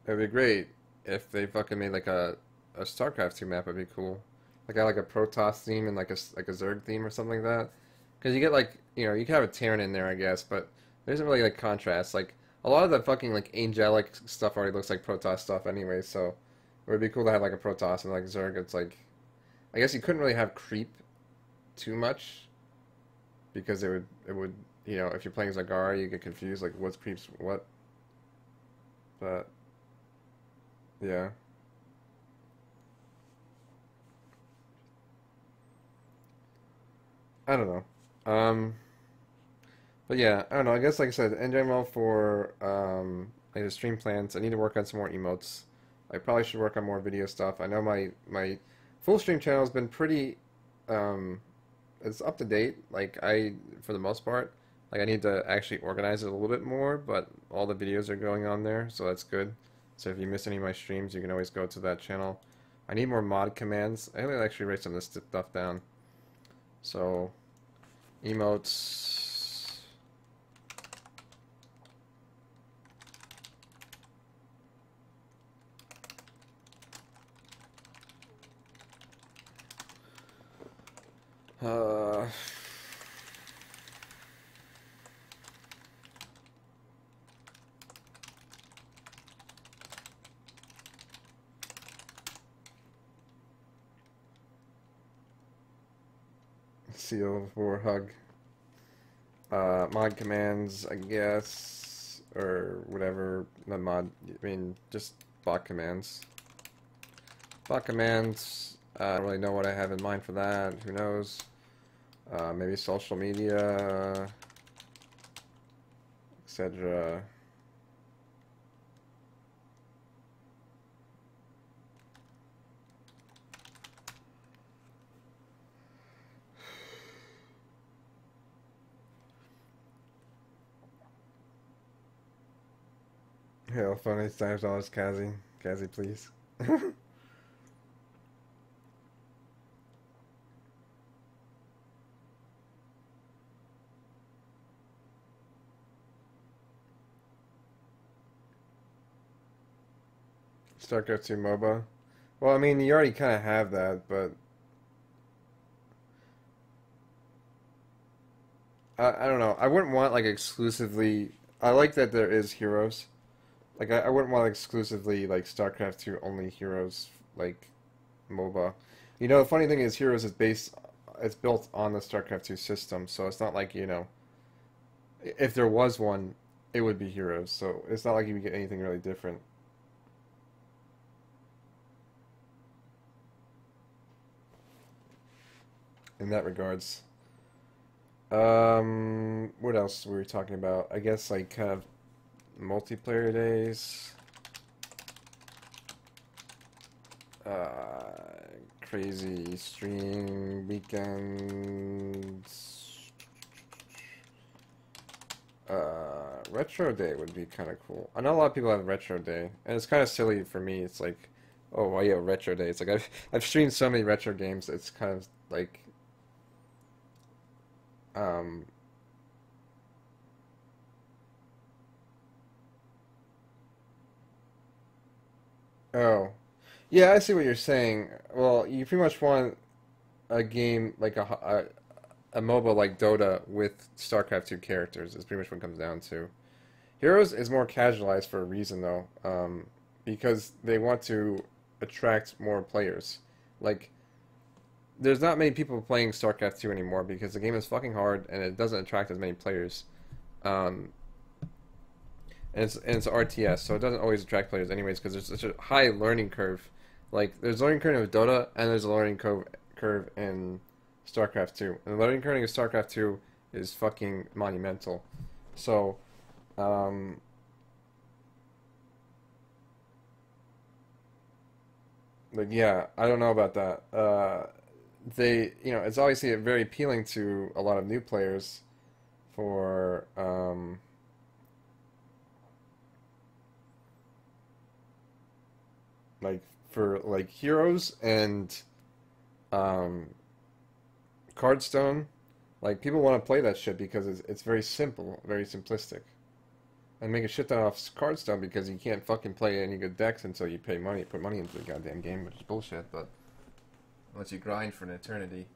It would be great if they fucking made like a StarCraft 2 map. Would be cool. Like I like a Protoss theme and like a Zerg theme or something like that. Because you get like, you know, you can have a Terran in there, I guess, but there isn't really like contrast. Like a lot of the fucking like angelic stuff already looks like Protoss stuff anyway. So it would be cool to have like a Protoss and like Zerg. It's like, I guess you couldn't really have creep too much because it would you know, if you're playing Zagara, you get confused like what's creeps what. But yeah. I don't know. But yeah, I don't know. I guess like I said, in general for like the stream plans, I need to work on some more emotes. I probably should work on more video stuff. I know my full stream channel has been pretty it's up to date. Like for the most part, like I need to actually organize it a little bit more, but all the videos are going on there, so that's good. So if you miss any of my streams, you can always go to that channel. I need more mod commands. I need to actually write some of this stuff down. So, emotes. Seal for hug. Mod commands, I guess, or whatever. Not mod. I mean, just bot commands. Bot commands. I don't really know what I have in mind for that. Who knows? Maybe social media, etc. Hell, funny times dollars, Kazi. Kazi, please. StarCraft 2 MOBA. Well, I mean, you already kind of have that, but I don't know. I wouldn't want like exclusively. I like that there is Heroes. Like I wouldn't want exclusively like StarCraft 2 only Heroes like MOBA. You know, the funny thing is Heroes is it's built on the StarCraft 2 system, so it's not like, you know, if there was one, it would be Heroes. So it's not like you would get anything really different in that regards. What else were we talking about? I guess like kind of multiplayer days. Crazy stream weekends. Retro day would be kind of cool. I know a lot of people have retro day, and it's kind of silly for me. It's like, oh, well, yeah, retro day. It's like I've streamed so many retro games. It's kind of like, um, oh, yeah, I see what you're saying. Well, you pretty much want a game like a MOBA like Dota with StarCraft 2 characters is pretty much what it comes down to. Heroes is more casualized for a reason though, because they want to attract more players. Like, there's not many people playing StarCraft 2 anymore because the game is fucking hard and it doesn't attract as many players. Um, and it's RTS, so it doesn't always attract players anyways because there's such a high learning curve. Like, there's a learning curve in Dota and there's a learning curve in StarCraft 2. And the learning curve in StarCraft 2 is fucking monumental. So, um, like, yeah, I don't know about that. It's obviously very appealing to a lot of new players for, like, for, like, Heroes and, um, Cardstone. Like, people want to play that shit because it's very simple, very simplistic. And make a shit ton off Cardstone because you can't fucking play any good decks until you put money into the goddamn game, which is bullshit, but unless you grind for an eternity.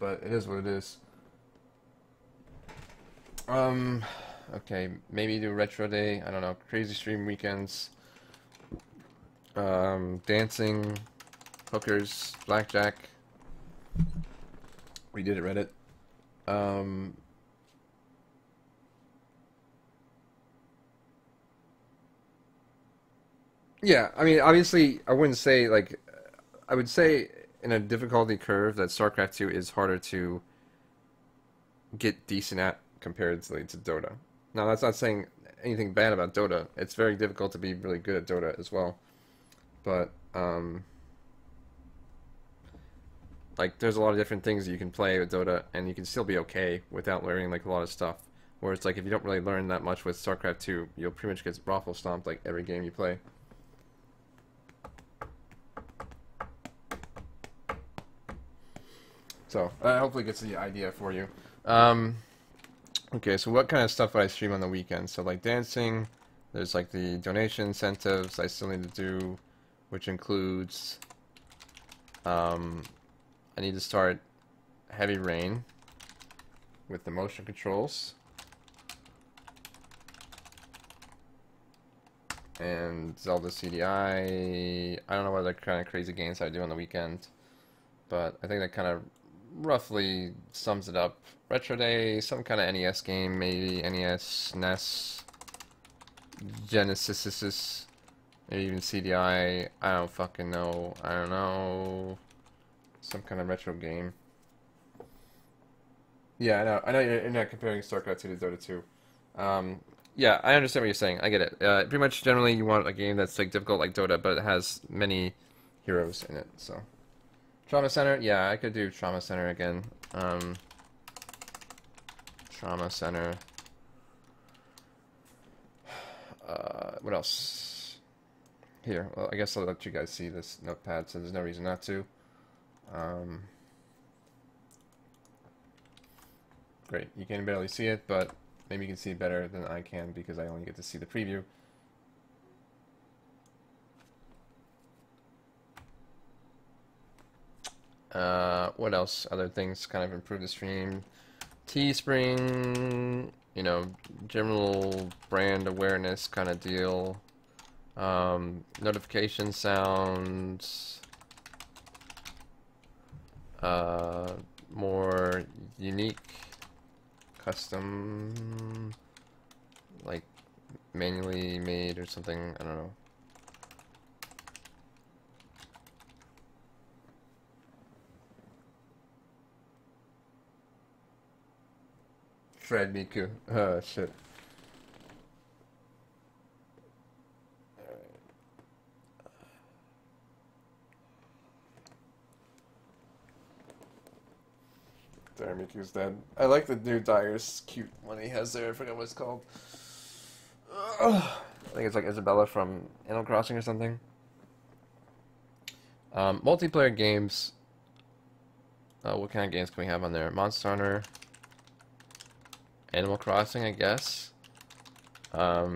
But it is what it is. Okay, maybe do retro day, I don't know, crazy stream weekends, dancing, hookers, blackjack. We did it, Reddit. Yeah, I mean, obviously, I wouldn't say, like, I would say in a difficulty curve that StarCraft 2 is harder to get decent at compared to Dota. Now, that's not saying anything bad about Dota. It's very difficult to be really good at Dota as well. But, like, there's a lot of different things that you can play with Dota, and you can still be okay without learning, like, a lot of stuff. Whereas, like, if you don't really learn that much with StarCraft 2, you'll pretty much get raffle stomped, like, every game you play. So, that hopefully gets the idea for you. Okay, so what kind of stuff would I stream on the weekend? So, like, dancing, there's, like, the donation incentives I still need to do, which includes, I need to start Heavy Rain with the motion controls. And Zelda CDI. I don't know what other kind of crazy games I do on the weekend, but I think that kind of roughly sums it up. Retro Day, some kind of NES game, maybe NES, NES, Genesis, maybe even CDI. I don't fucking know. I don't know. Some kind of retro game. Yeah, I know you're not comparing StarCraft 2 to Dota 2. Yeah, I understand what you're saying. I get it. Pretty much generally you want a game that's like difficult like Dota, but it has many heroes in it, so. Trauma Center, yeah, I could do Trauma Center again. Trauma Center. What else? Here, well, I guess I'll let you guys see this notepad, so there's no reason not to. Great, you can barely see it, but maybe you can see it better than I can because I only get to see the preview. What else? Other things kind of improve the stream. Teespring, you know, general brand awareness kind of deal. Notification sounds. More unique, custom, like manually made or something, I don't know. Fred Miku. Oh, shit. There, Miku's dead. I like the new Dyer's cute one he has there. I forget what it's called. I think it's like Isabella from Animal Crossing or something. Multiplayer games. What kind of games can we have on there? Monster Hunter. Animal Crossing, I guess. I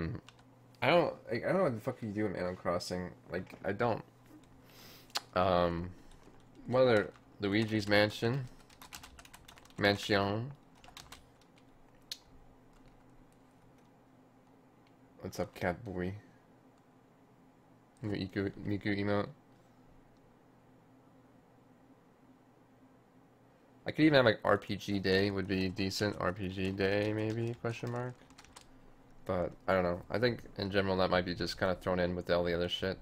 don't know what the fuck you do in Animal Crossing. Like, I don't. What other? Luigi's Mansion. What's up, cat boy? Miku emote. I could even have like RPG Day would be decent. RPG Day maybe, question mark. But I don't know. I think in general that might be just kind of thrown in with all the other shit.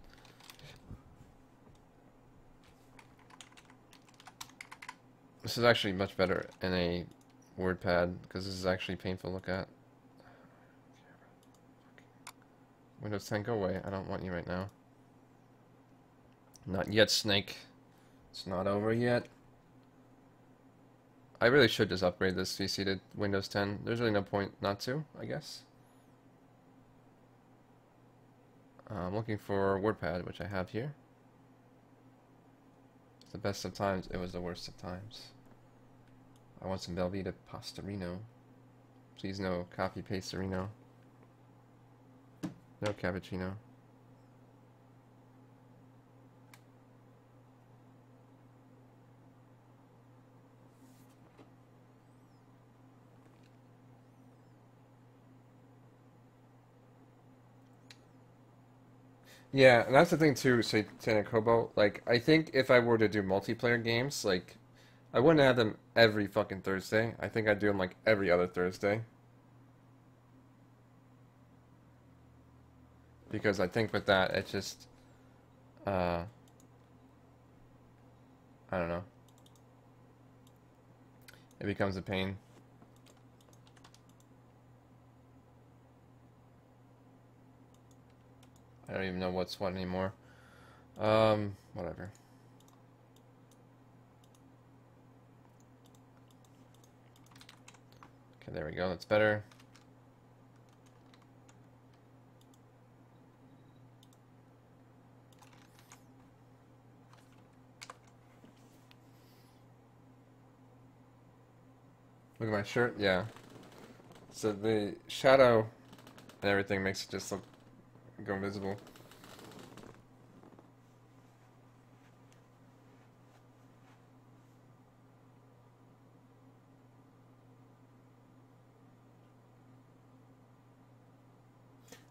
This is actually much better in a WordPad because this is actually painful to look at. Windows 10, go away. I don't want you right now. Not yet, Snake. It's not over yet. I really should just upgrade this PC to Windows 10. There's really no point not to, I guess. I'm looking for WordPad, which I have here. It's the best of times. It was the worst of times. I want some Velveeta Pastorino. Please no coffee pastorino. No cappuccino. Yeah, and that's the thing too, Satanic Hobo. Like, I think if I were to do multiplayer games, like, I wouldn't have them every fucking Thursday. I think I'd do them like every other Thursday. Because I think with that, it's just, I don't know. It becomes a pain. I don't even know what's what anymore. Whatever. Okay, there we go. That's better. Look at my shirt. Yeah. So the shadow and everything makes it just look go invisible.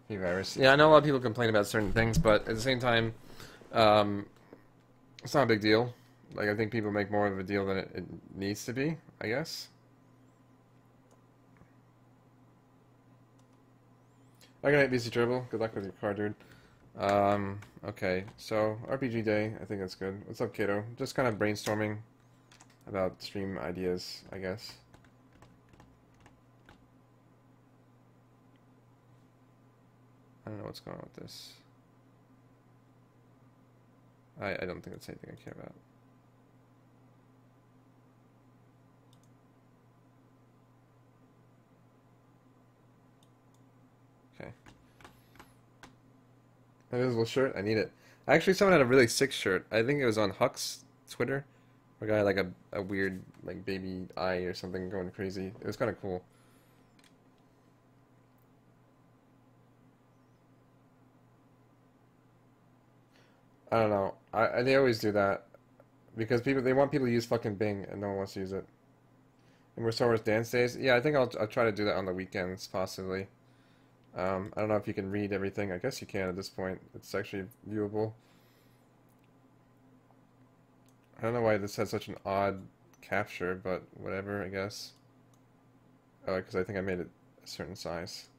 Virus. Yeah, I know a lot of people complain about certain things, but at the same time, it's not a big deal. Like, I think people make more of a deal than it needs to be, I guess. Good night, BC Dribble. Good luck with your car, dude. Okay, so RPG Day, I think that's good. What's up, Kato? Just kind of brainstorming about stream ideas, I guess. I don't know what's going on with this. I don't think that's anything I care about. Okay. Invisible shirt, I need it. Actually, someone had a really sick shirt. I think it was on Huck's Twitter. A guy had like a weird like baby eye or something going crazy. It was kind of cool. I don't know. They always do that because they want people to use fucking Bing and no one wants to use it. And we're Star Wars Dance Days. Yeah, I think I'll try to do that on the weekends possibly. I don't know if you can read everything. I guess you can at this point. It's actually viewable. I don't know why this has such an odd capture, but whatever, I guess. Oh, because I think I made it a certain size.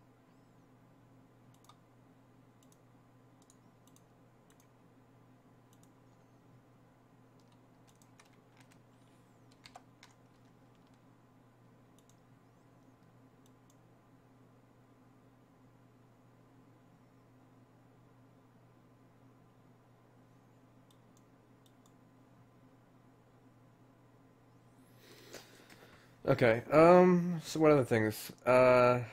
Okay, so what other things? Yeah,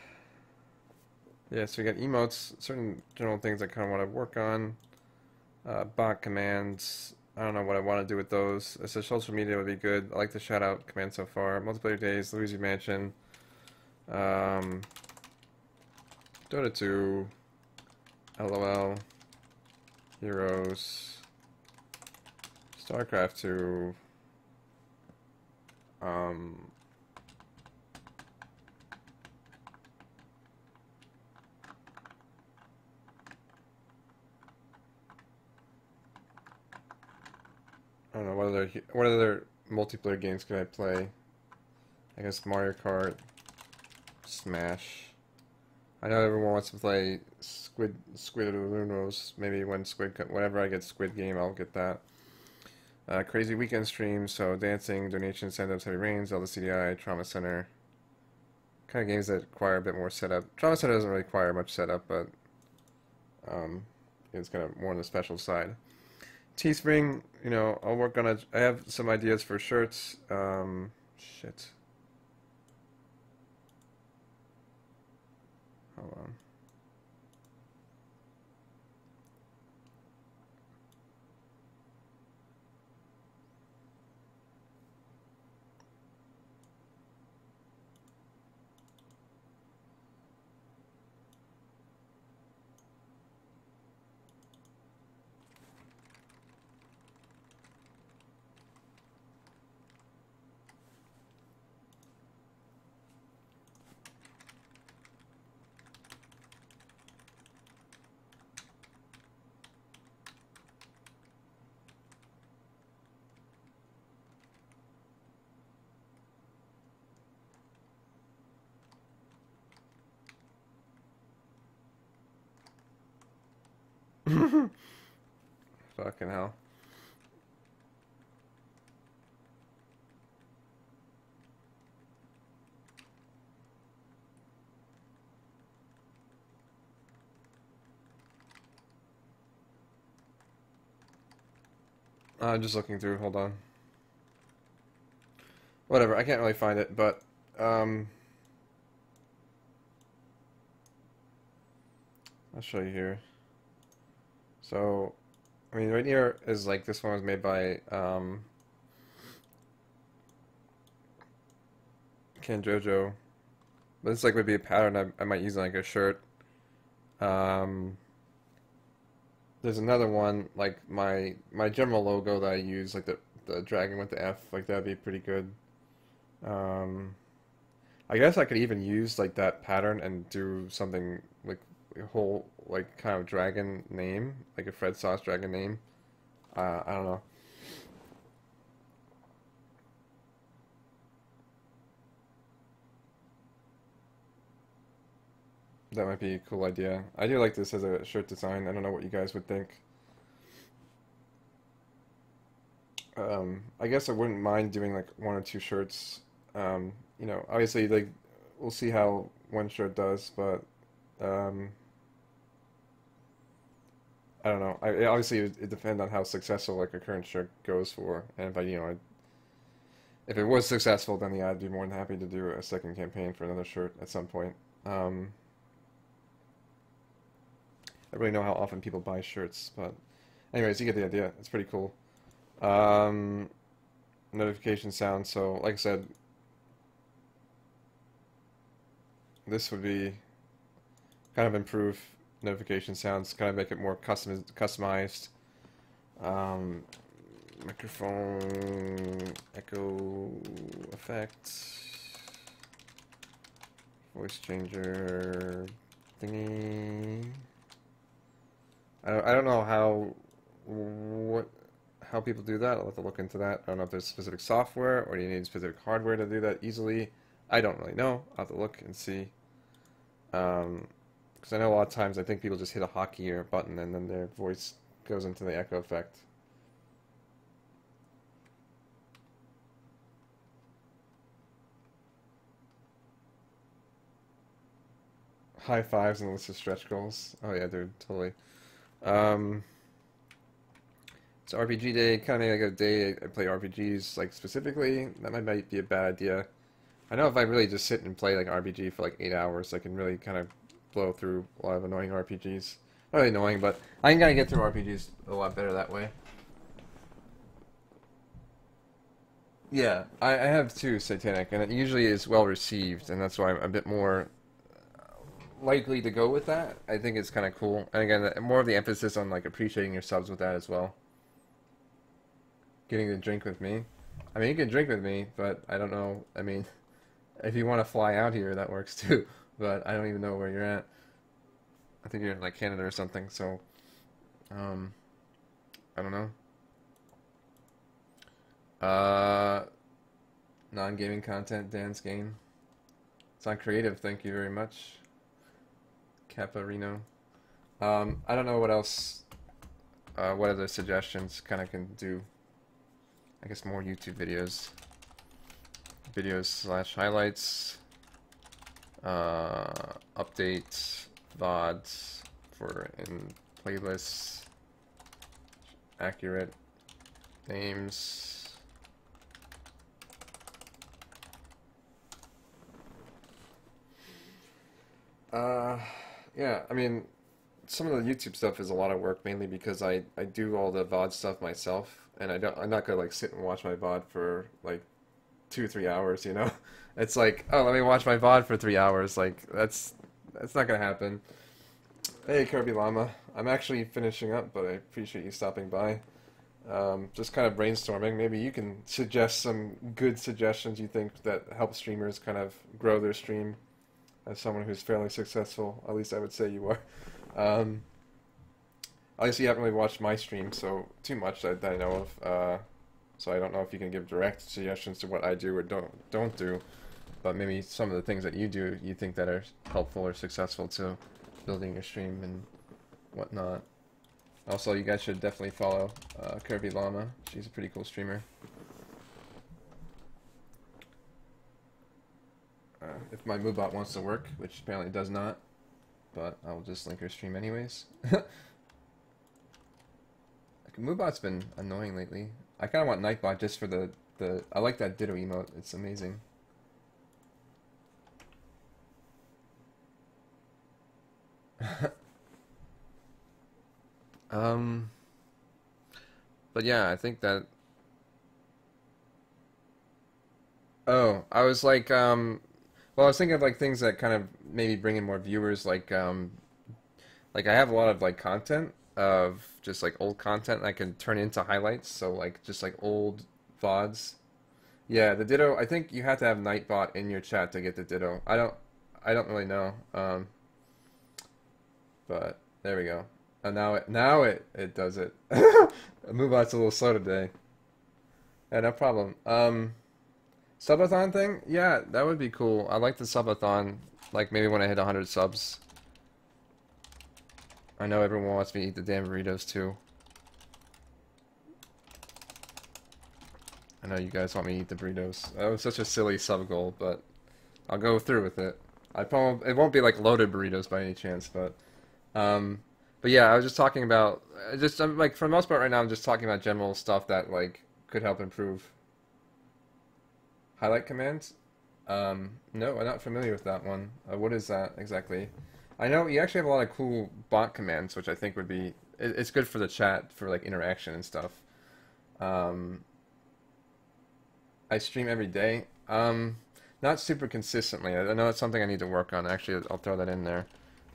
so we got emotes, certain general things I kind of want to work on. Bot commands, I don't know what I want to do with those. I said social media would be good. I like the shout out command so far. Multiplayer days, Luigi Mansion, Dota 2, LOL, Heroes, StarCraft 2, I don't know what other multiplayer games could I play? I guess Mario Kart, Smash. I know everyone wants to play Squid Lunos. Maybe when whenever I get Squid Game, I'll get that. Crazy weekend streams, so dancing, donations, send-ups, heavy rains, Zelda CDI, Trauma Center. Kind of games that require a bit more setup. Trauma Center doesn't really require much setup, but it's kind of more on the special side. Teespring, you know, I'll work on it. I have some ideas for shirts. Shit. Hold on. Fucking hell. I'm just looking through, hold on. Whatever, I can't really find it, but I'll show you here. So, I mean, right here is like, this one was made by Ken Jojo. But this like would be a pattern I might use on like a shirt. There's another one, like my general logo that I use, like the dragon with the F, like that'd be pretty good. I guess I could even use like that pattern and do something like a whole like kind of dragon name, like a Fred Sauce dragon name. I don't know. That might be a cool idea. I do like this as a shirt design. I don't know what you guys would think. I guess I wouldn't mind doing like one or two shirts. You know, obviously, like we'll see how one shirt does, but I don't know. Obviously it depends on how successful like a current shirt goes for, and if if it was successful, then yeah, I'd be more than happy to do a second campaign for another shirt at some point. I really know how often people buy shirts, but anyways, you get the idea. It's pretty cool. Notification sound. So, like I said, this would be kind of improve notification sounds, kind of make it more customized. Microphone echo effect, voice changer thingy. I don't know how people do that. I'll have to look into that. I don't know if there's specific software or do you need specific hardware to do that easily. I don't really know. I'll have to look and see. Because I know a lot of times I think people just hit a hotkey or a button and then their voice goes into the echo effect. High fives and a list of stretch goals. Oh yeah, dude, totally. It's RPG day, kind of like a day I play RPGs, like specifically. That might be a bad idea. I know if I really just sit and play like RPG for like 8 hours, I can really kind of blow through a lot of annoying RPGs. Not really annoying, but I can kind of get through RPGs a lot better that way. Yeah, I have too, Satanic, and it usually is well received, and that's why I'm a bit more likely to go with that. I think it's kind of cool. And again, more of the emphasis on like appreciating your subs with that as well. Getting to drink with me. I mean, you can drink with me, but I don't know. I mean, if you want to fly out here, that works too. But I don't even know where you're at. I think you're in like Canada or something. So, I don't know. Non-gaming content, Dan's game. It's on creative. Thank you very much, Caparino. I don't know what else. What other suggestions kind of can do? I guess more YouTube videos. Videos / highlights. Updates, VODs for in playlists. Accurate names. Yeah, I mean, some of the YouTube stuff is a lot of work, mainly because I do all the VOD stuff myself, and I'm not gonna like sit and watch my VOD for like 2-3 hours, you know? It's like, oh, let me watch my VOD for 3 hours. Like, that's not gonna happen. Hey, Kirby Llama. I'm actually finishing up, but I appreciate you stopping by. Just kind of brainstorming. Maybe you can suggest some good suggestions you think that help streamers kind of grow their stream. As someone who's fairly successful, at least I would say you are. At least you haven't really watched my stream, so too much that I know of. So I don't know if you can give direct suggestions to what I do or don't do. But maybe some of the things that you do, you think that are helpful or successful to building your stream and whatnot. Also, you guys should definitely follow Kirby Llama. She's a pretty cool streamer. If my Moobot wants to work, which apparently it does not, but I'll just link her stream anyways. Like, Moobot's been annoying lately. I kind of want Nightbot just for the I like that Ditto emote. It's amazing. But yeah, I think that. Oh, I was like, well, I was thinking of like things that kind of maybe bring in more viewers. Like I have a lot of like content of just like old content that I can turn into highlights. So like just like old VODs. Yeah, the Ditto. I think you have to have Nightbot in your chat to get the Ditto. I don't really know. But there we go. And now it does it. Moobot's a little slow today. Yeah, no problem. Subathon thing? Yeah, that would be cool. I like the subathon. Like maybe when I hit 100 subs. I know everyone wants me to eat the damn burritos too. I know you guys want me to eat the burritos. That was such a silly sub goal, but I'll go through with it. It won't be like loaded burritos by any chance, but yeah, I was just talking about I'm like for the most part right now I'm just talking about general stuff that like could help improve. Highlight commands? No, I'm not familiar with that one. What is that exactly? I know you actually have a lot of cool bot commands, which I think would be it's good for the chat for like interaction and stuff. I stream every day. Not super consistently. I know it's something I need to work on. Actually, I'll throw that in there.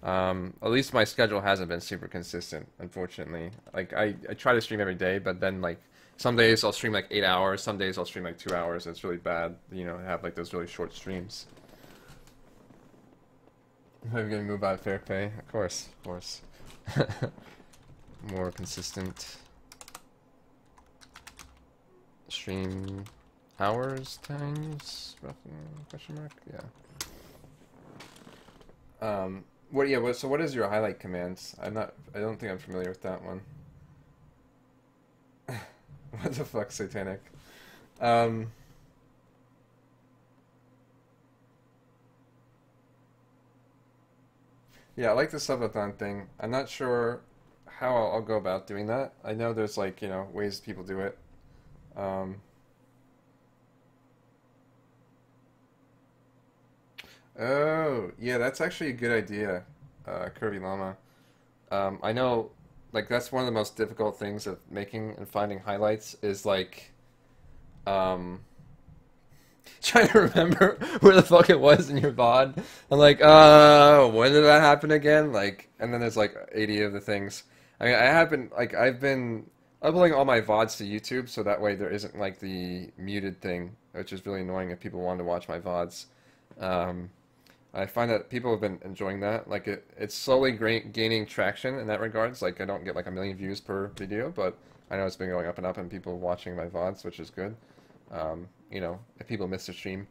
At least my schedule hasn't been super consistent, unfortunately. Like I try to stream every day, but then like some days I'll stream like 8 hours, some days I'll stream like 2 hours. It's really bad, you know, to have like those really short streams. I'm gonna move out fair pay, of course. More consistent stream hours times roughly, question mark? Yeah. So what is your highlight commands? I don't think I'm familiar with that one. What the fuck, Satanic? Yeah, I like the subathon thing. I'm not sure how I'll go about doing that. I know there's like, you know, ways people do it. Oh, yeah, that's actually a good idea, Curvy Llama. I know, like, that's one of the most difficult things of making and finding highlights is, like, um, trying to remember where the fuck it was in your VOD. I'm like, when did that happen again? Like, and then there's, like, 80 of the things. I mean, I've been uploading all my VODs to YouTube, so that way there isn't, like, the muted thing, which is really annoying if people want to watch my VODs. I find that people have been enjoying that. Like it's slowly gaining traction in that regards. Like I don't get like a million views per video, but I know it's been going up and up, and people watching my VODs, which is good. You know, if people miss the stream,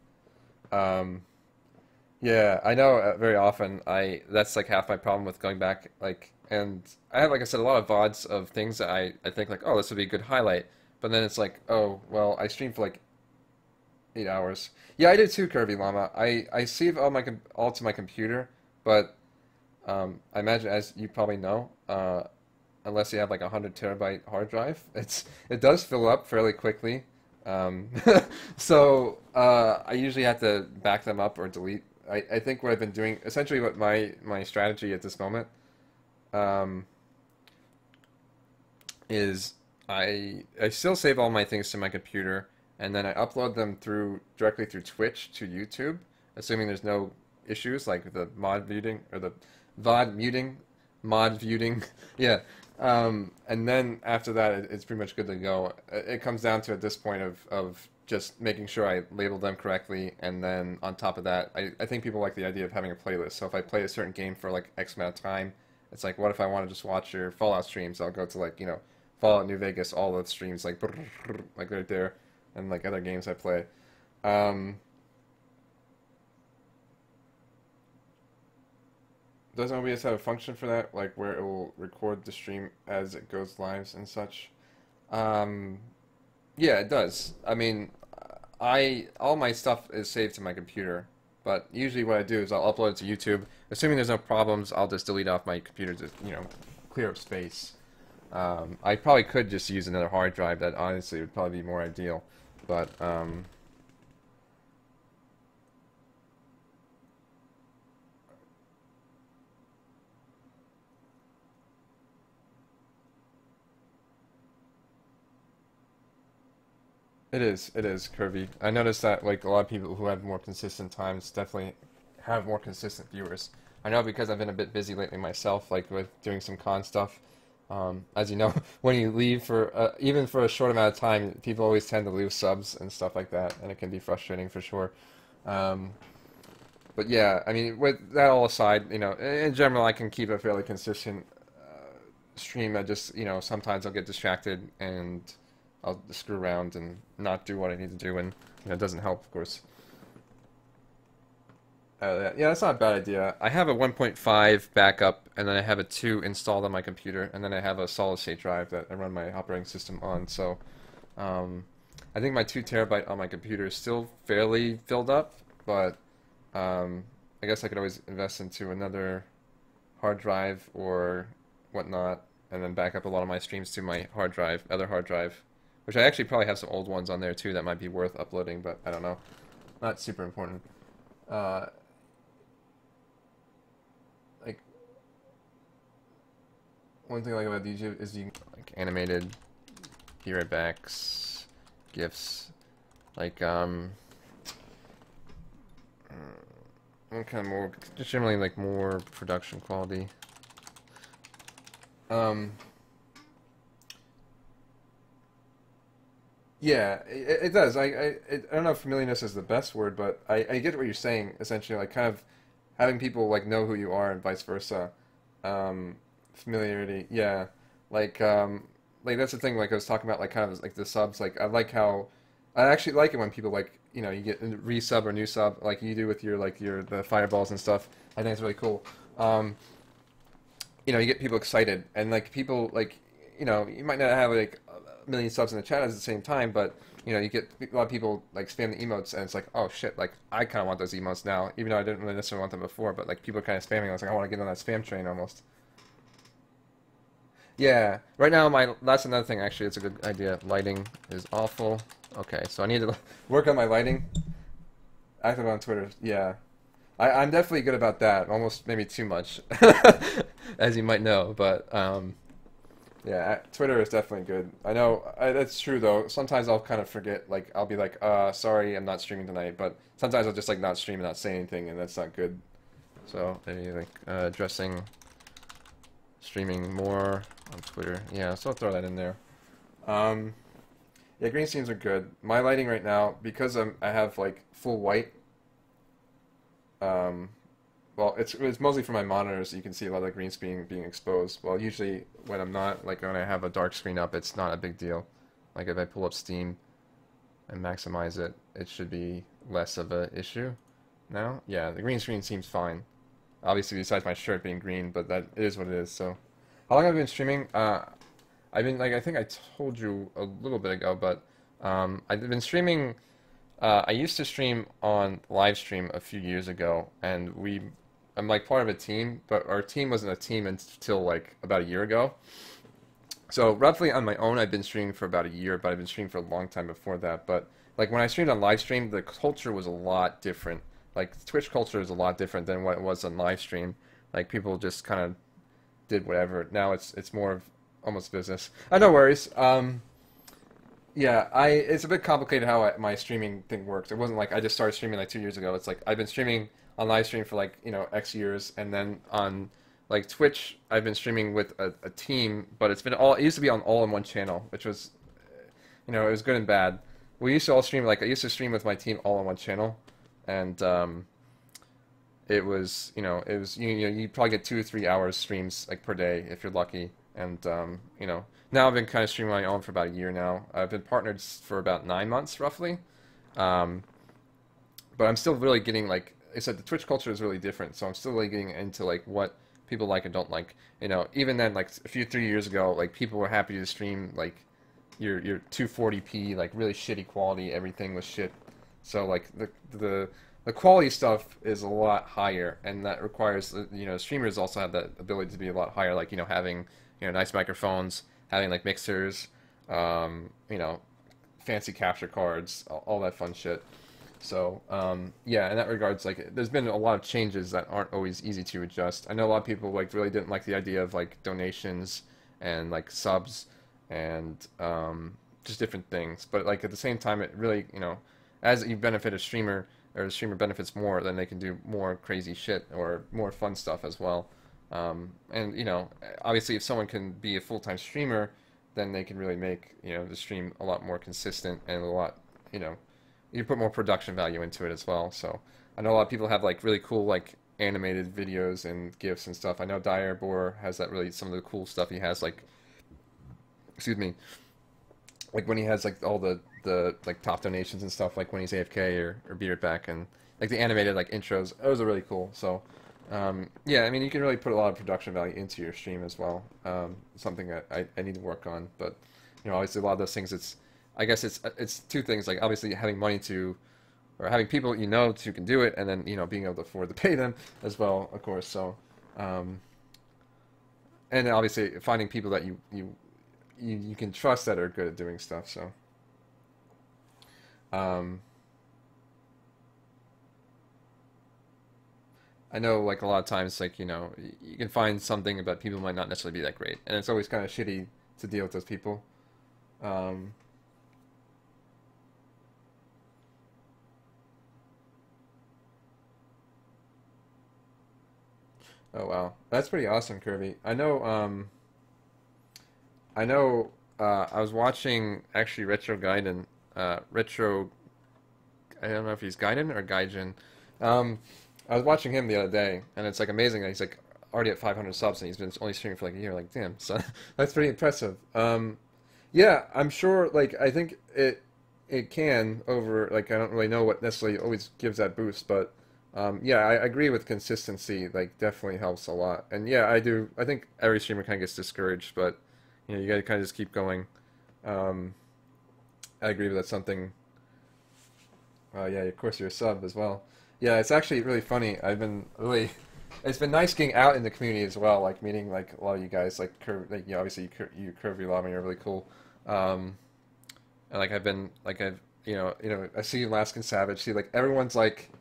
yeah, I know. Very often, that's like half my problem with going back. Like, and I have, like I said, a lot of VODs of things that I think like, oh, this would be a good highlight, but then it's like, oh, well, I streamed for like 8 hours. Yeah, I do too, Curvy Llama. I save all to my computer, but I imagine, as you probably know, unless you have like a 100 TB hard drive, it does fill up fairly quickly. So I usually have to back them up or delete. I think what I've been doing, essentially, what my strategy at this moment, is I still save all my things to my computer, and then I upload them directly through Twitch to YouTube, assuming there's no issues like the mod muting or the VOD muting, mod viewing, yeah. And then after that, it's pretty much good to go. It comes down to, at this point, of just making sure I label them correctly, and then on top of that, I think people like the idea of having a playlist. So if I play a certain game for like X amount of time, it's like, what if I want to just watch your Fallout streams? I'll go to, like, you know, Fallout New Vegas, all the streams, like right there, and like other games I play. Does OBS have a function for that, like where it will record the stream as it goes live and such? Yeah, it does. I mean, all my stuff is saved to my computer, but usually what I do is I'll upload it to YouTube. Assuming there's no problems, I'll just delete off my computer to, you know, clear up space. I probably could just use another hard drive. That honestly would probably be more ideal, but it is, Curvy. I noticed that, like, a lot of people who have more consistent times definitely have more consistent viewers. I know, because I've been a bit busy lately myself, like with doing some con stuff. As you know, when you leave for even for a short amount of time, people always tend to lose subs and stuff like that, and it can be frustrating for sure. But yeah, I mean, with that all aside, you know, in general, I can keep a fairly consistent stream. I just, you know, sometimes I'll get distracted and I'll screw around and not do what I need to do, and you know, it doesn't help, of course. Yeah, that's not a bad idea. I have a 1.5 backup, and then I have a 2 installed on my computer, and then I have a solid-state drive that I run my operating system on. So, I think my 2 TB on my computer is still fairly filled up, but I guess I could always invest into another hard drive or whatnot, and then back up a lot of my streams to my other hard drive, which I actually probably have some old ones on there too that might be worth uploading, but I don't know. Not super important. Like, one thing I like about YouTube is you like animated be right backs, GIFs, like one kind of more, just generally like more production quality. Yeah, it does. I don't know if familiarness is the best word, but I get what you're saying, essentially, like kind of having people like know who you are and vice versa. Familiarity, yeah. Like that's the thing, like I was talking about, like kind of like the subs, like I actually like it when people, like, you know, you get a resub or new sub like you do with your the fireballs and stuff. I think it's really cool. You know, you get people excited, and like people, like, you know, you might not have like a million subs in the chat at the same time, but you know, you get a lot of people like spam the emotes, and it's like, oh shit, like I kind of want those emotes now, even though I didn't really necessarily want them before, but like people are kind of spamming. I was like, I want to get on that spam train almost. Yeah, right now that's another thing, actually. It's a good idea. Lighting is awful. Okay, so I need to work on my lighting. Active on Twitter, yeah. I'm definitely good about that. Almost maybe too much, as you might know. But yeah, Twitter is definitely good. I know that's true though. Sometimes I'll kind of forget. Like I'll be like, sorry, I'm not streaming tonight. But sometimes I'll just like not stream and not say anything, and that's not good. So maybe like addressing streaming more on Twitter. Yeah, so I'll throw that in there. Yeah, green scenes are good. My lighting right now, because I have like full white. Well, it's mostly for my monitors. You can see a lot of the green screen being exposed. Well, usually when I'm not, like when I have a dark screen up, it's not a big deal. Like if I pull up Steam and maximize it, it should be less of an issue. Now, yeah, the green screen seems fine. Obviously, besides my shirt being green, but that it is what it is. So, how long have I been streaming? I've been like I think I told you a little bit ago, but I've been streaming. I used to stream on live stream a few years ago, and I'm like part of a team, but our team wasn't a team until like about a year ago. So roughly on my own, I've been streaming for about a year, but I've been streaming for a long time before that. But like when I streamed on live stream, the culture was a lot different. Like Twitch culture is a lot different than what it was on live stream. Like people just kind of did whatever. Now it's more of almost business. No worries. Yeah, it's a bit complicated how my streaming thing works. It wasn't like I just started streaming like 2 years ago. It's like I've been streaming on live stream for like, X years, and then on like Twitch, I've been streaming with a team, but it used to be on all in one channel, which was, it was good and bad. We used to all stream, like I used to stream with my team all on one channel, and it was, you probably get 2 or 3 hours streams like per day if you're lucky, and now I've been kind of streaming on my own for about a year now. I've been partnered for about 9 months roughly, but I'm still really getting like I said, the Twitch culture is really different, so I'm still really getting into like what people like and don't like. Even then, like a 3 years ago, like people were happy to stream like your 240p, like really shitty quality. Everything was shit. So like the quality stuff is a lot higher, and that requires streamers also have that ability to be a lot higher. Like having nice microphones, having like mixers, fancy capture cards, all that fun shit. So, yeah, in that regards, like, there's been a lot of changes that aren't always easy to adjust. I know a lot of people, like, really didn't like the idea of, like, donations and, like, subs and, just different things. But, like, at the same time, it really, as you benefit a streamer, or the streamer benefits more, then they can do more crazy shit or more fun stuff as well. And, obviously, if someone can be a full-time streamer, then they can really make, the stream a lot more consistent and a lot, you put more production value into it as well. So I know a lot of people have like really cool like animated videos and GIFs and stuff. I know Direbor has that really some of the cool stuff he has, like, excuse me, like when he has like all the like top donations and stuff, like when he's AFK or Beard back, and like the animated like intros. Those are really cool. So yeah, I mean you can really put a lot of production value into your stream as well. Something that I need to work on, but obviously a lot of those things I guess it's two things, like obviously having money or having people who can do it, and then being able to afford to pay them as well, of course. So, and then obviously finding people that you can trust that are good at doing stuff. So, I know like a lot of times like you can find something, but people might not necessarily be that great, and it's always kind of shitty to deal with those people. Oh wow, that's pretty awesome, Kirby. I know. I was watching actually Retro Gaiden. Retro. I don't know if he's Gaiden or Gaijin. I was watching him the other day, and it's like amazing that he's like already at 500 subs, and he's been only streaming for like a year. Like, damn, son, that's pretty impressive. Yeah, I'm sure. Like, I think it can over. Like, I don't really know what necessarily always gives that boost, but. Yeah, I agree with consistency, like, definitely helps a lot. And yeah, I do. I think every streamer kind of gets discouraged, but, you gotta kind of just keep going. I agree with that something. Yeah, of course you're a sub as well. Yeah, it's actually really funny. It's been nice getting out in the community as well, like, meeting, like, a lot of you guys, like, obviously, you, Curvy Lama, you're really cool. And, like, I see you, Alaskan Savage, see, like, everyone's, like,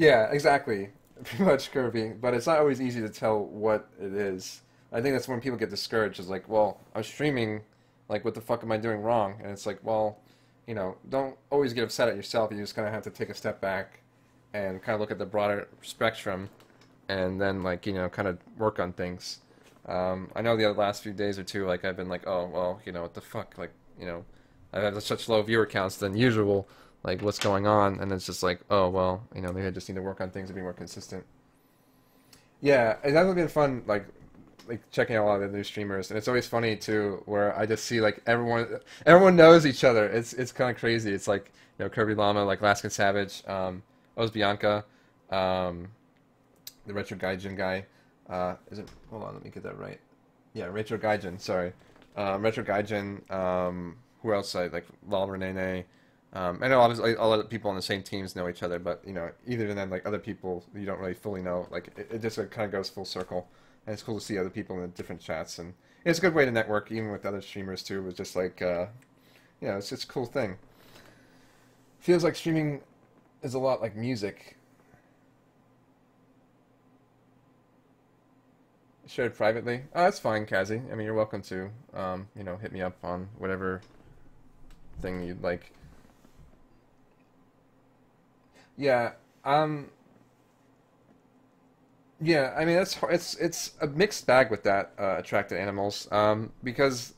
Yeah, exactly. Pretty much Kirby, but it's not always easy to tell what it is. I think that's when people get discouraged. Is like, well, I'm streaming, like, what the fuck am I doing wrong? And it's like, well, don't always get upset at yourself. You just kind of have to take a step back and kind of look at the broader spectrum, and then like kind of work on things. I know the last few days or two, like I've been like, oh well, what the fuck, like I have such low viewer counts than usual. Like what's going on? And it's just like, oh well, maybe I just need to work on things and be more consistent. Yeah, it hasn't been fun, like checking out a lot of the new streamers, and it's always funny too, where I just see like everyone knows each other. It's kind of crazy. It's like Kirby Llama, like Alaskan Savage, Oz Bianca, the Retro Gaijin guy. Is it? Hold on, let me get that right. Yeah, Retro Gaijin. Sorry, Retro Gaijin. Who else? I like Lal Renene. I know obviously all the people on the same teams know each other, but either than like other people you don't really fully know. Like it just kind of goes full circle, and it's cool to see other people in the different chats, and it's a good way to network even with other streamers too. It's just like it's just a cool thing. Feels like streaming is a lot like music. Shared privately. Oh, that's fine, Kazi. I mean, you're welcome to hit me up on whatever thing you'd like. Yeah, yeah, I mean it's a mixed bag with that attracted animals, because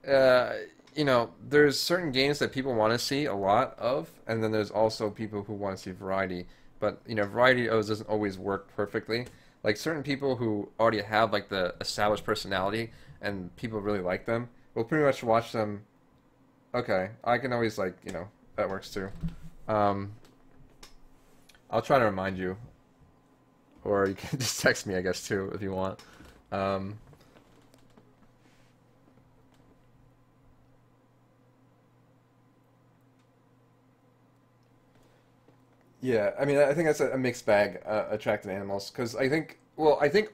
there's certain games that people want to see a lot of, and then there's also people who want to see variety. But variety doesn't always work perfectly. Like certain people who already have like the established personality and people really like them will pretty much watch them. Okay, I can always like that works too. I'll try to remind you. Or you can just text me, I guess, too, if you want. Yeah, I mean, I think that's a mixed bag, attracting animals, because I think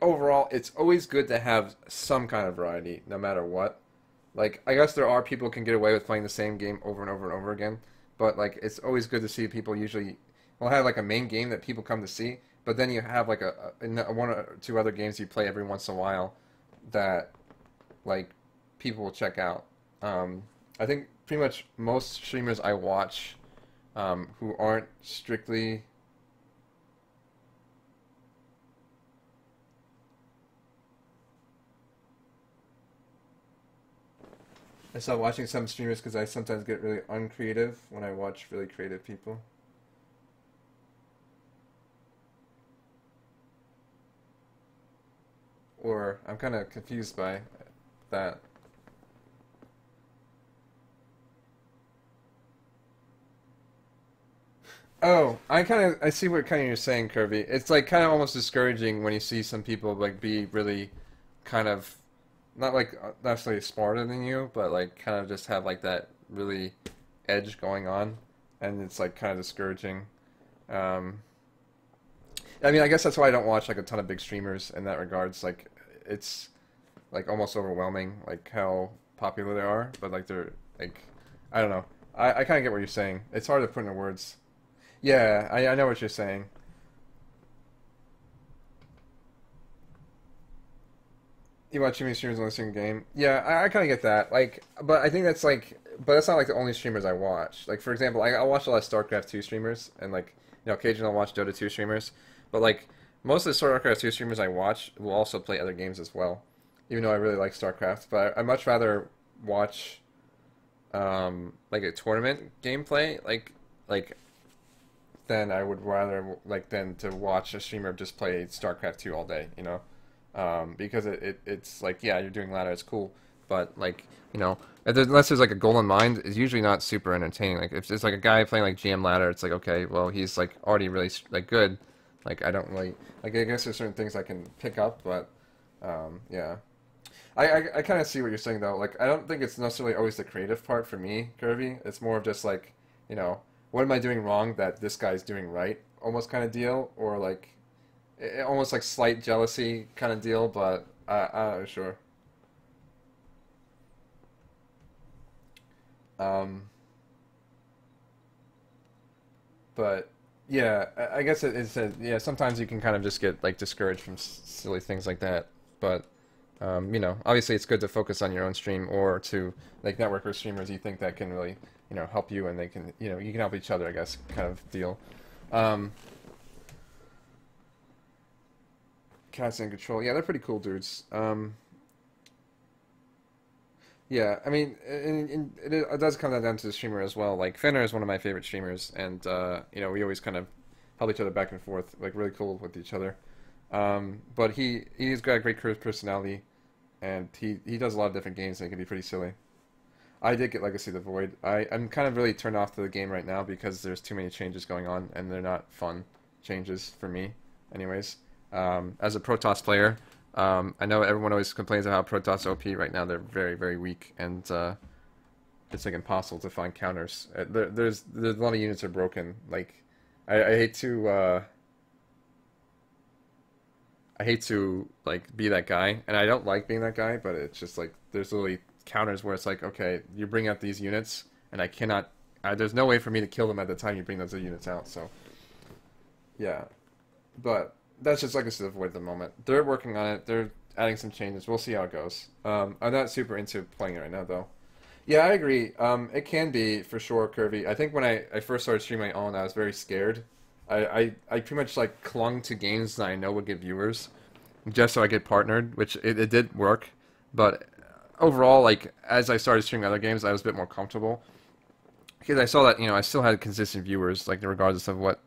overall it's always good to have some kind of variety, no matter what. Like, I guess there are people who can get away with playing the same game over and over and over again, but like, it's always good to see people usually will have like a main game that people come to see. But then you have like a one or two other games you play every once in a while that like people will check out. I think pretty much most streamers I watch who aren't strictly I stop watching some streamers because I sometimes get really uncreative when I watch really creative people. Or I'm kind of confused by that. Oh, I see what kind of you're saying, Kirby. It's like kind of almost discouraging when you see some people like be really kind of not like necessarily smarter than you, but like kind of just have like that really edge going on, and it's like kind of discouraging. I mean, I guess that's why I don't watch like a ton of big streamers in that regards. Like, it's like almost overwhelming, like how popular they are. But like they're like, I don't know. I kind of get what you're saying. It's hard to put into words. Yeah, I know what you're saying. You watch too many streamers on the same game. Yeah, I kind of get that. Like, but I think that's like, but that's not like the only streamers I watch. Like, for example, I watch a lot of StarCraft 2 streamers, and like, occasionally I'll watch Dota 2 streamers. But like, most of the StarCraft 2 streamers I watch will also play other games as well, even though I really like StarCraft. But I'd much rather watch, like a tournament gameplay, like, than I would rather like than to watch a streamer just play StarCraft 2 all day, because it's like, yeah, you're doing ladder, it's cool, but like, unless there's like a goal in mind, it's usually not super entertaining. Like if it's like a guy playing like GM ladder, it's like, okay, well, he's like already really like good. Like I don't really like. I guess there's certain things I can pick up, but yeah. I kind of see what you're saying though. Like I don't think it's necessarily always the creative part for me, Kirby. It's more of just like, what am I doing wrong that this guy's doing right, almost kind of deal, or like almost like slight jealousy kind of deal. But I'm not sure. But Yeah, I guess it's yeah. Sometimes you can kind of just get like discouraged from silly things like that, but you know, obviously it's good to focus on your own stream or to like network with streamers you think that can really, you know, help you and they can, you know, you can help each other, I guess, kind of deal. Um, Cats in Control, yeah, they're pretty cool dudes. Yeah, I mean, and it does come down to the streamer as well. Like Fenner is one of my favorite streamers, and you know, we always kind of help each other back and forth, like really cool with each other. But he's got a great personality, and he does a lot of different games, and it can be pretty silly. I did get Legacy of the Void. I'm kind of really turned off to the game right now because there's too many changes going on, and they're not fun changes for me, anyways. As a Protoss player, I know everyone always complains about how Protoss OP right now. They're very, very weak, and it's like impossible to find counters. There's a lot of units are broken. Like, I hate to like be that guy, and I don't like being that guy, but it's just like there's literally counters where it's like, okay, you bring out these units, and I cannot. There's no way for me to kill them at the time you bring those units out. So, yeah, but that's just Legacy of the Void at the moment. They're working on it. They're adding some changes. We'll see how it goes. I'm not super into playing it right now, though. Yeah, I agree. It can be, for sure, curvy. I think when I first started streaming on, I was very scared. I pretty much, like, clung to games that I know would get viewers, just so I get partnered, which it did work. But overall, like, as I started streaming other games, I was a bit more comfortable. Because I saw that, you know, I still had consistent viewers, like, regardless of what,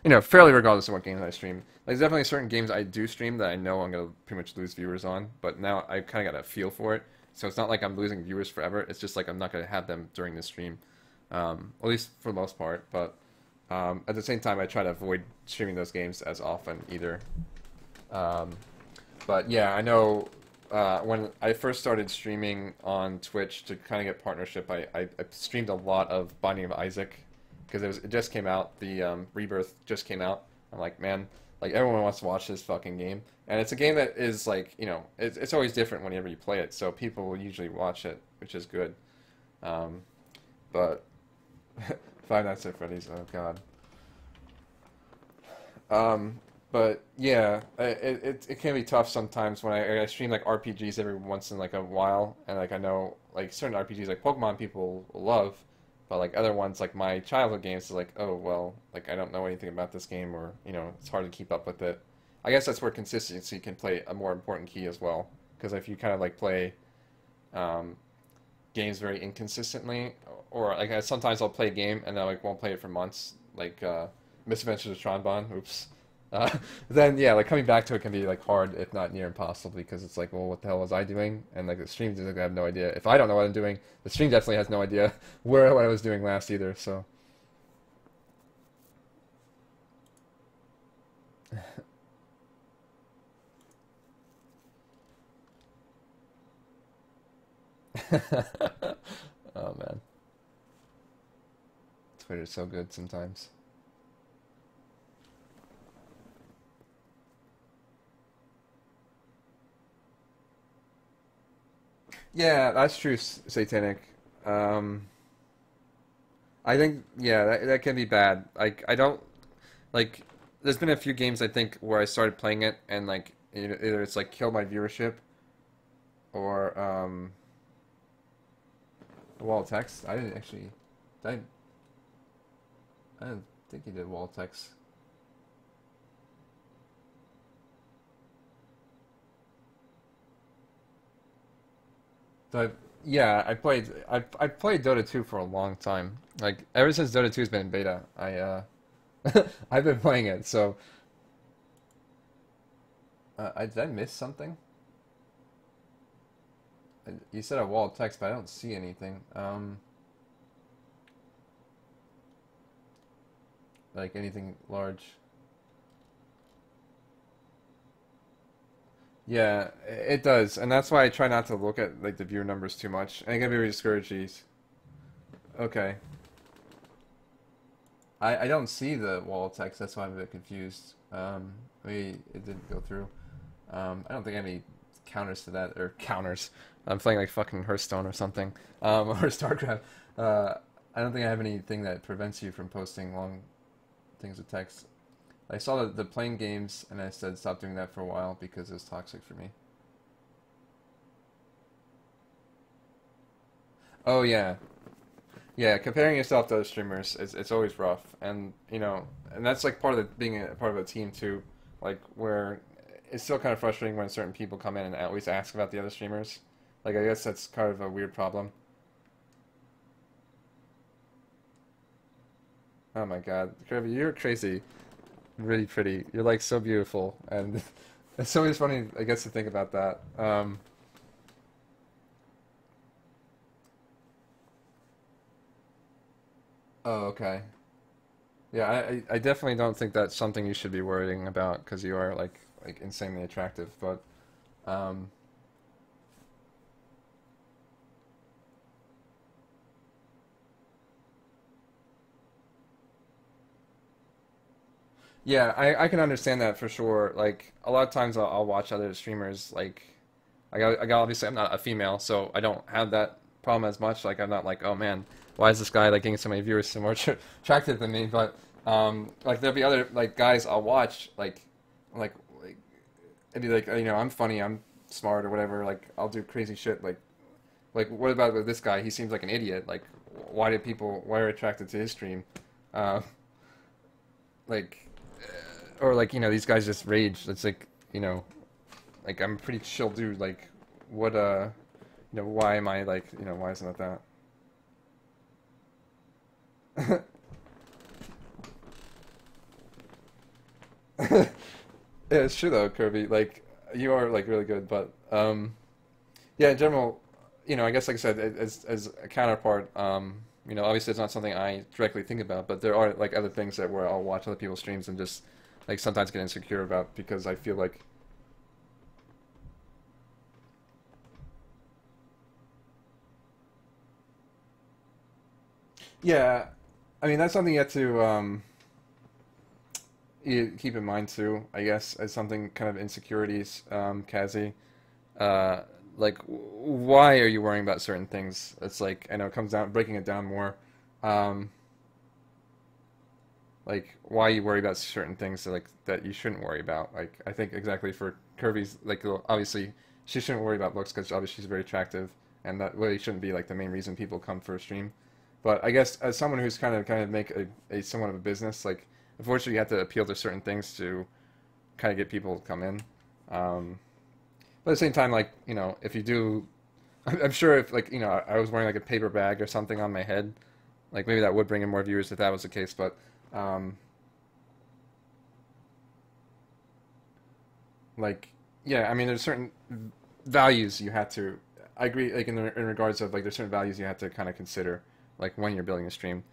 you know, fairly regardless of what games I stream. Like, there's definitely certain games I do stream that I know I'm going to pretty much lose viewers on, but now I kind of got a feel for it. So it's not like I'm losing viewers forever. It's just like I'm not going to have them during the stream, at least for the most part. But at the same time, I try to avoid streaming those games as often either. But yeah, I know when I first started streaming on Twitch to kind of get partnership, I streamed a lot of Binding of Isaac because it just came out. The Rebirth just came out. I'm like, man, like everyone wants to watch this fucking game, and it's a game that is like, you know, it's always different whenever you play it, so people will usually watch it, which is good. But Five Nights at Freddy's, oh god. But yeah, it can be tough sometimes when I stream like RPGs every once in like a while, and like I know like certain RPGs like Pokemon people love, but like other ones like my childhood games is like, oh well, like I don't know anything about this game, or you know, it's hard to keep up with it. I guess that's where consistency can play a more important key as well, because if you kind of like play games very inconsistently, or like sometimes I'll play a game and I like won't play it for months, like Misadventures of Tronbon, oops. Then yeah, like coming back to it can be like hard, if not near impossible, because it's like, well, what the hell was I doing? And like the stream doesn't have no idea. If I don't know what I'm doing, the stream definitely has no idea what I was doing last either. So. Oh man, Twitter's so good sometimes. Yeah, that's true, Satanic. Um, I think, yeah, that can be bad. Like, I don't, like, there's been a few games, I think, where I started playing it, and, like, either it's, like, killed my viewership, or, wall text. I didn't actually, did I didn't think he did wall text. So yeah, I played Dota 2 for a long time. Like ever since Dota 2 has been in beta, I've been playing it. So did I miss something? You said a wall of text, but I don't see anything. Like anything large. Yeah, it does, and that's why I try not to look at like the viewer numbers too much. And it can be very discouraging. Okay. I don't see the wall of text, that's why I'm a bit confused. Maybe it didn't go through. I don't think I have any counters to that, or counters. I'm playing like fucking Hearthstone or something, or StarCraft. I don't think I have anything that prevents you from posting long things to text. I saw the playing games, and I said stop doing that for a while because it was toxic for me. Oh yeah, yeah. Comparing yourself to other streamers, it's always rough, and you know, and that's like part of being a part of a team too, like where it's still kind of frustrating when certain people come in and always ask about the other streamers. Like I guess that's kind of a weird problem. Oh my God, Kirby, you're crazy, really pretty. You're like so beautiful, and it's always funny, I guess, to think about that. Oh, okay. Yeah, I definitely don't think that's something you should be worrying about because you are like insanely attractive. But um, yeah, I can understand that for sure. Like a lot of times I'll watch other streamers. Like I got obviously I'm not a female, so I don't have that problem as much. Like I'm not like, oh man, why is this guy like getting so many viewers so more attractive than me? But like there'll be other like guys I'll watch like it'd be like, you know, I'm funny, I'm smart or whatever. Like I'll do crazy shit. Like what about with this guy? He seems like an idiot. Like why are attracted to his stream? Uh, like or like, you know, these guys just rage. It's like, you know, like I'm a pretty chill dude. Like what you know, why am I like, you know, why isn't it that? Yeah, it's true though, Kirby. Like you are like really good, but yeah, in general, you know, I guess like I said, as a counterpart, you know, obviously it's not something I directly think about, but there are like other things that where I'll watch other people's streams and just like sometimes get insecure about because I feel like yeah, I mean that's something you have to you keep in mind too, I guess, as something kind of insecurities, Kazi. Uh, like, why are you worrying about certain things? It's like, I know it comes down, breaking it down more. Um, like, why you worry about certain things that, like, that you shouldn't worry about. Like, I think exactly for Kirby's, like, well, obviously, she shouldn't worry about looks because obviously she's very attractive, and that really shouldn't be, like, the main reason people come for a stream. But I guess as someone who's kind of make a somewhat of a business, like, unfortunately, you have to appeal to certain things to kind of get people to come in. But at the same time, like, you know, if you do, I'm sure if, like, you know, I was wearing, like, a paper bag or something on my head, like, maybe that would bring in more viewers if that was the case. But, um, like, yeah, I mean, there's certain values you have to, I agree, like, in regards of, like, there's certain values you have to kind of consider, like, when you're building a stream.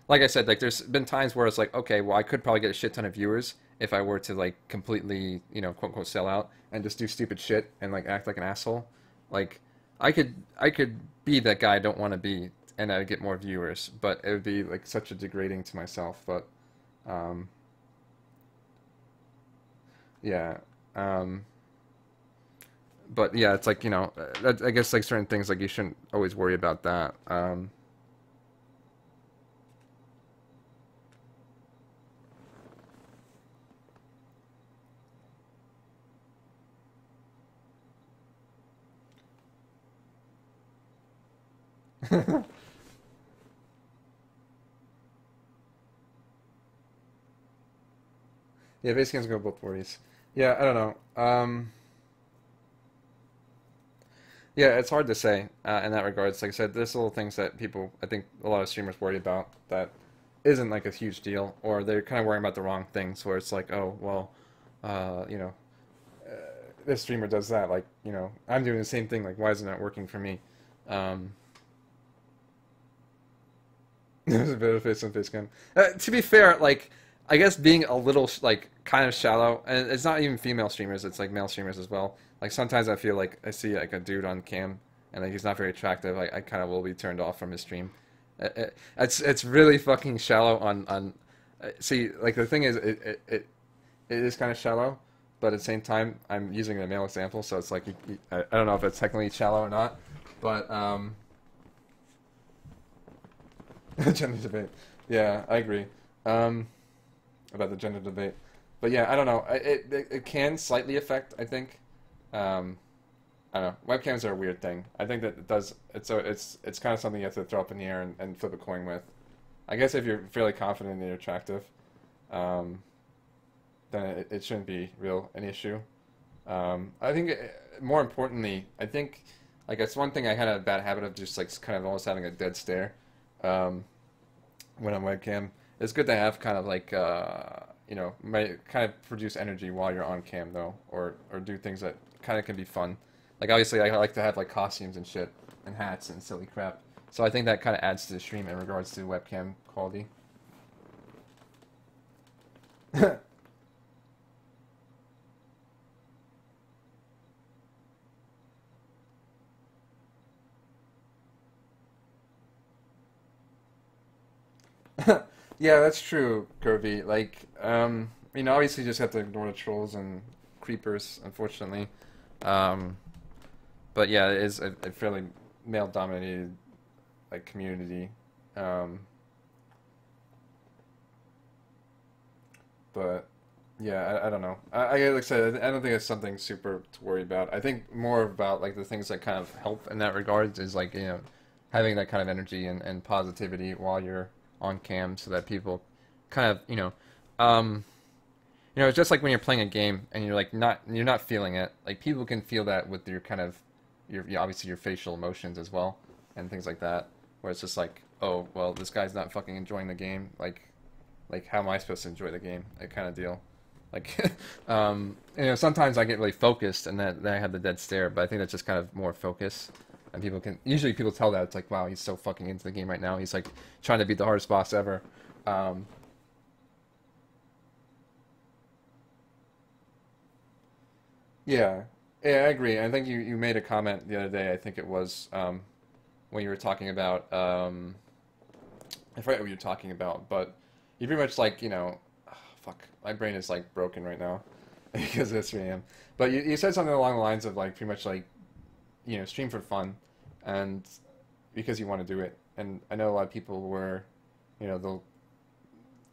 Like I said, like there's been times where it's like, okay, well I could probably get a shit ton of viewers if I were to like completely, you know, quote unquote sell out and just do stupid shit and like act like an asshole. Like I could be that guy I don't want to be and I'd get more viewers, but it would be like such a degrading to myself. But um yeah. Um but yeah, it's like, you know, I guess like certain things like you shouldn't always worry about that. Yeah, base games go both ways. Yeah, I don't know. Yeah, it's hard to say in that regards. Like I said, there's little things that people, I think a lot of streamers worry about that isn't like a huge deal, or they're kind of worrying about the wrong things, where it's like, oh, well, you know, uh, this streamer does that. Like, you know, I'm doing the same thing. Like, why isn't that working for me? Um, There's a bit of face on face cam. To be fair, like I guess being a little like kind of shallow, and it's not even female streamers; it's like male streamers as well. Like sometimes I feel like I see like a dude on cam, and like he's not very attractive. I kind of will be turned off from his stream. It's really fucking shallow on. See, like the thing is, it is kind of shallow, but at the same time, I'm using a male example, so it's like I don't know if it's technically shallow or not, but gender debate. Yeah, I agree. about the gender debate. But yeah, I don't know. It can slightly affect, I think. I don't know. Webcams are a weird thing. I think that it does. It's kind of something you have to throw up in the air and flip a coin with. I guess if you're fairly confident that you're attractive, then it shouldn't be an issue. I think more importantly, I think like it's one thing I had a bad habit of just like kind of almost having a dead stare when on webcam. It's good to have kind of like might kind of produce energy while you're on cam though, or do things that kind of can be fun. Like obviously I like to have like costumes and shit and hats and silly crap. So I think that kind of adds to the stream in regards to webcam quality. Yeah, that's true, Kirby. Like, obviously you just have to ignore the trolls and creepers, unfortunately. But yeah, it is a fairly male-dominated like community. But yeah, I don't know. Like I said, I don't think it's something super to worry about. I think more about like the things that kind of help in that regard is like having that kind of energy and positivity while you're on cam, so that people kind of it's just like when you're playing a game and you're like you're not feeling it. Like people can feel that with your kind of obviously your facial emotions as well and things like that. Where it's just like, oh well, this guy's not fucking enjoying the game. Like how am I supposed to enjoy the game? That kind of deal. Like sometimes I get really focused and then I have the dead stare, but I think that's just kind of more focus. And people tell that it's like, wow, he's so fucking into the game right now. He's like trying to beat the hardest boss ever. Yeah, I agree. I think you made a comment the other day. I think it was when you were talking about I forget what you were talking about, but you pretty much like fuck, my brain is like broken right now because it's 3 a.m. But you said something along the lines of like pretty much like stream for fun and because you want to do it. And I know a lot of people were they'll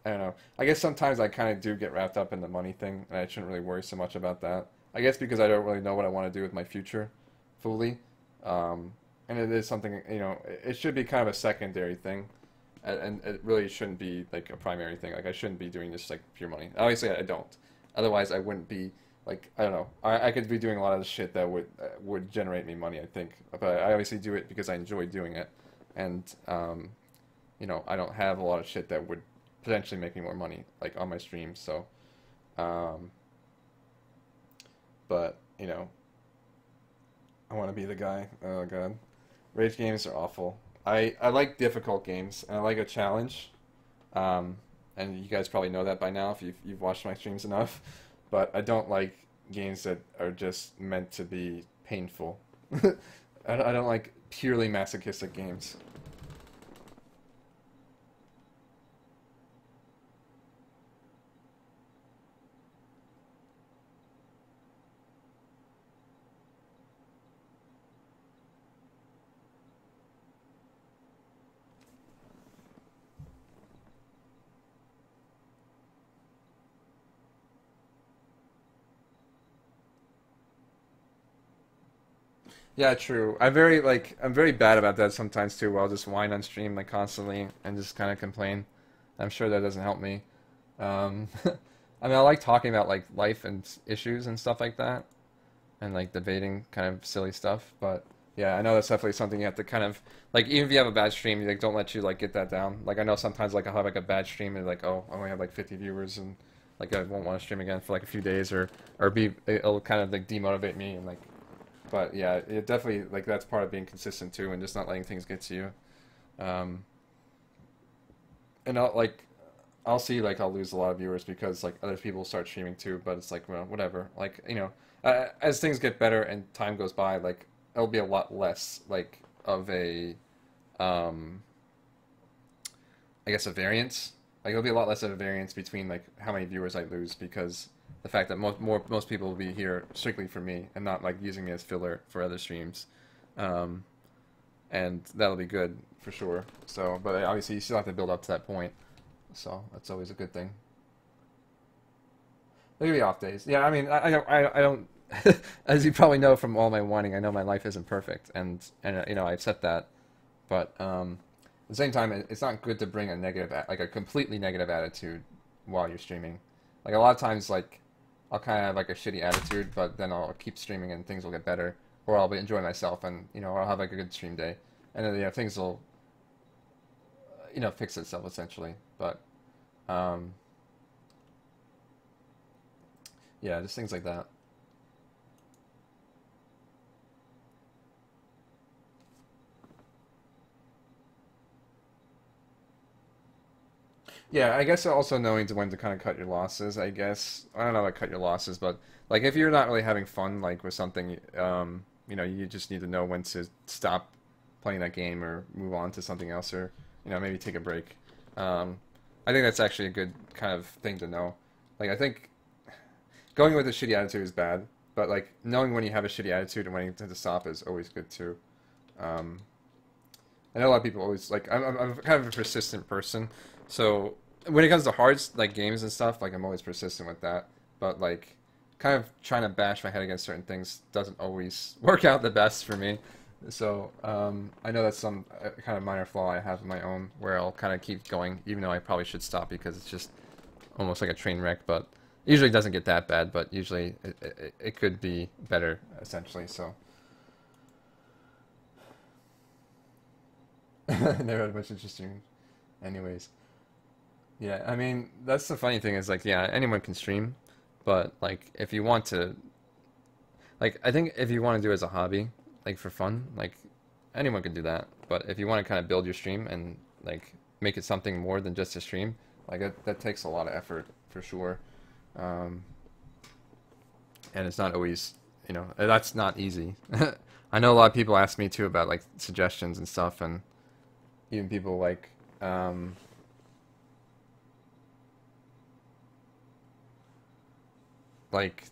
I don't know. I guess sometimes I kind of do get wrapped up in the money thing and I shouldn't really worry so much about that. I guess because I don't really know what I want to do with my future fully. And it is something, it should be kind of a secondary thing. And it really shouldn't be like a primary thing. Like I shouldn't be doing this like pure money. Obviously I don't. Otherwise I wouldn't be like, I don't know. I could be doing a lot of the shit that would generate me money, I think. But I obviously do it because I enjoy doing it. And, I don't have a lot of shit that would potentially make me more money, like on my streams. So, but, I want to be the guy. Oh, God. Rage games are awful. I like difficult games, and I like a challenge. And you guys probably know that by now if you've watched my streams enough. But I don't like games that are just meant to be painful. I don't like purely masochistic games. Yeah, true. I'm very bad about that sometimes too, where I'll just whine on stream like constantly and just kind of complain. I'm sure that doesn't help me. I mean, I like talking about like life and issues and stuff like that, and like debating kind of silly stuff. But yeah, I know that's definitely something you have to kind of like, even if you have a bad stream, like don't let you like get that down. Like I know sometimes like I'll have like a bad stream and like, oh, I only have like 50 viewers and like I won't want to stream again for like a few days it'll kind of like demotivate me and like. But yeah, it definitely, like, that's part of being consistent too, and just not letting things get to you. And I'll see, like, I'll lose a lot of viewers because, like, other people start streaming too, but it's like, well, whatever. Like, as things get better and time goes by, like, it'll be a lot less, like, of a, I guess a variance. Like, it'll be a lot less of a variance between, like, how many viewers I lose because the fact that most people will be here strictly for me and not like using me as filler for other streams, and that'll be good for sure. So, but obviously you still have to build up to that point, so that's always a good thing. There could be off days. Yeah, I mean, I don't. As you probably know from all my whining, I know my life isn't perfect, and you know I accept that. But at the same time, it's not good to bring a negative, like a completely negative attitude while you're streaming. Like a lot of times, like I'll kind of have like a shitty attitude, but then I'll keep streaming and things will get better, or I'll be enjoying myself and you know I'll have like a good stream day, and then you know things will you know fix itself essentially. But yeah, just things like that. Yeah, I guess also knowing when to kind of cut your losses, I guess. I don't know about cut your losses, but like if you're not really having fun like with something, you know, you just need to know when to stop playing that game or move on to something else or, you know, maybe take a break. I think that's actually a good kind of thing to know. Like I think going with a shitty attitude is bad, but like knowing when you have a shitty attitude and when to stop is always good too. I know a lot of people always like I'm kind of a persistent person, so when it comes to hard like games and stuff, like I'm always persistent with that. But like kind of trying to bash my head against certain things doesn't always work out the best for me. So I know that's some kind of minor flaw I have in my own, where I'll kind of keep going, even though I probably should stop because it's just almost like a train wreck. But usually it doesn't get that bad, but usually it could be better, essentially. So never had much interesting, anyways. Yeah, I mean that's the funny thing is like yeah, anyone can stream, but like if you want to, like I think if you want to do it as a hobby, like for fun, like anyone can do that. But if you want to kind of build your stream and like make it something more than just a stream, like that takes a lot of effort for sure. And it's not always, you know, that's not easy. I know a lot of people ask me too about like suggestions and stuff, and even people like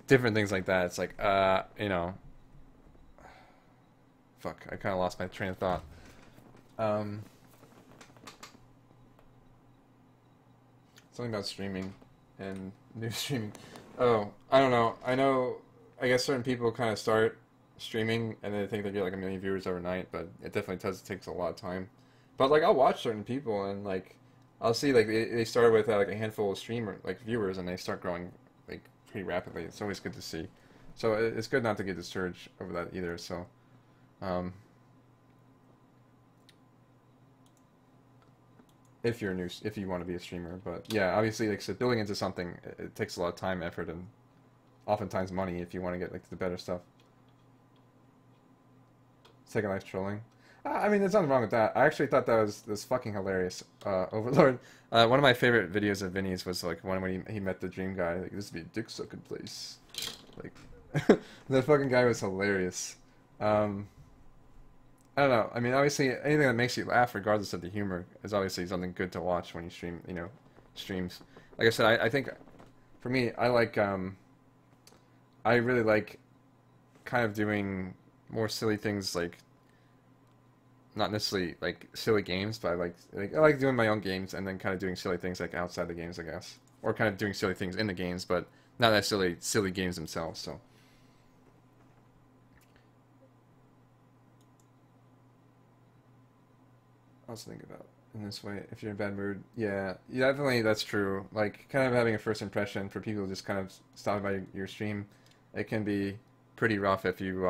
different things like that. It's like, you know, fuck, I kind of lost my train of thought. Something about streaming and new streaming. Oh, I don't know. I guess certain people kind of start streaming and they think they get like 1 million viewers overnight, but it definitely takes a lot of time. But like I'll watch certain people and like I'll see like they started with like a handful of viewers and they start growing like pretty rapidly. It's always good to see. So it's good not to get discouraged over that either. So if you want to be a streamer, but yeah, obviously like so building into something it takes a lot of time, effort, and oftentimes money if you want to get like the better stuff. Second Life trolling. I mean, there's nothing wrong with that. I actually thought that was fucking hilarious. Overlord. One of my favorite videos of Vinny's was like one when he met the dream guy. Like, this would be a dick sucking place. Like, that fucking guy was hilarious. I don't know. I mean, obviously, anything that makes you laugh, regardless of the humor, is obviously something good to watch when you stream. You know, streams. Like I said, I think for me, I really like kind of doing more silly things like. Not necessarily like silly games, but I like doing my own games and then kind of doing silly things like outside the games, I guess, or kind of doing silly things in the games, but not necessarily silly games themselves. So, I also think about in this way if you're in a bad mood. Yeah, definitely that's true. Like kind of having a first impression for people just kind of stopping by your stream, it can be pretty rough if you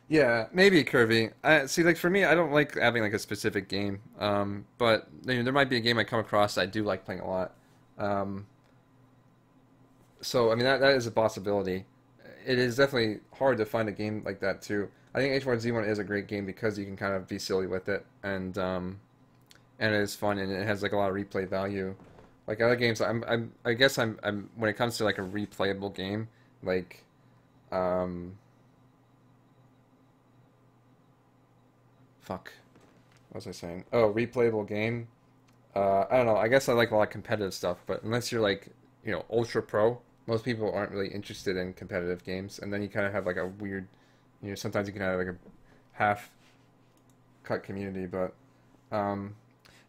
Yeah, maybe Curvy. See, like for me, I don't like having like a specific game. But you know, there might be a game I come across that I do like playing a lot. Um, so I mean, that is a possibility. It is definitely hard to find a game like that too. I think H1Z1 is a great game because you can kind of be silly with it, and it is fun and it has like a lot of replay value. Like other games, I guess I'm when it comes to like a replayable game, like fuck. What was I saying? Oh, replayable game. I don't know. I guess I like a lot of competitive stuff, but unless you're like, you know, ultra pro, most people aren't really interested in competitive games, and then you kind of have like a weird, sometimes you can have like a half cut community, but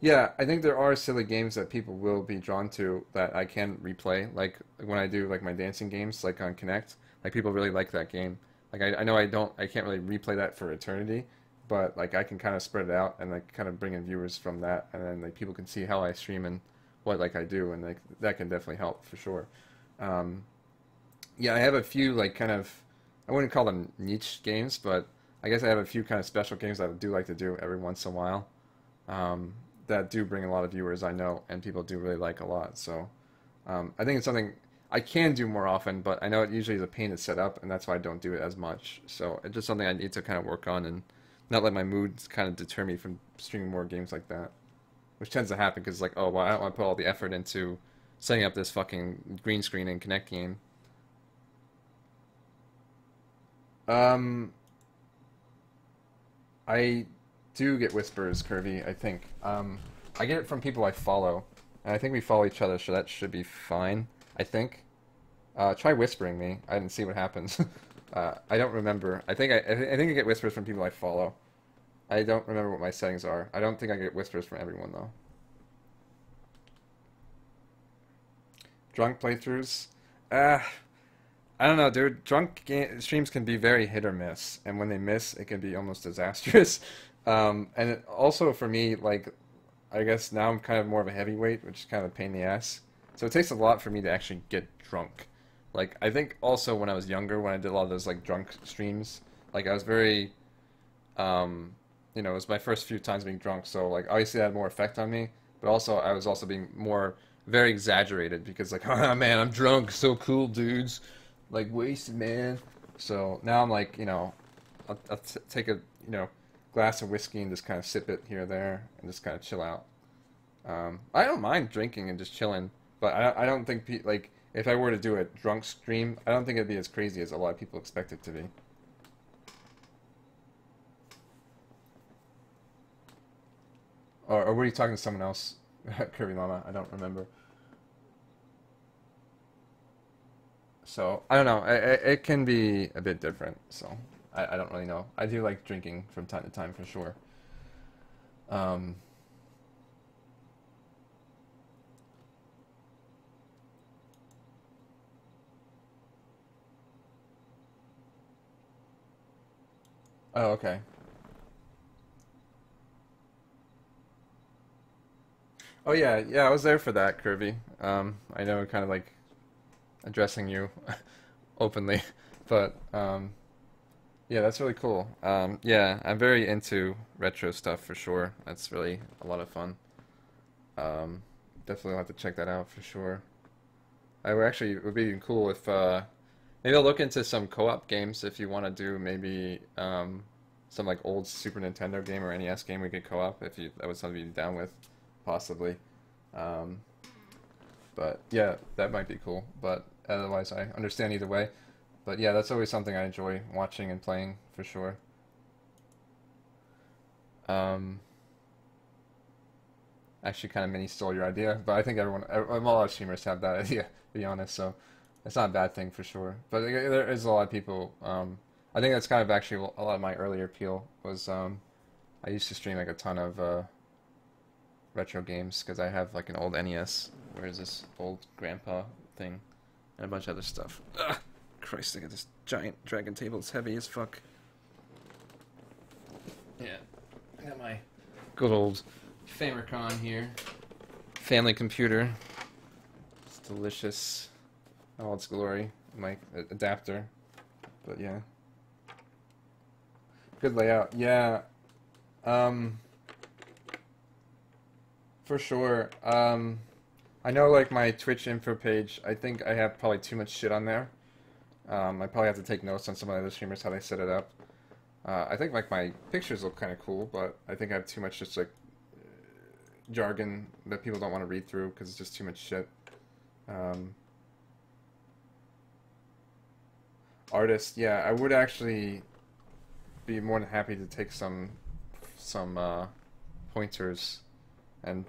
yeah, I think there are silly games that people will be drawn to that I can replay, like when I do like my dancing games, like on Connect, like people really like that game. Like I know I can't really replay that for eternity, but like I can kind of spread it out and like kind of bring in viewers from that, and then like people can see how I stream and what like I do, and like that can definitely help for sure. Yeah, I have a few like kind of, I wouldn't call them niche games, but I guess I have a few kind of special games that I do like to do every once in a while, that do bring a lot of viewers, I know, and people do really like a lot. So I think it's something I can do more often, but I know it usually is a pain to set up, and that's why I don't do it as much. So it's just something I need to kind of work on and not let my moods kind of deter me from streaming more games like that, which tends to happen because like, oh, well, I don't want to put all the effort into setting up this fucking green screen and Connect game. I do get whispers, Curvy, I think. I get it from people I follow, and I think we follow each other, so that should be fine, I think. Try whispering me, and see what happens. I don't remember. I think I get whispers from people I follow. I don't remember what my settings are. I don't think I get whispers from everyone, though. Drunk playthroughs? I don't know, dude. Drunk streams can be very hit or miss, and when they miss, it can be almost disastrous. And it also for me, like, I guess now I'm kind of more of a heavyweight, which is kind of a pain in the ass. So it takes a lot for me to actually get drunk. Like, I think also when I was younger, when I did a lot of those, like, drunk streams, like, I was very, it was my first few times being drunk, so, like, obviously that had more effect on me, but also I was also being very exaggerated, because, like, oh, man, I'm drunk, so cool, dudes. Like, wasted, man. So now I'm like, I'll take a, glass of whiskey and just kind of sip it here or there and just kind of chill out. I don't mind drinking and just chilling, but I don't think, like, if I were to do a drunk stream, I don't think it'd be as crazy as a lot of people expect it to be. Or were you talking to someone else, Kirby Mama? I don't remember. So, I don't know. It can be a bit different, so I don't really know. I do like drinking from time to time, for sure. Oh, okay. Oh, yeah, I was there for that, Kirby. I know, kind of like addressing you openly, but yeah, that's really cool. Yeah, I'm very into retro stuff for sure. That's really a lot of fun. Definitely have to check that out for sure. It would be cool if maybe I'll look into some co-op games if you want to do maybe some like old Super Nintendo game or NES game we could co-op that was something you'd be down with, possibly. But yeah, that might be cool. But otherwise, I understand either way. But yeah, that's always something I enjoy watching and playing for sure. Actually, kind of mini stole your idea, but I think a lot of streamers have that idea, to be honest. So it's not a bad thing for sure. But there is a lot of people. I think that's kind of actually a lot of my earlier appeal was. I used to stream like a ton of retro games because I have like an old NES. Where's this old grandpa thing? And a bunch of other stuff. Ugh, Christ, I got this giant dragon table. It's heavy as fuck. Yeah. I got my good old Famicom here. Family computer. It's delicious. All its glory. My adapter. But yeah. Good layout. Yeah. For sure. I know, like, my Twitch info page, I think I have probably too much shit on there. I probably have to take notes on some of the other streamers, how they set it up. I think, like, my pictures look kind of cool, but I think I have too much just, like, jargon that people don't want to read through because it's just too much shit. Artist, yeah, I would actually be more than happy to take some pointers. And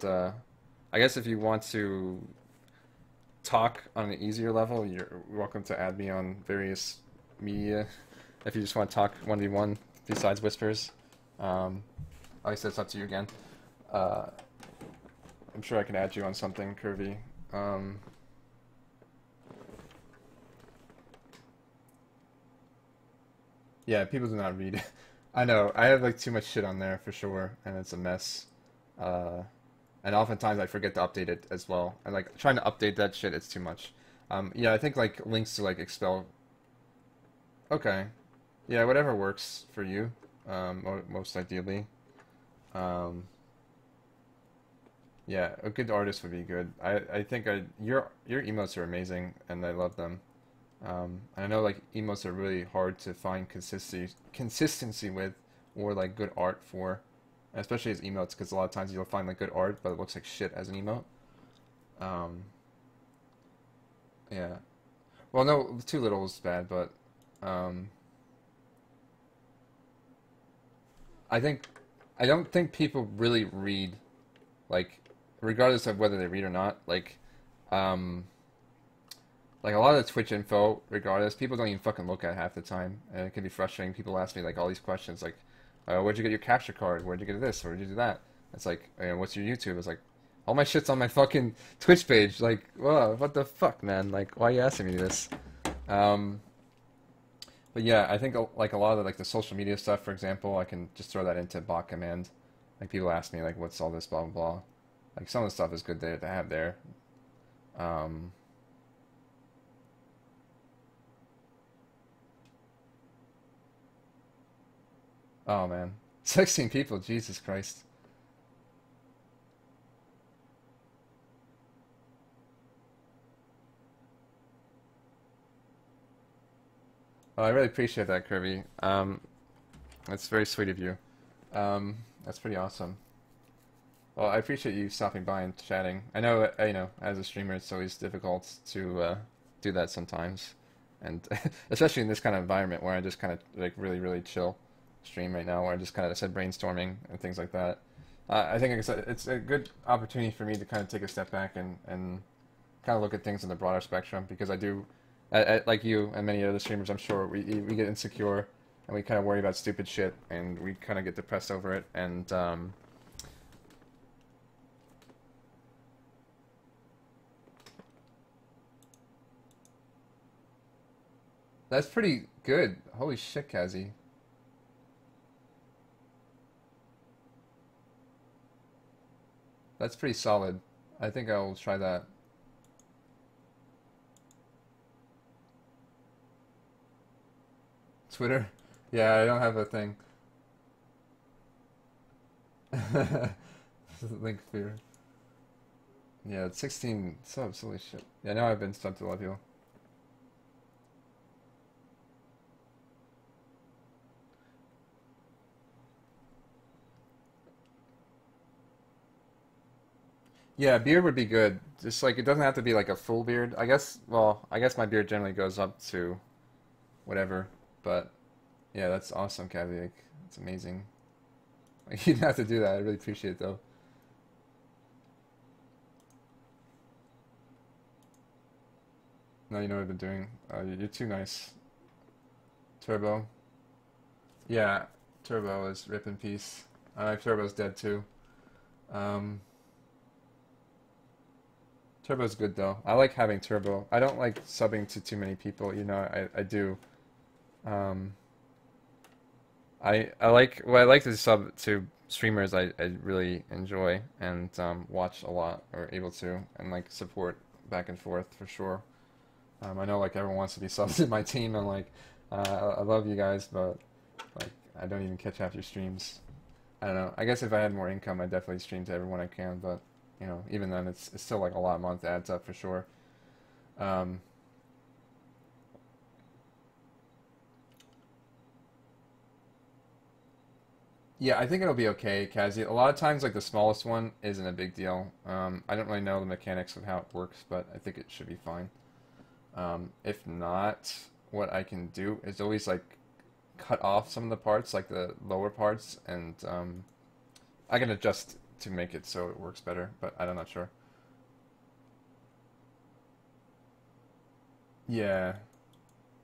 I guess if you want to talk on an easier level, you're welcome to add me on various media. If you just want to talk 1v1 besides Whispers, obviously it's up to you again. I'm sure I can add you on something, Curvy. Yeah, people do not read. I know, I have like too much shit on there for sure, and it's a mess. And oftentimes I forget to update it as well. And like trying to update that shit, it's too much. Yeah, I think like links to like Expel. Okay, yeah, whatever works for you, most ideally. Yeah, a good artist would be good. I think your emotes are amazing, and I love them. I know like emotes are really hard to find consistency with, or like good art for, especially as emotes, because a lot of times you'll find like good art, but it looks like shit as an emote. Yeah. Well, no, too little is bad, but I don't think people really read, like, regardless of whether they read or not. Like a lot of the Twitch info, regardless, people don't even fucking look at half the time, and it can be frustrating. People ask me like all these questions, like, "Where'd you get your capture card? Where'd you get this? Where'd you do that?" It's like, "What's your YouTube?" It's like, all my shit's on my fucking Twitch page. Like, whoa, what the fuck, man? Like, why are you asking me this? But yeah, I think like a lot of the, like the social media stuff, for example, I can just throw that into bot command. Like people ask me like, "What's all this?" Blah blah blah. Like some of the stuff is good to have there. Oh man, 16 people, Jesus Christ. Well, I really appreciate that, Kirby. That's very sweet of you. That's pretty awesome. Well, I appreciate you stopping by and chatting. I know, as a streamer, it's always difficult to do that sometimes, and especially in this kind of environment where I just kind of like really, really chill stream right now, where I just kind of said brainstorming and things like that. I think it's a good opportunity for me to kind of take a step back and kind of look at things in the broader spectrum, because I do, like you and many other streamers, I'm sure we get insecure and we kind of worry about stupid shit and we kind of get depressed over it, and that's pretty good. Holy shit, Kazi. That's pretty solid. I think I'll try that. Twitter? Yeah, I don't have a thing. Link fear. Yeah, it's 16 subs, holy shit. Yeah, now I've been stuck to a lot of people. Yeah, beard would be good. Just like it doesn't have to be like a full beard. I guess, well, I guess my beard generally goes up to whatever. But yeah, that's awesome, Kaviak. It's amazing. Like, you didn't have to do that. I really appreciate it though. No, you know what I've been doing. You're too nice. Turbo. Yeah, Turbo is rip in peace. Turbo's dead too. Turbo's good though. I like having Turbo. I don't like subbing to too many people. I do. I like, well, I like to sub to streamers I really enjoy and watch a lot, or able to, and like support back and forth for sure. I know like everyone wants to be subbed to my team, and like I love you guys, but like I don't even catch half your streams. I don't know. I guess if I had more income, I'd definitely stream to everyone I can, but even then, it's still like a lot a month. Adds up for sure. Yeah, I think it'll be okay, Kazi. A lot of times, like the smallest one isn't a big deal. I don't really know the mechanics of how it works, but I think it should be fine. If not, what I can do is always like cut off some of the parts, like the lower parts, and I can adjust to make it so it works better, but I'm not sure. Yeah.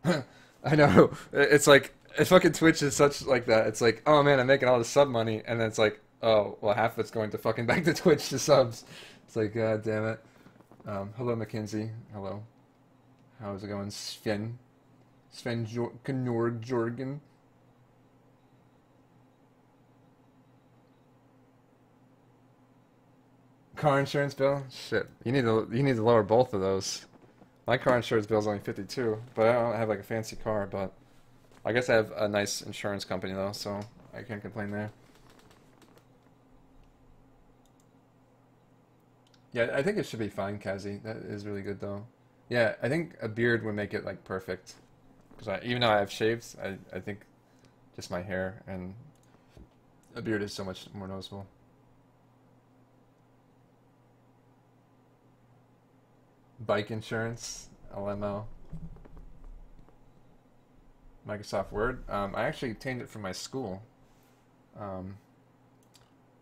I know. It's like fucking Twitch is such like that. It's like, oh man, I'm making all this sub money, and then it's like, oh well, half of it's going to fucking back to Twitch to subs. It's like, god damn it. Hello, Mackenzie. Hello. How's it going, Sven? Sven Jorgen. Car insurance bill? Shit. You need to lower both of those. My car insurance bill is only 52, but I don't have like a fancy car, but I guess I have a nice insurance company though, so I can't complain there. Yeah, I think it should be fine, Kazi. That is really good though. Yeah, I think a beard would make it like perfect. Because even though I have shaves, I think just my hair and a beard is so much more noticeable. Bike insurance, LMO. Microsoft Word. I actually obtained it from my school.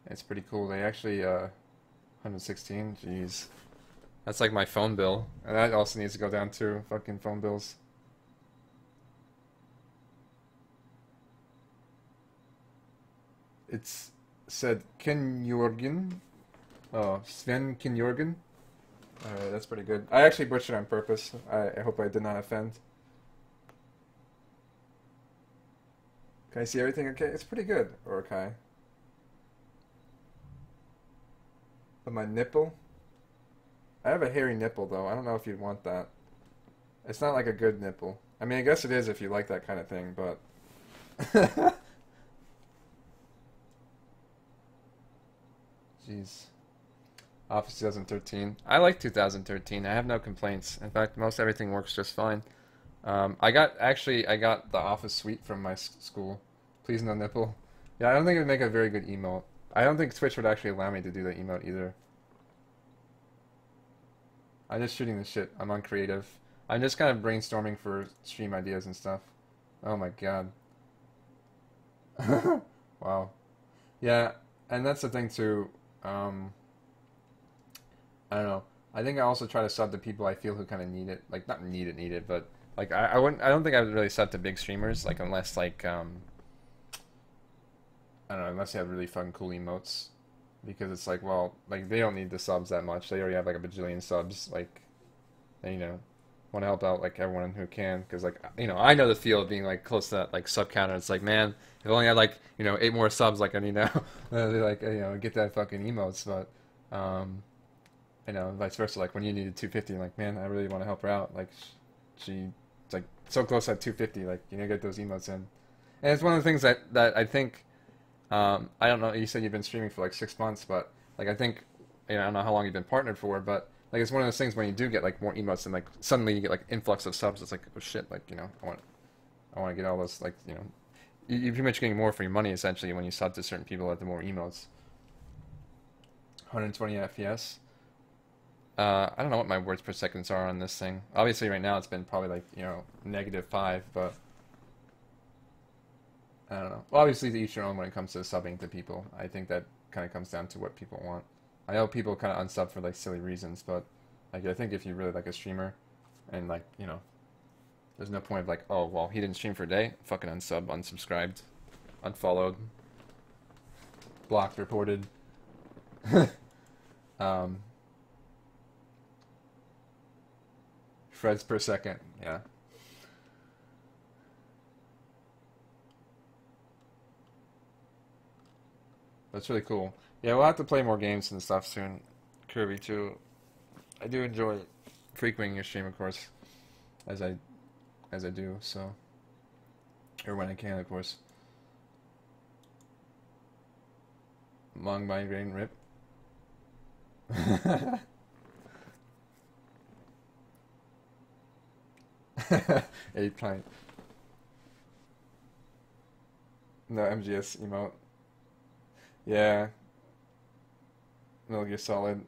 It's pretty cool. They actually, 116, jeez. That's like my phone bill. And that also needs to go down too, fucking phone bills. It's said Kinjorgen. Oh, Sven Kinjorgen. That's pretty good. I actually butchered on purpose. I hope I did not offend. Can I see everything okay? It's pretty good, Orakai. But my nipple? I have a hairy nipple, though. I don't know if you'd want that. It's not like a good nipple. I mean, I guess it is if you like that kind of thing, but... Jeez. Office 2013. I like 2013. I have no complaints. In fact, most everything works just fine. I got the Office suite from my school. Please no nipple. Yeah, I don't think it would make a very good emote. I don't think Twitch would actually allow me to do the emote either. I'm just shooting the shit. I'm uncreative. I'm just kind of brainstorming for stream ideas and stuff. Oh my god. Wow. Yeah, and that's the thing too. I don't know. I think I also try to sub to people I feel who kind of need it. Like, not need it, but like I don't think I would really sub to big streamers, like unless like I don't know, unless they have really fun cool emotes. Because it's like, well, like they don't need the subs that much. They already have like a bajillion subs. Like, they, you know, want to help out like everyone who can. Because like, you know, I know the feel of being like close to that like sub counter. It's like, man, if I only had like, you know, 8 more subs like I need now, they like, you know, get that fucking emotes. But you know, vice versa. Like when you needed 250, like, man, I really want to help her out. Like she's like so close at 250. Like, you know, get those emotes in. And it's one of the things that I think. I don't know, you said you've been streaming for like 6 months, but like I think, you know, I don't know how long you've been partnered for, but like it's one of those things when you do get like more emotes and like suddenly you get like influx of subs, it's like, oh shit, like, you know, I want to get all those, like, you know, you're pretty much getting more for your money essentially when you sub to certain people at the more emotes. 120 FPS. I don't know what my words per seconds are on this thing. Obviously right now it's been probably like, you know, -5, but I don't know. Well, obviously, to each your own when it comes to subbing to people. I think that kind of comes down to what people want. I know people kind of unsub for like silly reasons, but like I think if you really like a streamer, and like, you know, there's no point of like, oh well, he didn't stream for a day, fucking unsub, unsubscribed, unfollowed, blocked, reported. Freds per second, yeah. That's really cool. Yeah, we'll have to play more games and stuff soon. Kirby too. I do enjoy frequenting your stream, of course, as I do. So, or when I can, of course. Long migraine rip. Eight pint. No MGS emote. Yeah. Metal Gear Solid.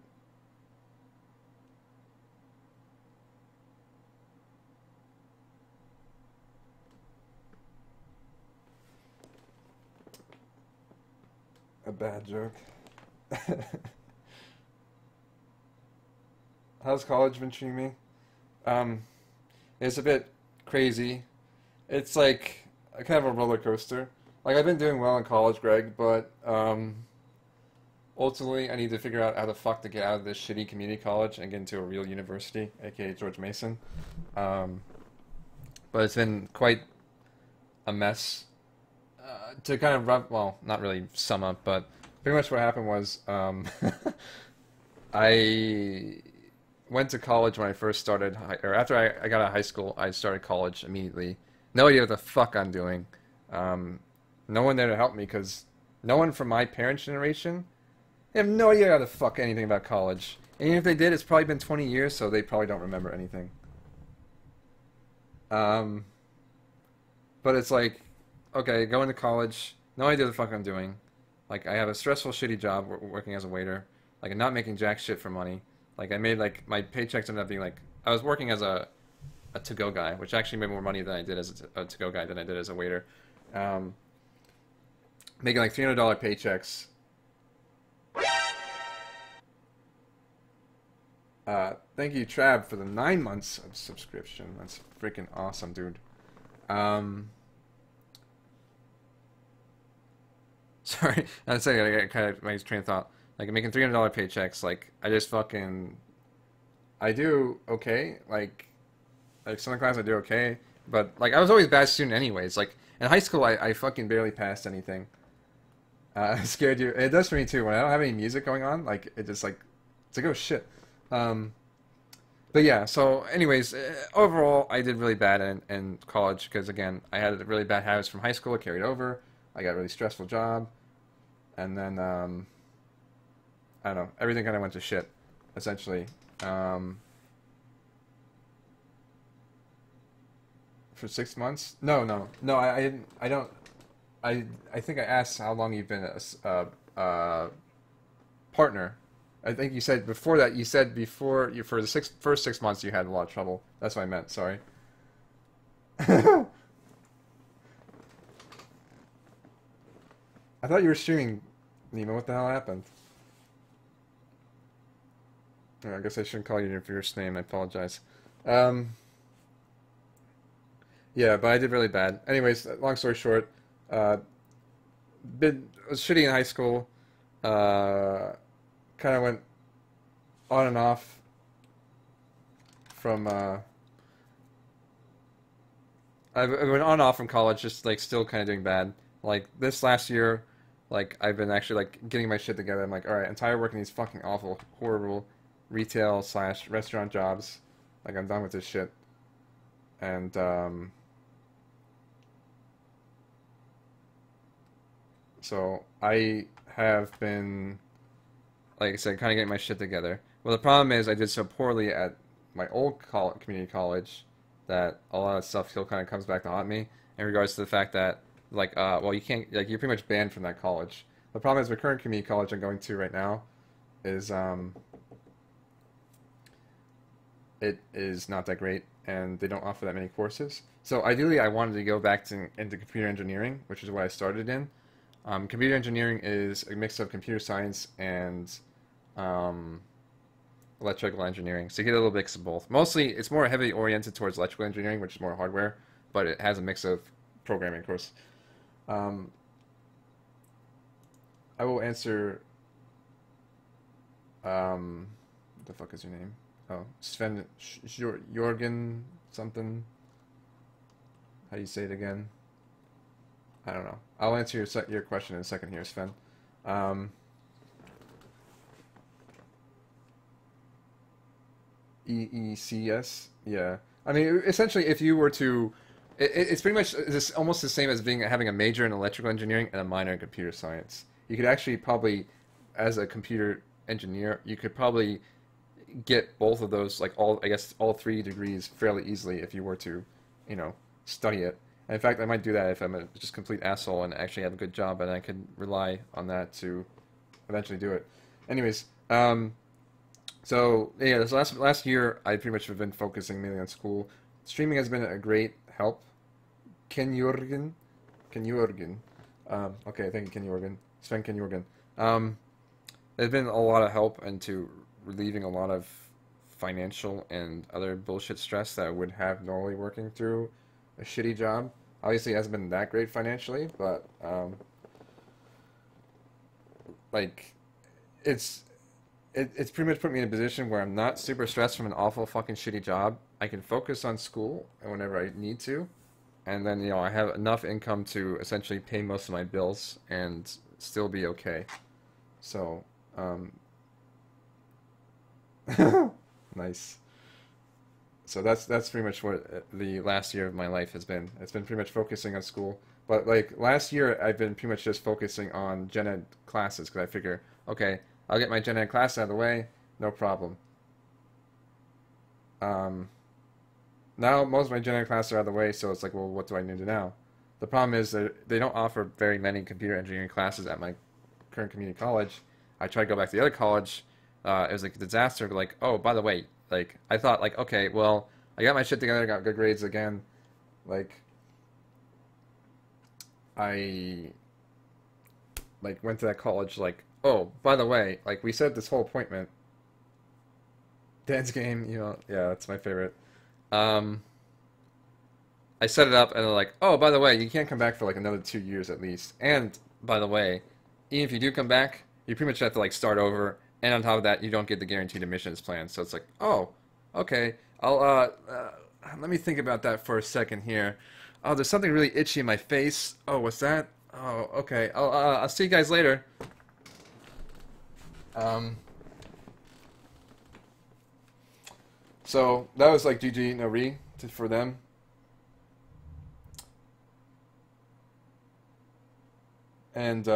A bad joke. How's college been treating me? It's a bit crazy. It's like a kind of a roller coaster. Like I've been doing well in college, Greg, but ultimately I need to figure out how the fuck to get out of this shitty community college and get into a real university, aka George Mason. But it's been quite a mess. To kind of well, not really sum up, but pretty much what happened was I went to college when I first started, or after I got out of high school, I started college immediately. No idea what the fuck I'm doing. No one there to help me because no one from my parents' generation, they have no idea how the fuck anything about college. And even if they did, it's probably been 20 years, so they probably don't remember anything. But it's like, okay, going to college, no idea what the fuck I'm doing. Like, I have a stressful, shitty job working as a waiter. Like, I'm not making jack shit for money. Like, I made, like, my paychecks ended up being, like, I was working as a to-go guy, which actually made more money than I did as a to-go guy than I did as a waiter. Making, like, $300 paychecks. Thank you, Trav, for the 9 months of subscription. That's freaking awesome, dude. Sorry, I'm saying I kind of my train of thought. Like making $300 paychecks, like I just fucking, I do okay. Like some of the classes I do okay, but like I was always a bad student anyways. Like in high school, I fucking barely passed anything. Scared you. It does for me too. When I don't have any music going on, like it just like it's like oh shit. But yeah. So anyways, overall, I did really bad in college because again, I had really bad habits from high school. It carried over. I got a really stressful job. And then, I don't know, everything kind of went to shit, essentially. For 6 months? No, I didn't, I think I asked how long you've been a partner. I think you said before that, for the first 6 months you had a lot of trouble. That's what I meant, sorry. I thought you were streaming, Nemo. What the hell happened? Oh, I guess I shouldn't call you your first name. I apologize. Yeah, but I did really bad. Anyways, long story short, was shitty in high school. Kind of went on and off from. I went on and off from college, just like still kind of doing bad. Like this last year. Like, I've been actually, like, getting my shit together. I'm like, alright, I'm tired of working these fucking awful, horrible retail/restaurant jobs. Like, I'm done with this shit. And, so, I have been, like I said, kind of getting my shit together. Well, the problem is I did so poorly at my old community college that a lot of stuff still kind of comes back to haunt me in regards to the fact that like, well, you can't, like, you're pretty much banned from that college. The problem is, my current community college I'm going to right now is, it is not that great, and they don't offer that many courses. So, ideally, I wanted to go back into computer engineering, which is what I started in. Computer engineering is a mix of computer science and, electrical engineering. So, you get a little mix of both. Mostly, it's more heavily oriented towards electrical engineering, which is more hardware, but it has a mix of programming, of course. I will answer. What the fuck is your name? Oh, Sven Jorgen something. How do you say it again? I don't know. I'll answer your question in a second here, Sven. EECS, yeah. I mean, essentially, if you were to it's pretty much almost the same as having a major in electrical engineering and a minor in computer science. You could actually probably, as a computer engineer, you could probably get both of those, like all 3 degrees fairly easily if you were to, study it. And in fact, I might do that if I'm a just complete asshole and actually have a good job, and I could rely on that to eventually do it. Anyways, so yeah, this last year I pretty much have been focusing mainly on school. Streaming has been a great help. Ken Jorgen. Okay, thank you, Ken Jorgen. Sven Ken Jorgen. There's been a lot of help into relieving a lot of financial and other bullshit stress that I would have normally working through a shitty job. Obviously, it hasn't been that great financially, but like it's pretty much put me in a position where I'm not super stressed from an awful fucking shitty job. I can focus on school and whenever I need to, and then I have enough income to essentially pay most of my bills and still be okay. So nice. So that's pretty much what the last year of my life has been. It's been pretty much focusing on school. But like last year, I've been pretty much just focusing on gen ed classes because I figure, okay, I'll get my gen ed class out of the way, no problem. Now most of my gen ed classes are out of the way, so it's like, well, what do I need to do now? The problem is that they don't offer very many computer engineering classes at my current community college. I tried to go back to the other college. It was like a disaster. But like, oh, by the way, like I thought, like, okay, well, I got my shit together, got good grades again. Like, I like went to that college. Like, oh, by the way, like we set this whole appointment. Dance game, yeah, that's my favorite. I set it up, and they're like, oh, by the way, you can't come back for like another 2 years at least. And by the way, even if you do come back, you pretty much have to like start over. And on top of that, you don't get the guaranteed admissions plan. So it's like, oh, okay. I'll let me think about that for a second here. Oh, there's something really itchy in my face. Oh, what's that? Oh, okay. I'll see you guys later. So that was like GG no re for them. And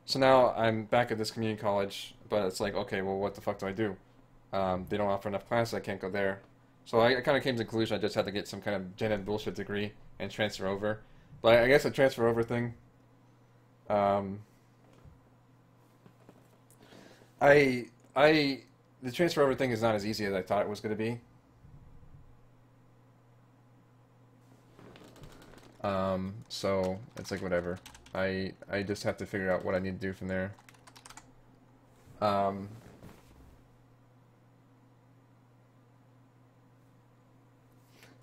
so now I'm back at this community college, but it's like, okay, well, what the fuck do I do? They don't offer enough classes, I can't go there. So I kind of came to the conclusion I just had to get some kind of gen ed bullshit degree and transfer over. But I guess the transfer over thing, the transfer over thing is not as easy as I thought it was going to be. So it's like whatever. I just have to figure out what I need to do from there.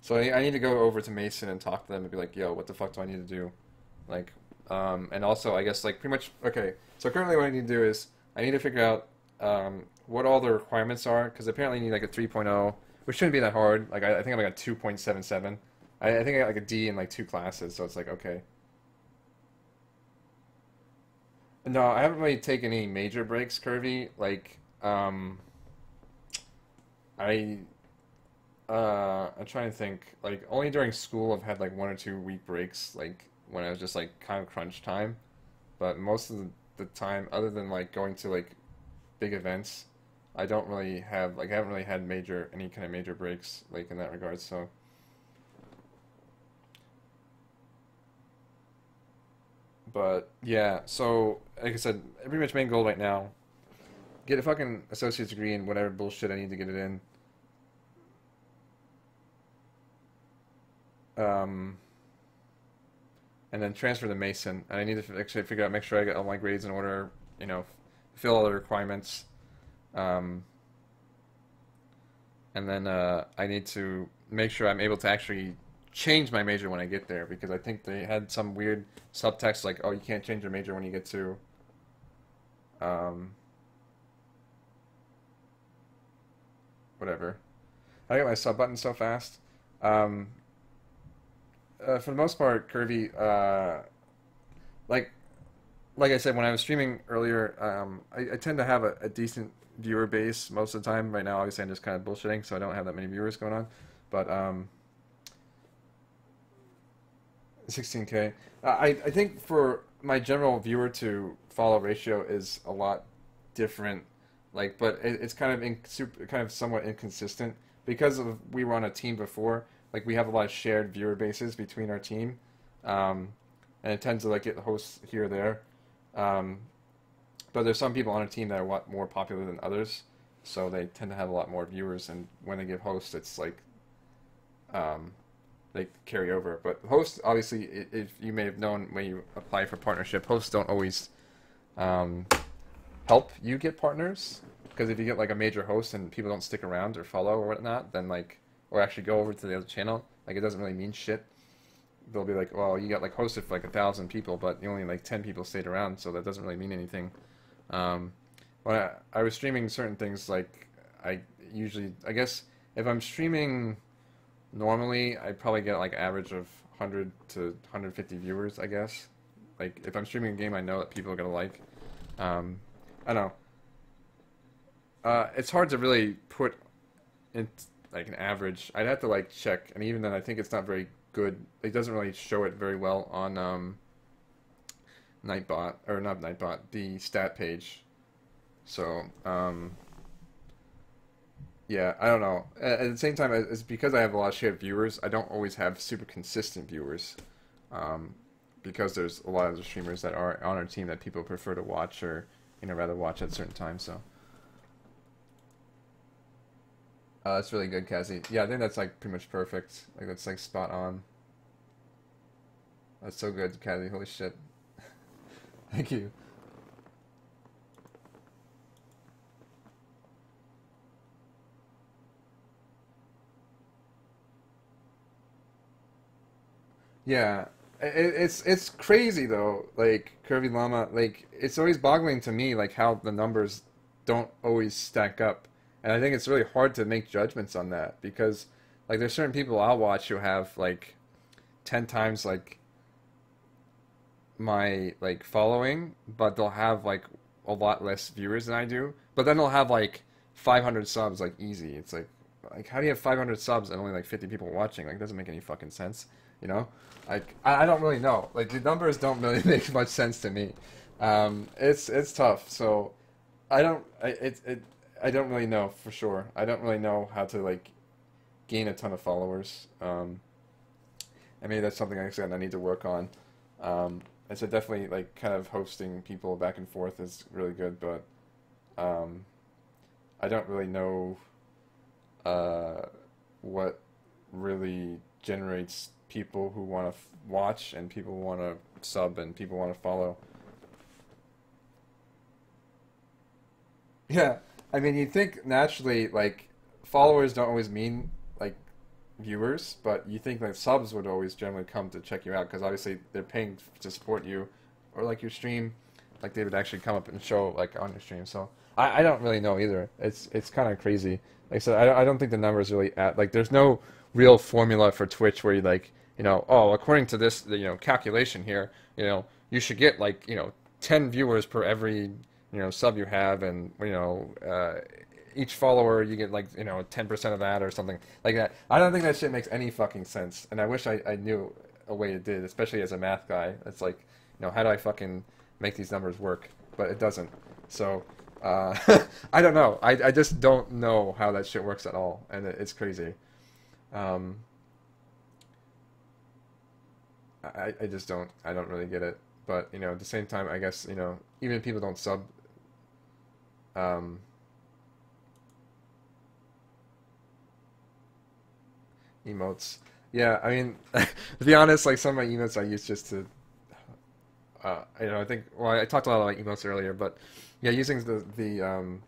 So I need to go over to Mason and talk to them and be like, yo, what the fuck do I need to do? Like, and also I guess like pretty much, okay, so currently what I need to do is I need to figure out what all the requirements are, because apparently you need like a 3.0, which shouldn't be that hard. Like I think I'm like a 2.77. I think I got like a D in like 2 classes, so it's like, okay. No, I haven't really taken any major breaks, Curvy. Like, I'm trying to think. Like, only during school I've had like 1 or 2 week breaks, like when I was just like kind of crunch time. But most of the time, other than like going to like big events, I don't really have like I haven't really had any kind of major breaks like in that regard. So. But yeah, so like I said, pretty much main goal right now, get a fucking associate's degree in whatever bullshit I need to get it in. And then transfer to Mason. And I need to actually figure out, make sure I get all my grades in order, fill all the requirements. And then I need to make sure I'm able to actually change my major when I get there, because I think they had some weird subtext like, oh, you can't change your major when you get to whatever. I got my sub button so fast. For the most part, Curvy, like I said when I was streaming earlier, I tend to have a decent viewer base most of the time. Right now, obviously, I'm just kind of bullshitting, so I don't have that many viewers going on. But 16K. I think for my general viewer to follow ratio is a lot different. Like, but it's kind of somewhat inconsistent because we were on a team before. Like, we have a lot of shared viewer bases between our team, and it tends to like get hosts here or there. But there's some people on our team that are a lot more popular than others, so they tend to have a lot more viewers. And when they give hosts, it's like they carry over. But hosts, obviously, if you may have known when you apply for partnership, hosts don't always help you get partners. Because if you get like a major host and people don't stick around or follow or whatnot, then like, or actually go over to the other channel, like it doesn't really mean shit. They'll be like, well, you got like hosted for like 1,000 people, but only like 10 people stayed around, so that doesn't really mean anything. When I was streaming certain things, like I guess if I'm streaming normally, I probably get like average of 100 to 150 viewers, I guess. Like if I'm streaming a game I know that people are gonna like. I don't know. It's hard to really put in like an average. I'd have to like check, and even then, I think it's not very good. It doesn't really show it very well on Nightbot, or not Nightbot, the stat page. So yeah, I don't know. At the same time, it's because I have a lot of shared viewers. I don't always have super consistent viewers, because there's a lot of the streamers that are on our team that people prefer to watch, or rather watch at certain times. So. That's really good, Cassie. Yeah, I think that's like pretty much perfect. Like that's like spot on. That's so good, Cassie. Holy shit. Thank you. Yeah, it's crazy though. Like Curvy Llama, like it's always boggling to me like how the numbers don't always stack up. And I think it's really hard to make judgments on that because, like, there's certain people I'll watch who have, like, 10 times, like, my, like, following, but they'll have, like, a lot less viewers than I do. But then they'll have, like, 500 subs, like, easy. It's like, how do you have 500 subs and only, like, 50 people watching? Like, it doesn't make any fucking sense, you know? Like, I don't really know. Like, the numbers don't really make much sense to me. It's tough, so I don't really know for sure. I don't really know how to like gain a ton of followers. And maybe that's something like I said I need to work on. And so definitely like kind of hosting people back and forth is really good, but I don't really know what really generates people who want to watch and people who want to sub and people want to follow. Yeah. I mean, you'd think naturally, like, followers don't always mean, like, viewers, but you think that subs would always generally come to check you out, because obviously they're paying to support you, or, like, your stream, like, they would actually come up and show, like, on your stream, so I don't really know either. It's kind of crazy. Like I said, I don't think the numbers really like, there's no real formula for Twitch where you, like, oh, according to this, calculation here, you should get, like, 10 viewers per every sub you have, and each follower you get like 10% of that or something like that. I don't think that shit makes any fucking sense, and I wish I knew a way it did, especially as a math guy. It's like, how do I fucking make these numbers work? But it doesn't. So I don't know. I just don't know how that shit works at all, and it's crazy. I just don't. I don't really get it. But at the same time, I guess even if people don't sub. Emotes. Yeah, I mean, to be honest, like some of my emotes I use just to, I think, well, I talked a lot about emotes earlier, but yeah, using the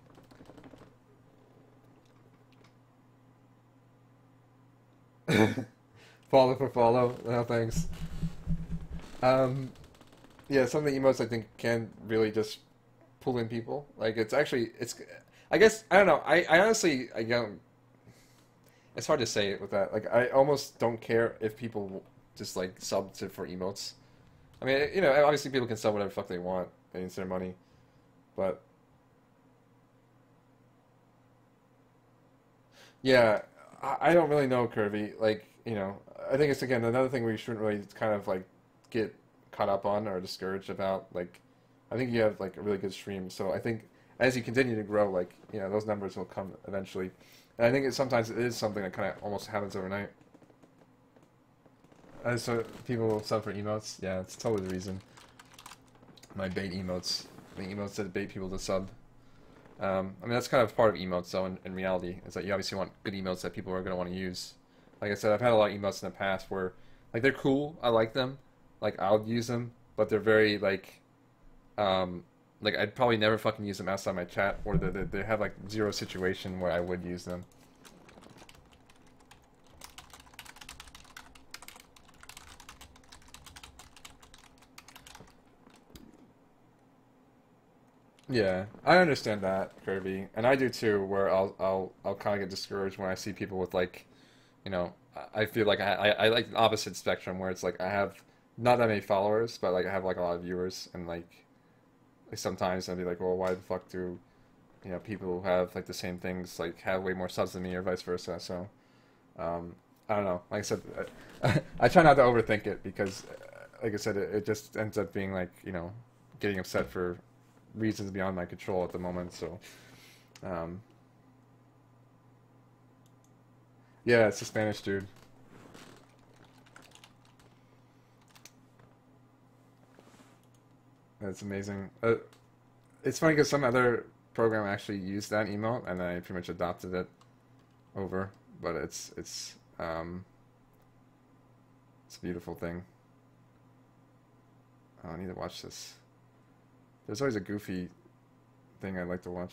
follow for follow. No thanks. Yeah, some of the emotes I think can really just pull in people. Like it's I guess I don't know. I honestly I don't. It's hard to say it with that. Like I almost don't care if people just like sub for emotes. I mean, obviously people can sub whatever the fuck they want. It's their money, but yeah, I don't really know, Curvy. Like I think it's again another thing we shouldn't really kind of like get caught up on or discouraged about. Like I think you have like a really good stream, so I think as you continue to grow, like those numbers will come eventually. And I think sometimes it is something that kind of almost happens overnight. So people will sub for emotes. Yeah, it's totally the reason. My bait emotes, the emotes that bait people to sub. I mean that's kind of part of emotes, though. In reality, is that you obviously want good emotes that people are going to want to use. Like I said, I've had a lot of emotes in the past where, like, they're cool. I like them. Like I'll use them, but they're very like like I'd probably never fucking use them outside my chat, or they have like zero situation where I would use them. Yeah, I understand that, Kirby, and I do too. Where I'll kind of get discouraged when I see people with like, you know, I feel like I like the opposite spectrum where it's like I have not that many followers, but like I have like a lot of viewers, and like sometimes I'll be like, well, why the fuck do, you know, people who have like the same things like have way more subs than me, or vice versa. So, I don't know. Like I said, I try not to overthink it because, like I said, it just ends up being like, you know, getting upset for reasons beyond my control at the moment. So, yeah, it's a Spanish dude. That's amazing. It's funny because some other program actually used that emote, and I pretty much adopted it over. But it's a beautiful thing. Oh, I need to watch this. There's always a goofy thing I'd like to watch.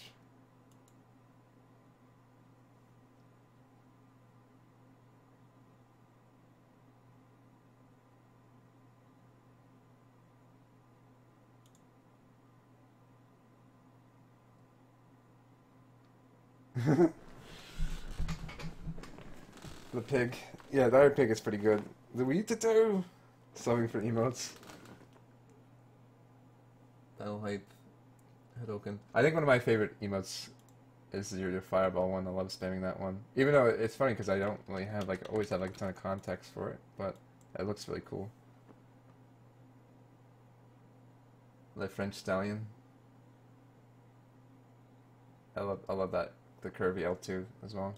The pig. Yeah, the other pig is pretty good. The we to do subbing for emotes. Battle hype. Hadoken. I think one of my favorite emotes is your fireball one. I love spamming that one. Even though it's funny because I don't really have like always have like a ton of context for it, but it looks really cool. The French Stallion. I love that, the curvy L2 as well.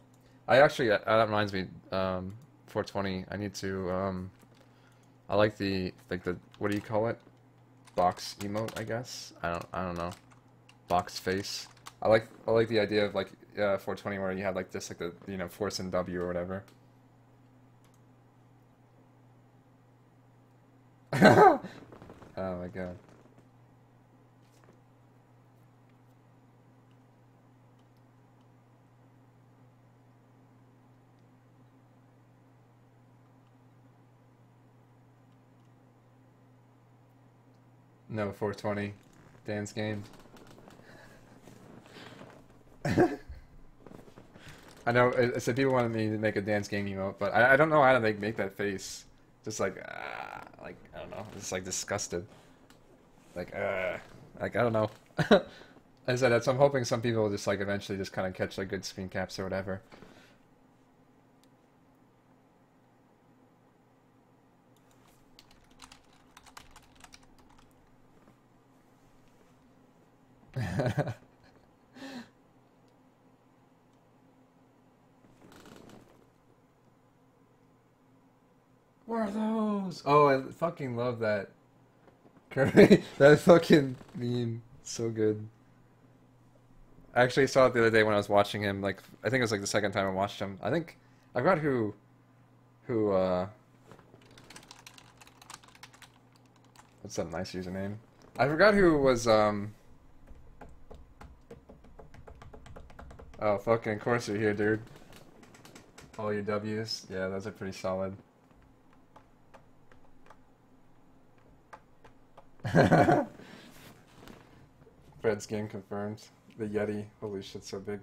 I actually that reminds me, 420. I need to I like the what do you call it? Box emote, I guess. I don't know. Box face. I like the idea of like 420 where you have like this like the, you know, force and W or whatever. Oh my god. No, 420. Dance game. I know, it said people wanted me to make a dance game emote, but I don't know how to make that face. Just like, I don't know. It's like disgusted. Like I don't know. As I said, so I'm hoping some people will just like eventually just kind of catch like good screen caps or whatever. What are those? Oh, I fucking love that. Kirby, that fucking meme. So good. I actually saw it the other day when I was watching him. Like, I think it was like the second time I watched him. I think I forgot who what's that nice username? I forgot who was oh, fucking of course you're here, dude. All your W's. Yeah, those are pretty solid. Fred's game confirmed. The Yeti. Holy shit, so big.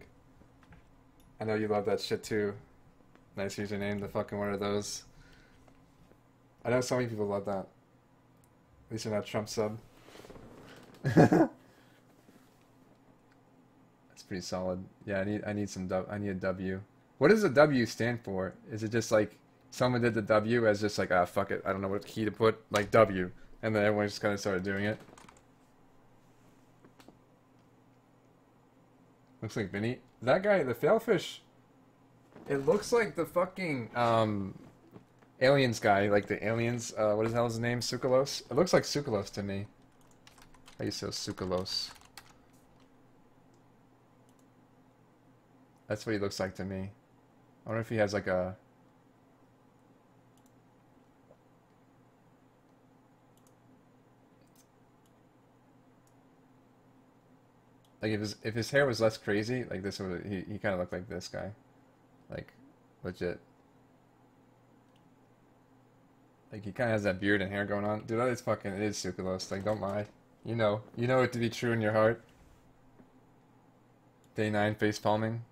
I know you love that shit too. Nice username, the fucking one of those. I know so many people love that. At least you're not Trump sub. That's pretty solid. Yeah, I need a W. What does the W stand for? Is it just like someone did the W as just like, ah, fuck it, I don't know what key to put, like W, and then everyone just kind of started doing it? Looks like Vinny. That guy, the Failfish, it looks like the fucking aliens guy, like the aliens, what the hell is his name? Sukalos? It looks like Sukalos to me. How you say Sukalos? That's what he looks like to me. I wonder if he has like a... Like if his hair was less crazy, like this would he kind of looked like this guy, like legit. Like he kind of has that beard and hair going on. Dude, that is fucking it is Sukalos. Like don't lie. You know it to be true in your heart. Day 9 face palming.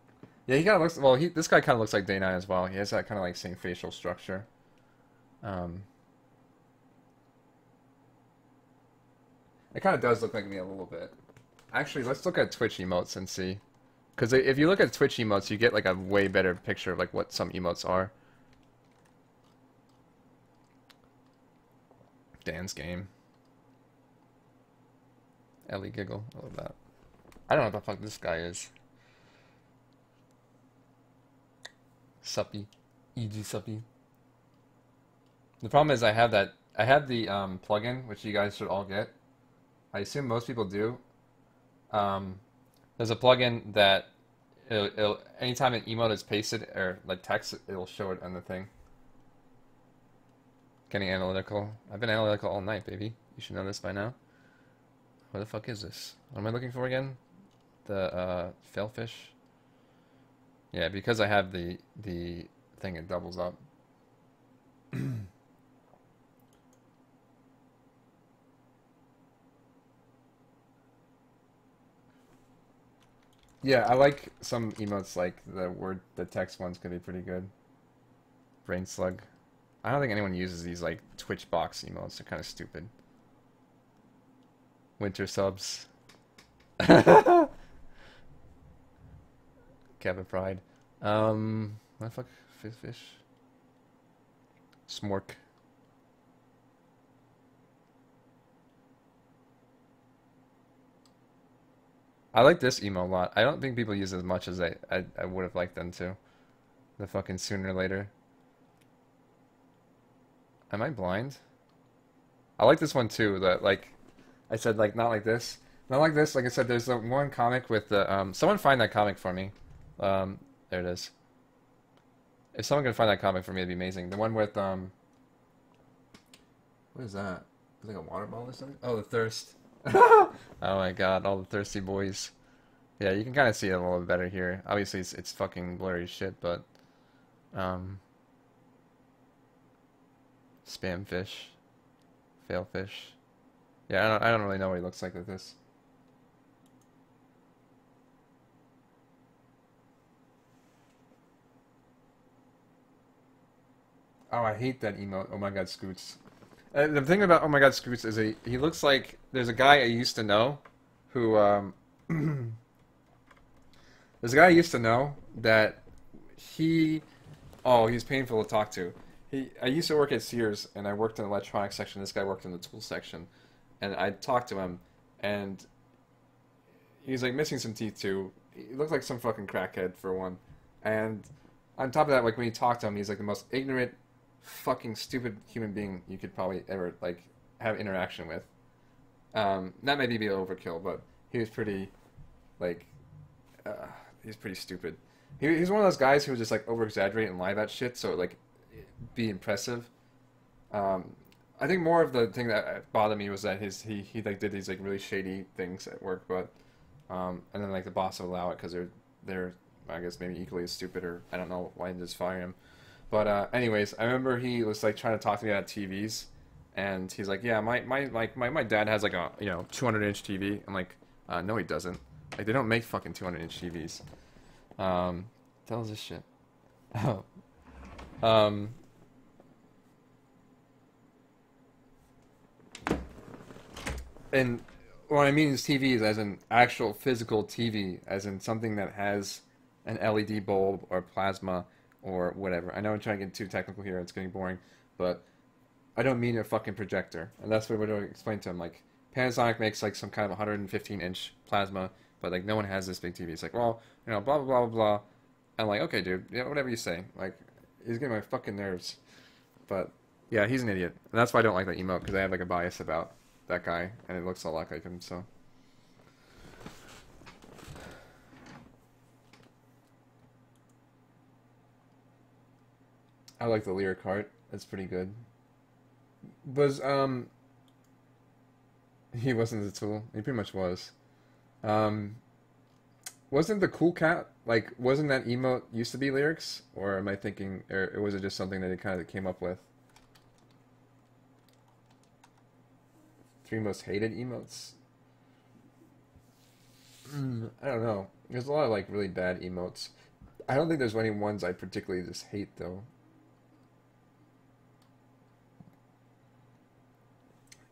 Yeah, he kind of looks. Well, this guy kind of looks like Day 9 as well. He has that kind of like same facial structure. It kind of does look like me a little bit. Actually, let's look at Twitch emotes and see. Because if you look at Twitch emotes, you get like a way better picture of like what some emotes are. Dan's game. Ellie giggle. I love that. I don't know what the fuck this guy is. Suppy. E.g. Suppy. The problem is I have the plugin, which you guys should all get. I assume most people do. There's a plugin that it'll anytime an emote is pasted or like text, it'll show it on the thing. Getting analytical. I've been analytical all night, baby. You should know this by now. What the fuck is this? What am I looking for again? The failfish. Yeah, because I have the thing, it doubles up. Yeah, I like some emotes like the text ones could be pretty good. Brain slug. I don't think anyone uses these like Twitch box emotes. They're kind of stupid. Winter subs. Kevin Pride. What the fuck? Fish. Smork. I like this emo a lot. I don't think people use it as much as I would have liked them to. The fucking sooner or later. Am I blind? I like this one too. That like I said, like not like this. Not like this. Like I said, there's the one comic with the someone find that comic for me. There it is. If someone can find that comic for me, it'd be amazing. The one with what is that? Is it like a water bottle or something? Oh, the thirst. Oh my god, all the thirsty boys. Yeah, you can kind of see it a little bit better here. Obviously, it's fucking blurry as shit, but spam fish, fail fish. Yeah, I don't really know what he looks like with this. Oh, I hate that emote. Oh my god, Scoots. The thing about Oh my god, Scoots is he looks like there's a guy I used to know who there's a guy I used to know that he's painful to talk to. I used to work at Sears and I worked in the electronics section. This guy worked in the tool section, and I talked to him, and he's like missing some teeth too. He looked like some fucking crackhead for one, and on top of that, like when you talk to him, he's like the most ignorant, fucking stupid human being you could probably ever like have interaction with. That may be overkill, but he was pretty, like, he's pretty stupid. He's one of those guys who would just like over exaggerate and lie about shit, so like be impressive. I think more of the thing that bothered me was that he like did these like really shady things at work, but and then like the boss would allow it because they're I guess maybe equally as stupid, or I don't know why they just fire him. But anyways, I remember he was like trying to talk to me about TVs, and he's like, yeah, my dad has like a 200-inch TV. I'm like, no, he doesn't. Like they don't make fucking 200-inch TVs. Tell us this shit. Oh. And what I mean is TVs as an actual physical TV, as in something that has an LED bulb or plasma or whatever. I know I'm trying to get too technical here, it's getting boring, but I don't mean a fucking projector. And that's what we're explaining to him. Like, Panasonic makes like some kind of 115-inch plasma, but like no one has this big TV. It's like, well, blah, blah, blah, blah, blah. I'm like, okay, dude, yeah, whatever you say. Like, he's getting my fucking nerves. But, yeah, he's an idiot. And that's why I don't like that emote, because I have like a bias about that guy, and it looks a lot like him, so. I like the lyric heart. That's pretty good. He wasn't the tool. He pretty much was. wasn't the cool cat like wasn't that emote used to be lyrics, or am I thinking, or was it just something that they kind of came up with? 3 most hated emotes. I don't know. There's a lot of like really bad emotes. I don't think there's any ones I particularly just hate though.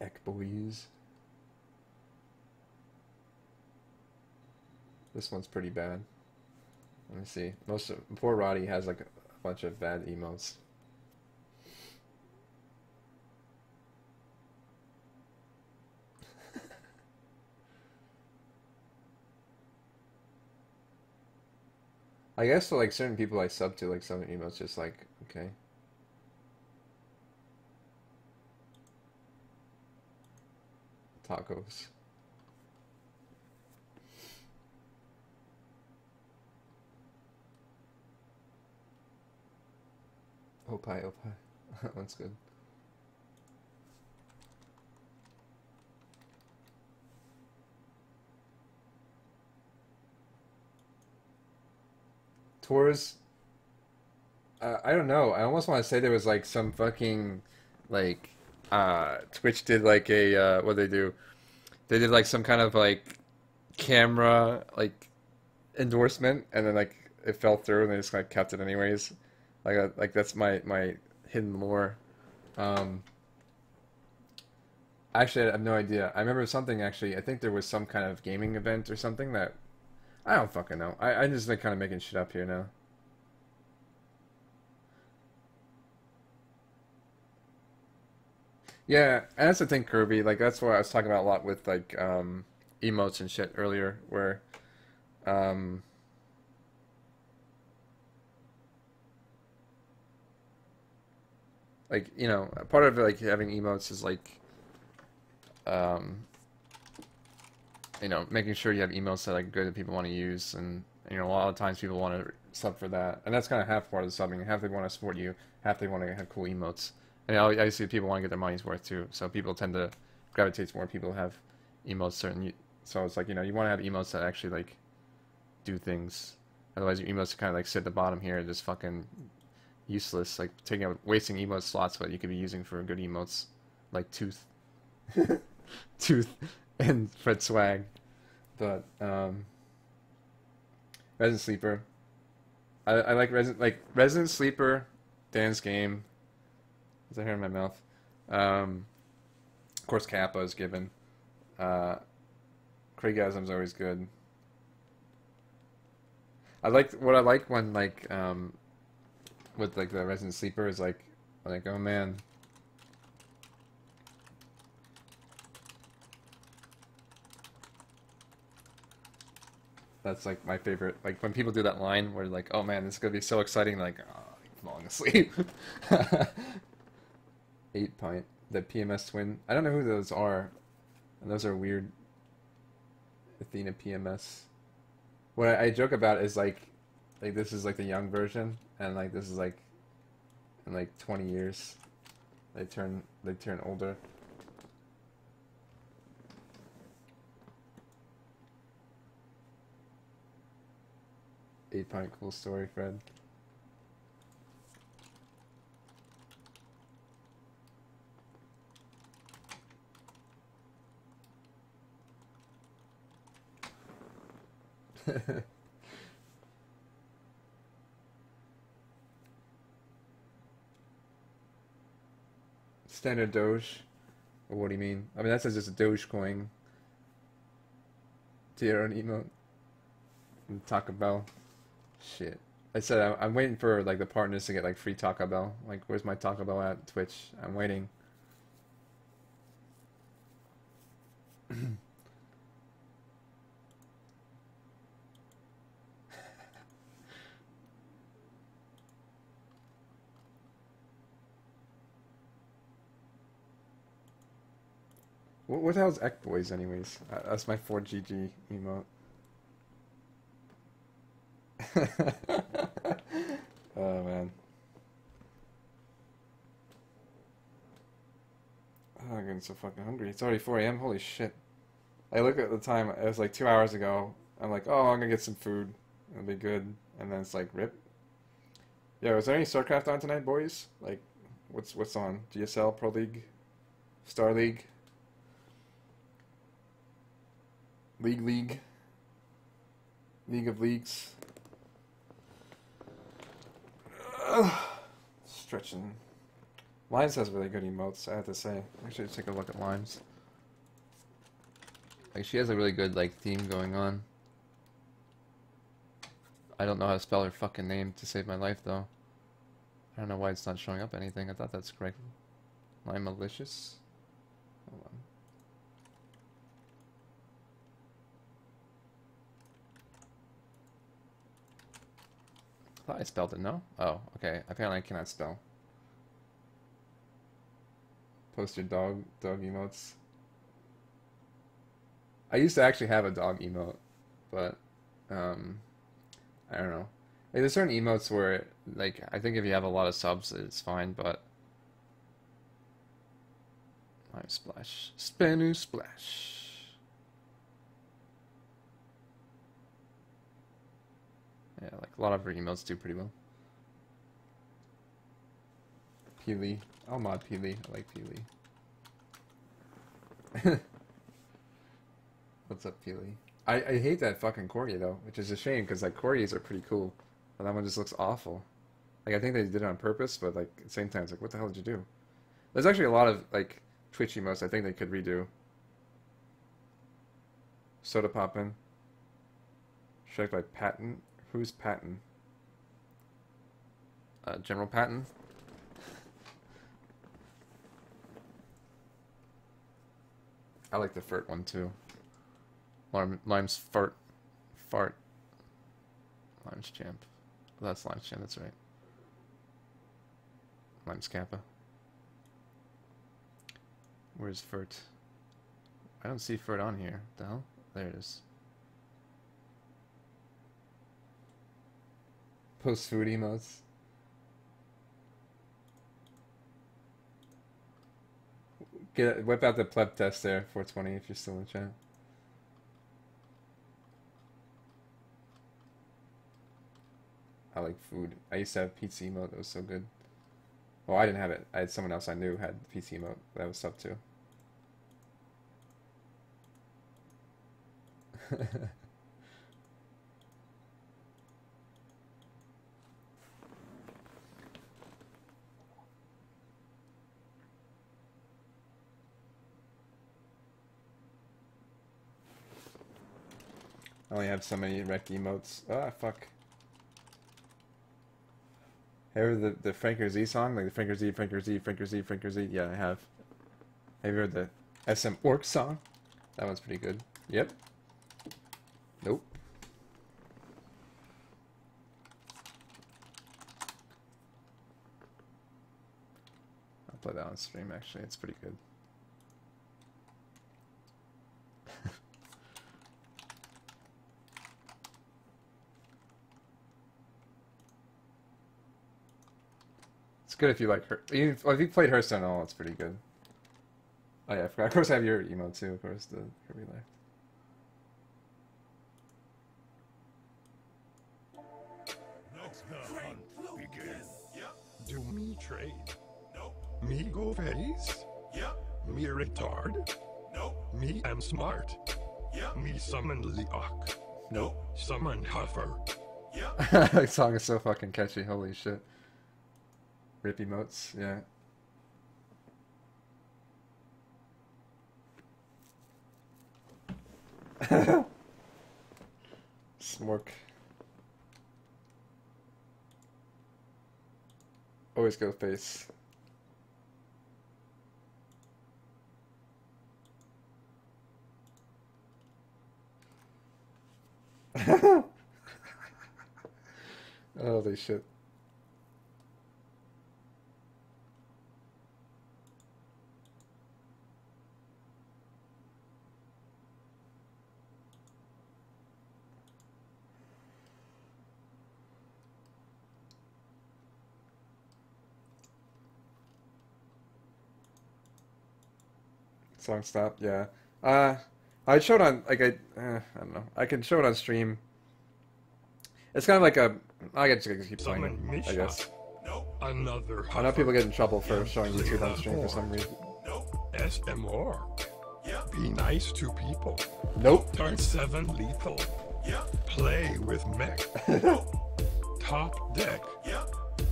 Ekboys. This one's pretty bad. Let me see. Poor Roddy has like a bunch of bad emotes. I guess for like certain people I sub to, like some emotes just like, okay. Tacos. Opie, opie. That one's good. Tours. I don't know. I almost want to say there was like some fucking like Twitch did like a what they do? They did like some kind of like camera like endorsement, and then like it fell through, and they just like kept it anyways. Like that's my hidden lore. Actually, I have no idea. I remember something actually. I think there was some kind of gaming event or something that I don't fucking know. I'm just like kind of making shit up here now. Yeah, and that's the thing, Kirby. Like that's what I was talking about a lot with like emotes and shit earlier, where um like you know part of like having emotes is like um you know making sure you have emotes that are like good that people want to use, and you know a lot of times people want to sub for that, and that's kind of half part of the subbing. Half they want to support you, half they want to have cool emotes. And obviously people want to get their money's worth too, so people tend to gravitate to more people who have emotes certain. So it's like you know you want to have emotes that actually like do things. Otherwise your emotes kind of like sit at the bottom here, just fucking useless, like taking out wasting emote slots, but you could be using for good emotes like Tooth, Tooth, and Fred Swag. But Resident Sleeper. I like Resident Sleeper, Dan's Game. Is that hair in my mouth? Of course, Kappa is given. Craigasm's always good. I like when like with like the Resident Sleeper is like oh man. That's like my favorite. Like when people do that line where like, oh man, this is gonna be so exciting. Like, oh, I'm falling asleep. 8 pint. The PMS twin. I don't know who those are. And those are weird. Athena PMS. What I joke about is like this is like the young version, and like this is like in like 20 years they turn older. Eight-pint cool story, Fred. Standard Doge? Or what do you mean? I mean, that's just a Dogecoin. To your own emote. And Taco Bell. Shit. I said I'm waiting for like the partners to get like free Taco Bell. Like, where's my Taco Bell at Twitch? I'm waiting. What the hell's Ekboys anyways? That's my 4GG emote. Oh man. Oh, I'm getting so fucking hungry. It's already 4 a.m. Holy shit. I look at the time, it was like 2 hours ago, I'm like, oh, I'm gonna get some food. It'll be good. And then it's like, rip. Yo, is there any StarCraft on tonight, boys? Like, what's on? GSL, Pro League, Star League, League of Leagues. Stretching. Limes has really good emotes, I have to say. I should take a look at Limes. Like, she has a really good, like, theme going on. I don't know how to spell her fucking name to save my life, though. I don't know why it's not showing up anything. I thought that's correct. Lime Malicious? Hold on. I thought I spelled it, no? Oh, okay. Apparently I cannot spell. Post your dog emotes. I used to actually have a dog emote, but, I don't know. Like, there's certain emotes where, like, I think if you have a lot of subs, it's fine, but... Lime Splash. Spanu Splash. Yeah, like, a lot of her emotes do pretty well. Peely. I'll mod Peely. I like Peely. What's up, Peely? I hate that fucking Corgi, though, which is a shame, because, like, Corgis are pretty cool. But that one just looks awful. Like, I think they did it on purpose, but, like, at the same time, it's like, what the hell did you do? There's actually a lot of, like, Twitch emotes I think they could redo. Soda Poppin'. Strike by Patton. Who's Patton? General Patton? I like the Furt one, too. Lime's Fart. Lime's Champ. That's Lime's Champ, that's right. Lime's Kappa. Where's Furt? I don't see Furt on here. What the hell? There it is. Post food emotes. Whip out the pleb test there, 420, if you're still in chat. I like food. I used to have pizza emote. That was so good. Well, I didn't have it. I had someone else I knew had the pizza emote. That was tough too. I only have so many rec emotes. Ah, fuck. Heard the Franker Z song? Like the Franker Z, Franker Z, Franker Z, Franker Z? Yeah, I have. Have you heard the SM Orc song? That one's pretty good. Yep. Nope. I'll play that on stream, actually. It's pretty good. Good if you like her. If you played Hearthstone at all, it's pretty good. Oh yeah, I forgot. Of course, I have your emo too. Of course, the Kirby Life. Let the hunt begin. Yep. Do me trade? Nope. Me go face? Yep. Me retard? Nope. Me am smart? Yep. Me summon Leok? Nope. Summon Huffer? Yep. That song is so fucking catchy. Holy shit. Rip emotes, yeah. Smork. Always go face. Holy shit. Song stop, yeah. I showed on like I don't know. I can show it on stream. It's kind of like a. I guess I can keep playing it. I guess. Another. I know people get in trouble for showing YouTube on stream for some reason. SMR. Be nice to people. Nope. Turn 7 lethal. Play with mech. Top deck.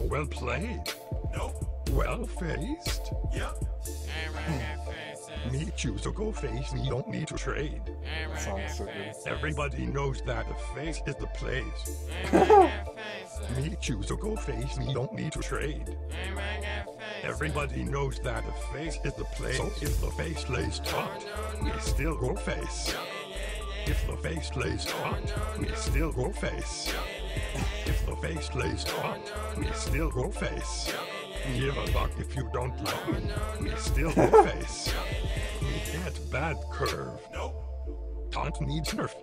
Well played. Well faced. Me choose to go face, me don't need to trade. Sounds so good. Everybody knows that the face is the place. Me choose to go face, me don't need to trade. Everybody knows that the face is the place. So if the face lays taut, we still go face. If the face lays taut, we still go face. If the face lays taut, we still go face. Give a fuck if you don't like me, we still go face. We get bad curve. Taunt needs nerf.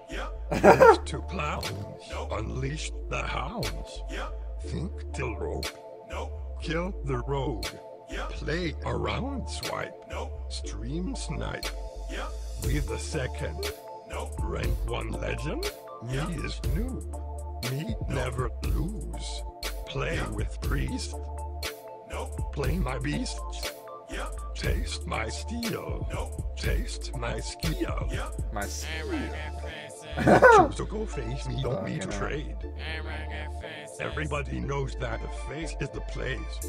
Needs to clowns. Unleash the hounds. Think till rogue. Kill the rogue. Play around swipe. Stream snipe. Be the second. Rank 1 legend. Me is new. Me never lose. Play with priest. Play my beast. Taste my steel. Taste my skill. My skill. Choose to go face, me don't need to trade. Everybody knows that the face is the place.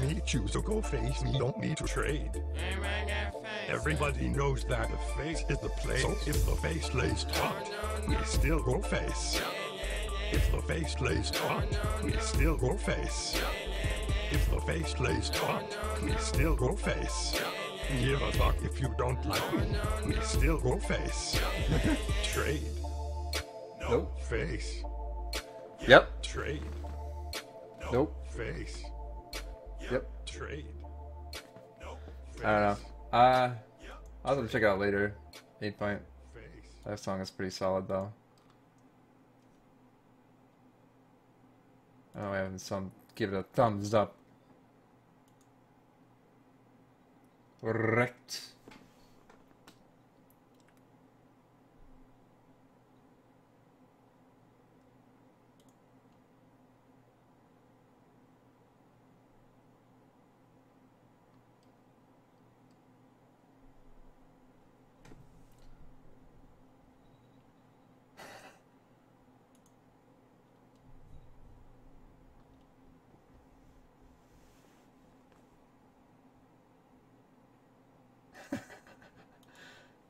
Me choose to go face, me don't need to trade. Everybody knows that the face is the place. So if the face lays taut, we still go face. If the face lays taut, we still go face. If the face lays taut, we still go face. Give a fuck if you don't like me, we still go face. Trade. Nope. Face. Yep. Trade. Nope. Face. Yep. Trade. I don't know. I'll have to check it out later. 8 Point. That song is pretty solid though. Oh, I haven't some give it a thumbs up. Correct.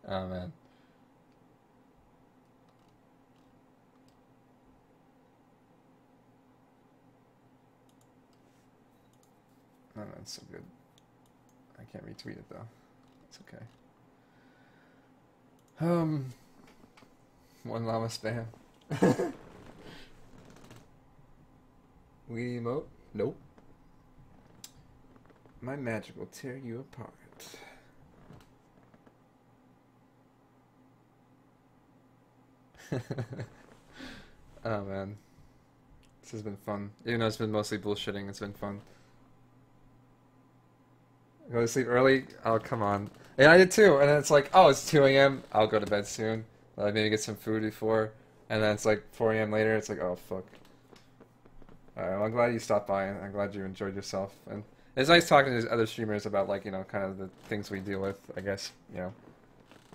Oh man. Oh, that's so good. I can't retweet it though. It's okay. One llama spam. We emote? Nope. My magic will tear you apart. Oh man, this has been fun. Even though it's been mostly bullshitting, it's been fun. Go to sleep early? Oh, come on. Yeah, I did too. And then it's like, oh, it's 2 a.m. I'll go to bed soon. Maybe get some food before. And then it's like 4 a.m. later. It's like, oh, fuck. Alright, well, I'm glad you stopped by. And I'm glad you enjoyed yourself. And it's nice talking to other streamers about, like, you know, kind of the things we deal with, I guess, you know.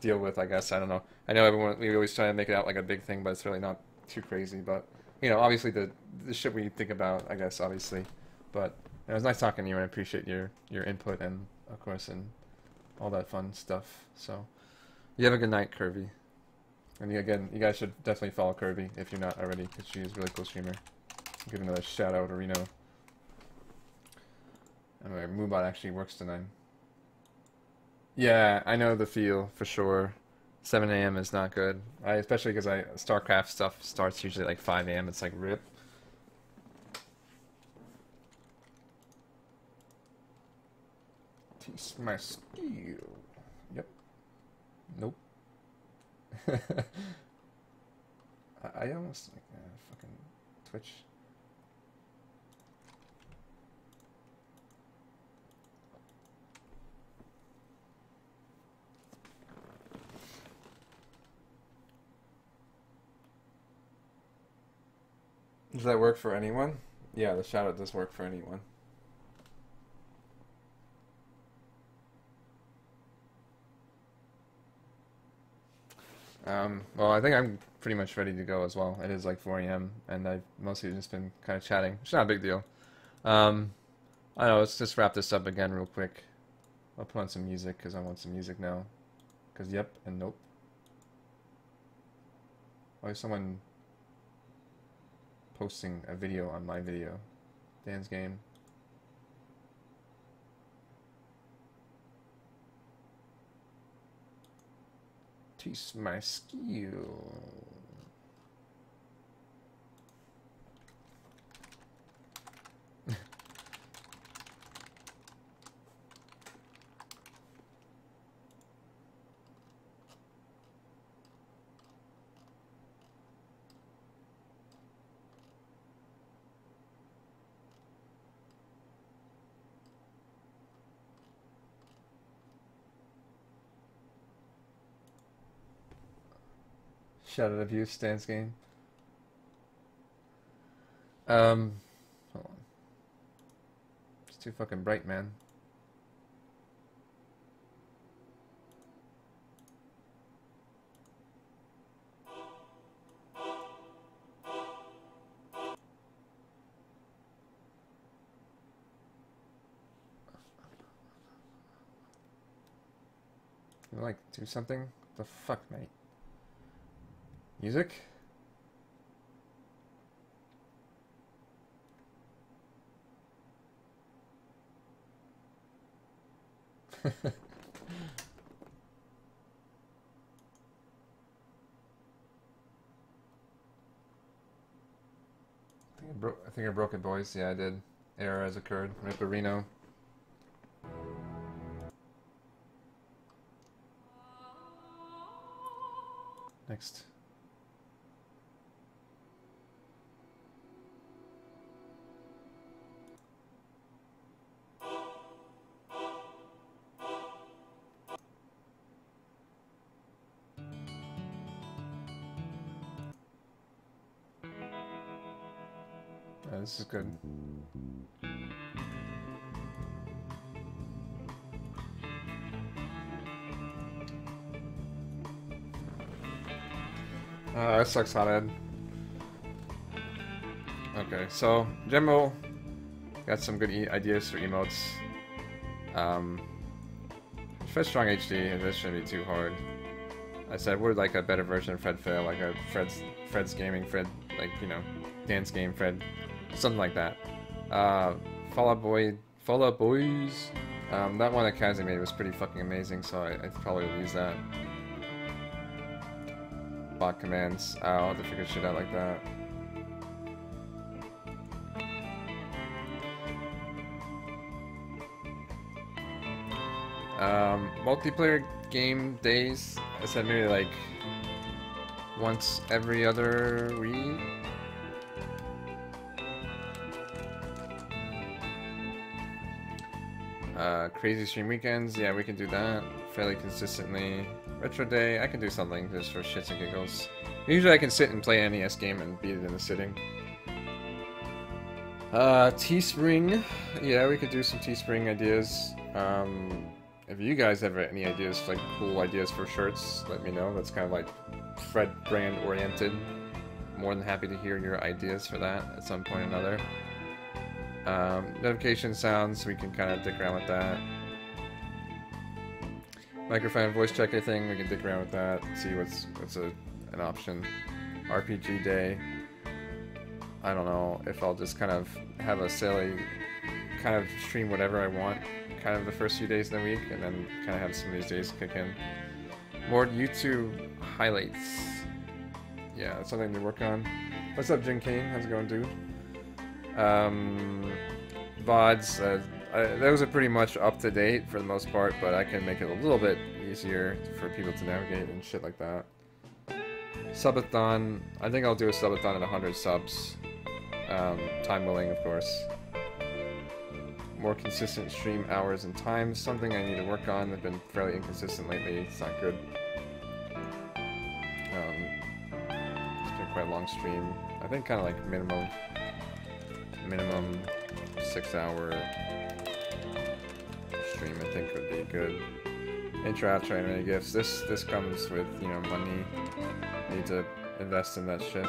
Deal with, I guess. I don't know. I know everyone, we always try to make it out like a big thing, but it's really not too crazy. But, you know, obviously the shit we think about, I guess, obviously. But it was nice talking to you, and I appreciate your input and, of course, and all that fun stuff. So, you have a good night, Kirby. And again, you guys should definitely follow Kirby if you're not already, because she is a really cool streamer. I'll give another shout out to Reno. Anyway, Moobot actually works tonight. Yeah, I know the feel for sure. 7 a.m. is not good. Especially because StarCraft stuff starts usually like 5 a.m. It's like rip. Taste my skill. Yep. Nope. I almost like fucking Twitch. Does that work for anyone? Yeah, the shoutout does work for anyone. Well, I think I'm pretty much ready to go as well. It is like 4 a.m. and I've mostly just been kind of chatting. It's not a big deal. I don't know, let's just wrap this up again real quick. I'll put on some music because I want some music now. Because yep and nope. Oh, there's someone posting a video on my video. Dan's game. Teach my skill. Shadow Abuse Stance game. Hold on. It's too fucking bright, man. You like do something? What the fuck, mate? Music? I think I broke it, boys. Yeah, I did. Error has occurred. Ripperino. Next. This is good. That sucks, Hothead. Okay, so general got some good ideas for emotes. Fred Strong HD, and this shouldn't be too hard. I said we're like a better version of Fred Fail, like a Fred's Gaming, Fred, like, you know, Dance Game Fred, something like that. Fallout Boys. That one that Kazi made was pretty fucking amazing, so I probably will use that. Bot commands. I'll have to figure shit out like that. Multiplayer game days. I said maybe like once every other week. Crazy stream weekends, yeah, we can do that fairly consistently. Retro day, I can do something just for shits and giggles. Usually I can sit and play an NES game and beat it in the sitting. Teespring, yeah, we could do some Teespring ideas. If you guys have any ideas, like cool ideas for shirts, let me know. That's kind of like Fred brand oriented. More than happy to hear your ideas for that at some point or another. Notification sounds, we can kind of dick around with that. Microphone voice checker thing, we can dick around with that, see what's an option. RPG day, I don't know if I'll just kind of have a silly kind of stream whatever I want kind of the first few days in the week, and then kind of have some of these days kick in. More YouTube highlights. Yeah, that's something to work on. What's up, Jin King? How's it going, dude? VODs, those are pretty much up to date for the most part, but I can make it a little bit easier for people to navigate and shit like that. Subathon, I think I'll do a subathon at 100 subs. Time willing, of course. More consistent stream hours and times, something I need to work on. I've been fairly inconsistent lately, it's not good. Let's pick quite a long stream. I think kind of like minimum 6-hour stream. I think would be good. Intro, outro, and any gifts. This comes with, you know, money. I need to invest in that shit.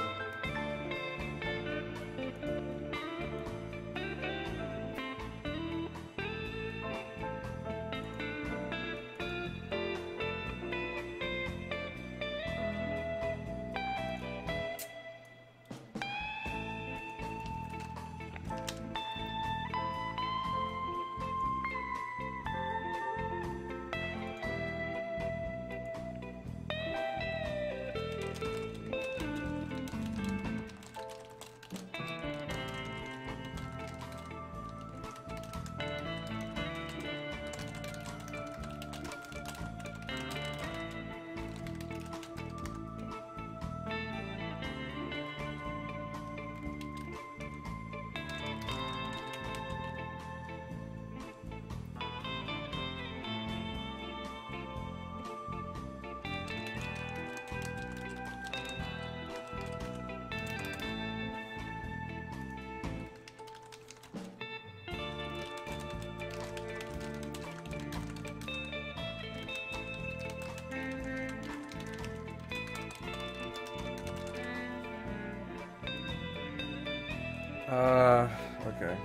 Okay.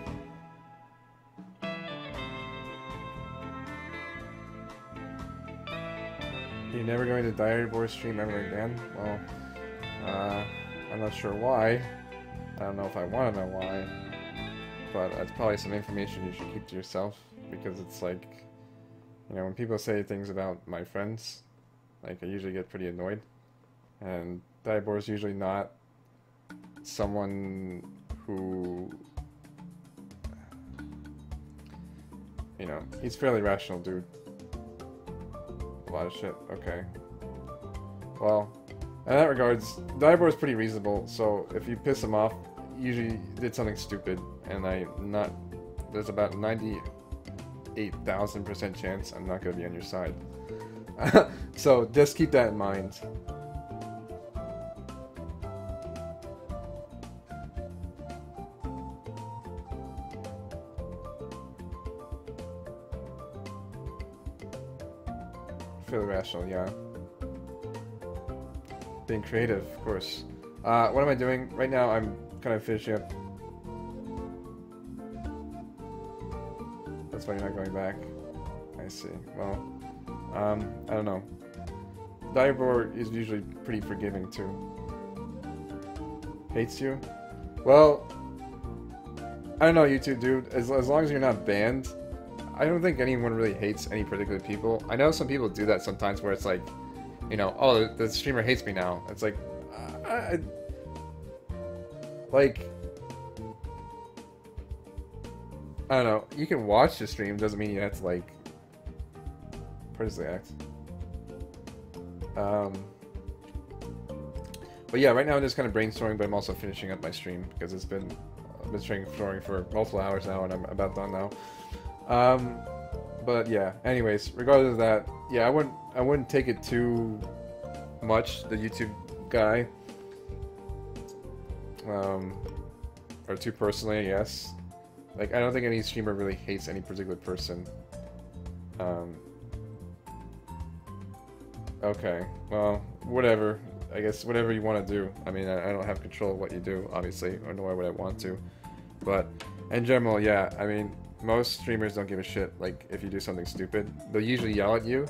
You're never going to Diary Boy stream ever again? Well, I'm not sure why. I don't know if I want to know why. But it's probably some information you should keep to yourself, because it's like, you know, when people say things about my friends, like, I usually get pretty annoyed. And Diary Boy is usually not someone who, you know, he's fairly rational dude. A lot of shit. Okay. Well, in that regards, Diary Boy is pretty reasonable, so if you piss him off, usually you did something stupid, and there's about 98,000% chance I'm not gonna be on your side. So just keep that in mind. Fairly rational, yeah. Being creative, of course. What am I doing? Right now I'm kind of finishing up. That's why you're not going back. I see. Well, I don't know. Diary Boy is usually pretty forgiving too. Hates you? Well, I don't know, YouTube dude. As long as you're not banned, I don't think anyone really hates any particular people. I know some people do that sometimes where it's like, you know, oh, the streamer hates me now. It's like, like, I don't know. You can watch the stream, doesn't mean you have to, like, personally act. But yeah, right now I'm just kind of brainstorming, but I'm also finishing up my stream because I've been brainstorming for multiple hours now, and I'm about done now. But yeah, anyways, regardless of that, yeah, I wouldn't take it too much, the YouTube guy, or too personally, I guess. Like, I don't think any streamer really hates any particular person. Okay, well, whatever. I guess whatever you want to do. I mean, I don't have control of what you do, obviously, or nor would I want to. But in general, yeah, I mean, most streamers don't give a shit, like, if you do something stupid. They'll usually yell at you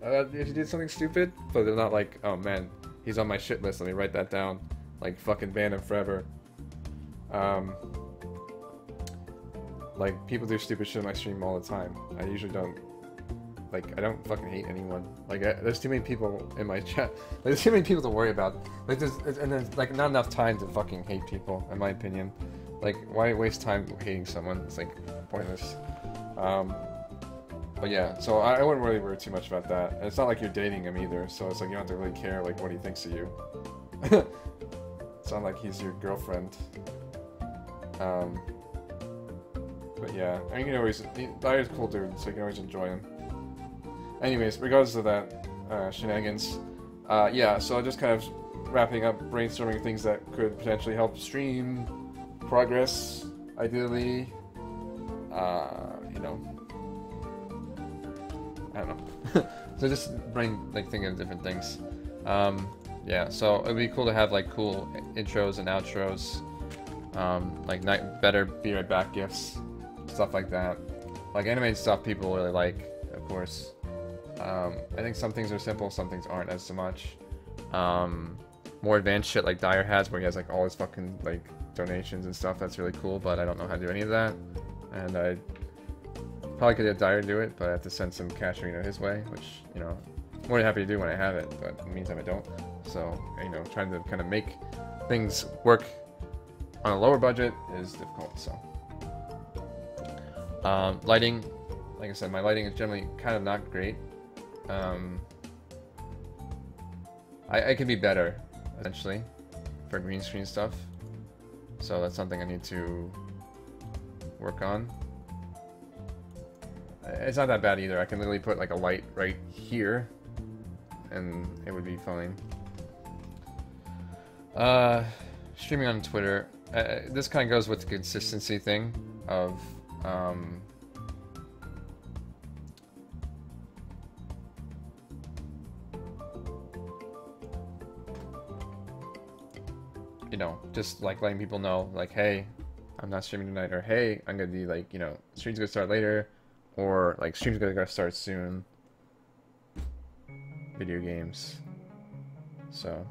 if you did something stupid, but they're not like, oh man, he's on my shit list, let me write that down. Like, fucking ban him forever. Like, people do stupid shit on my stream all the time. I usually don't, like, I don't fucking hate anyone. Like, there's too many people in my chat. There's too many people to worry about. Like, there's, like, not enough time to fucking hate people, in my opinion. Like, why waste time hating someone? It's, like, pointless. But yeah, so I wouldn't really worry too much about that. And it's not like you're dating him either, so it's like you don't have to really care, like, what he thinks of you. It's not like he's your girlfriend. But yeah, I can always, Dyer's a cool dude, so you can always enjoy him. Anyways, regardless of that, shenanigans, yeah, so I just kind of wrapping up, brainstorming things that could potentially help stream progress, ideally. You know, I don't know. So just thinking of different things. Yeah, so it'd be cool to have like cool intros and outros, like better be right back gifs, stuff like that. Like animated stuff people really like, of course. I think some things are simple, some things aren't as so much. More advanced shit like Dyer has, where he has like all his fucking like donations and stuff. That's really cool, but I don't know how to do any of that. And I probably could get Dyer to do it, but I have to send some cash his way, which, you know, I'm more than happy to do when I have it, but in the meantime I don't. So, you know, trying to kind of make things work on a lower budget is difficult, so. Lighting, like I said, my lighting is generally kind of not great. I could be better, essentially, for green screen stuff. So that's something I need to work on. It's not that bad either. I can literally put like a light right here, and it would be fine. Streaming on Twitter. This kind of goes with the consistency thing of you know, just like letting people know, like, hey, I'm not streaming tonight, or hey, I'm gonna be like, you know, stream's gonna start later, or like stream's gonna start soon. Video games. So,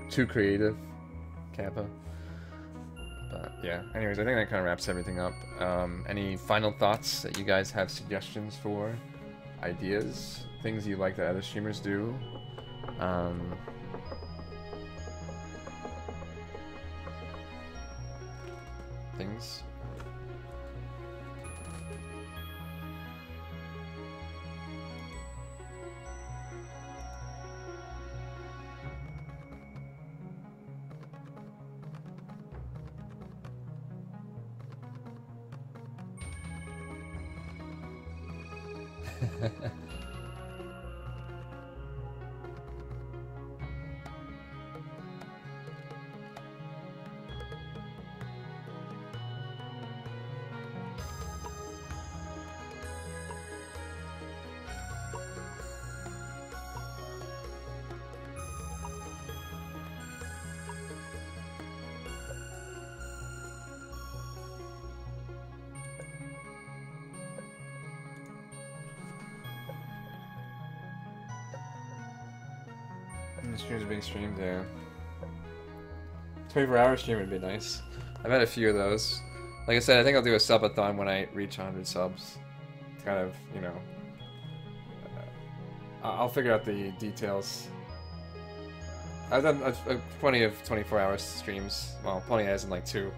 too creative, Kappa. But yeah, anyways, I think that kind of wraps everything up. Any final thoughts that you guys have, suggestions for, ideas, things you like that other streamers do? Things. The streams are being streamed, yeah. 24-hour stream would be nice. I've had a few of those. Like I said, I think I'll do a subathon when I reach 100 subs. Kind of, you know. I'll figure out the details. I've done plenty of 24-hour streams. Well, plenty as in like 2.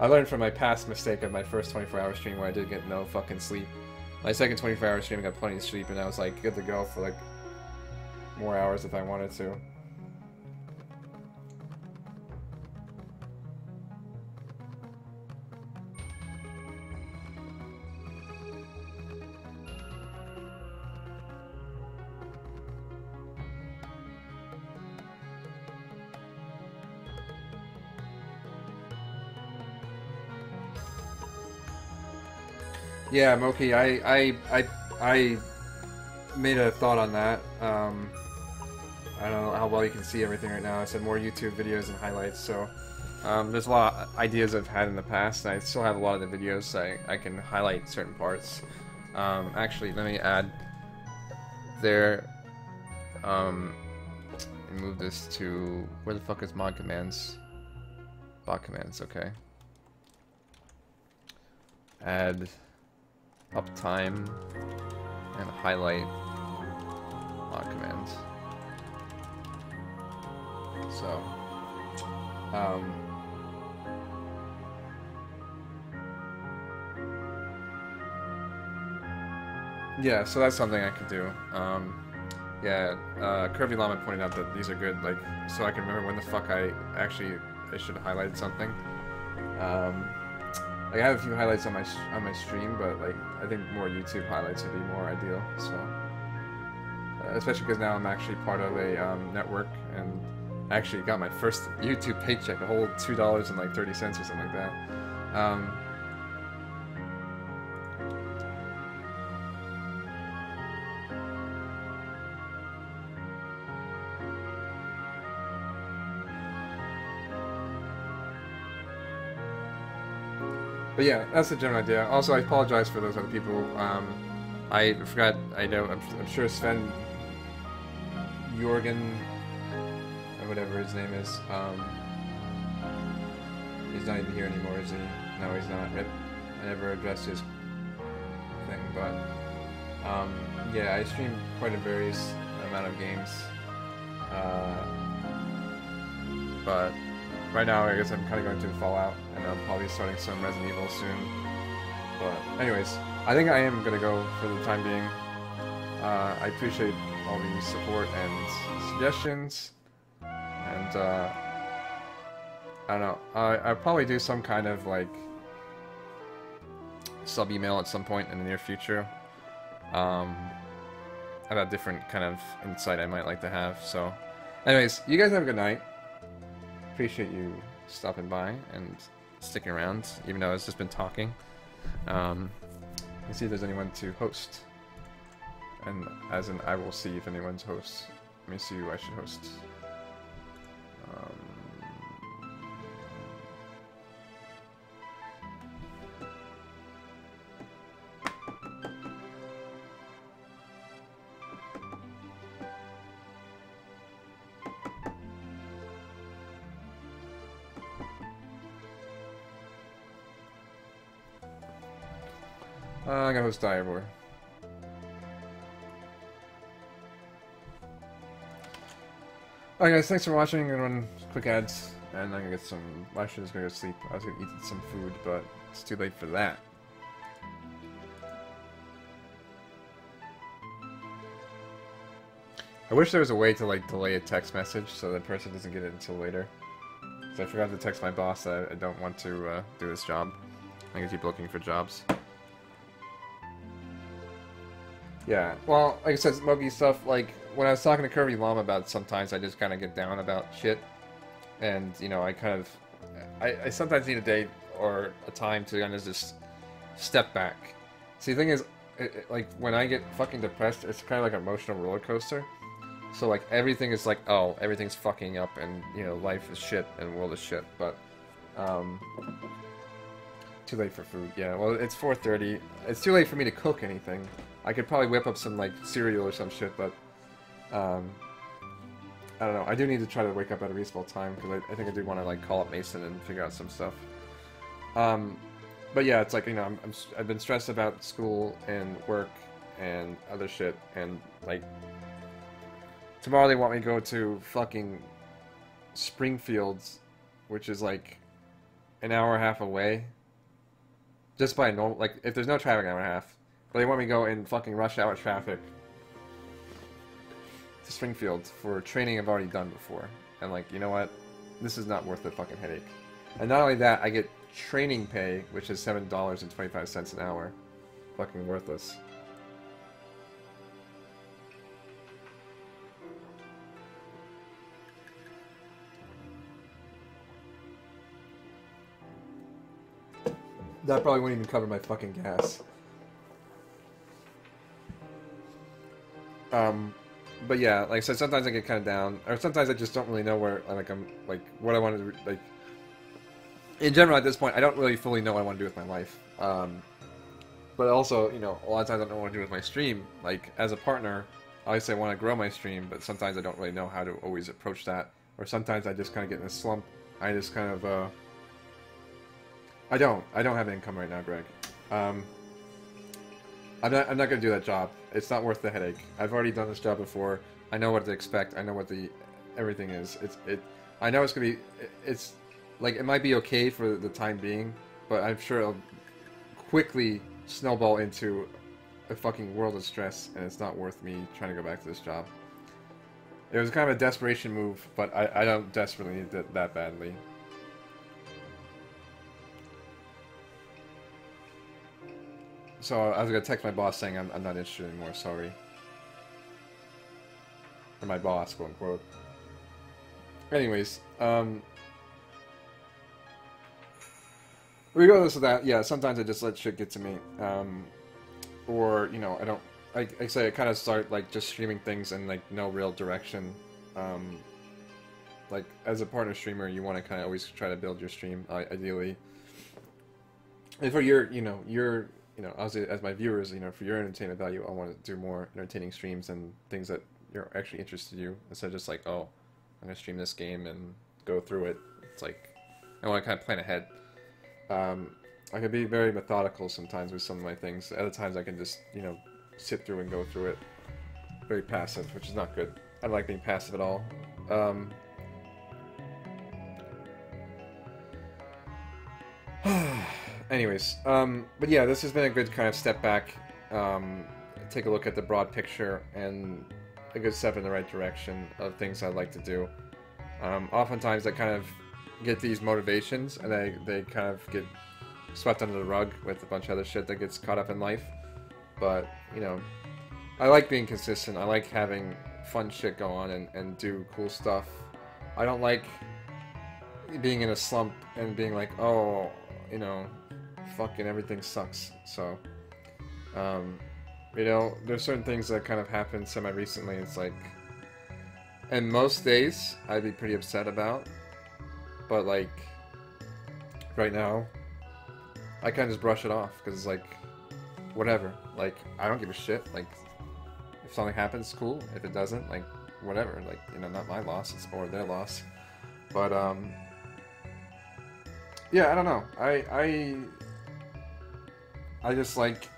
I learned from my past mistake of my first 24-hour stream where I did get no fucking sleep. My second 24-hour stream I got plenty of sleep, and I was like good to go for like more hours if I wanted to. Yeah, Moki, I made a thought on that. I don't know how well you can see everything right now. I said more YouTube videos and highlights, so there's a lot of ideas I've had in the past, and I still have a lot of the videos, so I can highlight certain parts. Actually, let me add there, and move this to, where the fuck is mod commands? Bot commands, okay. Add uptime and highlight mod commands. So, yeah, so that's something I could do. Yeah, Curvy Llama pointed out that these are good, like, so I can remember when the fuck I should highlight something. Like, I have a few highlights on my stream, but like, I think more YouTube highlights would be more ideal. So. especially because now I'm actually part of a network, and I actually got my first YouTube paycheck, a whole $2.30 or something like that. But yeah, that's the general idea. Also, I apologize for those other people. I forgot. I'm sure Sven Jorgen, or whatever his name is. He's not even here anymore, is he? No, he's not. I never addressed his thing, but yeah, I stream quite a various amount of games. But right now, I guess I'm kind of going through Fallout, and I'm probably starting some Resident Evil soon. But anyways, I think I am gonna go for the time being. I appreciate all the support and suggestions, and I don't know. I'll probably do some kind of like sub email at some point in the near future about different kind of insight I might like to have. So, anyways, you guys have a good night. Appreciate you stopping by and sticking around, even though I've just been talking. Let's see if there's anyone to host. And as in, I will see if anyone's host. Let me see who I should host. I'm gonna host Direboy. Alright guys, thanks for watching. I'm gonna run quick ads, and I'm gonna get some... I should just go to sleep. I was gonna eat some food, but it's too late for that. I wish there was a way to like delay a text message so the person doesn't get it until later. So I forgot to text my boss that I don't want to do this job. I'm gonna keep looking for jobs. Yeah, well, like I said, smoky stuff, like, when I was talking to Curvy Llama about sometimes I just kind of get down about shit, and, you know, I kind of, I sometimes need a day or a time to kind of just step back. See, the thing is, like, when I get fucking depressed, it's kind of like an emotional roller coaster, so, like, everything is like, oh, everything's fucking up, and, you know, life is shit, and the world is shit, but, too late for food, yeah, well, it's 4:30, it's too late for me to cook anything. I could probably whip up some, like, cereal or some shit, but, I don't know. I do need to try to wake up at a reasonable time, because I think I do want to, like, call up Mason and figure out some stuff. But yeah, it's like, you know, I've been stressed about school and work and other shit, and, like, tomorrow they want me to go to fucking Springfield, which is, like, an hour and a half away, just by normal, like, if there's no traffic, an hour and a half. But they want me to go in fucking rush hour traffic to Springfield for training I've already done before. And like, you know what? This is not worth the fucking headache. And not only that, I get training pay, which is $7.25 an hour. Fucking worthless. That probably wouldn't even cover my fucking gas. But yeah, like I said, sometimes I get kind of down, or sometimes I just don't really know where, like, I'm, like, what I want to, like, in general, at this point, I don't really fully know what I want to do with my life, but also, you know, a lot of times I don't know what to do with my stream. Like, as a partner, obviously I want to grow my stream, but sometimes I don't really know how to always approach that, or sometimes I just kind of get in a slump. I just kind of, I don't have income right now, Greg. I'm not gonna do that job. It's not worth the headache. I've already done this job before. I know what to expect. I know what everything is. I know it's gonna be. It's like, it might be okay for the time being, but I'm sure it'll quickly snowball into a fucking world of stress, and it's not worth me trying to go back to this job. It was kind of a desperation move, but I don't desperately need it that badly. So I was gonna text my boss saying I'm not interested anymore, sorry. or my boss, quote unquote. Anyways, regardless of that, yeah, sometimes I just let shit get to me, or you know, I don't. Like I say, I kind of start like just streaming things in like no real direction. Like as a partner streamer, you want to kind of always try to build your stream ideally. And for your, obviously as my viewers, for your entertainment value, I want to do more entertaining streams and things that you're actually interested in you, instead of just like, oh, I'm gonna stream this game and go through it. It's like I want to kind of plan ahead. I can be very methodical sometimes with some of my things. Other times I can just, sit through and go through it. Very passive, which is not good. I don't like being passive at all. Anyways, but yeah, this has been a good kind of step back, take a look at the broad picture, and a good step in the right direction of things I'd like to do. Oftentimes I kind of get these motivations, and they kind of get swept under the rug with a bunch of other shit that gets caught up in life. But, I like being consistent. I like having fun shit go on and do cool stuff. I don't like being in a slump and being like, oh, fucking everything sucks. So, there's certain things that kind of happened semi-recently. It's like, and most days I'd be pretty upset about, but like, right now, I kind of just brush it off, because it's like, whatever. Like, I don't give a shit. Like, if something happens, cool. If it doesn't, like, whatever. Like, not my loss, it's or their loss. But, yeah, I don't know. I just like,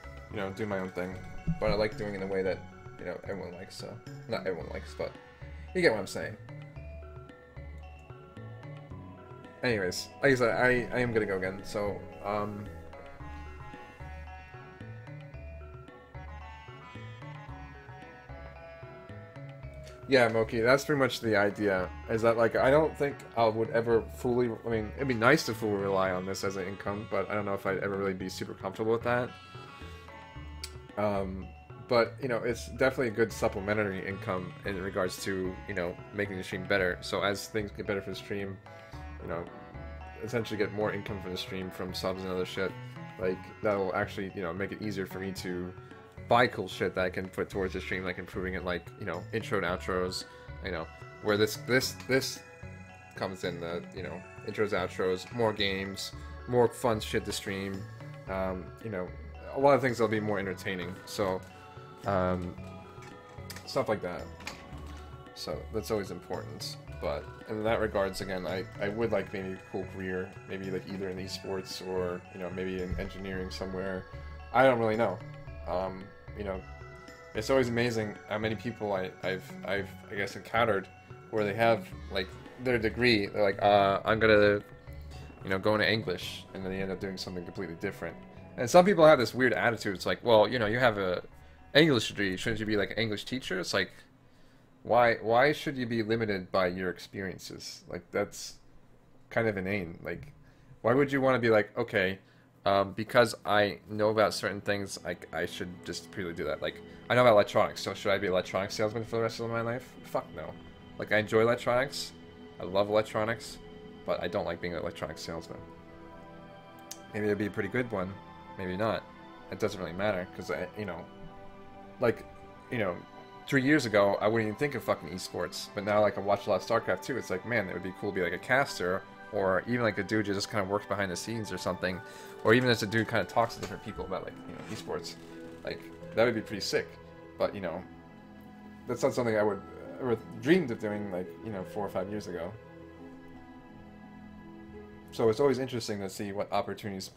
do my own thing. But I like doing it in a way that, everyone likes, so. Not everyone likes, but you get what I'm saying. Anyways, like I said, I am gonna go again, so, yeah, Moki, that's pretty much the idea, is that, like, I don't think I would ever fully, I mean, it'd be nice to fully rely on this as an income, but I don't know if I'd ever really be super comfortable with that. But, it's definitely a good supplementary income in regards to, making the stream better. So as things get better for the stream, essentially get more income from the stream from subs and other shit, like, that'll actually, make it easier for me to buy cool shit that I can put towards the stream, like improving it, like, intro and outros, where this comes in, the, intros, outros, more games, more fun shit to stream, a lot of things that'll be more entertaining, so, stuff like that. So, that's always important, but in that regards, again, I would like maybe a cool career, maybe like either in esports or, maybe in engineering somewhere. I don't really know. It's always amazing how many people I've I guess encountered where they have like their degree. They're like, I'm gonna, go into English, and then they end up doing something completely different. And some people have this weird attitude. It's like, well, you have a English degree. Shouldn't you be like an English teacher? It's like, why should you be limited by your experiences? Like, that's kind of inane. Like, why would you want to be like, okay, because I know about certain things, I should just purely do that. Like, I know about electronics, so should I be an electronics salesman for the rest of my life? Fuck no. Like, I enjoy electronics, I love electronics, but I don't like being an electronics salesman. Maybe it'd be a pretty good one, maybe not. It doesn't really matter, because, 3 years ago, I wouldn't even think of fucking esports, but now, like, I watch a lot of StarCraft 2, it's like, man, it would be cool to be, like, a caster, or even, like, a dude who just kind of works behind the scenes or something, or even as a dude kind of talks to different people about, like, esports. Like, that would be pretty sick, but, that's not something I would ever dreamed of doing, like, 4 or 5 years ago. So it's always interesting to see what opportunities,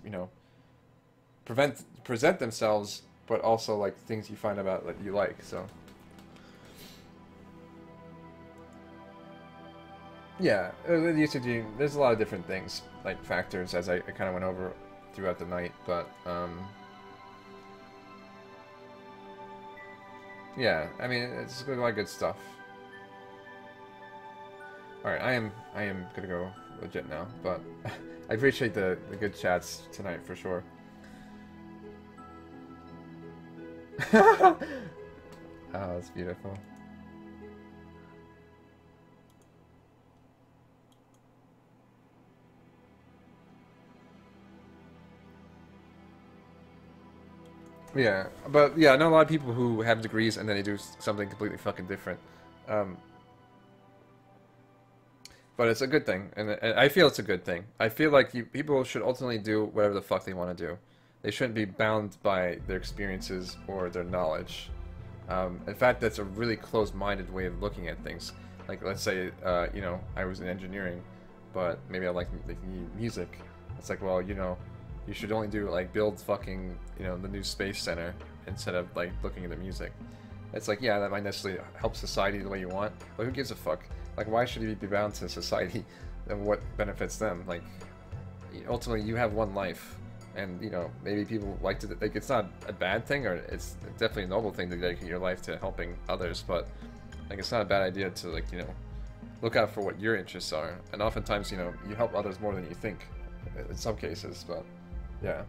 present themselves, but also, like, things you find about that you like, so. Yeah, there's a lot of different things, like, factors, as I kind of went over throughout the night, but, yeah, I mean, it's a lot of good stuff. Alright, I am gonna go legit now, but I appreciate the good chats tonight, for sure. Oh, that's beautiful. Yeah, but yeah, I know a lot of people who have degrees and then they do something completely fucking different. But it's a good thing, and I feel it's a good thing. I feel like people should ultimately do whatever the fuck they want to do. They shouldn't be bound by their experiences or their knowledge. In fact, that's a really closed-minded way of looking at things. Like, let's say, you know, I was in engineering, but maybe I like music. It's like, well, you know, you should only do, like, build fucking, you know, the new space center instead of, like, looking at the music. It's like, yeah, that might necessarily help society the way you want, but who gives a fuck? Like, why should you be bound to society and what benefits them? Like, ultimately, you have one life. And, you know, maybe people like to, like, it's not a bad thing, or it's definitely a noble thing to dedicate your life to helping others, but, like, it's not a bad idea to, like, you know, look out for what your interests are. And oftentimes, you know, you help others more than you think, in some cases, but, yeah.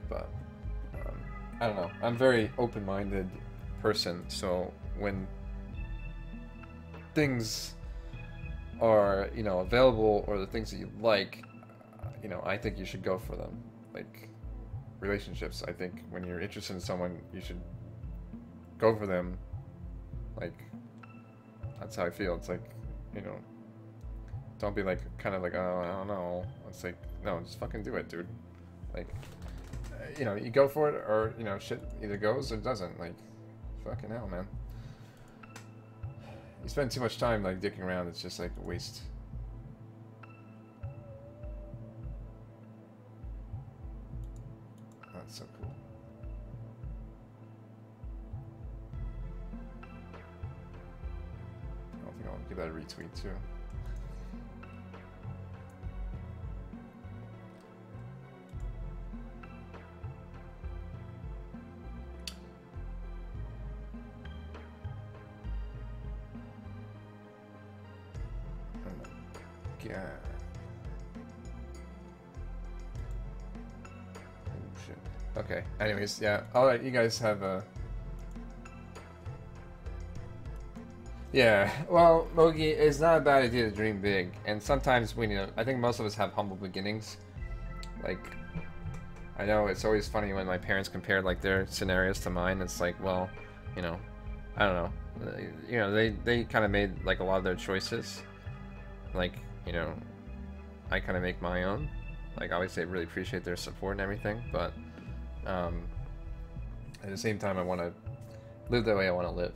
But, I don't know. I'm a very open-minded person, so when things are, you know, available, or the things that you like, you know, I think you should go for them. Like, relationships, I think when you're interested in someone, you should go for them. Like, that's how I feel. It's like, you know, don't be like, kind of like, oh, I don't know. It's like, no, just fucking do it, dude. Like, you know, you go for it, or, you know, shit either goes or doesn't. Like, fucking hell, man. You spend too much time, like, dicking around, it's just, like, a waste. That's so cool. I don't think I'll give that a retweet, too. Yeah. Oh shit. Okay. Anyways, yeah. Alright, you guys have a... Yeah. Well, Mogi, it's not a bad idea to dream big. And sometimes when, you know, I think most of us have humble beginnings. Like, I know it's always funny when my parents compare, like, their scenarios to mine. It's like, well, you know, I don't know. You know, they kind of made, like, a lot of their choices. Like, you know, I kind of make my own. Like, obviously I really appreciate their support and everything, but at the same time I want to live the way I want to live.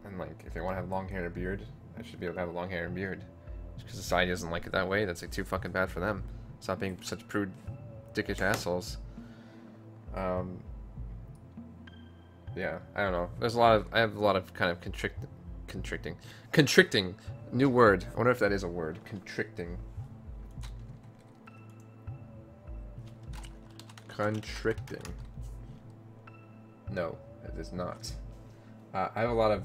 And, like, if I want to have long hair and a beard, I should be able to have a long hair and beard. Just because society doesn't like it that way, that's, like, too fucking bad for them. Stop being such prude, dickish assholes. Yeah, I don't know. There's a lot of, I have a lot of kind of constricting, new word. I wonder if that is a word. Constricting. No, it is not. I have a lot of,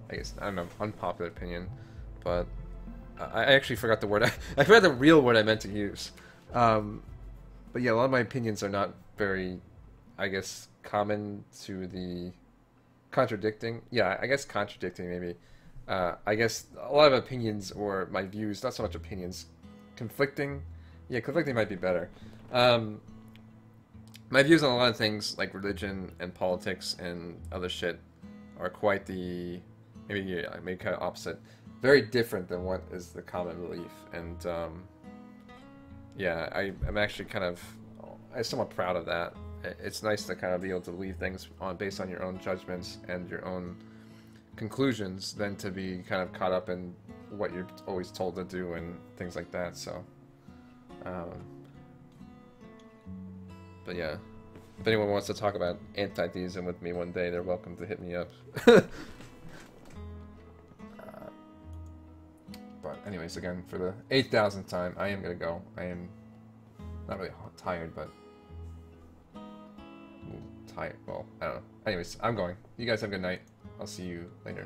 I guess, I don't know, unpopular opinion, but I actually forgot the word. I forgot the real word I meant to use. But yeah, a lot of my opinions are not very, I guess, common to the contradicting. Yeah, I guess contradicting maybe. I guess a lot of opinions, or my views, not so much opinions, conflicting. Yeah, conflicting might be better. My views on a lot of things, like religion and politics and other shit, are quite the, maybe kind of opposite. Very different than what is the common belief. And, yeah, I'm actually kind of, I'm somewhat proud of that. It's nice to kind of be able to believe things based on your own judgments and your own conclusions, than to be kind of caught up in what you're always told to do and things like that. So, but yeah, if anyone wants to talk about anti-theism with me one day, they're welcome to hit me up. But anyways, again, for the 8,000th time, I am gonna go. I am not really tired, but tired. Well, I don't know. Anyways, I'm going. You guys have a good night. I'll see you later.